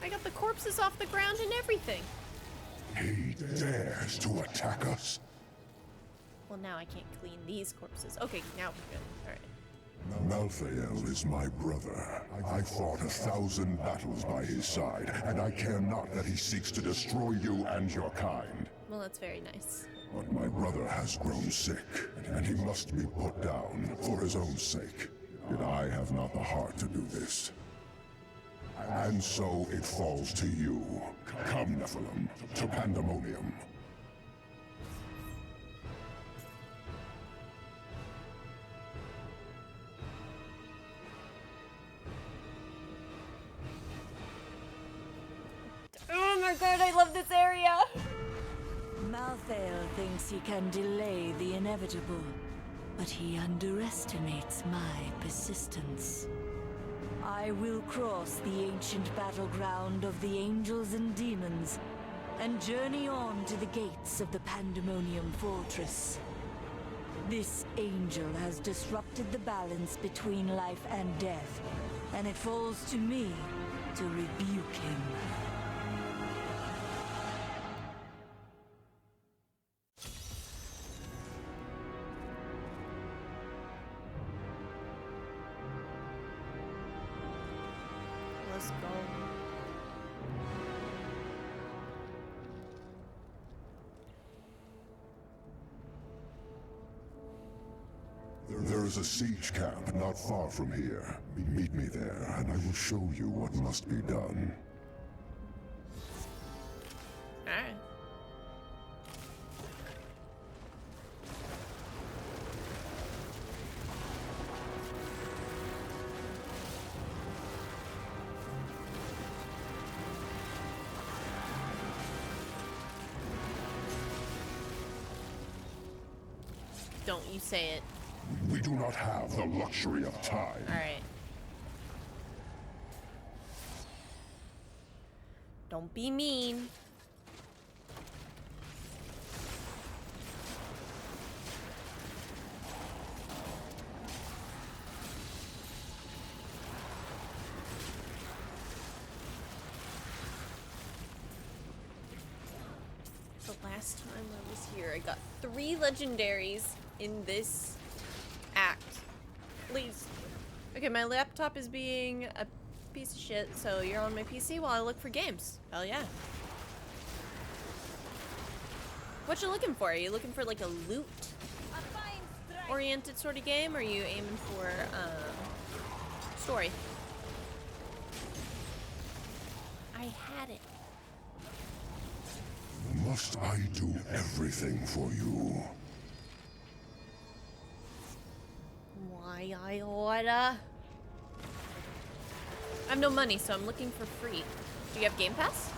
I got the corpses off the ground and everything. He dares to attack us. Well, now I can't clean these corpses. Okay, now we're good. Alright. Malthael is my brother. I fought 1,000 battles by his side, and I care not that he seeks to destroy you and your kind. Well, that's very nice. But my brother has grown sick, and he must be put down for his own sake. Yet I have not the heart to do this. And so it falls to you. Come, Nephilim, to Pandemonium. Oh my god, I love this area! Malthael thinks he can delay the inevitable, but he underestimates my persistence. I will cross the ancient battleground of the angels and demons and journey on to the gates of the Pandemonium Fortress. This angel has disrupted the balance between life and death, and it falls to me to rebuke him. Let's go. There is a siege camp not far from here. Meet me there, and I will show you what must be done. Alright. Don't you say it. We do not have the luxury of time. Alright. Don't be mean. The last time I was here, I got 3 legendaries in this act. Please. Okay, my laptop is being a piece of shit, so you're on my PC while I look for games. Hell yeah. What you looking for? Are you looking for like a loot-oriented sort of game, or are you aiming for story? I had it. Must I do everything for you? Why I oughta. I have no money, so I'm looking for free. Do you have Game Pass?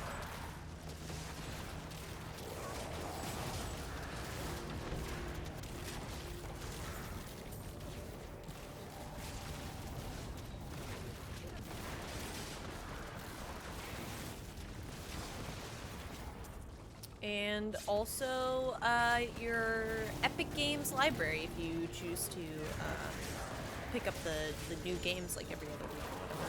And also your Epic Games library if you choose to pick up the new games like every other week or whatever.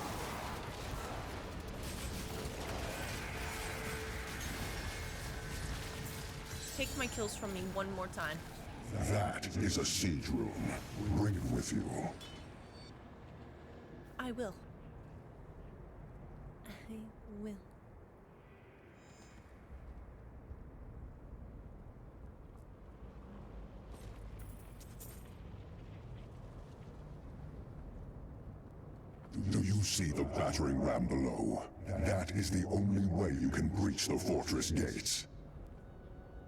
take my kills from me one more time. That is a siege room. Bring it with you. I will. I will. Do you see the battering ram below? That is the only way you can breach the fortress gates.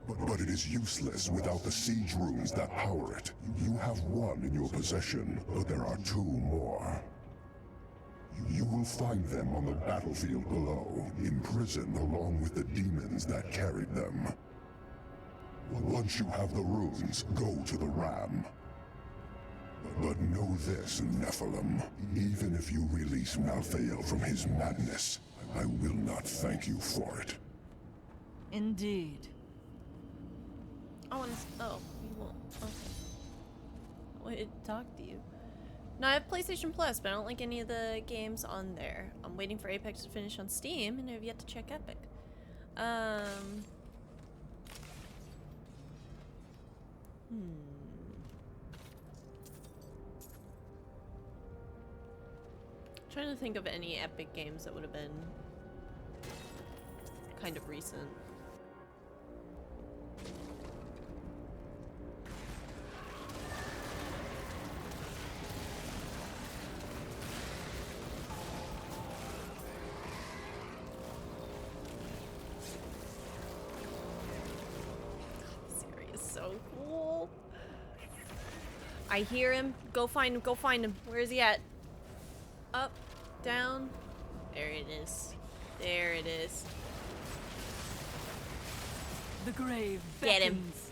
But it is useless without the siege runes that power it. You have one in your possession, but there are two more. You will find them on the battlefield below, imprisoned along with the demons that carried them. Once you have the runes, go to the ram. But know this, Nephilim. Even if you release Malthael from his madness, I will not thank you for it. Indeed. I want to. Oh, you won't. Okay. I wanted to talk to you. No, I have PlayStation Plus, but I don't like any of the games on there. I'm waiting for Apex to finish on Steam, and I've yet to check Epic. Trying to think of any Epic games that would have been kind of recent. So cool. I hear him. Go find him. Go find him. Where is he at? Up, down. There it is. There it is. The grave Get him. beckons.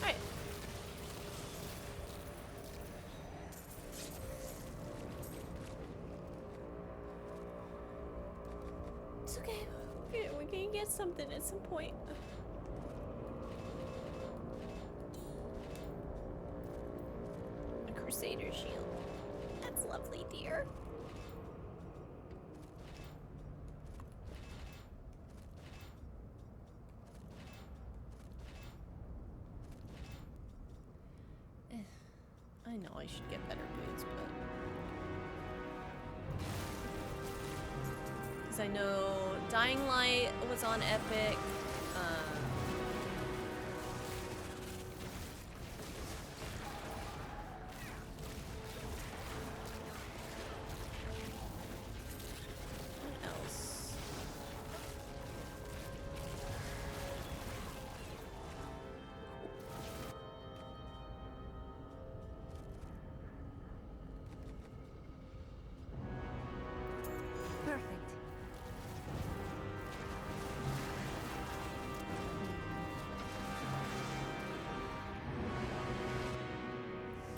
Alright. It's okay. We can get something at some point. A Crusader shield. That's lovely, dear. I know I should get better boots, but... Because I know Dying Light was on Epic. What else? Perfect.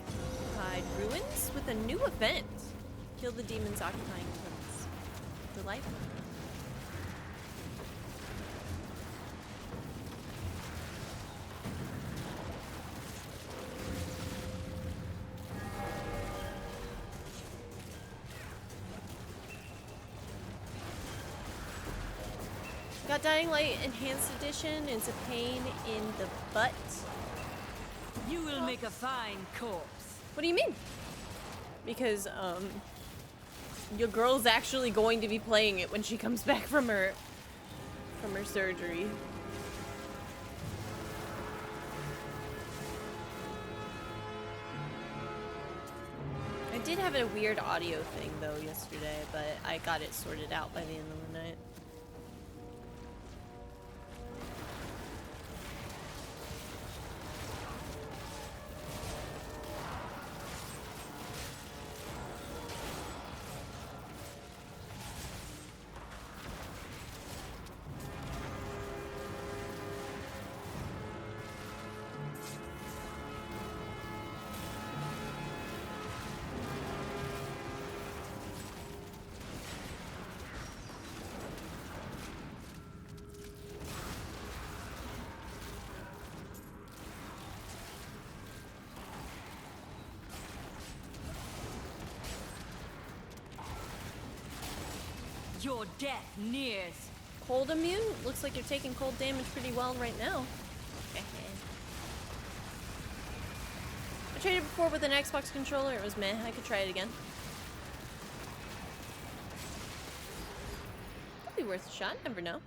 Occupied ruins with a new event. Kill the demons occupying ruins. Delightful. Got Dying Light Enhanced Edition. It's a pain in the butt. You will make a fine corpse. What do you mean? Because, your girl's actually going to be playing it when she comes back from her surgery. I did have a weird audio thing though yesterday, but I got it sorted out by the end of the night. Your death nears. Cold immune? Looks like you're taking cold damage pretty well right now. I tried it before with an Xbox controller. It was meh. I could try it again. Could be worth a shot. Never know.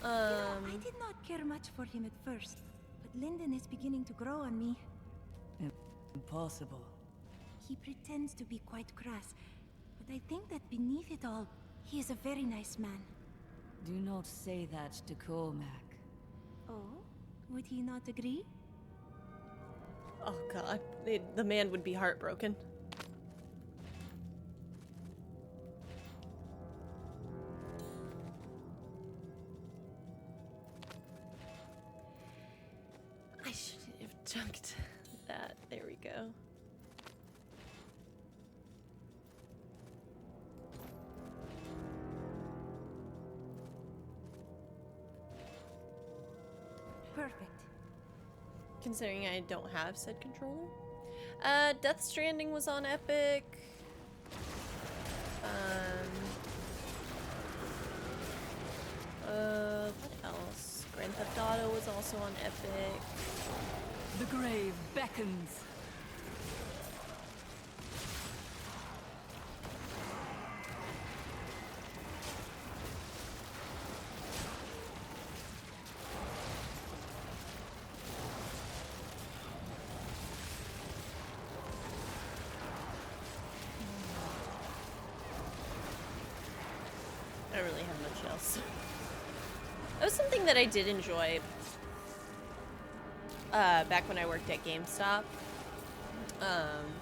I did not care much for him at first, but Linden is beginning to grow on me. Impossible. He pretends to be quite crass, but I think that beneath it all, he is a very nice man. Do not say that to Cormac. Oh? Would he not agree? Oh god, the man would be heartbroken. I shouldn't have chunked that. There we go. Perfect. Considering I don't have said controller. Death Stranding was on Epic. What else? Grand Theft Auto was also on Epic. The grave beckons. I don't really have much else. That was something that I did enjoy back when I worked at GameStop.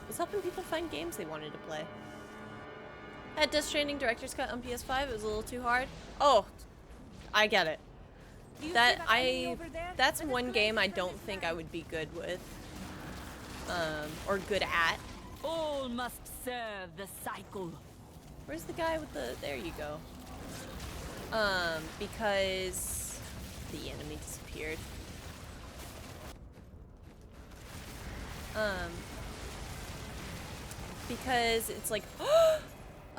Was helping people find games they wanted to play. Had Death Stranding Director's Cut on PS5. It was a little too hard. Oh, I get it. That's one game I don't think I would be good with. Or good at. All must serve the cycle. Where's the guy with the... There you go. Because the enemy disappeared. Because it's like,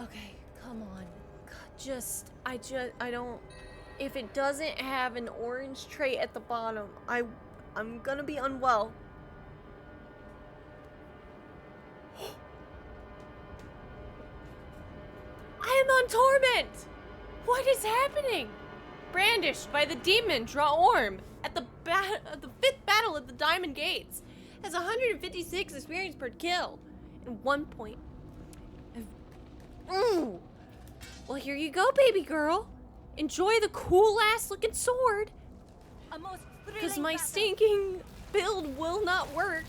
okay, come on. God, I don't, if it doesn't have an orange trait at the bottom, I'm gonna be unwell. I am on torment! What is happening? Brandished by the demon, draw Orm at the 5th battle at the Diamond Gates. Has 156 experience per kill. And 1 point. Ooh. Well, here you go, baby girl. Enjoy the cool ass looking sword. Because my stinking build will not work.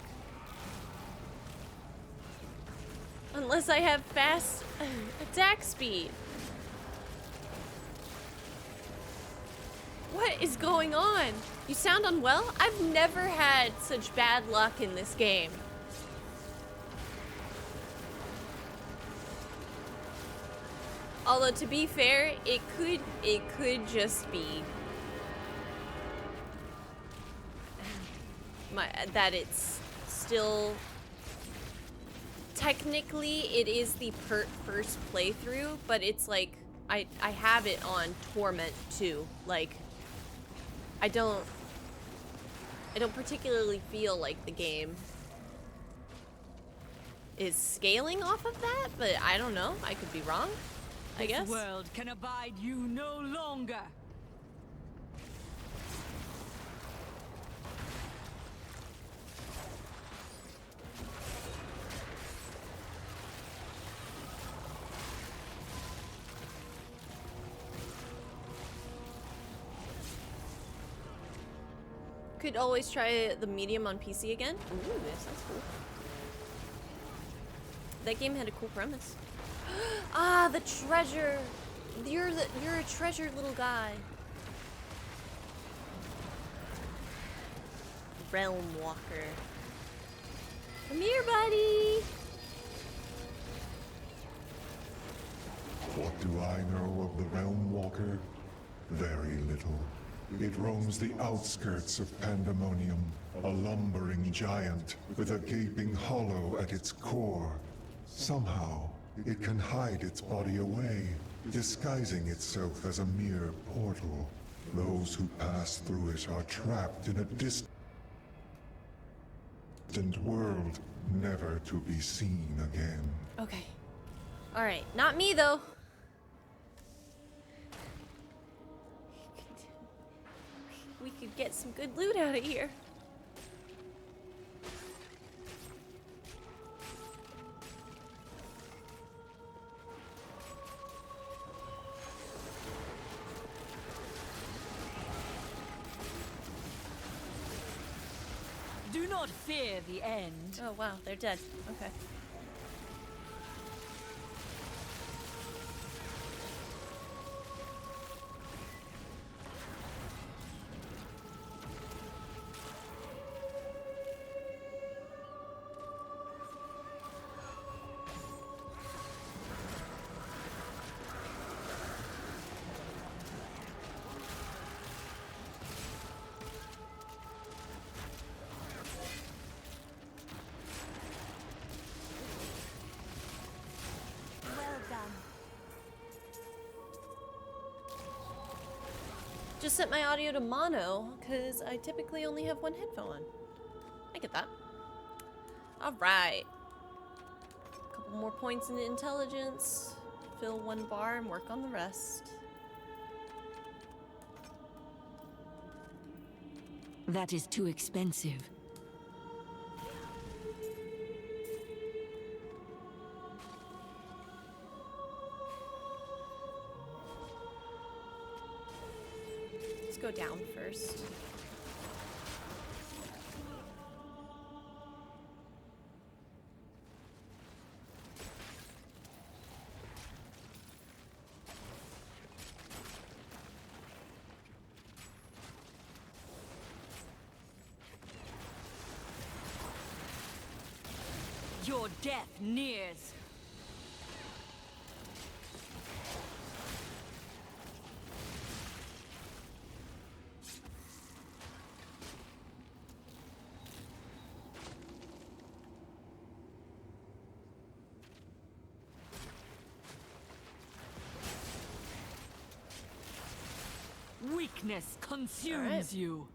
Unless I have fast attack speed. What is going on? You sound unwell? I've never had such bad luck in this game. Although to be fair, it could just be that it's still technically it is the first playthrough, but it's like I have it on Torment II. Like I don't particularly feel like the game is scaling off of that, but I don't know. I could be wrong. I guess. This world can abide you no longer. Could always try the medium on PC again. Ooh, this sounds cool. That game had a cool premise. Ah, the treasure. You're a treasured little guy. Realm Walker. Come here, buddy. What do I know of the Realm Walker? Very little. It roams the outskirts of Pandemonium, a lumbering giant with a gaping hollow at its core. Somehow, it can hide its body away, disguising itself as a mere portal. Those who pass through it are trapped in a distant world, never to be seen again. Okay. Alright, not me though. We could get some good loot out of here. Do not fear the end. Oh wow, they're dead. Okay. Just set my audio to mono, because I typically only have one headphone on. I get that. Alright. A couple more points in intelligence. Fill one bar and work on the rest. That is too expensive. Go down first. Your death nears. Weakness consumes you.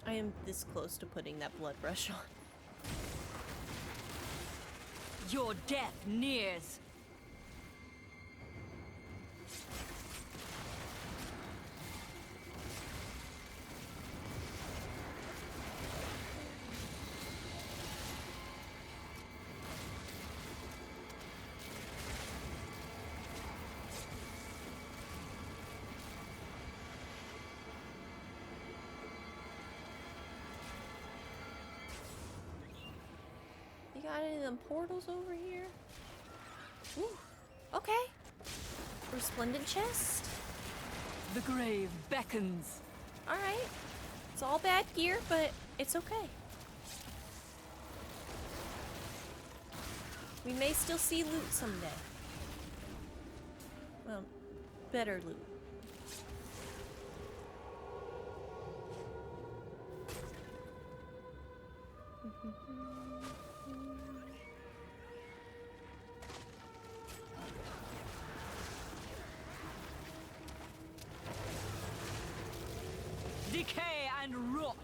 I am this close to putting that blood brush on. Your death nears. You got any of them portals over here? Ooh, okay. Resplendent chest. The grave beckons. Alright. It's all bad gear, but it's okay. We may still see loot someday. Well, better loot. Decay and rot.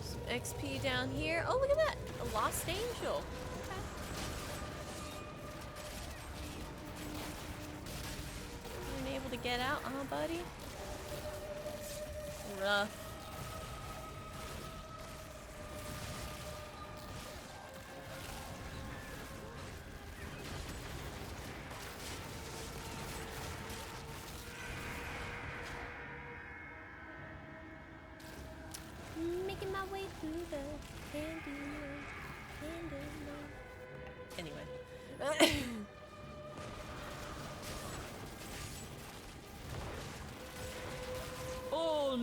Some XP down here. Oh, look at that! A lost angel. Okay. You able to get out, huh, buddy? Rough. Making my way through the candy. Anyway.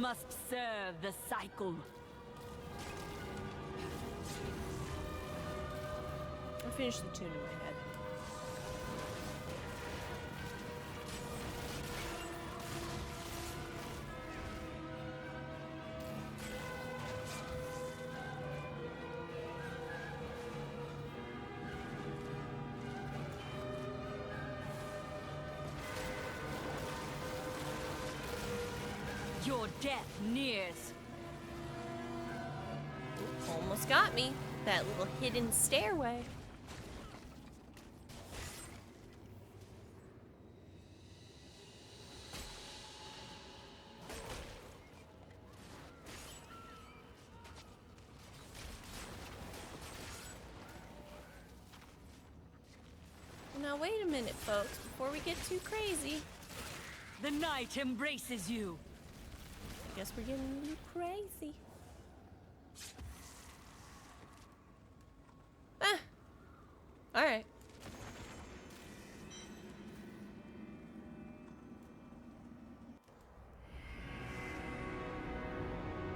must serve the cycle. I finished the tune in my head. Your death nears. Almost got me. That little hidden stairway. Now wait a minute, folks, before we get too crazy. The night embraces you. I guess we're getting a little crazy. Ah. Alright.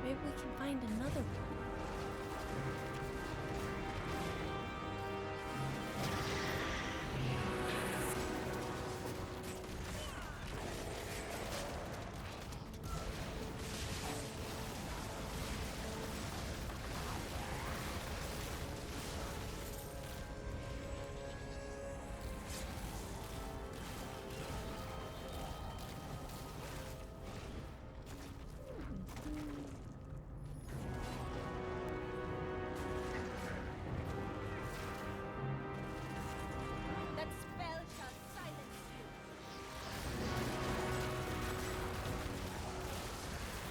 Maybe we can find another one. That spell shall silence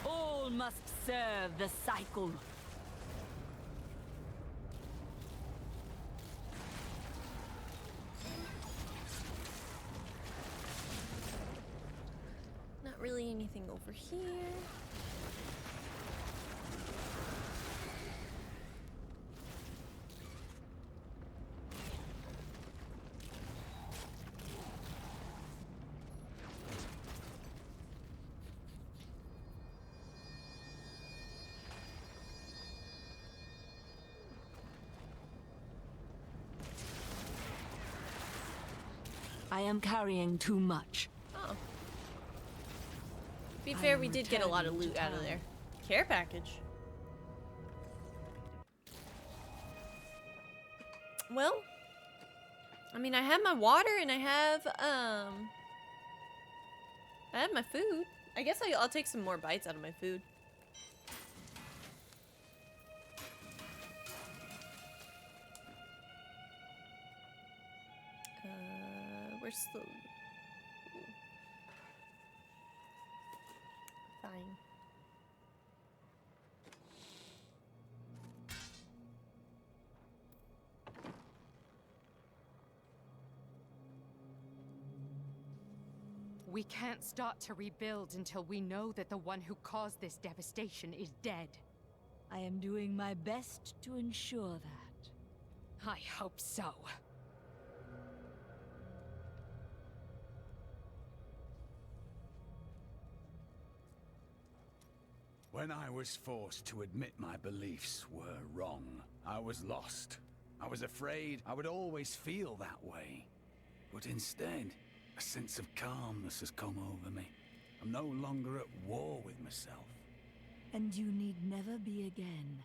you. All must serve the cycle. Not really anything over here. I am carrying too much. Oh. To be fair, we did get a lot of loot out of there. Care package. Well, I mean, I have my water and I have my food. I guess I'll take some more bites out of my food. Where's the... Fine. We can't start to rebuild until we know that the one who caused this devastation is dead. I am doing my best to ensure that. I hope so. When I was forced to admit my beliefs were wrong, I was lost. I was afraid I would always feel that way. But instead, a sense of calmness has come over me. I'm no longer at war with myself. And you need never be again.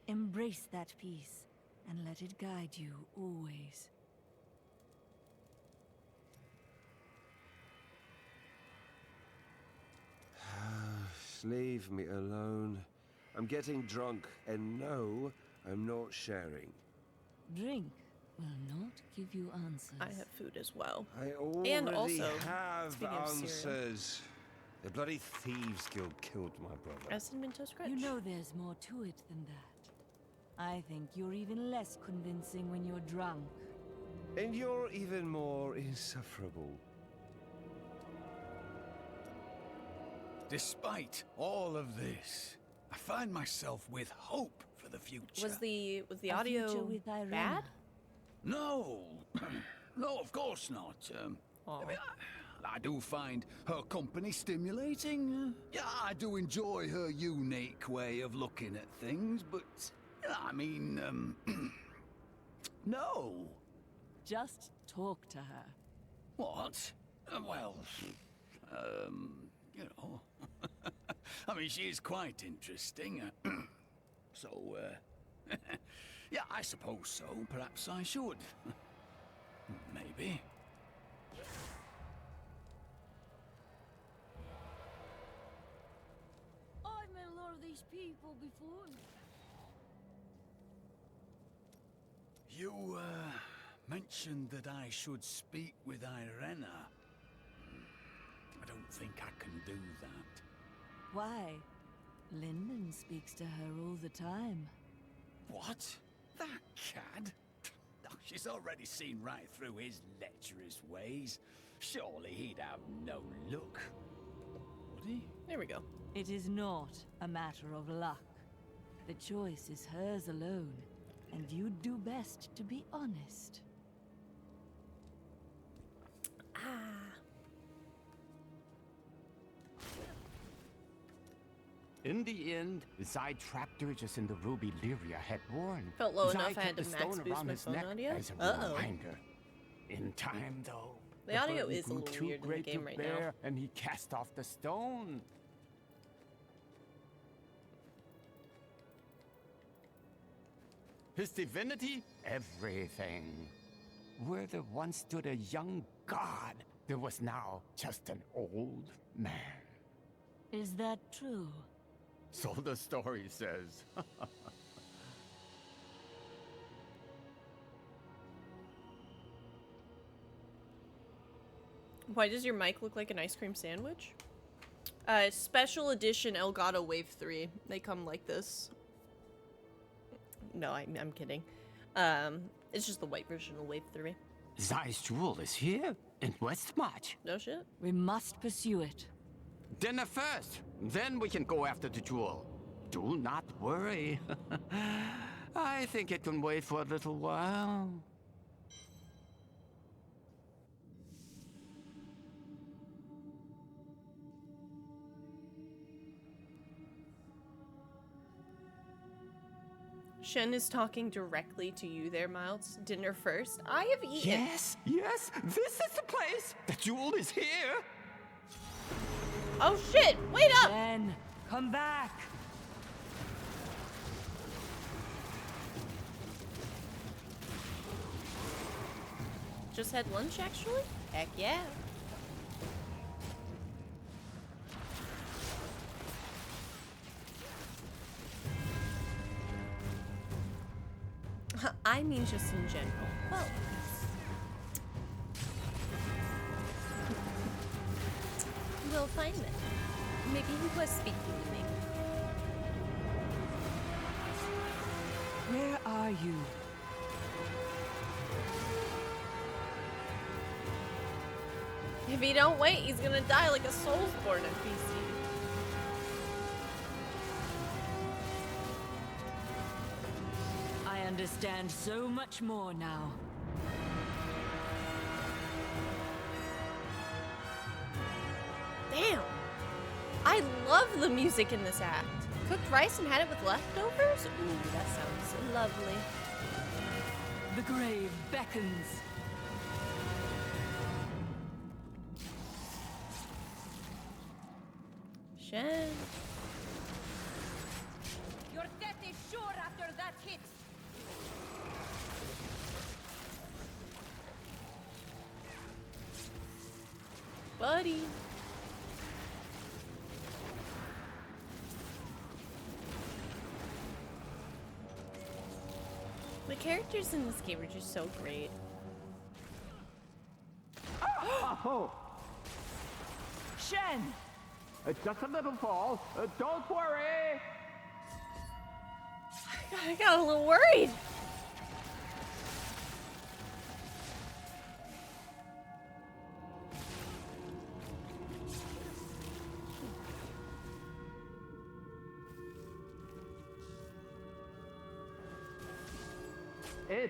Embrace that peace, and let it guide you always. Leave me alone. I'm getting drunk, and no, I'm not sharing. Drink will not give you answers. I have food as well. I already and also, have speaking of cereal, answers. The bloody thieves guild killed my brother. Cinnamon Toast Crunch. You know there's more to it than that. I think you're even less convincing when you're drunk. And you're even more insufferable. Despite all of this, I find myself with hope for the future. Was the A audio future with Irena. bad? No, no, of course not. I mean, I do find her company stimulating. Yeah, I do enjoy her unique way of looking at things, but, I mean, no. Just talk to her. What? Well, you know. I mean, she is quite interesting. So, yeah, I suppose so. Perhaps I should. Maybe. I've met a lot of these people before. You, mentioned that I should speak with Irena. I don't think I can do that. Why? Lyndon speaks to her all the time. What? That cad? Oh, she's already seen right through his lecherous ways. Surely he'd have no luck. Would he? There we go. It is not a matter of luck. The choice is hers alone, and you'd do best to be honest. In the end, Zai trapped her just in the ruby Lyria had worn. Felt low Zai enough I kept had to the max stone boost around my his phone neck audio. as a reminder. In time, though, The audio burden is a grew little too weird in the great game to right bear, now. and he cast off the stone. His divinity? Everything. Where there once stood a young god, there was now just an old man. Is that true? So the story says. Why does your mic look like an ice cream sandwich? Special edition Elgato Wave 3. They come like this. No, I'm kidding. It's just the white version of Wave 3. Zai's jewel is here in Westmarch. No shit. We must pursue it. Dinner first, then we can go after the jewel. Do not worry. I think it can wait for a little while. Shen is talking directly to you there, Miles. Dinner first. I have eaten. Yes, yes, this is the place. The jewel is here. Oh shit! Wait up! Shen, come back. Just had lunch, actually? Heck yeah. I mean just in general. Well, we'll find it. Maybe he was speaking to me. Where are you? If he don't wait, he's gonna die like a Soulsborne NPC. I understand so much more now. Damn! I love the music in this act. Cooked rice and had it with leftovers? Ooh, that sounds lovely. The grave beckons. Shen. Your death is sure after that hit. Buddy. The characters in this game are just so great. Oh, Shen! it's just a little fall. Don't worry. I got a little worried.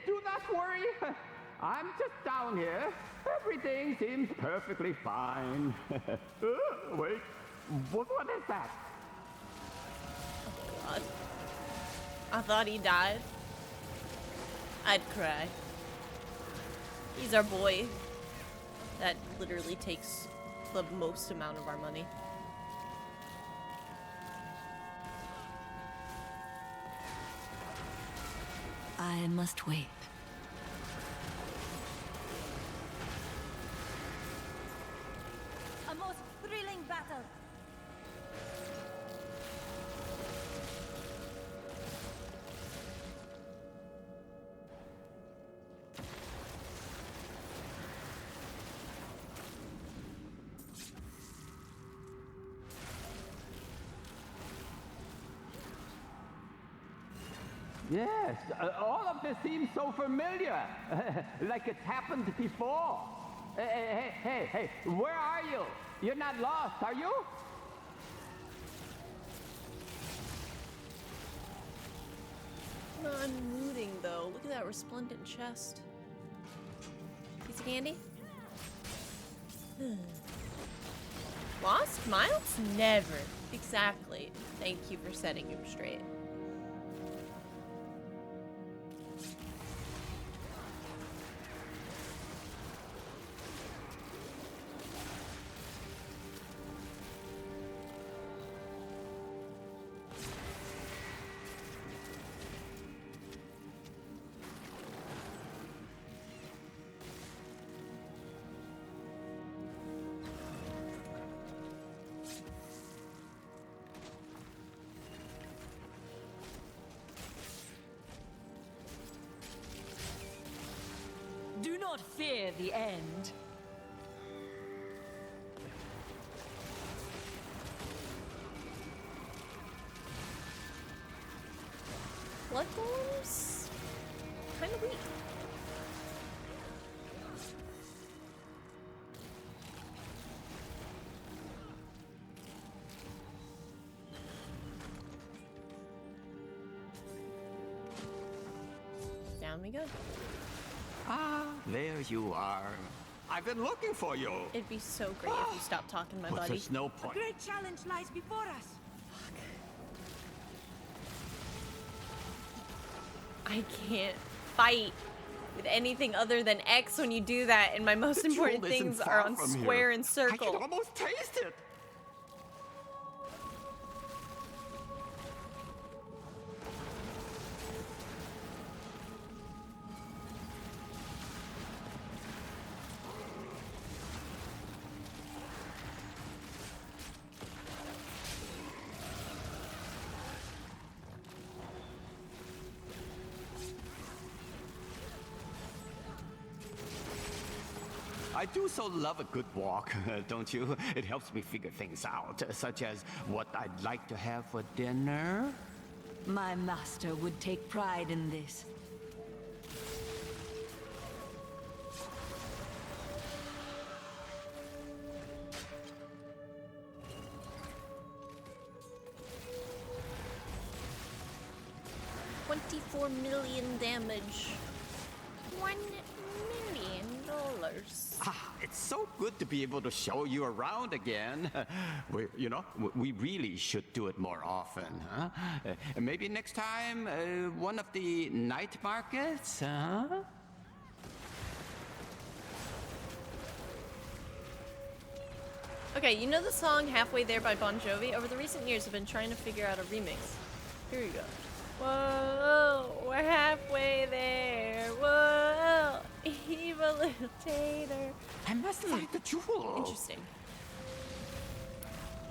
Do not worry. I'm just down here. Everything seems perfectly fine. Wait, what is that? Oh God. I thought he died. I'd cry. He's our boy. That literally takes the most amount of our money. I must wait. A most thrilling battle. Yes, all of this seems so familiar. Like it's happened before. Hey, where are you? You're not lost, are you? Non-looting though. Look at that resplendent chest. Piece of candy? Lost? Miles? Never. Exactly. Thank you for setting him straight. Do not fear the end. Blood golems? Kinda weak. Down we go. Ah, there you are. I've been looking for you. It'd be so great if you stopped talking, my But buddy. there's no A point. great challenge lies before us. I can't fight with anything other than X when you do that, and my most The important jewel isn't things far are on from here. square and I circle. can almost taste it. I do so love a good walk, don't you? It helps me figure things out, such as what I'd like to have for dinner. My master would take pride in this. $24 million damage. $1 million. Ah, it's so good to be able to show you around again. We really should do it more often, huh? Maybe next time, one of the night markets, huh? Okay, you know the song Halfway There by Bon Jovi? Over the recent years, I've been trying to figure out a remix. Here you go. Whoa, we're halfway there. Whoa, evil little tater. I must find the jewel. Interesting.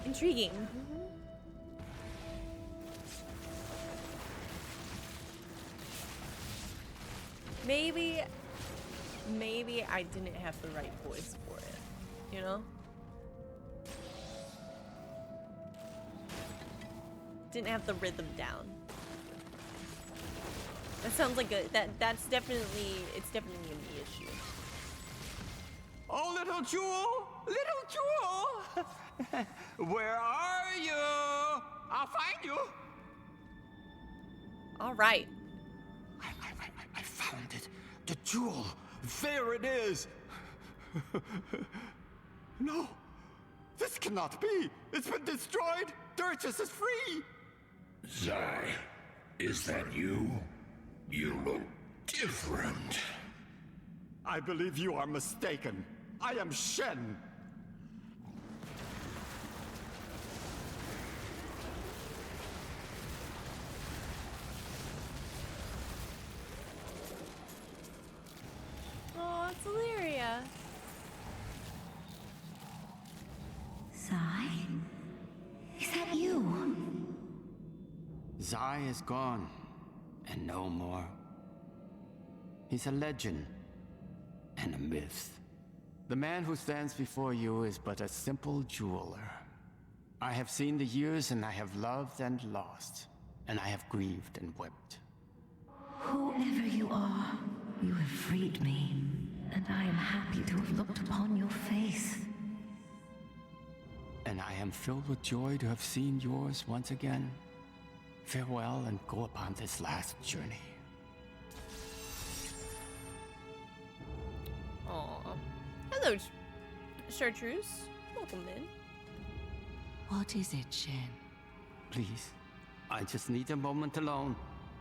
Intriguing. Maybe I didn't have the right voice for it, you know? Didn't have the rhythm down. That sounds like it's definitely gonna be an issue. Oh, little jewel! Little jewel! Where are you? I'll find you! All right. I found it. The jewel. There it is! No! This cannot be! It's been destroyed! Dirges is free! Zai, is that you? You look different. I believe you are mistaken. I am Shen. Oh, it's Illyria. Zai? Is that you? Zai is gone, and no more. He's a legend, and a myth. The man who stands before you is but a simple jeweler. I have seen the years, and I have loved and lost, and I have grieved and wept. Whoever you are, you have freed me, and I am happy to have looked upon your face. And I am filled with joy to have seen yours once again. Farewell, and go upon this last journey. Aw. Hello, Chartreuse. Welcome in. What is it, Shen? Please, I just need a moment alone.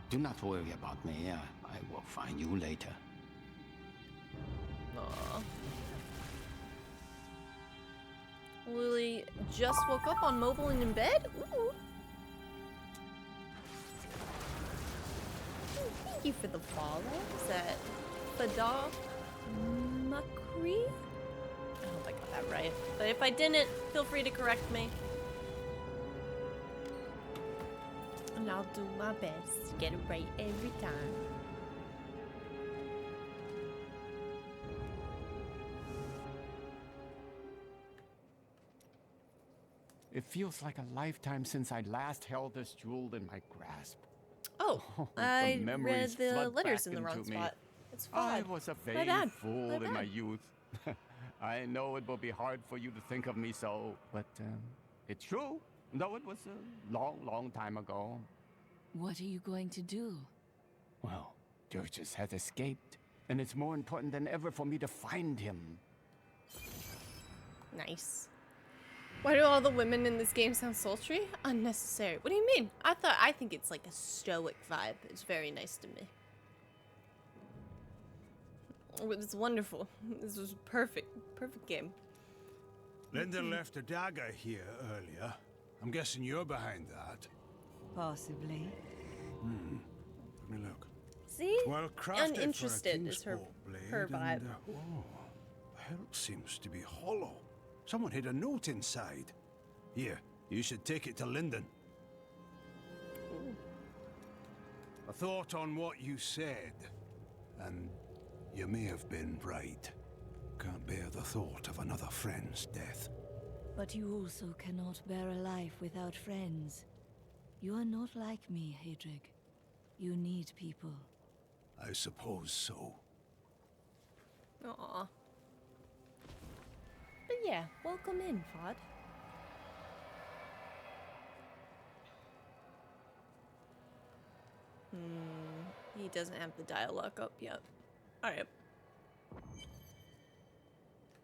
Do not worry about me. I will find you later. Aw. Lily just woke up on mobile and in bed? Ooh. Thank you for the follow. Is that Fadal Makri? I hope I got that right. But if I didn't, feel free to correct me. And I'll do my best to get it right every time. It feels like a lifetime since I last held this jewel in my grasp. Oh, the I read memories the flood letters back in the wrong into me. spot. It's I fine. was a My vain bad. fool My in my bad. youth. I know it will be hard for you to think of me so, but it's true. Though it was a long, long time ago. What are you going to do? Well, Dirges has escaped, and it's more important than ever for me to find him. Nice. Why do all the women in this game sound sultry? Unnecessary. What do you mean? I think it's like a stoic vibe. It's very nice to me. It's wonderful. This was perfect. Perfect game. Linden left a dagger here earlier. I'm guessing you're behind that. Possibly. Let me look. See? Well crafted Uninterested for a is her blade, her vibe. and, the hilt seems to be hollow. Someone hid a note inside. Here, you should take it to Linden. A thought on what you said, and you may have been right. Can't bear the thought of another friend's death. But you also cannot bear a life without friends. You are not like me, Hedrig. You need people. I suppose so. Aw. But yeah, welcome in, Fod. He doesn't have the dialogue up yet. Alright.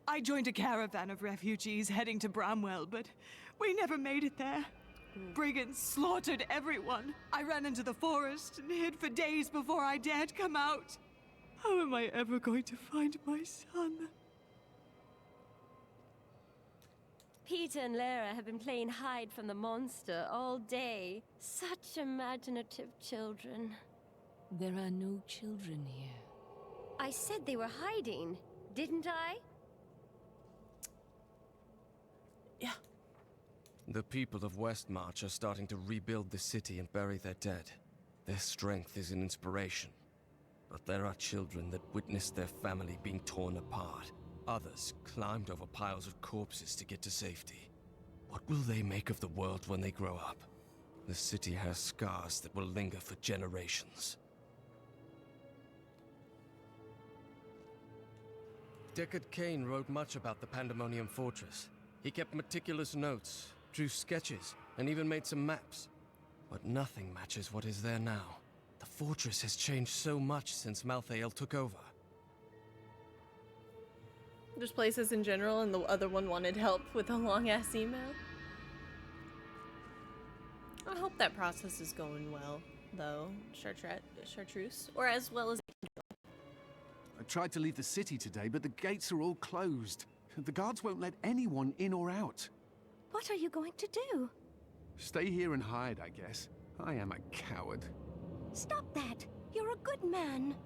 I joined a caravan of refugees heading to Bramwell, but we never made it there. Brigands slaughtered everyone. I ran into the forest and hid for days before I dared come out. How am I ever going to find my son? Peter and Lara have been playing hide from the monster all day. Such imaginative children. There are no children here. I said they were hiding, didn't I? Yeah. The people of Westmarch are starting to rebuild the city and bury their dead. Their strength is an inspiration. But there are children that witnessed their family being torn apart. Others climbed over piles of corpses to get to safety. What will they make of the world when they grow up? The city has scars that will linger for generations. Deckard Cain wrote much about the Pandemonium Fortress. He kept meticulous notes, drew sketches, and even made some maps. But nothing matches what is there now. The fortress has changed so much since Malthael took over. Just places in general, and the other one wanted help with a long-ass email. I hope that process is going well, though, Chartreuse, or as well as... I tried to leave the city today, but the gates are all closed. The guards won't let anyone in or out. What are you going to do? Stay here and hide, I guess. I am a coward. Stop that! You're a good man.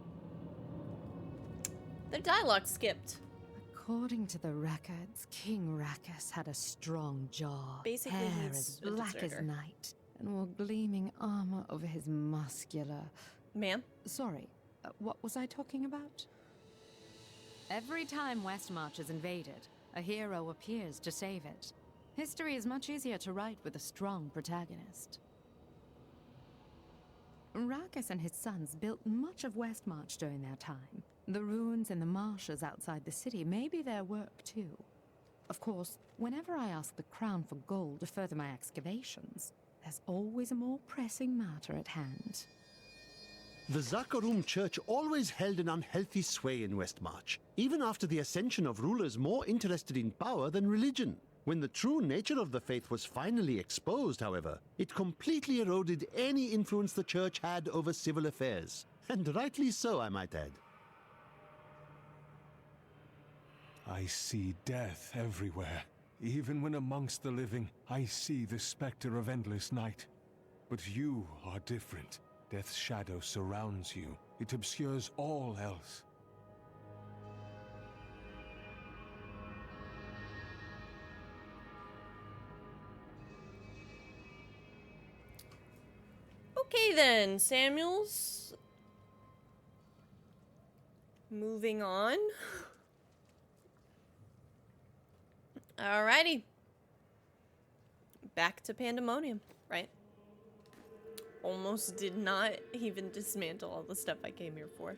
The dialogue skipped. According to the records, King Rackus had a strong jaw, Basically, hair he's as a black as deserter. night, and wore gleaming armor over his muscular... Ma'am? Sorry, what was I talking about? Every time Westmarch is invaded, a hero appears to save it. History is much easier to write with a strong protagonist. Rackus and his sons built much of Westmarch during their time. The ruins and the marshes outside the city may be their work too. Of course, whenever I ask the Crown for gold to further my excavations, there's always a more pressing matter at hand. The Zakarum Church always held an unhealthy sway in Westmarch, even after the ascension of rulers more interested in power than religion. When the true nature of the faith was finally exposed, however, it completely eroded any influence the church had over civil affairs. And rightly so, I might add. I see death everywhere. Even when amongst the living, I see the specter of endless night. But you are different. Death's shadow surrounds you. It obscures all else. Okay then, Samuels. Moving on. Alrighty. Back to Pandemonium, right? Almost did not even dismantle all the stuff I came here for.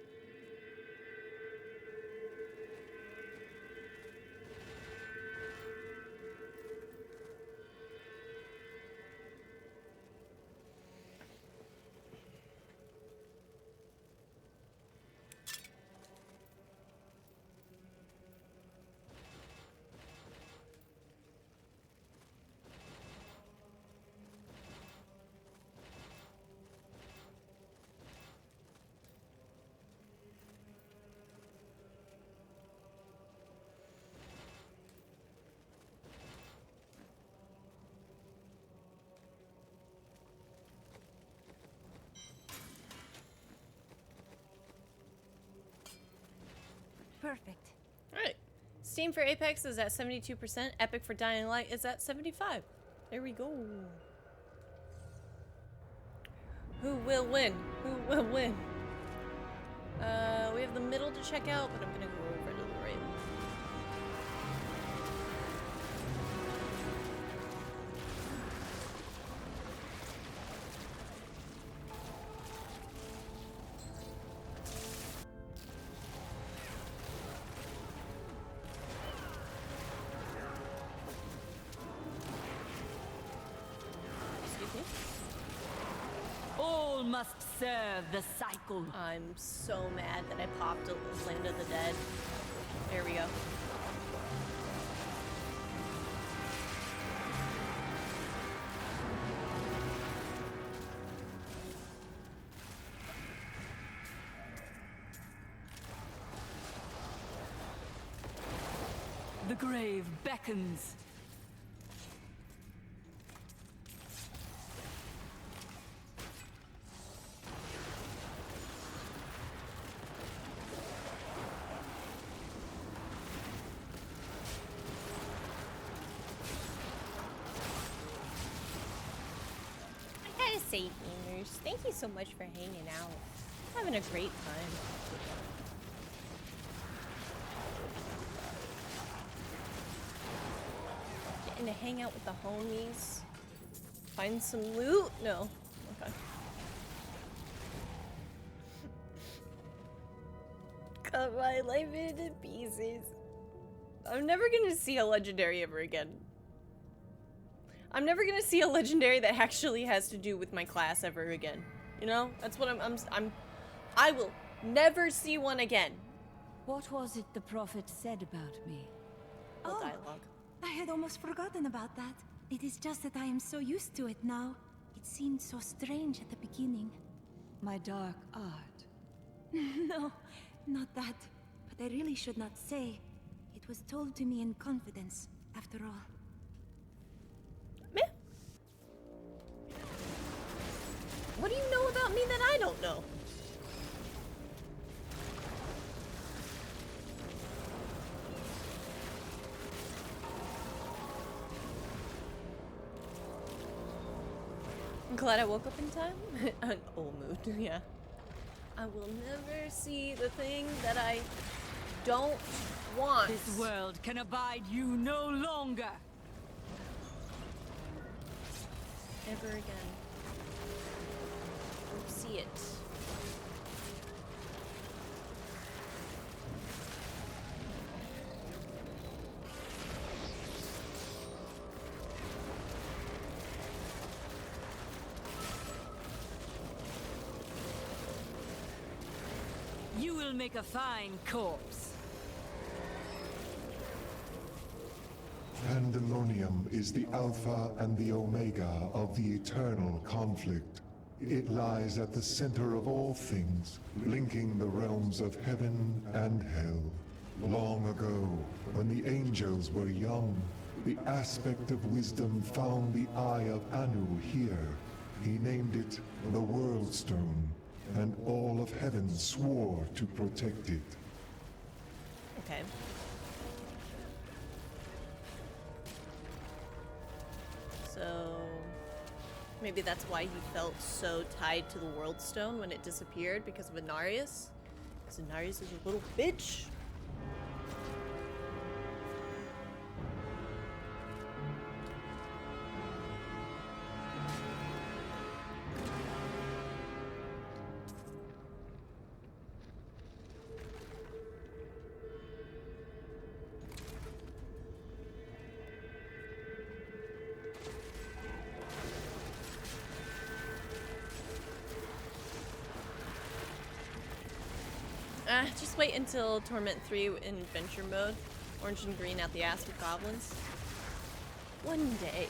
Perfect. Alright. Steam for Apex is at 72%. Epic for Dying Light is at 75%. There we go. Who will win? Who will win? We have the middle to check out, but I'm gonna go over to the right. All must serve the cycle. I'm so mad that I popped Land of the Dead. There we go. The grave beckons. Gamers, thank you so much for hanging out. Having a great time. Getting to hang out with the homies. Find some loot? No. Okay. Cut my life into pieces. I'm never gonna see a legendary ever again. I'm never gonna see a legendary that actually has to do with my class ever again. You know? That's what I will never see one again. What was it the prophet said about me? Oh, dialogue. I had almost forgotten about that. It is just that I am so used to it now. It seemed so strange at the beginning. My dark art. No, not that. But I really should not say. It was told to me in confidence, after all. What do you know about me that I don't know? I'm glad I woke up in time. An old mood, yeah. I will never see the thing that I don't want. This world can abide you no longer. Ever again. Won't see it. You will make a fine corpse. Pandemonium is the Alpha and the Omega of the eternal conflict. It lies at the center of all things, linking the realms of heaven and hell. Long ago, when the angels were young, the aspect of wisdom found the eye of Anu here. He named it the World Stone, and all of heaven swore to protect it. Okay. So maybe that's why he felt so tied to the World Stone when it disappeared, because of Inarius. Because Inarius is a little bitch. Just wait until Torment 3 in adventure mode. Orange and green out the ass with goblins. One day.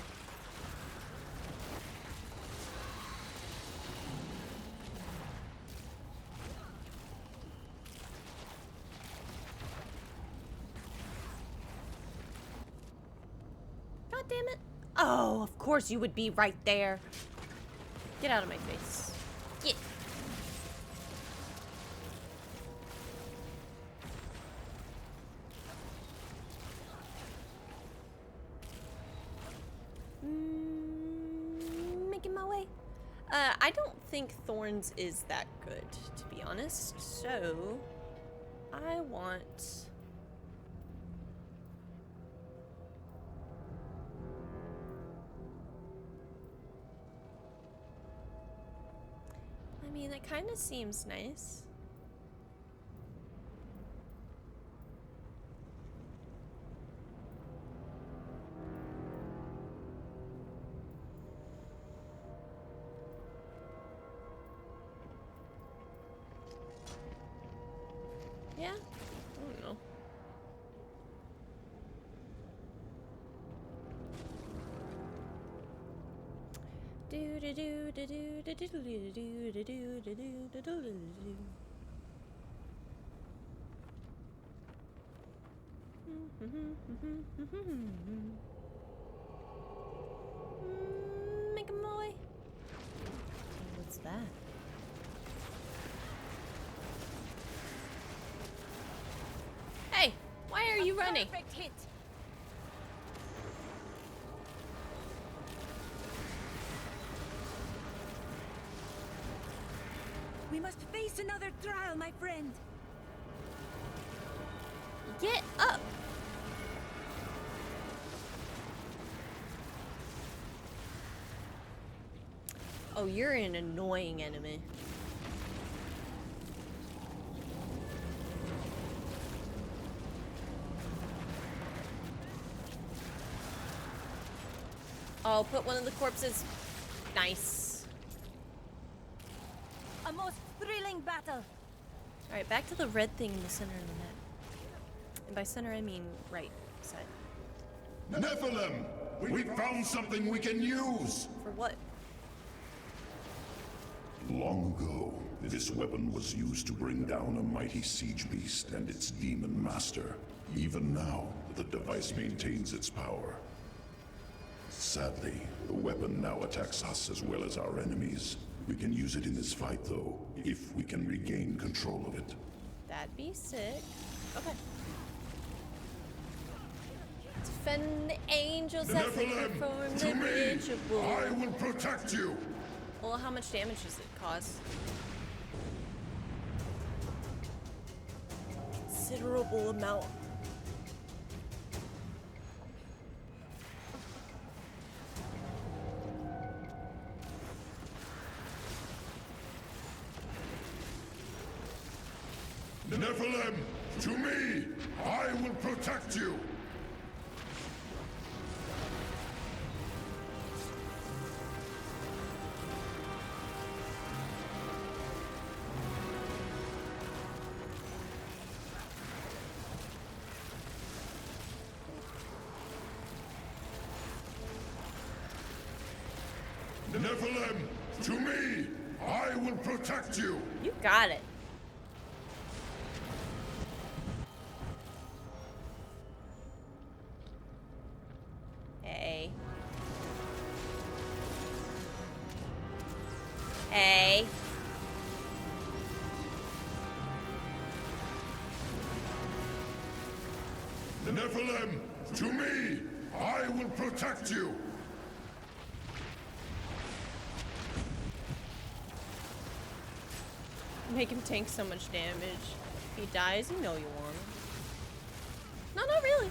God damn it. Oh, of course you would be right there. Get out of my face. Get. Making my way. I don't think Thorns is that good, to be honest. So, I want... I mean, it kind of seems nice. Yeah? I don't know. Do do do do do do do do do do do do do do do do. Make a boy. What's that? Hey, why are you running? Perfect hit. We must face another trial, my friend. Get up. Oh, you're an annoying enemy. I'll put one of the corpses. Nice. A most thrilling battle. Alright, back to the red thing in the center of the map. And by center, I mean right side. Nephilim! We found something we can use! For what? Long ago, this weapon was used to bring down a mighty siege beast and its demon master. Even now, the device maintains its power. Sadly, the weapon now attacks us as well as our enemies. We can use it in this fight, though, if we can regain control of it. That'd be sick. Okay. Defend the angels as they perform the ritual. I will protect you! Well, how much damage does it cause? Considerable amount. Nephilim, to me! I will protect you! Nephilim, to me! I will protect you! You got it. Hey. Hey. Nephilim, to me! I will protect you! Make him tank so much damage. If he dies, you know you want him. No, not really.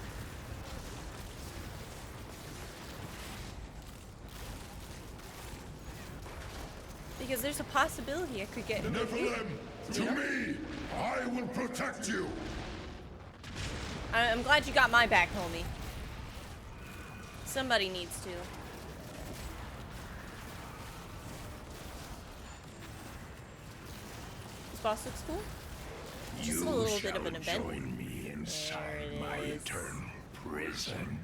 Because there's a possibility I could get... Nephilim, to me! I will protect you! I'm glad you got my back, homie. Somebody needs to. This boss looks cool. Just a little bit of an event. Join me inside my eternal prison.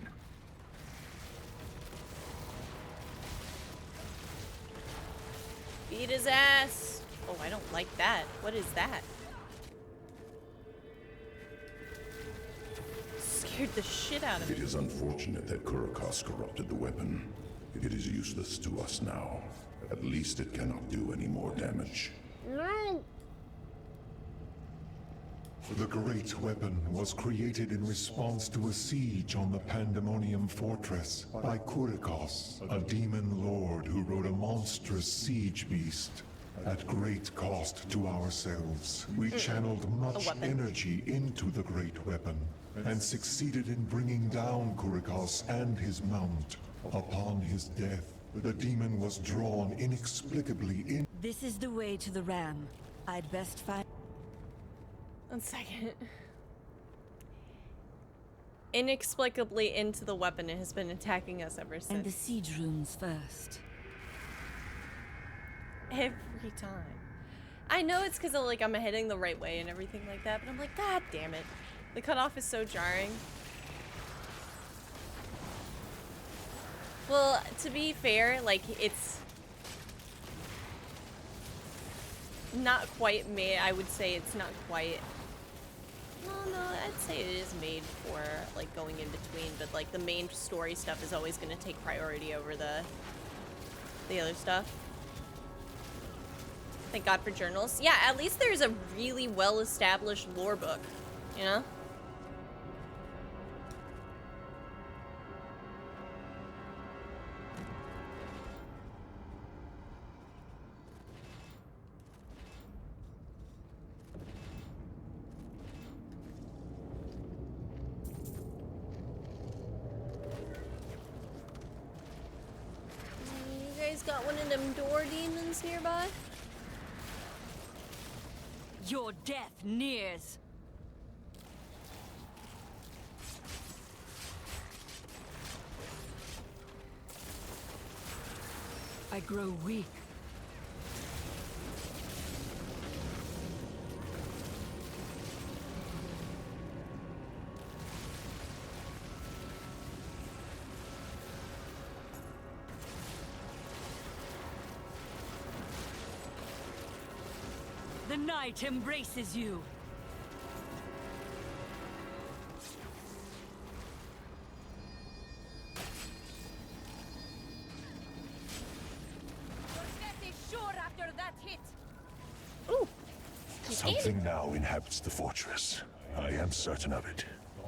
Beat his ass. Oh, I don't like that. What is that? Scared the shit out of me. It is unfortunate that Kurikos corrupted the weapon. It is useless to us now. At least it cannot do any more damage. No. The great weapon was created in response to a siege on the Pandemonium Fortress by Kurikos, a demon lord who rode a monstrous siege beast. At great cost to ourselves, we channeled much energy into the great weapon and succeeded in bringing down Kurikos and his mount. Upon his death, the demon was drawn inexplicably in. This is the way to the ram. I'd best find... 1 second. Inexplicably into the weapon. It has been attacking us ever since. And the siege runes first. Every time. I know it's because like I'm heading the right way and everything like that, but I'm like, God damn it. The cutoff is so jarring. Well, to be fair, like it's not quite made. I would say it's not quite. Well, no, I'd say it is made for like going in between, but like the main story stuff is always going to take priority over the other stuff. Thank God for journals. Yeah, at least there's a really well-established lore book, you know? You guys got one of them door demons nearby? Your death nears. I grow weak. night embraces you. Your death is sure after that hit. Ooh. Something now inhabits the fortress. I am certain of it.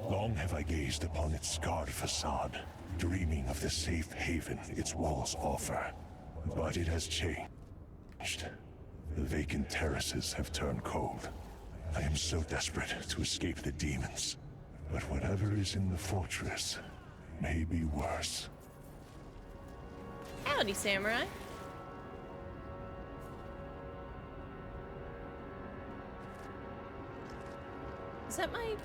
Long have I gazed upon its scarred facade, dreaming of the safe haven its walls offer. But it has changed. The vacant terraces have turned cold. I am so desperate to escape the demons. But whatever is in the fortress may be worse. Howdy, samurai. Is that my...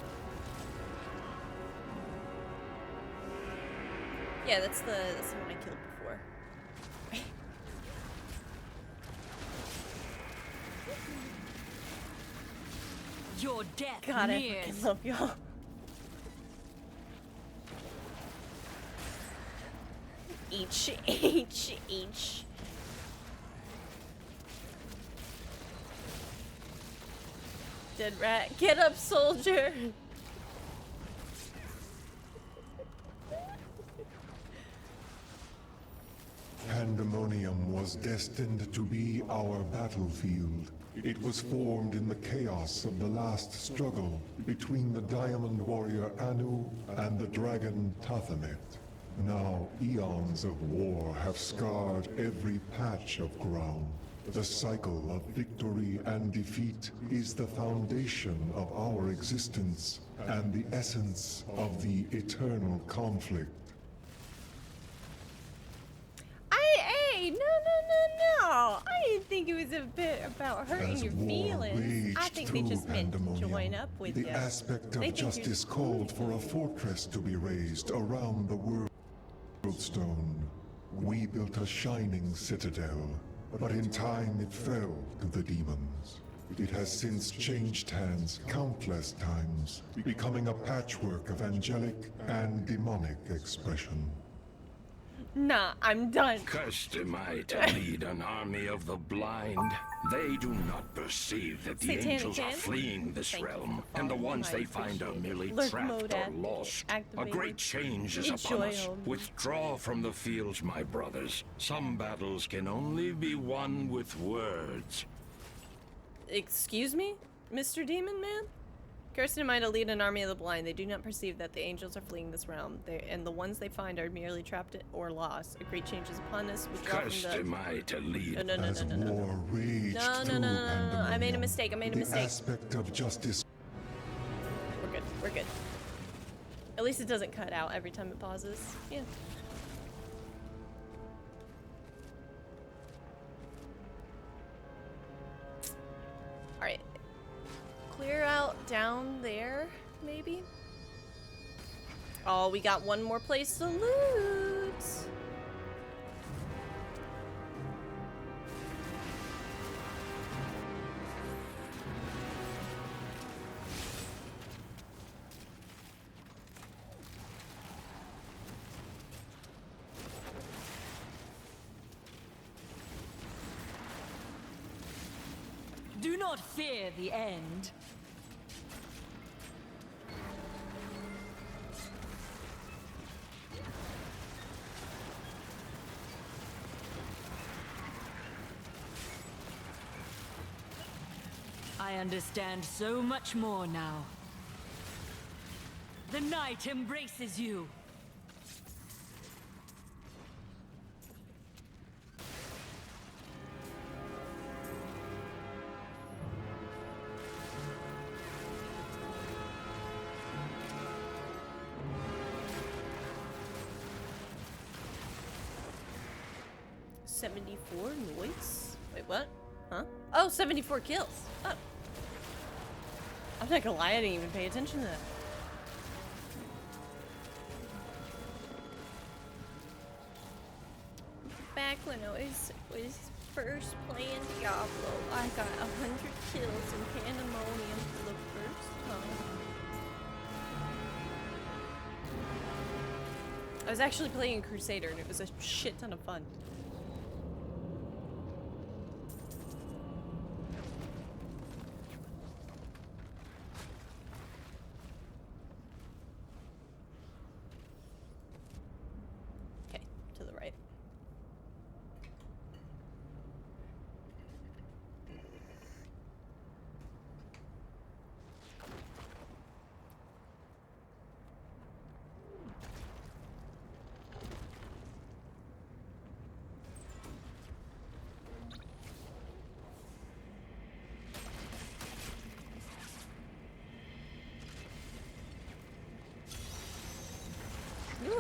Yeah, that's the one I killed before. Your death God, I nears. fucking love y'all. Each. Dead rat, get up, soldier! Pandemonium was destined to be our battlefield. It was formed in the chaos of the last struggle between the Diamond Warrior Anu and the Dragon Tathamet. Now, eons of war have scarred every patch of ground. The cycle of victory and defeat is the foundation of our existence and the essence of the eternal conflict. No. I didn't think it was a bit about hurting As your war feelings. raged I think they through just meant to Pandemonium, join up with the you. aspect They of think you're justice called for a fortress to be raised around the world stone. We built a shining citadel, but in time it fell to the demons. It has since changed hands countless times, becoming a patchwork of angelic and demonic expression. Nah, I'm done. Cursed am I to lead an army of the blind. They do not perceive that the Satanic angels are hand? fleeing this Thank you realm, for and the following. ones I they find are appreciate merely it. Lurk trapped mode or lost. A activated. great change is Enjoy upon us. home. Withdraw from the fields, my brothers. Some battles can only be won with words. Excuse me, Mr. Demon Man? Cursed am I to lead an army of the blind. They do not perceive that the angels are fleeing this realm, and the ones they find are merely trapped or lost. A great change is upon us. Withdraw Cursed from the... am I to lead. No. War raged through Pandemonium, I made a mistake. The aspect of justice. We're good. At least it doesn't cut out every time it pauses. Yeah. Alright. Clear out down there, maybe? Oh, we got one more place to loot! Do not fear the end. I understand so much more now. The night embraces you. Noise? Wait, what? Huh? Oh, 74 kills. Oh. I'm not gonna lie, I didn't even pay attention to that. Back when I was first playing Diablo, I got 100 kills in Pandemonium for the first time. I was actually playing Crusader and it was a shit ton of fun.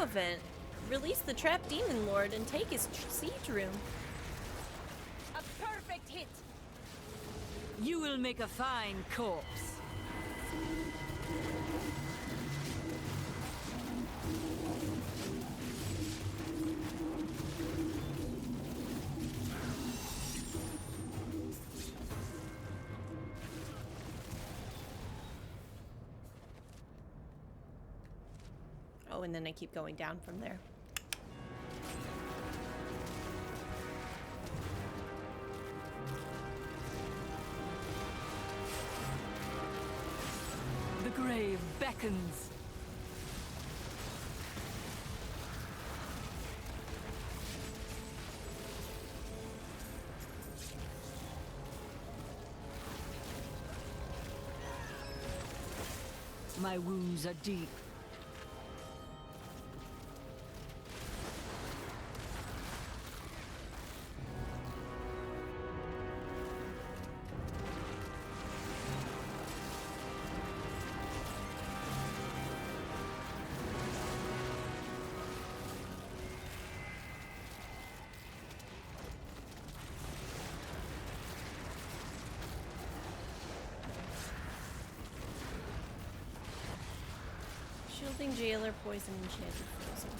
event. Release the trapped demon lord and take his siege room. A perfect hit! You will make a fine corpse. Oh, and then I keep going down from there. The grave beckons. My wounds are deep. Shielding jailer, poison, enchanted, frozen.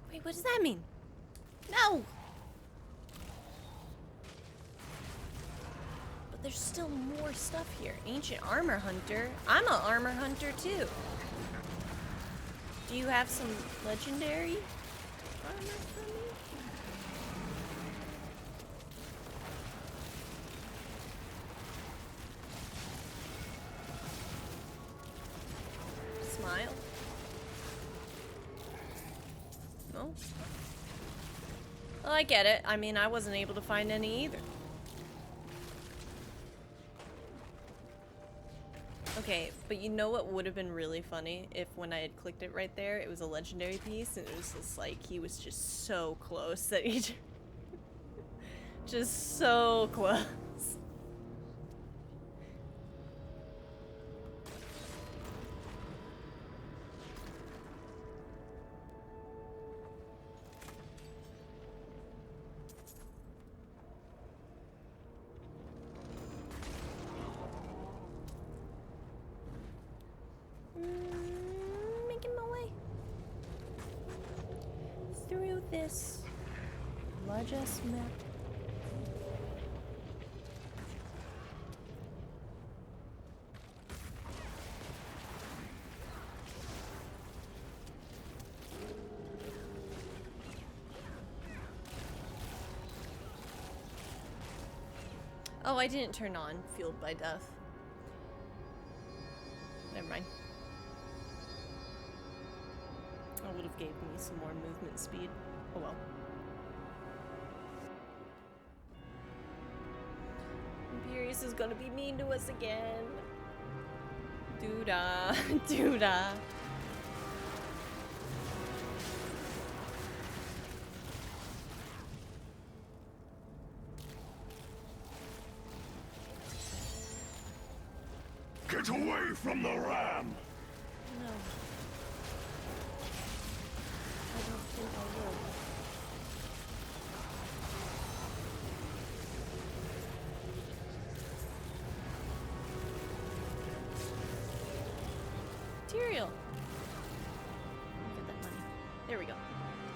Wait, what does that mean? No! But there's still more stuff here. Ancient armor hunter. I'm an armor hunter too. Do you have some legendary armor for me? Smile. No? Well, I get it. I mean, I wasn't able to find any either. Okay, but you know what would have been really funny if when I had clicked it right there, it was a legendary piece, and it was just like, he was just so close that he just so close. Making my way through this large-ass map. Oh, I didn't turn on Fueled by Death. Never mind. I would have gave me some more movement speed. Oh well. Imperius is gonna be mean to us again. Doodah. Doodah. Get away from the ram! No. I don't think I will. Tyrael! Get that money. There we go.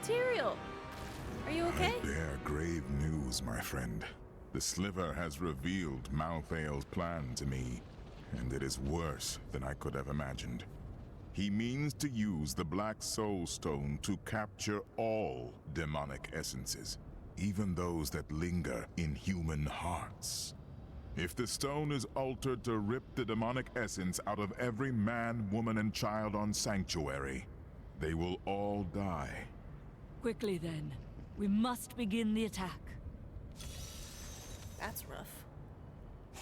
Tyrael! Are you okay? I bear grave news, my friend. The Sliver has revealed Malthael's plan to me, and it is worse than I could have imagined. He means to use the Black Soul Stone to capture all demonic essences, even those that linger in human hearts. If the stone is altered to rip the demonic essence out of every man, woman, and child on Sanctuary, they will all die. Quickly then. We must begin the attack. That's rough.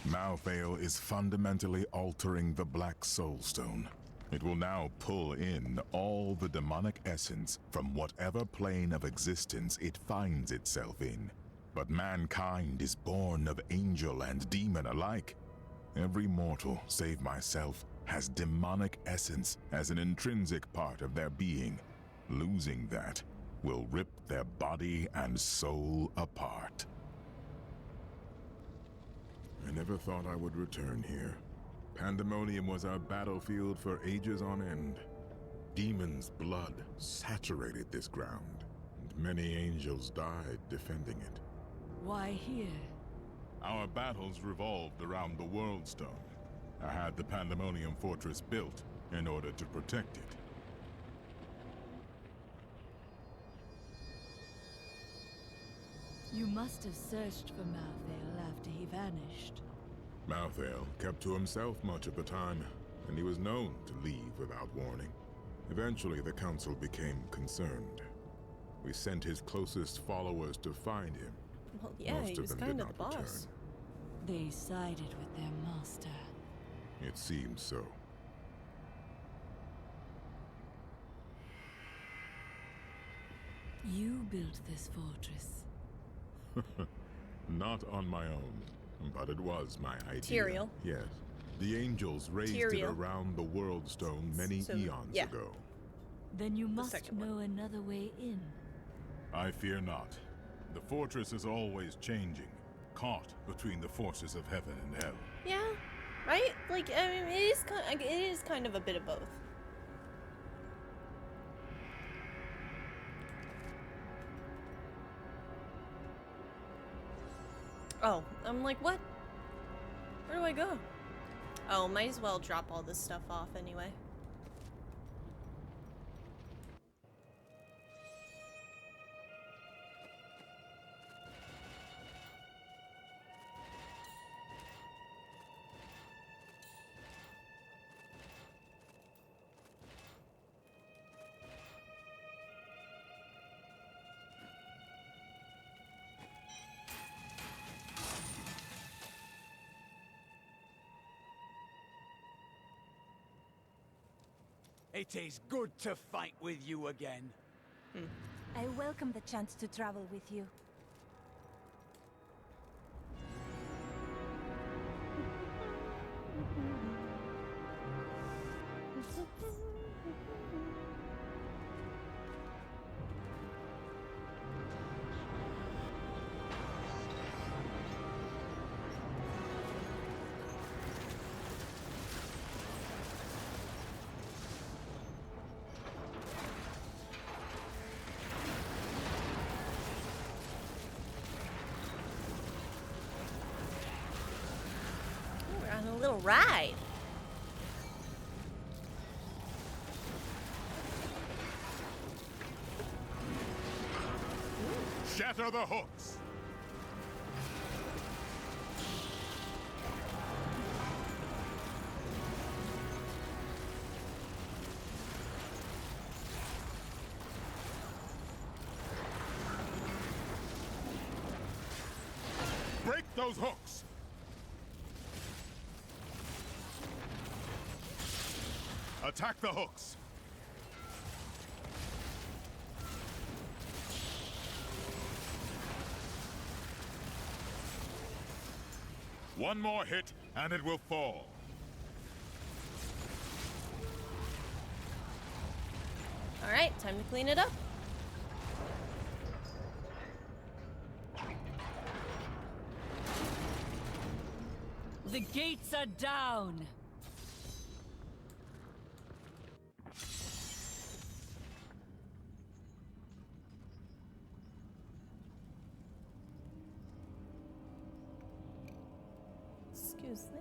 Malthael is fundamentally altering the Black Soulstone. It will now pull in all the demonic essence from whatever plane of existence it finds itself in. But mankind is born of angel and demon alike. Every mortal, save myself, has demonic essence as an intrinsic part of their being. Losing that will rip their body and soul apart. I never thought I would return here. Pandemonium was our battlefield for ages on end. Demons' blood saturated this ground, and many angels died defending it. Why here? Our battles revolved around the World Stone. I had the Pandemonium Fortress built in order to protect it. You must have searched for Malthael after he vanished. Malthael kept to himself much of the time, and he was known to leave without warning. Eventually, the Council became concerned. We sent his closest followers to find him. Well, yeah, Most he of was them kind did of the not boss. return. They sided with their master. It seems so. You built this fortress. Not on my own, but it was my idea. Tyrael. Yes. The angels raised it Tyrael. around the World Stone many eons yeah. ago. Then you must second know another way in. I fear not. The fortress is always changing, caught between the forces of heaven and hell. Yeah, right? Like, I mean, it is kind of a bit of both. Oh, I'm like, what? Where do I go? Oh, might as well drop all this stuff off anyway. It is good to fight with you again. I welcome the chance to travel with you. We're on a little ride. Shatter the hooks! Break those hooks! Attack the hooks! One more hit, and it will fall. All right, time to clean it up. The gates are down! Excuse me.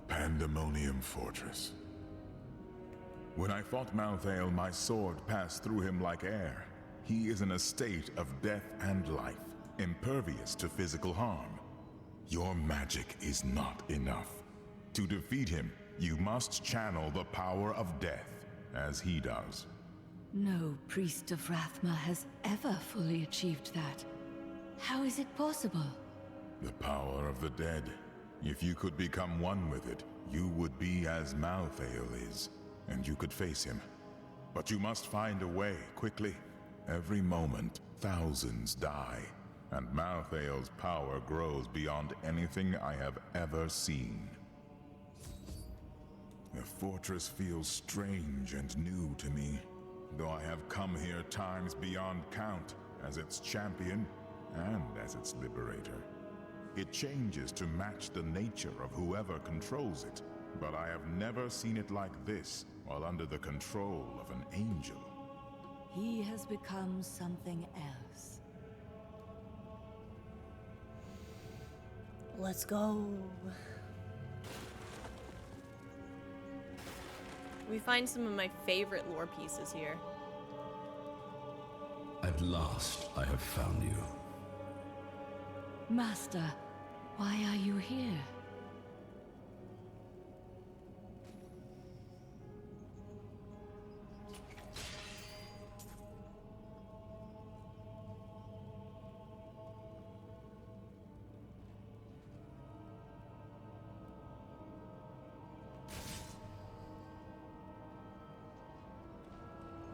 Pandemonium Fortress. When I fought Malthael, my sword passed through him like air. He is in a state of death and life, impervious to physical harm. Your magic is not enough. To defeat him, you must channel the power of death, as he does. No priest of Rathma has ever fully achieved that. How is it possible? The power of the dead. If you could become one with it, you would be as Malthael is, and you could face him. But you must find a way, quickly. Every moment, thousands die, and Malthael's power grows beyond anything I have ever seen. The fortress feels strange and new to me, though I have come here times beyond count as its champion and as its liberator. It changes to match the nature of whoever controls it, but I have never seen it like this while under the control of an angel. He has become something else. Let's go. We find some of my favorite lore pieces here. At last, I have found you. Master, why are you here?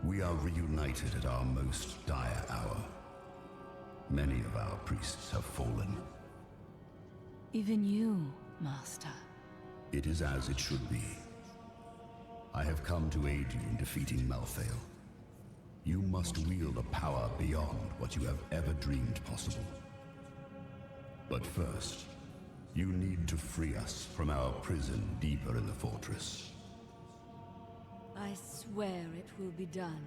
We are reunited at our most dire hour. Many of our priests have fallen. Even you, Master. It is as it should be. I have come to aid you in defeating Malthael. You must wield a power beyond what you have ever dreamed possible. But first, you need to free us from our prison deeper in the fortress. I swear it will be done.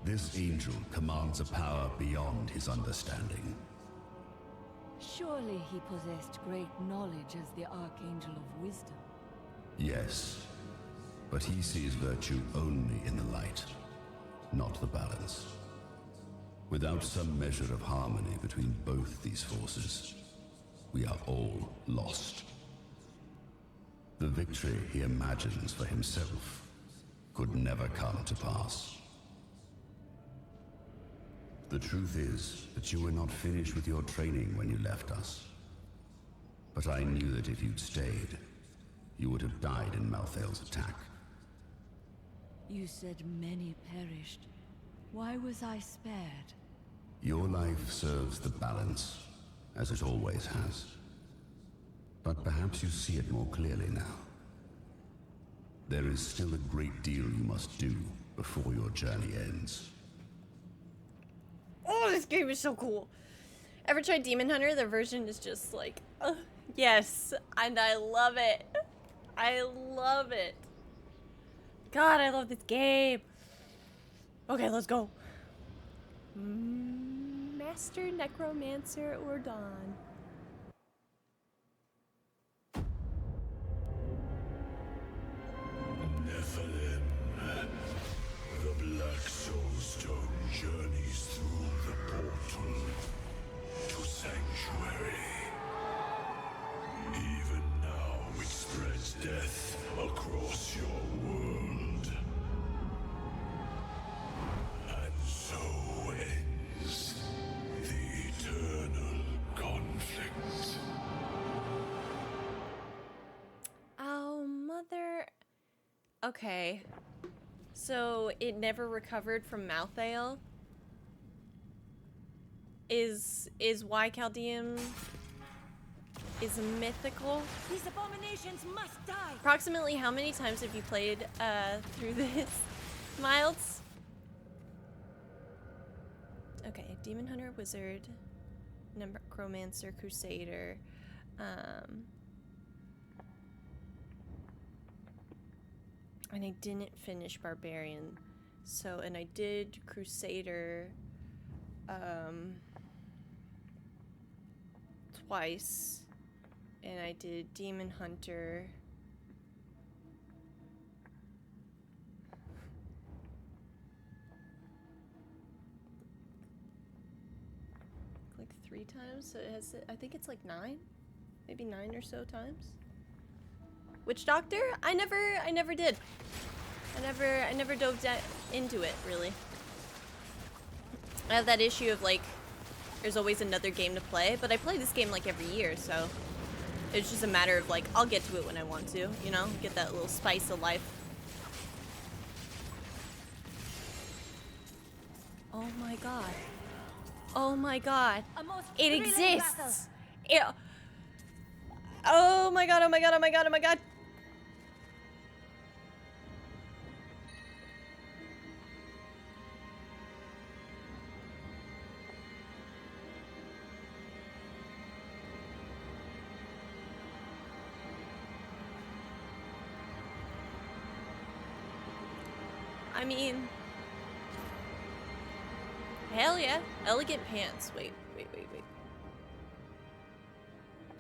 This angel commands a power beyond his understanding. Surely he possessed great knowledge as the Archangel of Wisdom. Yes, but he sees virtue only in the light, not the balance. Without some measure of harmony between both these forces, we are all lost. The victory he imagines for himself could never come to pass. The truth is that you were not finished with your training when you left us. But I knew that if you'd stayed, you would have died in Malthael's attack. You said many perished. Why was I spared? Your life serves the balance, as it always has. But perhaps you see it more clearly now. There is still a great deal you must do before your journey ends. Oh, this game is so cool. Ever tried Demon Hunter? The version is just like, yes, and I love it. I love it. God, I love this game. Okay, let's go. Master Necromancer or Dawn? Nephilim. The Black Soulstone journeys through the portal to Sanctuary. Even now it spreads death across your world. And so ends the eternal conflict. Oh, mother. Okay. So it never recovered from Malthael? Is why Chaldeum is mythical? These abominations must die. Approximately how many times have you played through this, Miles? Okay, Demon Hunter, Wizard, Necromancer, Crusader, and I didn't finish Barbarian. So, and I did Crusader twice. And I did Demon Hunter. Like 3 times. So it has, I think it's like 9. Maybe 9 or so times. Witch Doctor? I never did. I never dove into it, really. I have that issue of like there's always another game to play, but I play this game like every year, so it's just a matter of like, I'll get to it when I want to, you know? Get that little spice of life. Oh my god. Oh my god. It exists! It... Oh my god, oh my god, oh my god, oh my god! I mean, hell yeah. Elegant pants. Wait.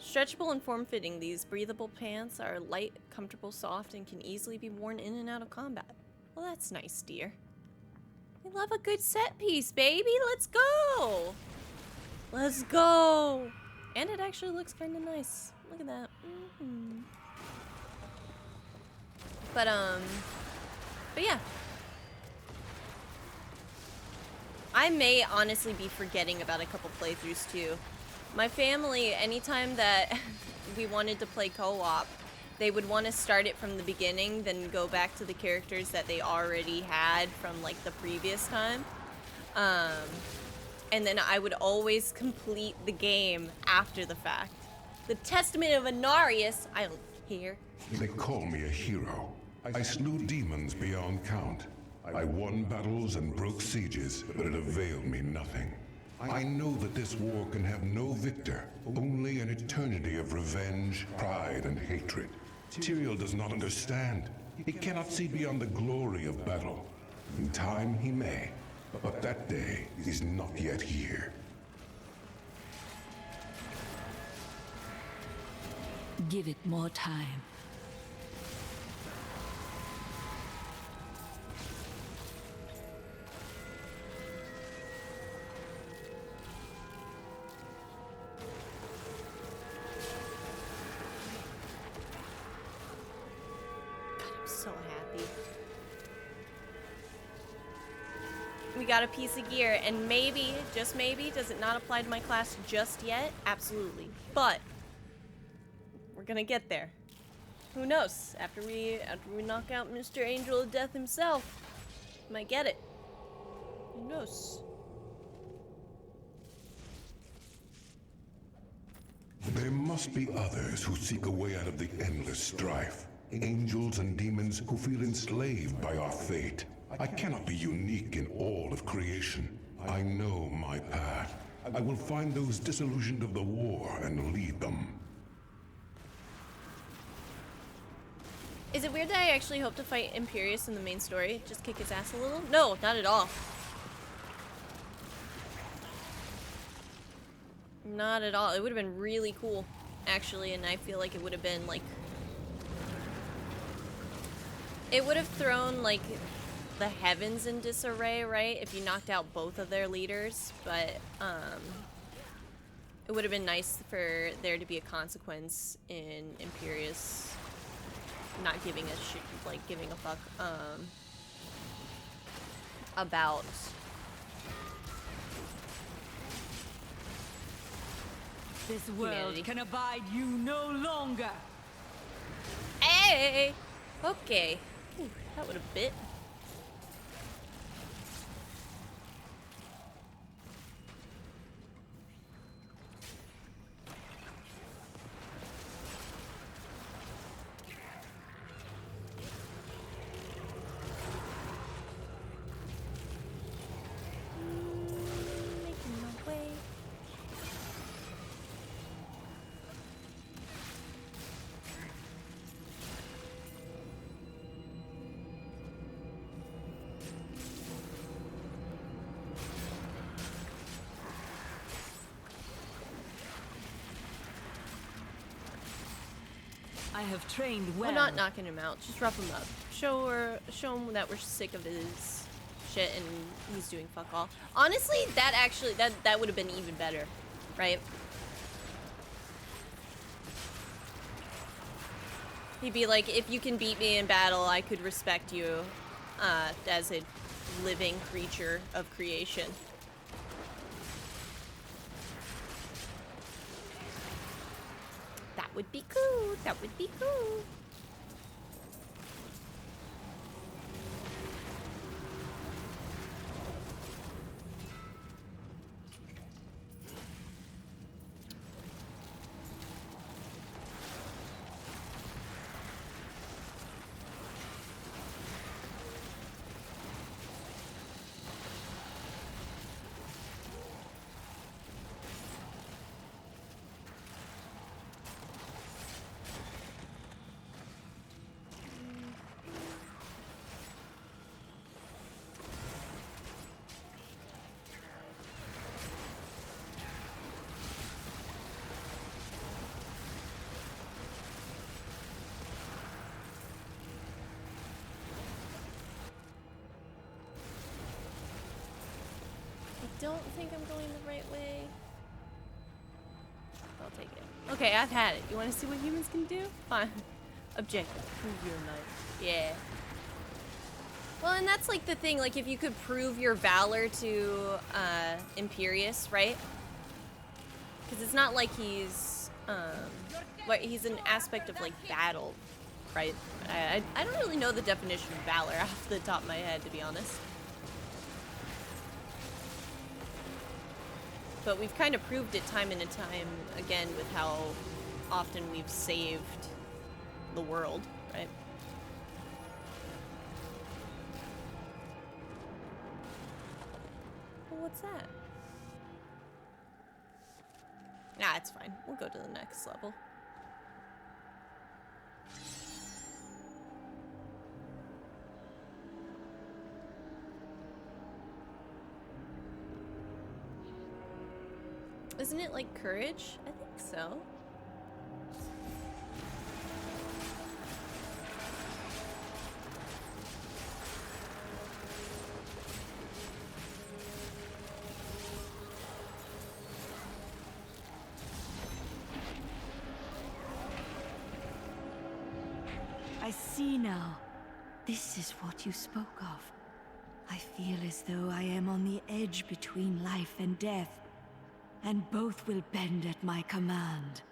Stretchable and form-fitting, these breathable pants are light, comfortable, soft, and can easily be worn in and out of combat. Well, that's nice, dear. We love a good set piece, baby. Let's go. Let's go. And it actually looks kind of nice. Look at that. But yeah. I may honestly be forgetting about a couple playthroughs too. My family, anytime that we wanted to play co-op, they would want to start it from the beginning, then go back to the characters that they already had from like the previous time. And then I would always complete the game after the fact. The Testament of Anarius, I don't care. They call me a hero. I slew demons beyond count. I won battles and broke sieges, but it availed me nothing. I know that this war can have no victor, only an eternity of revenge, pride, and hatred. Tyrael does not understand. He cannot see beyond the glory of battle. In time he may, but that day is not yet here. Give it more time. So happy. We got a piece of gear, and maybe, just maybe, does it not apply to my class just yet? Absolutely. But we're gonna get there. Who knows? After we knock out Mr. Angel of Death himself, might get it. Who knows? There must be others who seek a way out of the endless strife. Angels and demons who feel enslaved by our fate. I cannot be unique in all of creation. I know my path. I will find those disillusioned of the war and lead them. Is it weird that I actually hope to fight Imperius in the main story? Just kick his ass a little? No, not at all. Not at all. It would have been really cool, actually, and I feel like it would have been, like... It would have thrown, like, the heavens in disarray, right? If you knocked out both of their leaders, but, it would have been nice for there to be a consequence in Imperius not giving a shit, like, giving a fuck, about... This world can abide you no longer. Hey! Okay. Ooh, that would have bit. Making my way. I have trained well. We're not knocking him out. Just rough him up. Show him that we're sick of his shit and he's doing fuck all. Honestly, that would have been even better, right? He'd be like, if you can beat me in battle, I could respect you as a living creature of creation. That would be cool. That would be cool. I don't think I'm going the right way. I'll take it. Okay, I've had it. You want to see what humans can do? Fine. Objective. Prove your might. Yeah. Well, and that's like the thing. Like, if you could prove your valor to Imperius, right? Because it's not like he's he's an aspect of like battle, right? I don't really know the definition of valor off the top of my head, to be honest. But we've kind of proved it time and time again with how often we've saved the world, right? Well, what's that? Nah, it's fine. We'll go to the next level. Isn't it like courage? I think so. I see now. This is what you spoke of. I feel as though I am on the edge between life and death, and both will bend at my command.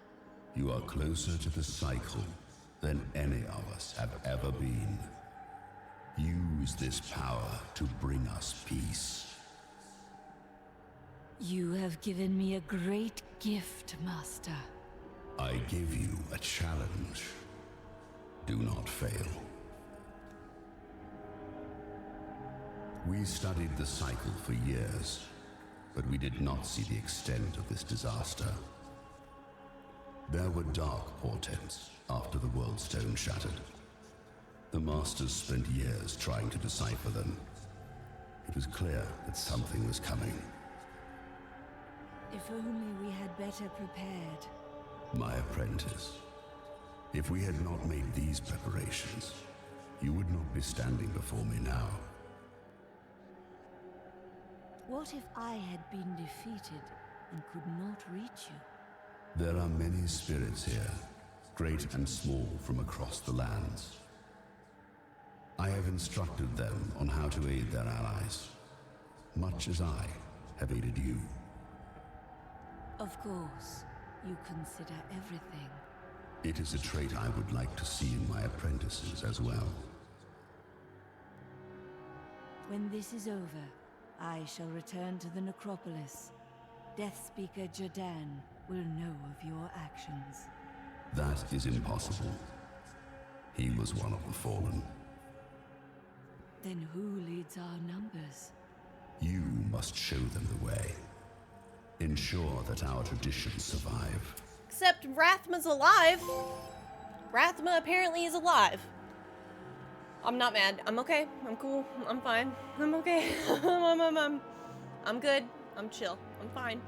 You are closer to the cycle than any of us have ever been. Use this power to bring us peace. You have given me a great gift, Master. I give you a challenge. Do not fail. We studied the cycle for years, but we did not see the extent of this disaster. There were dark portents after the World Stone shattered. The Masters spent years trying to decipher them. It was clear that something was coming. If only we had better prepared. My apprentice, if we had not made these preparations, you would not be standing before me now. What if I had been defeated and could not reach you? There are many spirits here, great and small from across the lands. I have instructed them on how to aid their allies, much as I have aided you. Of course, you consider everything. It is a trait I would like to see in my apprentices as well. When this is over, I shall return to the necropolis. Death Speaker Jordan will know of your actions. That is impossible. He was one of the fallen. Then who leads our numbers? You must show them the way. Ensure that our traditions survive. Except Rathma's alive. Rathma apparently is alive. I'm not mad. I'm okay. I'm cool. I'm fine. I'm okay. I'm good. I'm chill. I'm fine.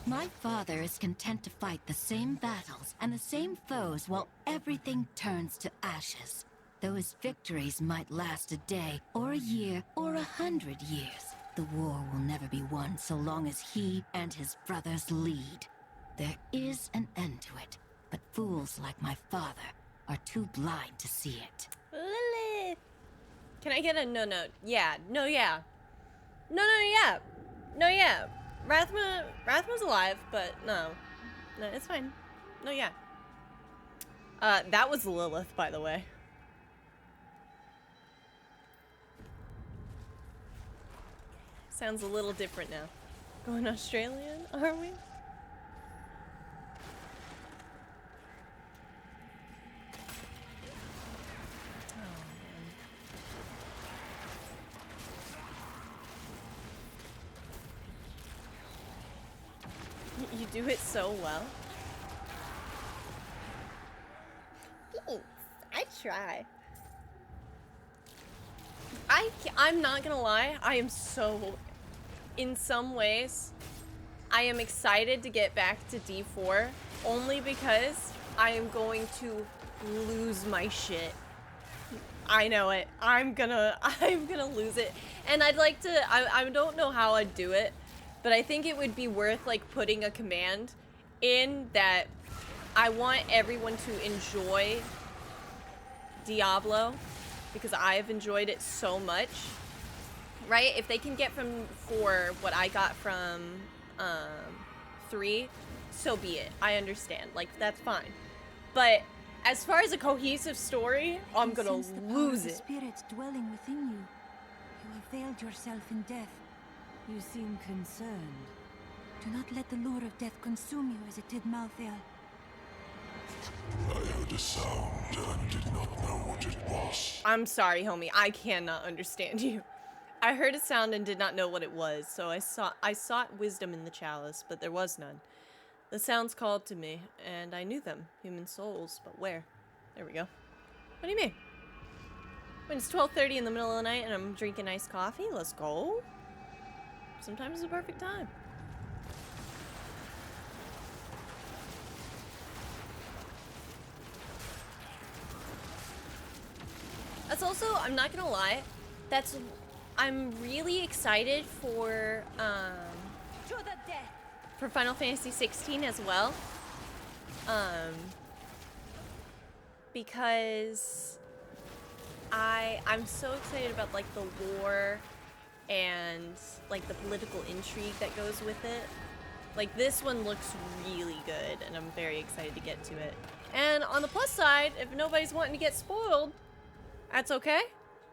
My father is content to fight the same battles and the same foes while everything turns to ashes. Though his victories might last a day, or a year, or 100 years, the war will never be won so long as he and his brothers lead. There is an end to it, but fools like my father are too blind to see it. Lilith! Can I get a no, yeah, no, yeah. No, yeah. No, yeah. Rathma's alive, but no. No, it's fine. No, yeah. That was Lilith, by the way. Sounds a little different now. Going Australian, are we? You do it so well. Thanks. I try. I'm not gonna lie. I am so... In some ways, I am excited to get back to D4. Only because I am going to lose my shit. I know it. I'm gonna lose it. And I'd like to... I don't know how I'd do it. But I think it would be worth, like, putting a command in that I want everyone to enjoy Diablo because I've enjoyed it so much, right? If they can get from 4 what I got from 3, so be it. I understand. Like, that's fine. But as far as a cohesive story, I'm gonna lose it. The spirits dwelling within you. You have veiled yourself in death. You seem concerned. Do not let the lure of death consume you as it did Malthael. I heard a sound and did not know what it was. I'm sorry, homie. I cannot understand you. I heard a sound and did not know what it was, so I sought wisdom in the chalice, but there was none. The sounds called to me, and I knew them. Human souls, but where? There we go. What do you mean? When it's 12:30 in the middle of the night and I'm drinking iced coffee, let's go. Sometimes it's the perfect time. That's also, I'm not gonna lie, I'm really excited for To the death. for Final Fantasy 16 as well. Because I'm so excited about like the lore and like the political intrigue that goes with it. Like this one looks really good and I'm very excited to get to it. And on the plus side, if nobody's wanting to get spoiled, that's okay.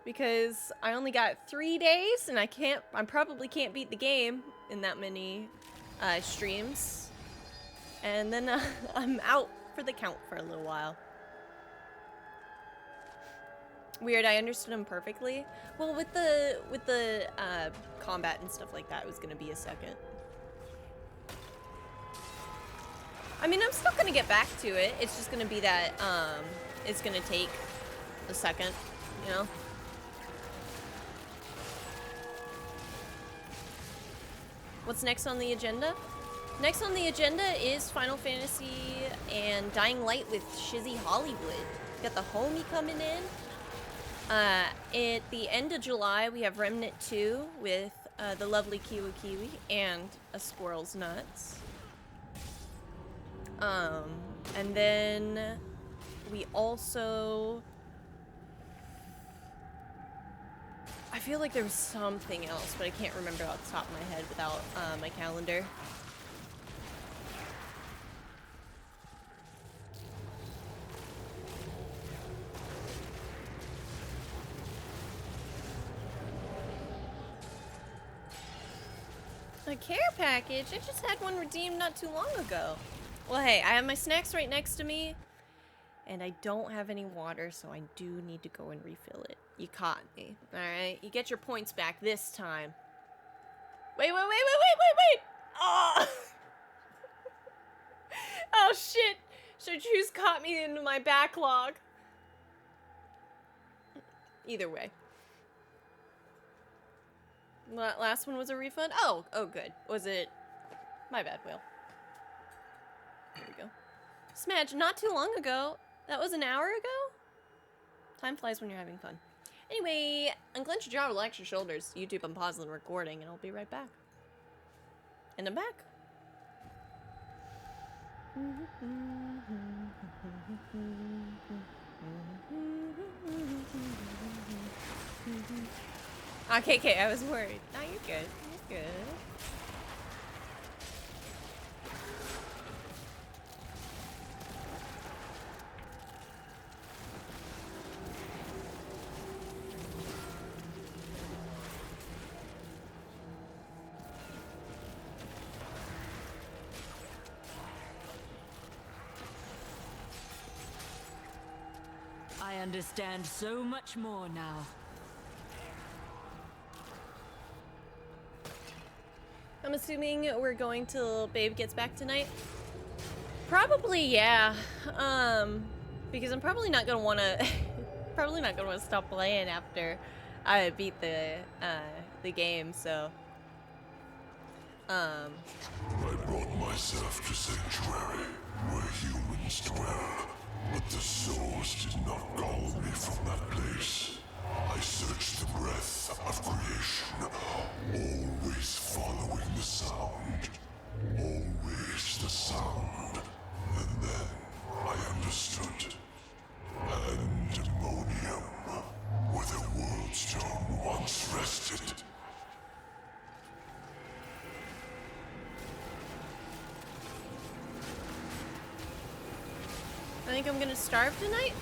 Because I only got 3 days and I probably can't beat the game in that many streams. And then I'm out for the count for a little while. Weird, I understood him perfectly. Well, with the combat and stuff like that, it was gonna be a second. I mean, I'm still gonna get back to it. It's just gonna be that it's gonna take a second, you know? What's next on the agenda? Next on the agenda is Final Fantasy and Dying Light with Shizzy Hollywood. Got the homie coming in. At the end of July, we have Remnant 2 with the lovely Kiwi Kiwi and a Squirrel's Nuts. And then we also... I feel like there was something else, but I can't remember off the top of my head without my calendar. A care package? I just had one redeemed not too long ago. Well, hey, I have my snacks right next to me, and I don't have any water, so I do need to go and refill it. You caught me, alright? You get your points back this time. Wait! Oh! Oh, shit! Chartreuse caught me into my backlog. Either way. Last one was a refund? Oh, good. Was it... My bad, Will. There we go. Smadge, not too long ago. That was an hour ago? Time flies when you're having fun. Anyway, unclench your jaw, relax your shoulders. YouTube, I'm pausing the recording, and I'll be right back. And I'm back. Okay, I was worried. No, you're good. You're good. I understand so much more now. I'm assuming we're going till Babe gets back tonight. Probably, yeah. Because I'm probably not gonna wanna stop playing after I beat the game, so I brought myself to Sanctuary, where humans dwell, but the souls did not call me from that place. I searched the breath of creation, always following the sound. Always the sound. And then I understood. Pandemonium, where the world stone once rested. I think I'm gonna starve tonight?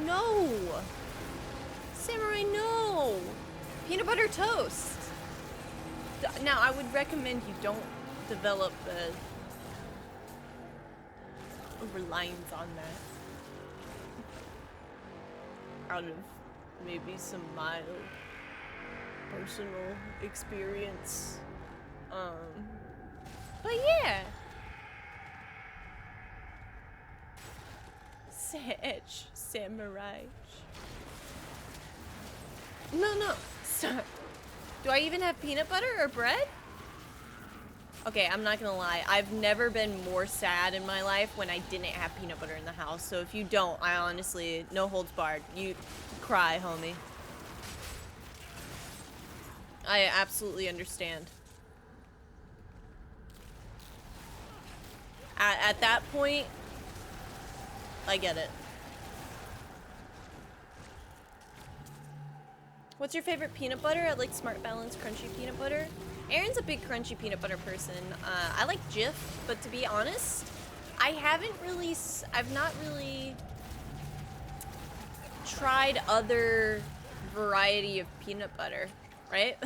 No! Samurai, no! Peanut butter toast! Now, I would recommend you don't develop a reliance on that. Out of maybe some mild personal experience. But yeah! Samurai. No, stop. Do I even have peanut butter or bread? Okay, I'm not gonna lie. I've never been more sad in my life when I didn't have peanut butter in the house. So if you don't, I honestly, no holds barred. You cry, homie. I absolutely understand. At that point, I get it. What's your favorite peanut butter? I like Smart Balance crunchy peanut butter. Aaron's a big crunchy peanut butter person. I like Jif, but to be honest, I've not really tried other variety of peanut butter, right?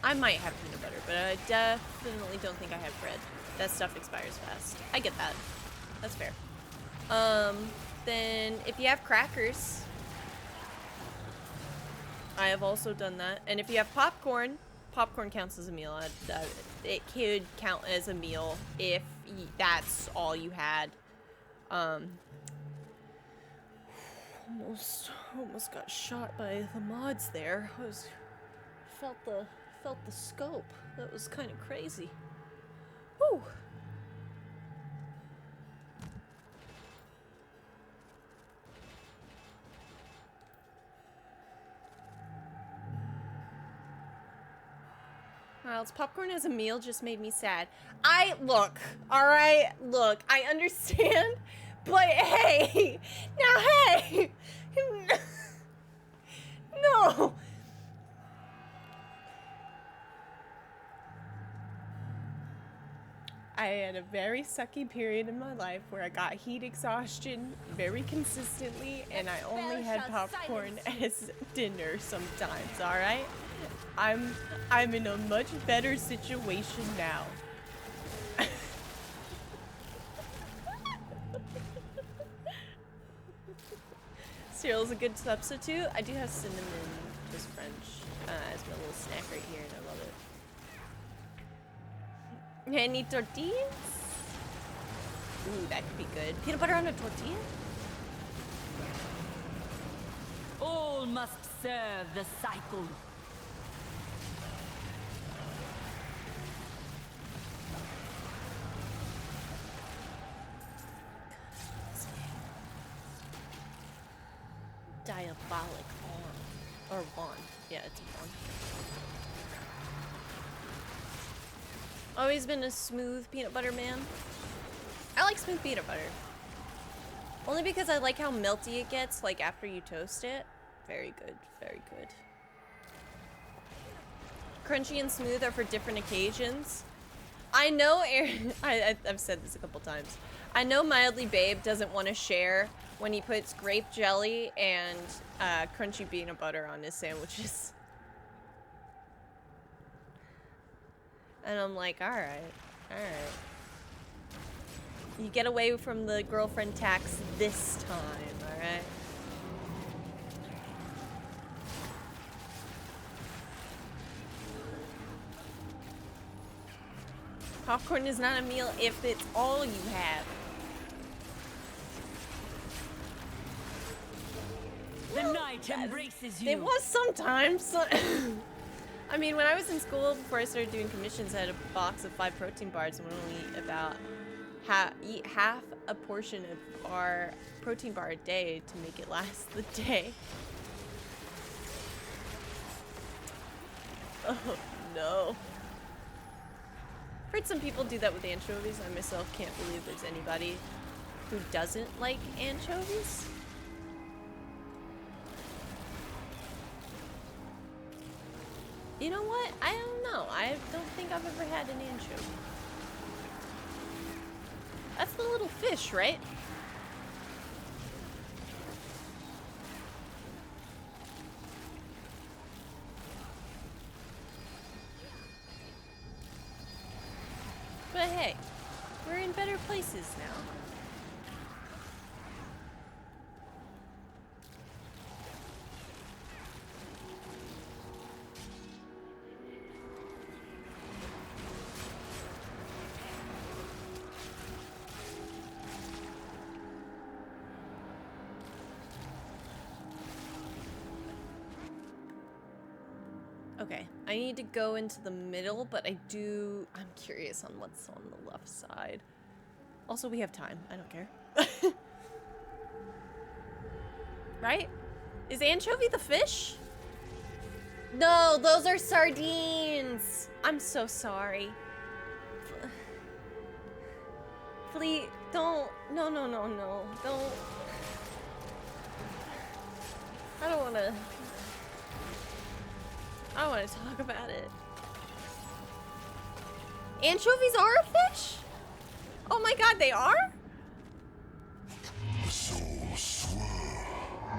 I might have peanut butter, but I definitely don't think I have bread. That stuff expires fast. I get that. That's fair. Then if you have crackers, I have also done that. And if you have popcorn, popcorn counts as a meal. It could count as a meal if that's all you had. Almost got shot by the mods there. Felt the scope. That was kind of crazy. Whew. Miles, popcorn as a meal just made me sad. Look, alright? Look, I understand, but hey! Now, hey! No! I had a very sucky period in my life where I got heat exhaustion very consistently, and I only had popcorn as dinner sometimes, alright? I'm in a much better situation now. Cereal's a good substitute. I do have cinnamon toast French as my little snack right here, and I love it. Any tortillas? Ooh, that could be good. Peanut butter on a tortilla? All must serve the cycle. symbolic wand. Or wand. Yeah, it's a wand. Always been a smooth peanut butter man. I like smooth peanut butter. Only because I like how melty it gets, like after you toast it. Very good, very good. Crunchy and smooth are for different occasions. I know I've said this a couple times. I know Mildly Babe doesn't want to share when he puts grape jelly and crunchy peanut butter on his sandwiches. And I'm like, alright, alright. You get away from the girlfriend tax this time, alright? Popcorn is not a meal if it's all you have. The night embraces you. It was sometimes. I mean, when I was in school, before I started doing commissions, I had a box of 5 protein bars and would only eat about eat half a portion of our protein bar a day to make it last the day. Oh no. I've heard some people do that with anchovies. I myself can't believe there's anybody who doesn't like anchovies. You know what? I don't know. I don't think I've ever had an anchovy. That's the little fish, right? But hey, we're in better places now. Okay, I need to go into the middle, but I'm curious on what's on the left side. Also, we have time. I don't care. Right? Is anchovy the fish? No, those are sardines. I'm so sorry. Please, don't. No, no, no, no. Don't. I don't want to. I don't want to talk about it. Anchovies are a fish? Oh my god, they are? The souls swirl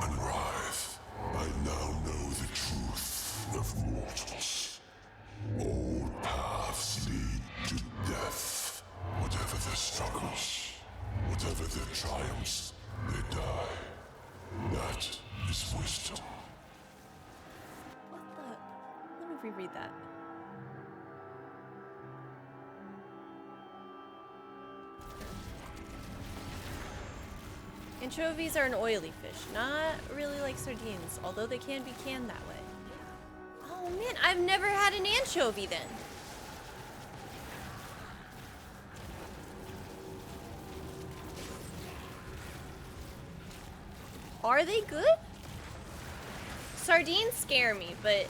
and writhe. I now know the truth of mortals. All paths lead to death. Whatever their struggles, whatever their triumphs, they die. That is wisdom. Let me reread that. Anchovies are an oily fish, not really like sardines, although they can be canned that way. Oh man, I've never had an anchovy then. Are they good? Sardines scare me, but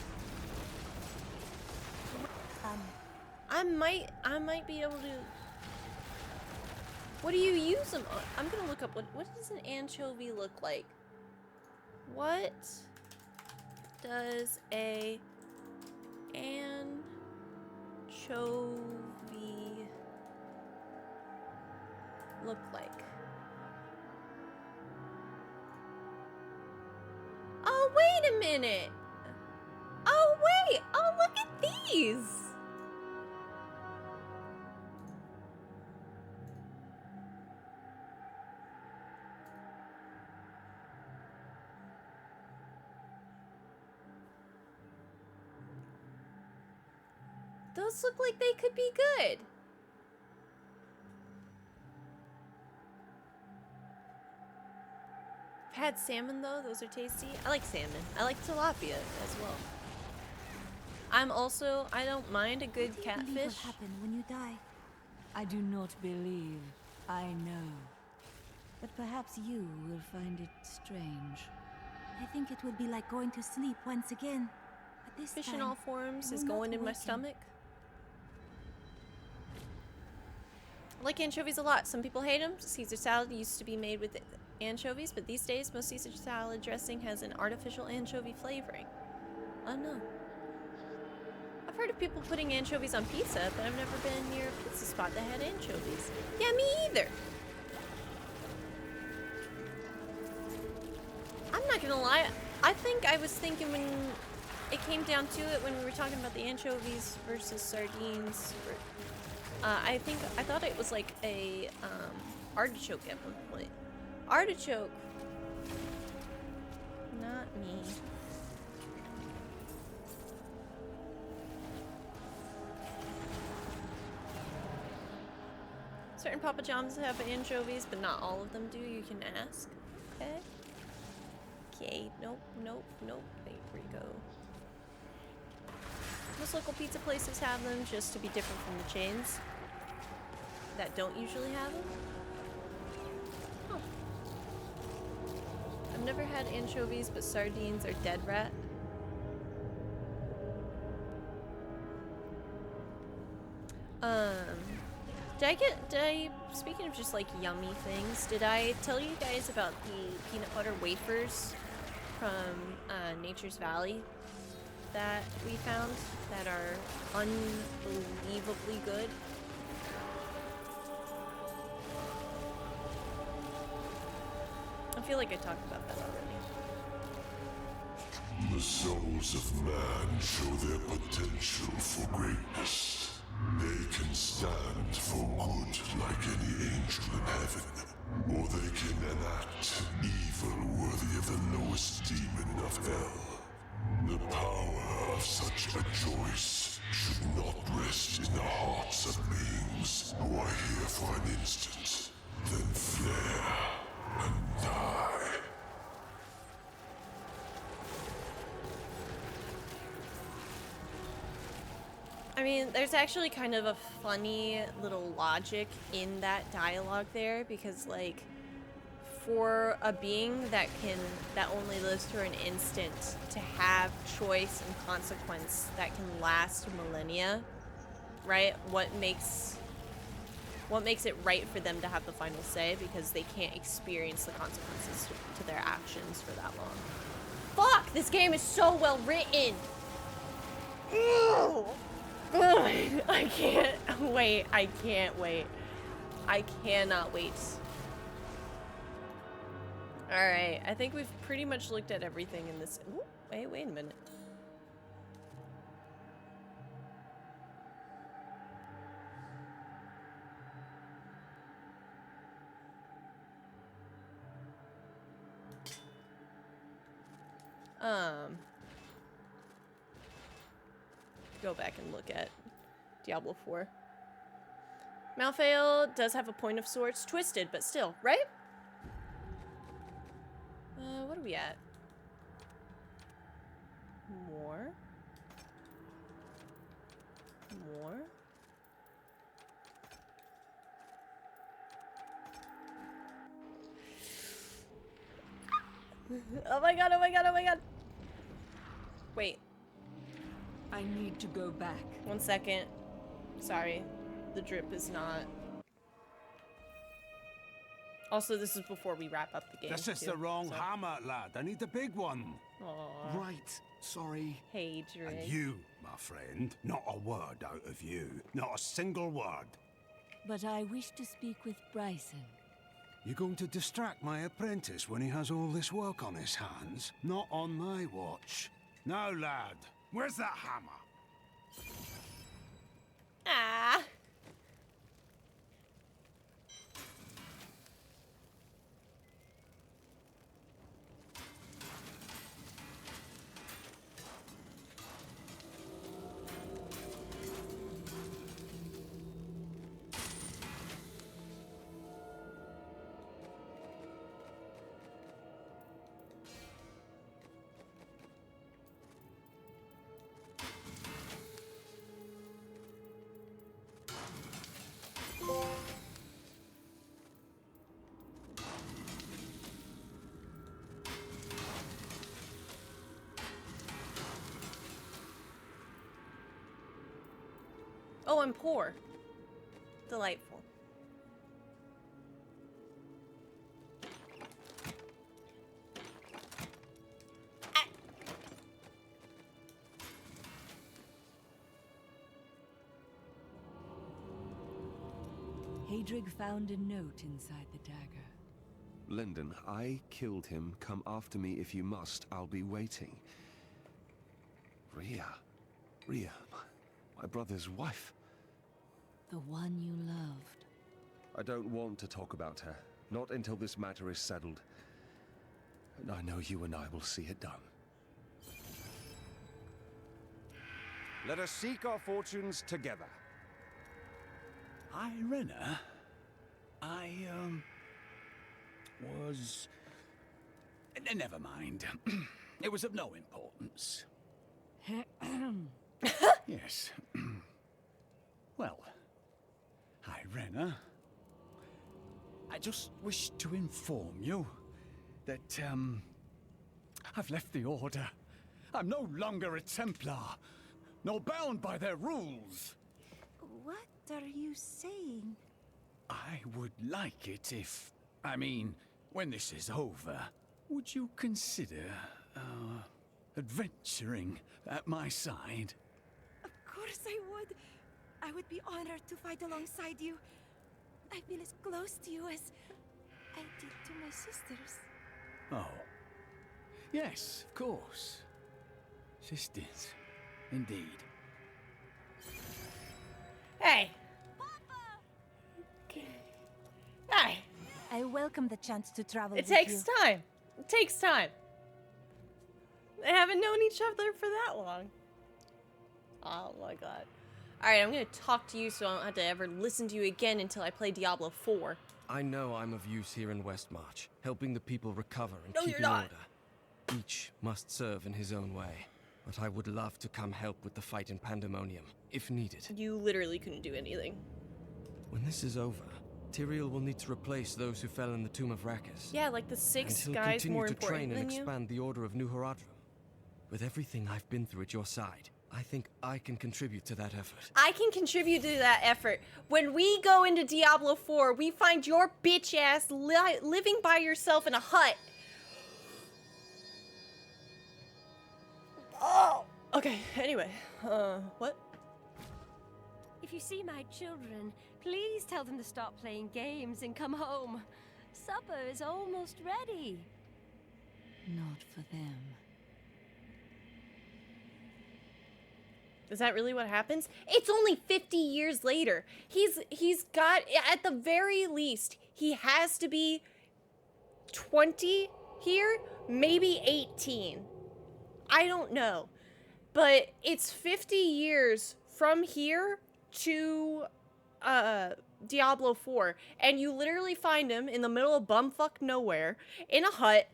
I might be able to. What do you use them on? I'm gonna look up what does an anchovy look like? What does a anchovy look like? Oh, wait a minute. Oh, wait. Oh, look at these. Those look like they could be good. I've had salmon though, those are tasty. I like salmon. I like tilapia as well. I don't mind a good catfish. What will happen when you die? I do not believe. I know. But perhaps you will find it strange. I think it will be like going to sleep once again. But this Fish time, in all forms I is will not going in my awaken. stomach. I like anchovies a lot. Some people hate them. Caesar salad used to be made with anchovies, but these days most Caesar salad dressing has an artificial anchovy flavoring. Oh no. I've heard of people putting anchovies on pizza, but I've never been near a pizza spot that had anchovies. Yeah, me either. I'm not gonna lie. I think I was thinking when it came down to it, when we were talking about the anchovies versus sardines, I thought it was like a artichoke at one point. Artichoke. Not me. Certain Papa John's have anchovies, but not all of them do. You can ask. Okay. Okay. Nope. Nope. Nope. There we go. Most local pizza places have them, just to be different from the chains that don't usually have them. Huh. I've never had anchovies, but sardines are dead rat. Speaking of just like yummy things, did I tell you guys about the peanut butter wafers from Nature's Valley that we found that are unbelievably good? I feel like I talked about that already. The souls of man show their potential for greatness. They can stand for good like any angel in heaven, or they can enact evil worthy of the lowest demon of hell. The power of such a choice should not rest in the hearts of beings who are here for an instant, then flare and die. I mean, there's actually kind of a funny little logic in that dialogue there, because like for a being that only lives for an instant to have choice and consequence that can last millennia, right? What makes it right for them to have the final say, because they can't experience the consequences to their actions for that long. Fuck! This game is so well written! Ew! Ugh, I can't wait. I can't wait. I cannot wait. Alright, I think we've pretty much looked at everything in this. Ooh, wait a minute. Go back and look at Diablo 4. Malfail does have a point of sorts. Twisted, but still, right? What are we at? More. More. Oh my god, oh my god, oh my god! Wait. I need to go back. 1 second. Sorry. The drip is not. Also, this is before we wrap up the game. This is too, the wrong so. hammer, lad. I need the big one. Aww. Right. Sorry. Hey, Dre. And you, my friend, not a word out of you. Not a single word. But I wish to speak with Bryson. You're going to distract my apprentice when he has all this work on his hands? Not on my watch. Now, lad, where's that hammer? Ah. Oh, I'm poor. Delightful. Hadrig found a note inside the dagger. Lyndon, I killed him. Come after me if you must. I'll be waiting. Rhea, my brother's wife. The one you loved. I don't want to talk about her. Not until this matter is settled. And I know you and I will see it done. Let us seek our fortunes together. Irena, I was... Never mind. It was of no importance. Yes. Well, Irena, I just wish to inform you that, I've left the Order. I'm no longer a Templar, nor bound by their rules. What are you saying? I would like it if... I mean, when this is over, would you consider, adventuring at my side? Of course I would. I would be honored to fight alongside you. I feel as close to you as I did to my sisters. Oh. Yes, of course. Sisters, indeed. Hey. Hey. I welcome the chance to travel It with takes you. time. It takes time. They haven't known each other for that long. Oh my god. Alright, I'm gonna talk to you so I don't have to ever listen to you again until I play Diablo 4. I know I'm of use here in Westmarch, helping the people recover and No, you're keeping not. order. Each must serve in his own way, but I would love to come help with the fight in Pandemonium, if needed. You literally couldn't do anything. When this is over, Tyrael will need to replace those who fell in the Tomb of Rakas. Yeah, like the 6 and he'll guys continue more to train important and than you. expand the Order of New Horadrim. With everything I've been through at your side, I think I can contribute to that effort. I can contribute to that effort. When we go into Diablo 4, we find your bitch ass living by yourself in a hut. Oh! Okay, anyway. What? If you see my children, please tell them to stop playing games and come home. Supper is almost ready. Not for them. Is that really what happens? It's only 50 years later. He's got, at the very least, he has to be 20 here, maybe 18. I don't know. But it's 50 years from here to Diablo 4. And you literally find him in the middle of bumfuck nowhere in a hut.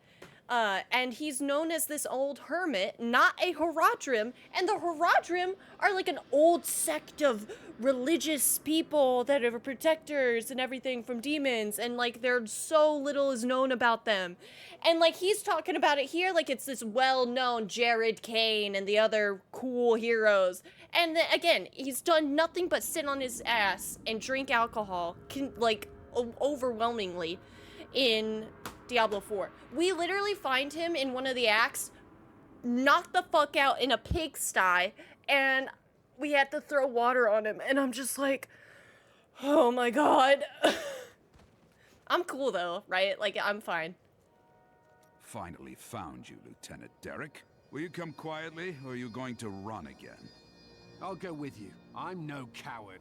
And he's known as this old hermit, not a Horadrim. And the Horadrim are like an old sect of religious people that are protectors and everything from demons. And like there's so little is known about them. And like he's talking about it here like it's this well-known Jared Kane and the other cool heroes. And then, again, he's done nothing but sit on his ass and drink alcohol, overwhelmingly, in Diablo 4. We literally find him in one of the acts, knocked the fuck out in a pigsty, and we had to throw water on him. And I'm just like, oh my god. I'm cool though, right? Like, I'm fine. Finally found you, Lieutenant Derek. Will you come quietly, or are you going to run again? I'll go with you. I'm no coward.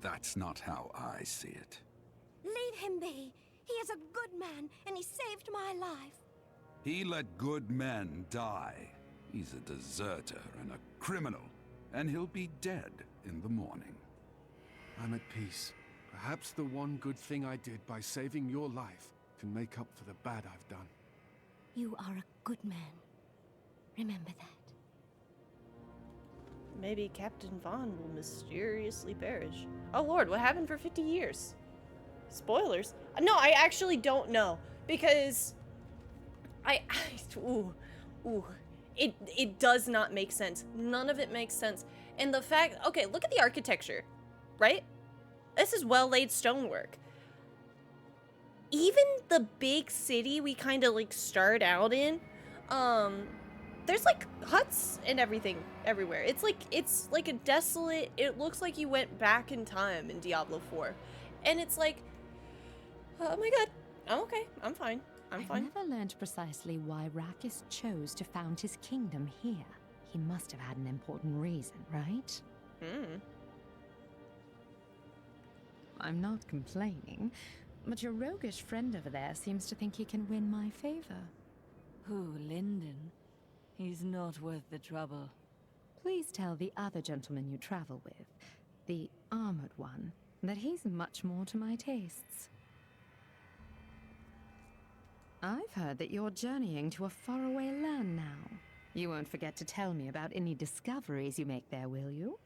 That's not how I see it. Leave him be. He is a good man, and he saved my life. He let good men die. He's a deserter and a criminal, and he'll be dead in the morning. I'm at peace. Perhaps the one good thing I did by saving your life can make up for the bad I've done. You are a good man. Remember that. Maybe Captain Vaughn will mysteriously perish. Oh lord, what happened for 50 years? Spoilers? No, I actually don't know. Because it does not make sense. None of it makes sense. And the fact, okay, look at the architecture, right? This is well-laid stonework. Even the big city we kind of like start out in, there's like huts and everything everywhere. It's like a desolate, it looks like you went back in time in Diablo 4. And it's like, oh my god, I'm okay, I'm fine, I'm fine. I've never learned precisely why Rakis chose to found his kingdom here. He must have had an important reason, right? I'm not complaining, but your roguish friend over there seems to think he can win my favor. Who, Lyndon? He's not worth the trouble. Please tell the other gentleman you travel with, the armored one, that he's much more to my tastes. I've heard that you're journeying to a faraway land now. You won't forget to tell me about any discoveries you make there, will you?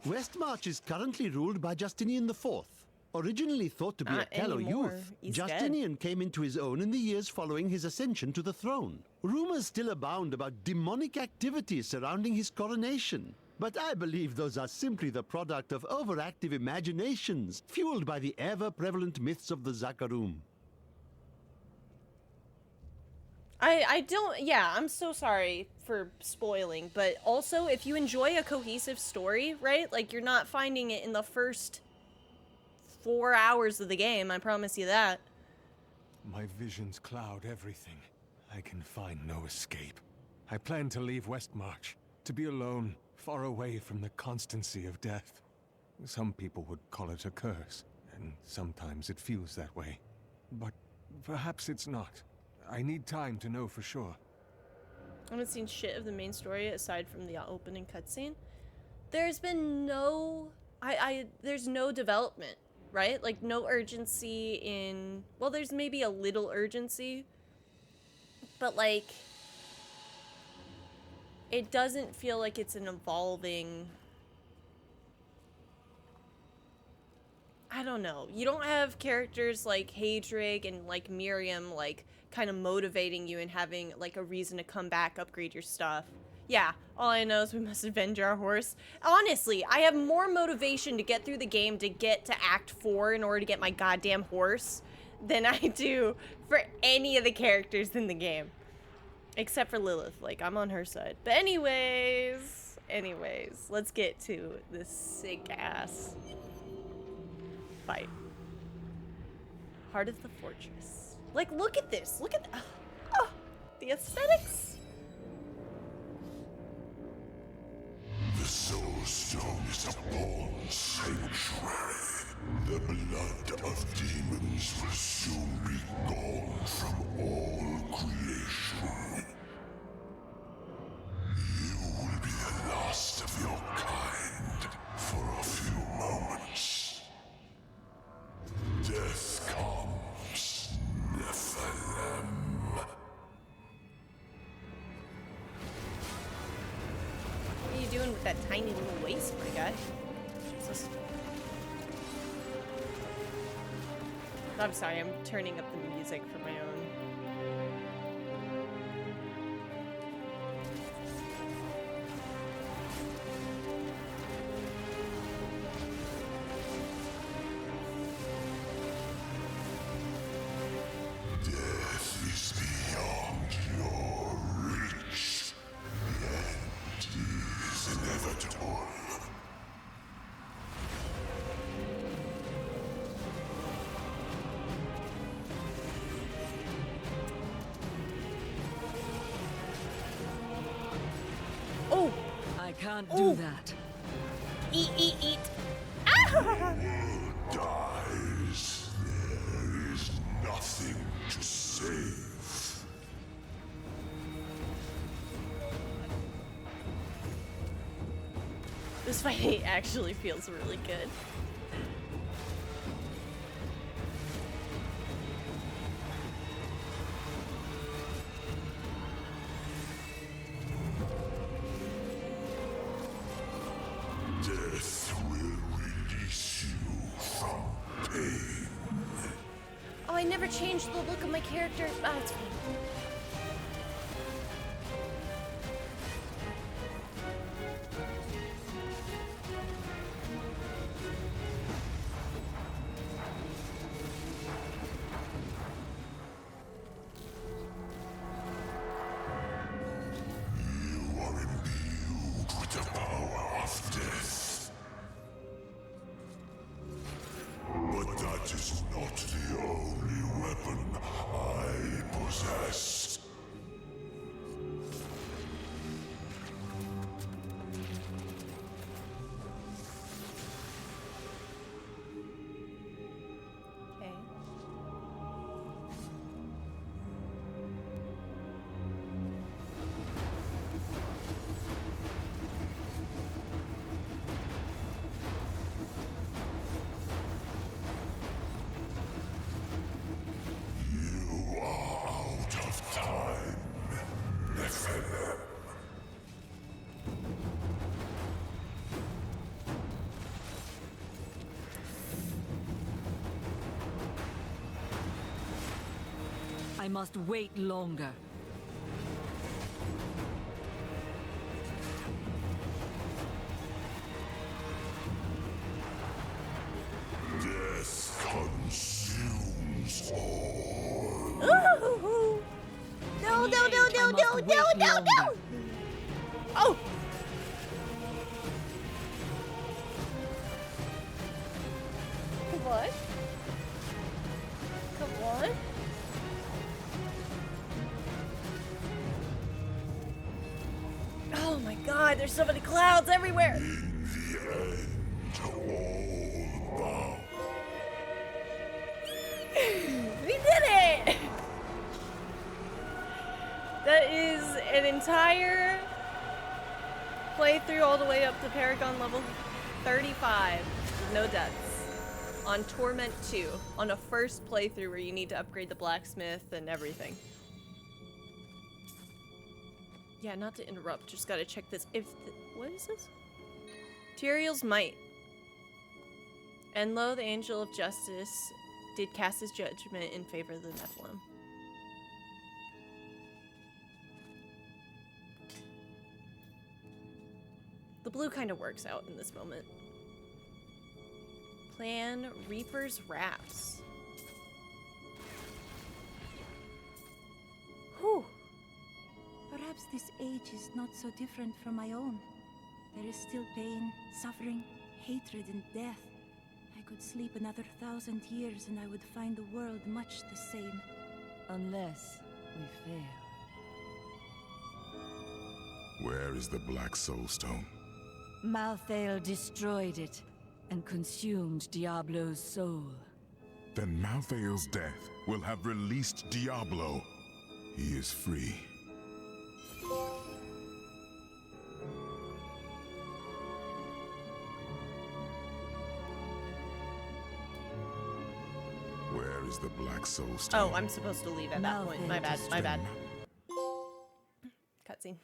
Westmarch is currently ruled by Justinian IV. Originally thought to be a callow youth, Justinian came into his own in the years following his ascension to the throne. Rumors still abound about demonic activities surrounding his coronation. But I believe those are simply the product of overactive imaginations, fueled by the ever-prevalent myths of the Zakarum. I don't, yeah, I'm so sorry for spoiling, but also if you enjoy a cohesive story, right? Like you're not finding it in the first 4 hours of the game, I promise you that. My visions cloud everything. I can find no escape. I plan to leave Westmarch, to be alone, far away from the constancy of death. Some people would call it a curse, and sometimes it feels that way. But perhaps it's not. I need time to know for sure. I haven't seen shit of the main story aside from the opening cutscene. There's been no... there's no development, right? Like, no urgency in... Well, there's maybe a little urgency. But, like... It doesn't feel like it's an evolving... I don't know. You don't have characters like Hadrig and, like, Miriam, like... kind of motivating you and having like a reason to come back, upgrade your stuff. Yeah, all I know is we must avenge our horse. Honestly, I have more motivation to get through the game to get to Act 4 in order to get my goddamn horse than I do for any of the characters in the game. Except for Lilith, like I'm on her side. But anyways, let's get to this sick ass fight. Heart of the Fortress. Like, look at this. Look at the aesthetics. The Soul Stone is a born sanctuary. The blood of demons will soon be gone from all creation. You will be the last of your kind for a few moments. Death comes. Nephilim. What are you doing with that tiny little waist, my guy? Jesus. I'm sorry, I'm turning up the music for my own. Can't do that. Eat. Ah! Dies. There is nothing to save. This fight actually feels really good. Death will release you from pain. Oh, I never changed the look of my character. Oh, it's fine. I must wait longer. Death consumes all. Ooh. No, no, no, no, no, no, no, no! Oh! Come on. Come on. Oh my god, there's so many clouds everywhere! In the end, all bow. We did it! That is an entire playthrough all the way up to Paragon level 35 with no deaths. On Torment 2, on a first playthrough where you need to upgrade the blacksmith and everything. Yeah, not to interrupt, just gotta check this. What is this? Tyrael's Might. And lo, the Angel of Justice did cast his judgment in favor of the Nephilim. The blue kind of works out in this moment. Plan Reaper's Wraps. Whew. Perhaps this age is not so different from my own. There is still pain, suffering, hatred, and death. I could sleep another 1,000 years and I would find the world much the same. Unless we fail. Where is the Black Soulstone? Malthael destroyed it and consumed Diablo's soul. Then Malthael's death will have released Diablo. He is free. Where is the Black Soulstone? Oh, I'm supposed to leave at that point. My bad, my bad. Cutscene.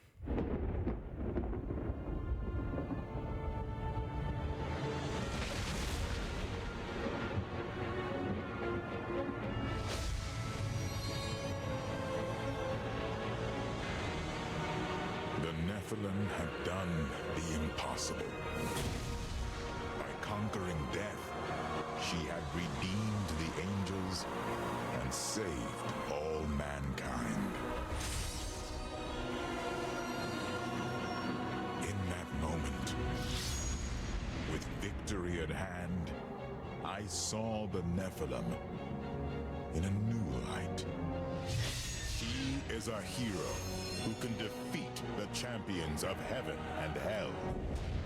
The Nephilim have done the impossible. By conquering death, she had redeemed the angels and saved all mankind. In that moment, with victory at hand, I saw the Nephilim in a new light. She is a hero who can defeat the champions of heaven and hell,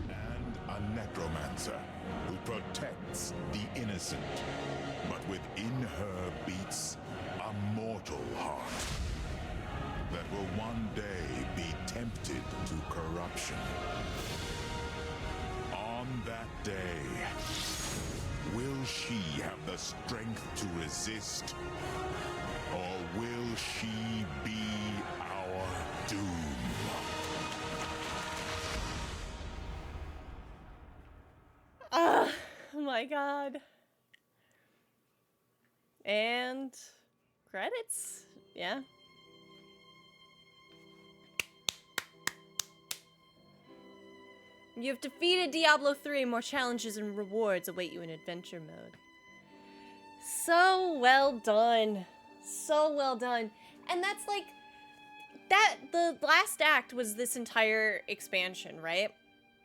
and a necromancer who protects the innocent. But within her beats a mortal heart that will one day be tempted to corruption. On that day, will she have the strength to resist, or will she be our doom? Oh my god. And credits? Yeah. You have defeated Diablo 3. More challenges and rewards await you in adventure mode. So well done. So well done. And that's like, that, the last act was this entire expansion, right?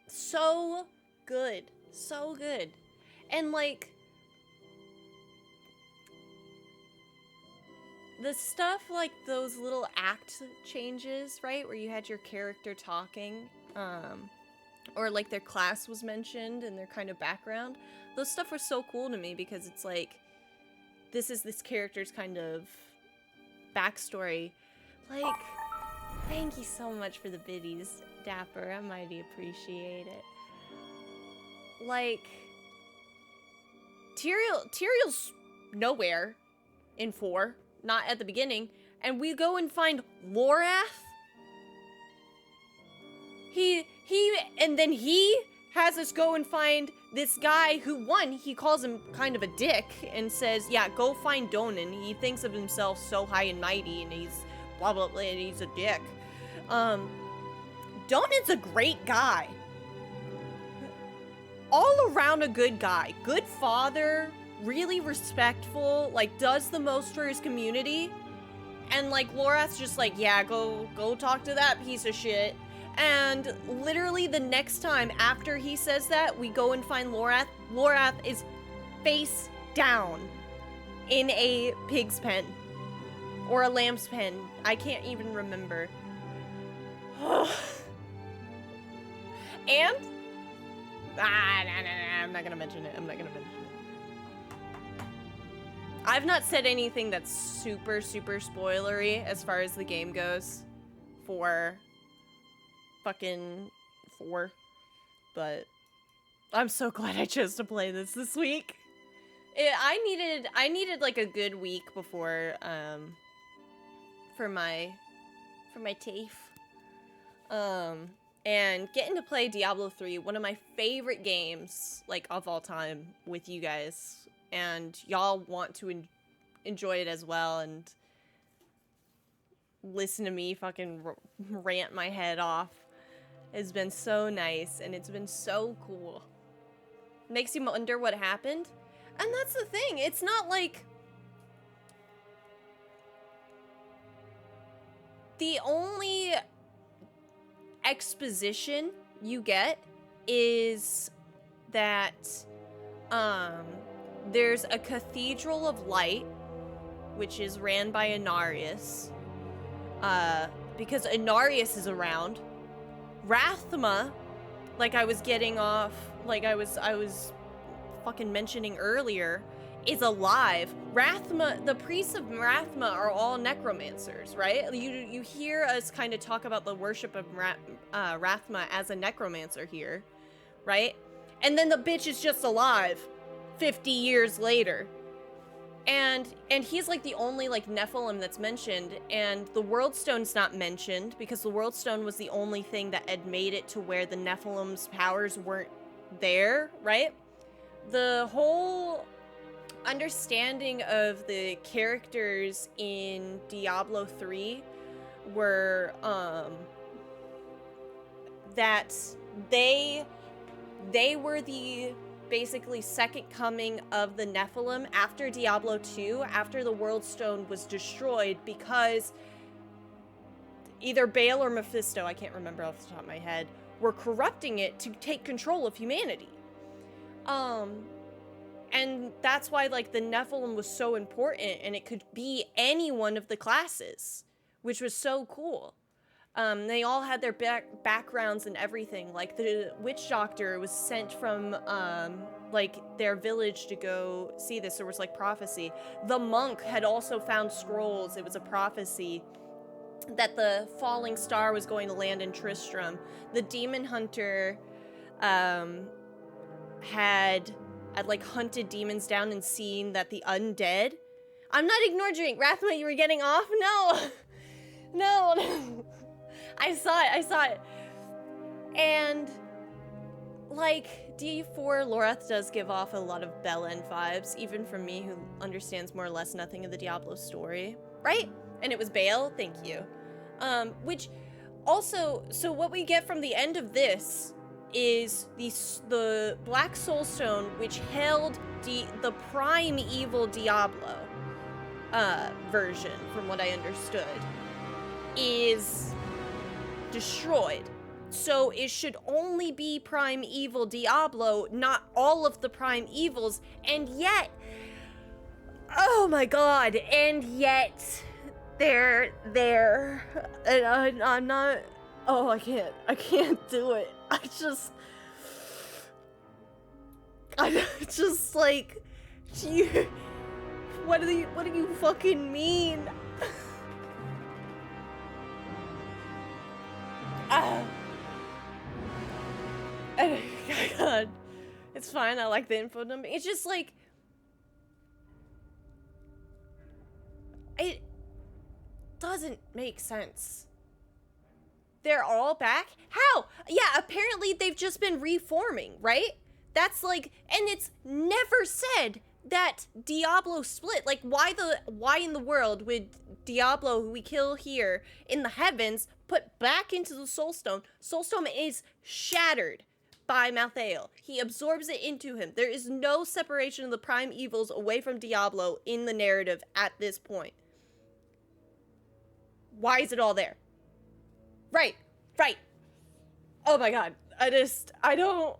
So good. So good. And like, the stuff like those little act changes, right? Where you had your character talking, or like their class was mentioned and their kind of background. Those stuff was so cool to me because it's like, this is this character's kind of backstory. Like, thank you so much for the biddies, Dapper. I mighty appreciate it. Like, Tyrael's nowhere in 4, not at the beginning, and we go and find Lorath. And then he has us go and find this guy who, one, he calls him kind of a dick and says, yeah, go find Donan. He thinks of himself so high and mighty and he's blah, blah, blah, and he's a dick. Donan's a great guy. All around a good guy. Good father, really respectful, like, does the most for his community. And, like, Lorath's just like, yeah, go talk to that piece of shit. And literally the next time after he says that, we go and find Lorath. Lorath is face down in a pig's pen. Or a lamb's pen. I can't even remember. And? I'm not gonna mention it. I'm not gonna mention it. I've not said anything that's super, super spoilery as far as the game goes for fucking 4, but I'm so glad I chose to play this week. I needed like a good week before for my TAFE. And getting to play Diablo 3, one of my favorite games like of all time with you guys, and y'all want to enjoy it as well and listen to me fucking rant my head off. It's been so nice, and it's been so cool. Makes you wonder what happened. And that's the thing, it's not like... The only exposition you get is that, there's a Cathedral of Light, which is ran by Inarius. Because Inarius is around. Rathma, like I was getting off, like I was fucking mentioning earlier, is alive. Rathma, the priests of Rathma are all necromancers, right? You hear us kind of talk about the worship of Rathma as a necromancer here, right? And then the bitch is just alive 50 years later. And he's like the only like Nephilim that's mentioned, and the World Stone's not mentioned because the World Stone was the only thing that had made it to where the Nephilim's powers weren't there, right? The whole understanding of the characters in Diablo 3 were that they were the basically second coming of the Nephilim after Diablo 2, after the World Stone was destroyed, because either Baal or Mephisto, I can't remember off the top of my head, were corrupting it to take control of humanity. And that's why, like, the Nephilim was so important, and it could be any one of the classes, which was so cool. They all had their backgrounds and everything. Like, the witch doctor was sent from, like, their village to go see this. There was, like, prophecy. The monk had also found scrolls. It was a prophecy that the falling star was going to land in Tristram. The demon hunter, had like hunted demons down and seen that the undead... I'm not ignoring Rathma, you were getting off? No! No. I saw it. And, like, D4 Lorath does give off a lot of Belen vibes, even from me who understands more or less nothing of the Diablo story. Right? And it was Baal? Thank you. Which, also, so what we get from the end of this is the Black Soul Stone, which held the prime evil Diablo version, from what I understood, is destroyed. So it should only be prime evil Diablo, not all of the prime evils, and yet, oh my god, and yet they're there. And I'm not, oh, I can't do it. I just like, what do you fucking mean? Oh god, it's fine. I like the info dump. It's just like, it doesn't make sense. They're all back? How? Yeah, apparently they've just been reforming, right? That's like, and it's never said that Diablo split. Like, why in the world would Diablo, who we kill here in the heavens, put back into the Soulstone? Soulstone is shattered by Malthael. He absorbs it into him. There is no separation of the prime evils away from Diablo in the narrative at this point. Why is it all there? Right. Oh my god. I don't...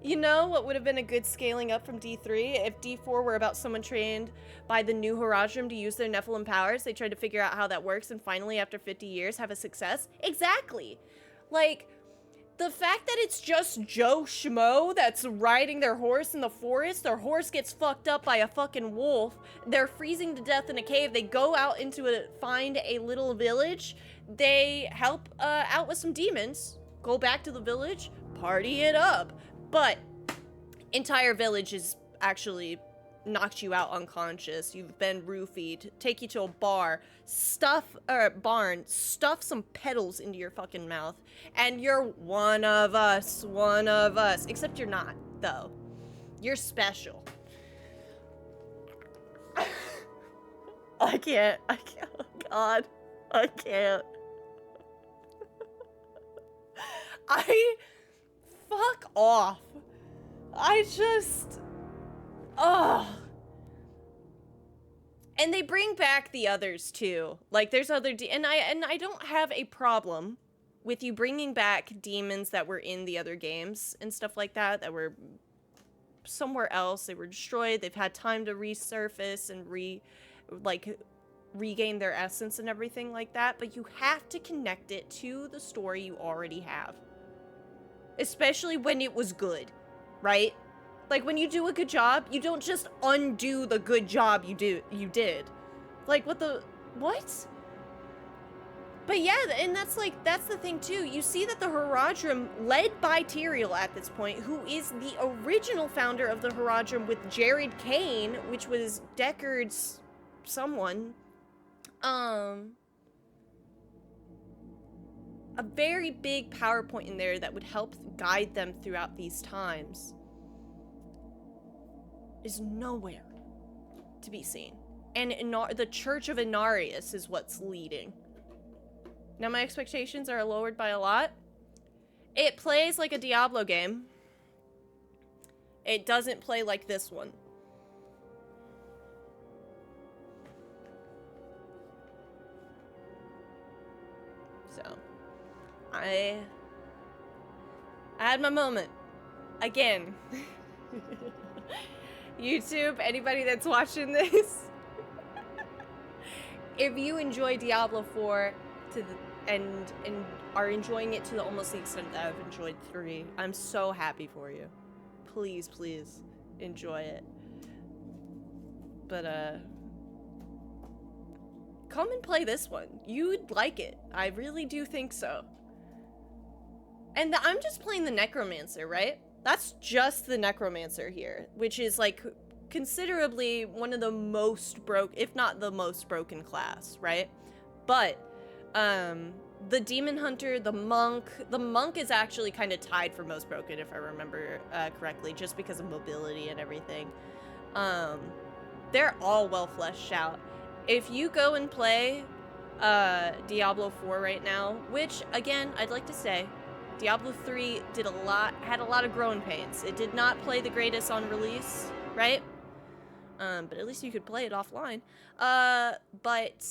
You know what would have been a good scaling up from D3? If D4 were about someone trained by the new Horadrim to use their Nephilim powers, they tried to figure out how that works, and finally, after 50 years, have a success? Exactly! Like, the fact that it's just Joe Schmo that's riding their horse in the forest, their horse gets fucked up by a fucking wolf, they're freezing to death in a cave, they go out find a little village, they help out with some demons, go back to the village, party it up. But entire village is actually knocked you out unconscious. You've been roofied. Take you to a barn, stuff some petals into your fucking mouth, and you're one of us. Except you're not, though. You're special. I can't. Oh God. I can't. Fuck off. And they bring back the others too. Like there's other and I don't have a problem with you bringing back demons that were in the other games and stuff like that were somewhere else. They were destroyed. They've had time to resurface and regain their essence and everything like that, but you have to connect it to the story you already have. Especially when it was good, right? Like, when you do a good job, you don't just undo the good job you did. Like, what? But yeah, and that's the thing too. You see that the Horadrim, led by Tyrael at this point, who is the original founder of the Horadrim with Jared Kane, which was Deckard's someone, a very big power point in there that would help guide them throughout these times is nowhere to be seen. And the Church of Inarius is what's leading. Now my expectations are lowered by a lot. It plays like a Diablo game. It doesn't play like this one. So, I had my moment. Again. YouTube, anybody that's watching this, if you enjoy Diablo 4 and are enjoying it to almost the extent that I've enjoyed 3, I'm so happy for you. Please, please enjoy it. But come and play this one. You'd like it. I really do think so. And I'm just playing the necromancer, right? That's just the necromancer here, which is like considerably one of the most if not the most broken class, right? But the demon hunter, the monk is actually kind of tied for most broken, if I remember correctly, just because of mobility and everything. They're all well fleshed out. If you go and play Diablo 4 right now, which again, I'd like to say, Diablo 3 had a lot of growing pains. It did not play the greatest on release, right? But at least you could play it offline. But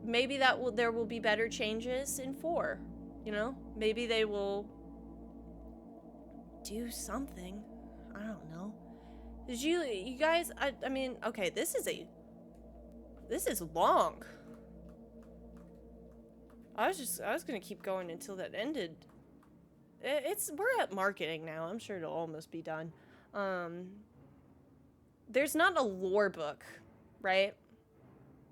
maybe there will be better changes in 4, you know? Maybe they will do something. I don't know. Did you guys, I mean, okay, this is long. I was gonna keep going until that ended. We're at marketing now. I'm sure it'll almost be done. There's not a lore book, right?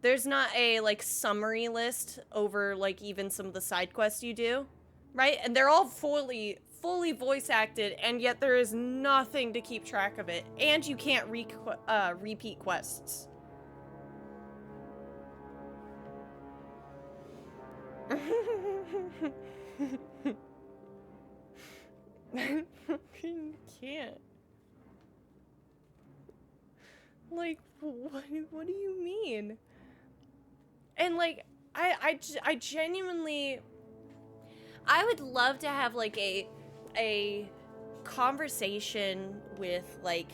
There's not a like summary list over like even some of the side quests you do, right? And they're all fully voice acted, and yet there is nothing to keep track of it, and you can't repeat quests. I fucking can't. Like, what do you mean? And like, I genuinely, I would love to have like a conversation with like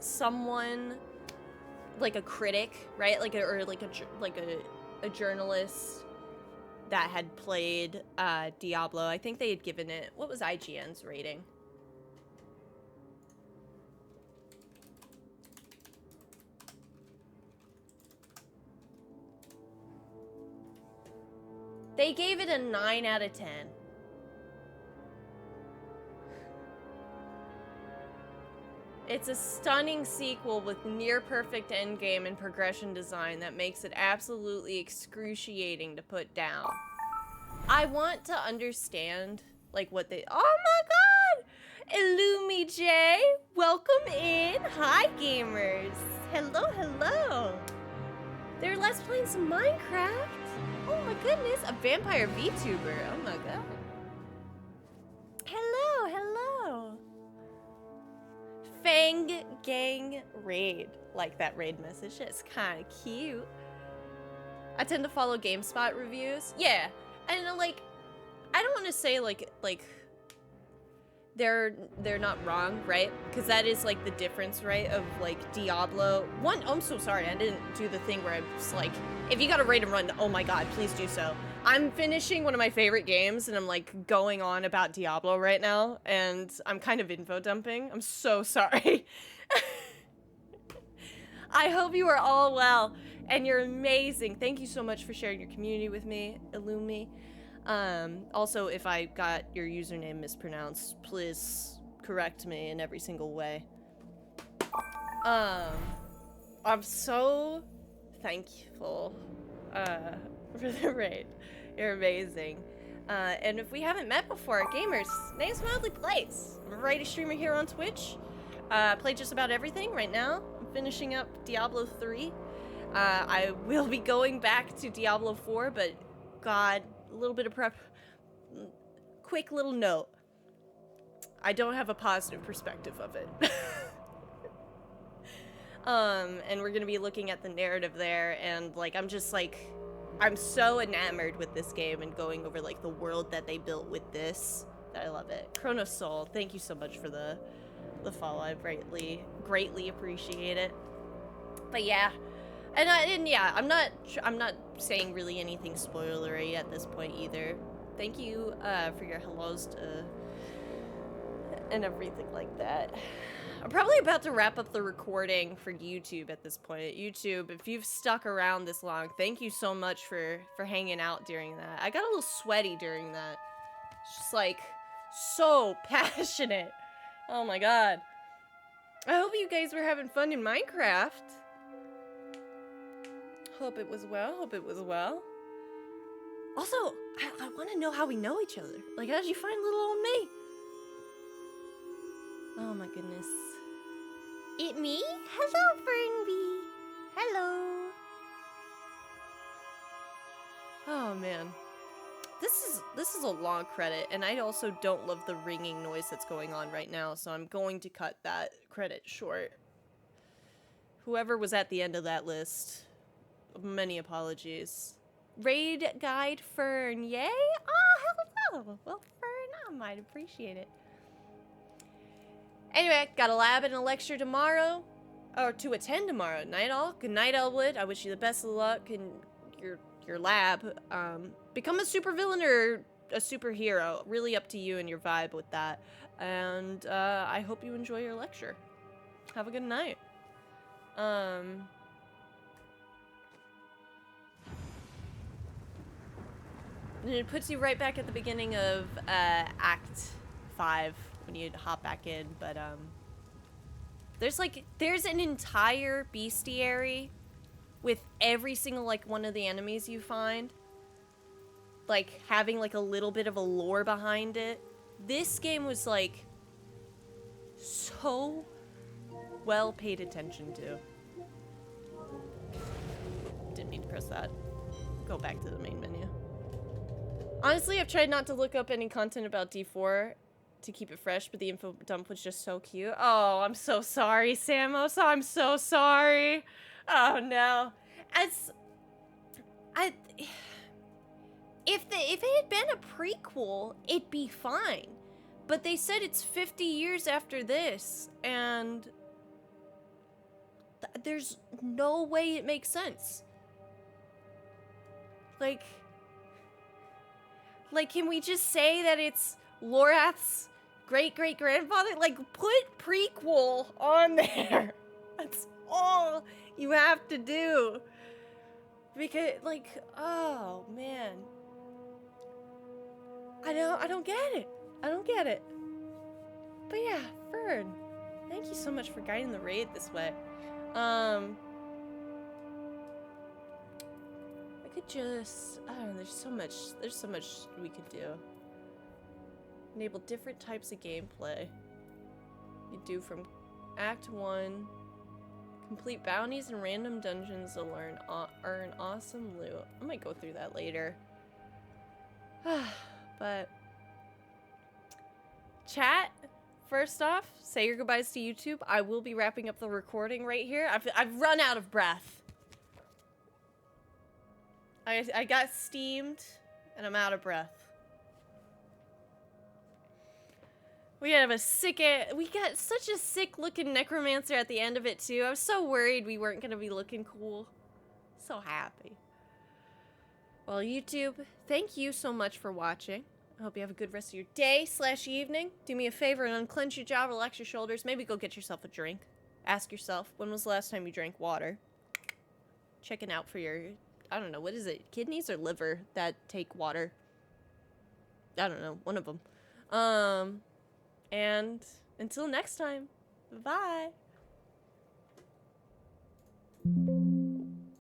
someone, like a critic, right? Like or like a journalist that had played Diablo. I think they had given it, what was IGN's rating? They gave it a 9 out of 10. It's a stunning sequel with near-perfect endgame and progression design that makes it absolutely excruciating to put down. I want to understand, like, what they— oh my god! Illumi J, welcome in! Hi, gamers! Hello, hello! They're Let's Playing some Minecraft? Oh my goodness, a vampire VTuber. Oh my god. Hello, hello. Fang Gang Raid. Like that raid message. It's kind of cute. I tend to follow GameSpot reviews. Yeah. And like, I don't want to say like they're not wrong, right? Because that is like the difference, right? Of like Diablo. One, oh, I'm so sorry. I didn't do the thing where I was like, if you gotta raid and run, oh my god, please do so. I'm finishing one of my favorite games and I'm like going on about Diablo right now and I'm kind of info dumping. I'm so sorry. I hope you are all well and you're amazing. Thank you so much for sharing your community with me, Illumi. Also, if I got your username mispronounced, please correct me in every single way. I'm so thankful for the raid. You're amazing. And if we haven't met before, gamers, name's Mildly Plays. I'm a variety streamer here on Twitch. Play just about everything right now. I'm finishing up Diablo 3. I will be going back to Diablo 4, but god, a little bit of prep. Quick little note. I don't have a positive perspective of it. And we're gonna be looking at the narrative there, and like I'm just like, I'm so enamored with this game and going over like the world that they built with this that I love it. Chronos Soul, thank you so much for the follow. I greatly appreciate it. But yeah, and yeah, I'm not saying really anything spoilery at this point either. Thank you for your hellos to and everything like that. I'm probably about to wrap up the recording for YouTube at this point. YouTube, if you've stuck around this long, thank you so much for hanging out during that. I got a little sweaty during that. It's just like so passionate. Oh my god. I hope you guys were having fun in Minecraft. Hope it was well. Hope it was well. Also, I want to know how we know each other. Like, how did you find little old me? Oh my goodness. It me? Hello, Fernbee. Hello. Oh man. This is a long credit, and I also don't love the ringing noise that's going on right now, so I'm going to cut that credit short. Whoever was at the end of that list, many apologies. Raid Guide Fern, yay? Oh, hello. Well, Fern, I might appreciate it. Anyway, got a lab and a lecture tomorrow, or to attend tomorrow. Night all. Good night, Elwood. I wish you the best of luck in your lab. Become a supervillain or a superhero. Really up to you and your vibe with that. And I hope you enjoy your lecture. Have a good night. And it puts you right back at the beginning of Act 5 when you hop back in, but there's an entire bestiary with every single like one of the enemies you find, like having like a little bit of a lore behind it. This game was like so well paid attention to. Didn't mean to press that. Go back to the main menu. Honestly, I've tried not to look up any content about D4 to keep it fresh, but the info dump was just so cute. Oh, I'm so sorry, Samos. I'm so sorry. Oh no. If it had been a prequel, it'd be fine. But they said it's 50 years after this, and there's no way it makes sense. Like, can we just say that it's Lorath's great-great-grandfather? Like, put prequel on there. That's all you have to do. Because, like, oh, man. I don't get it. I don't get it. But yeah, Fern, thank you so much for guiding the raid this way. I could just, I don't know, there's so much we could do. Enable different types of gameplay. You do from Act 1. Complete bounties and random dungeons to earn awesome loot. I might go through that later. But chat, first off, say your goodbyes to YouTube. I will be wrapping up the recording right here. I've run out of breath. I got steamed and I'm out of breath. We got such a sick looking necromancer at the end of it too. I was so worried we weren't gonna be looking cool. So happy. Well, YouTube, thank you so much for watching. I hope you have a good rest of your day/evening. Do me a favor and unclench your jaw, relax your shoulders. Maybe go get yourself a drink. Ask yourself, when was the last time you drank water? Checking out for your, I don't know, what is it? Kidneys or liver that take water? I don't know, one of them. And until next time, bye.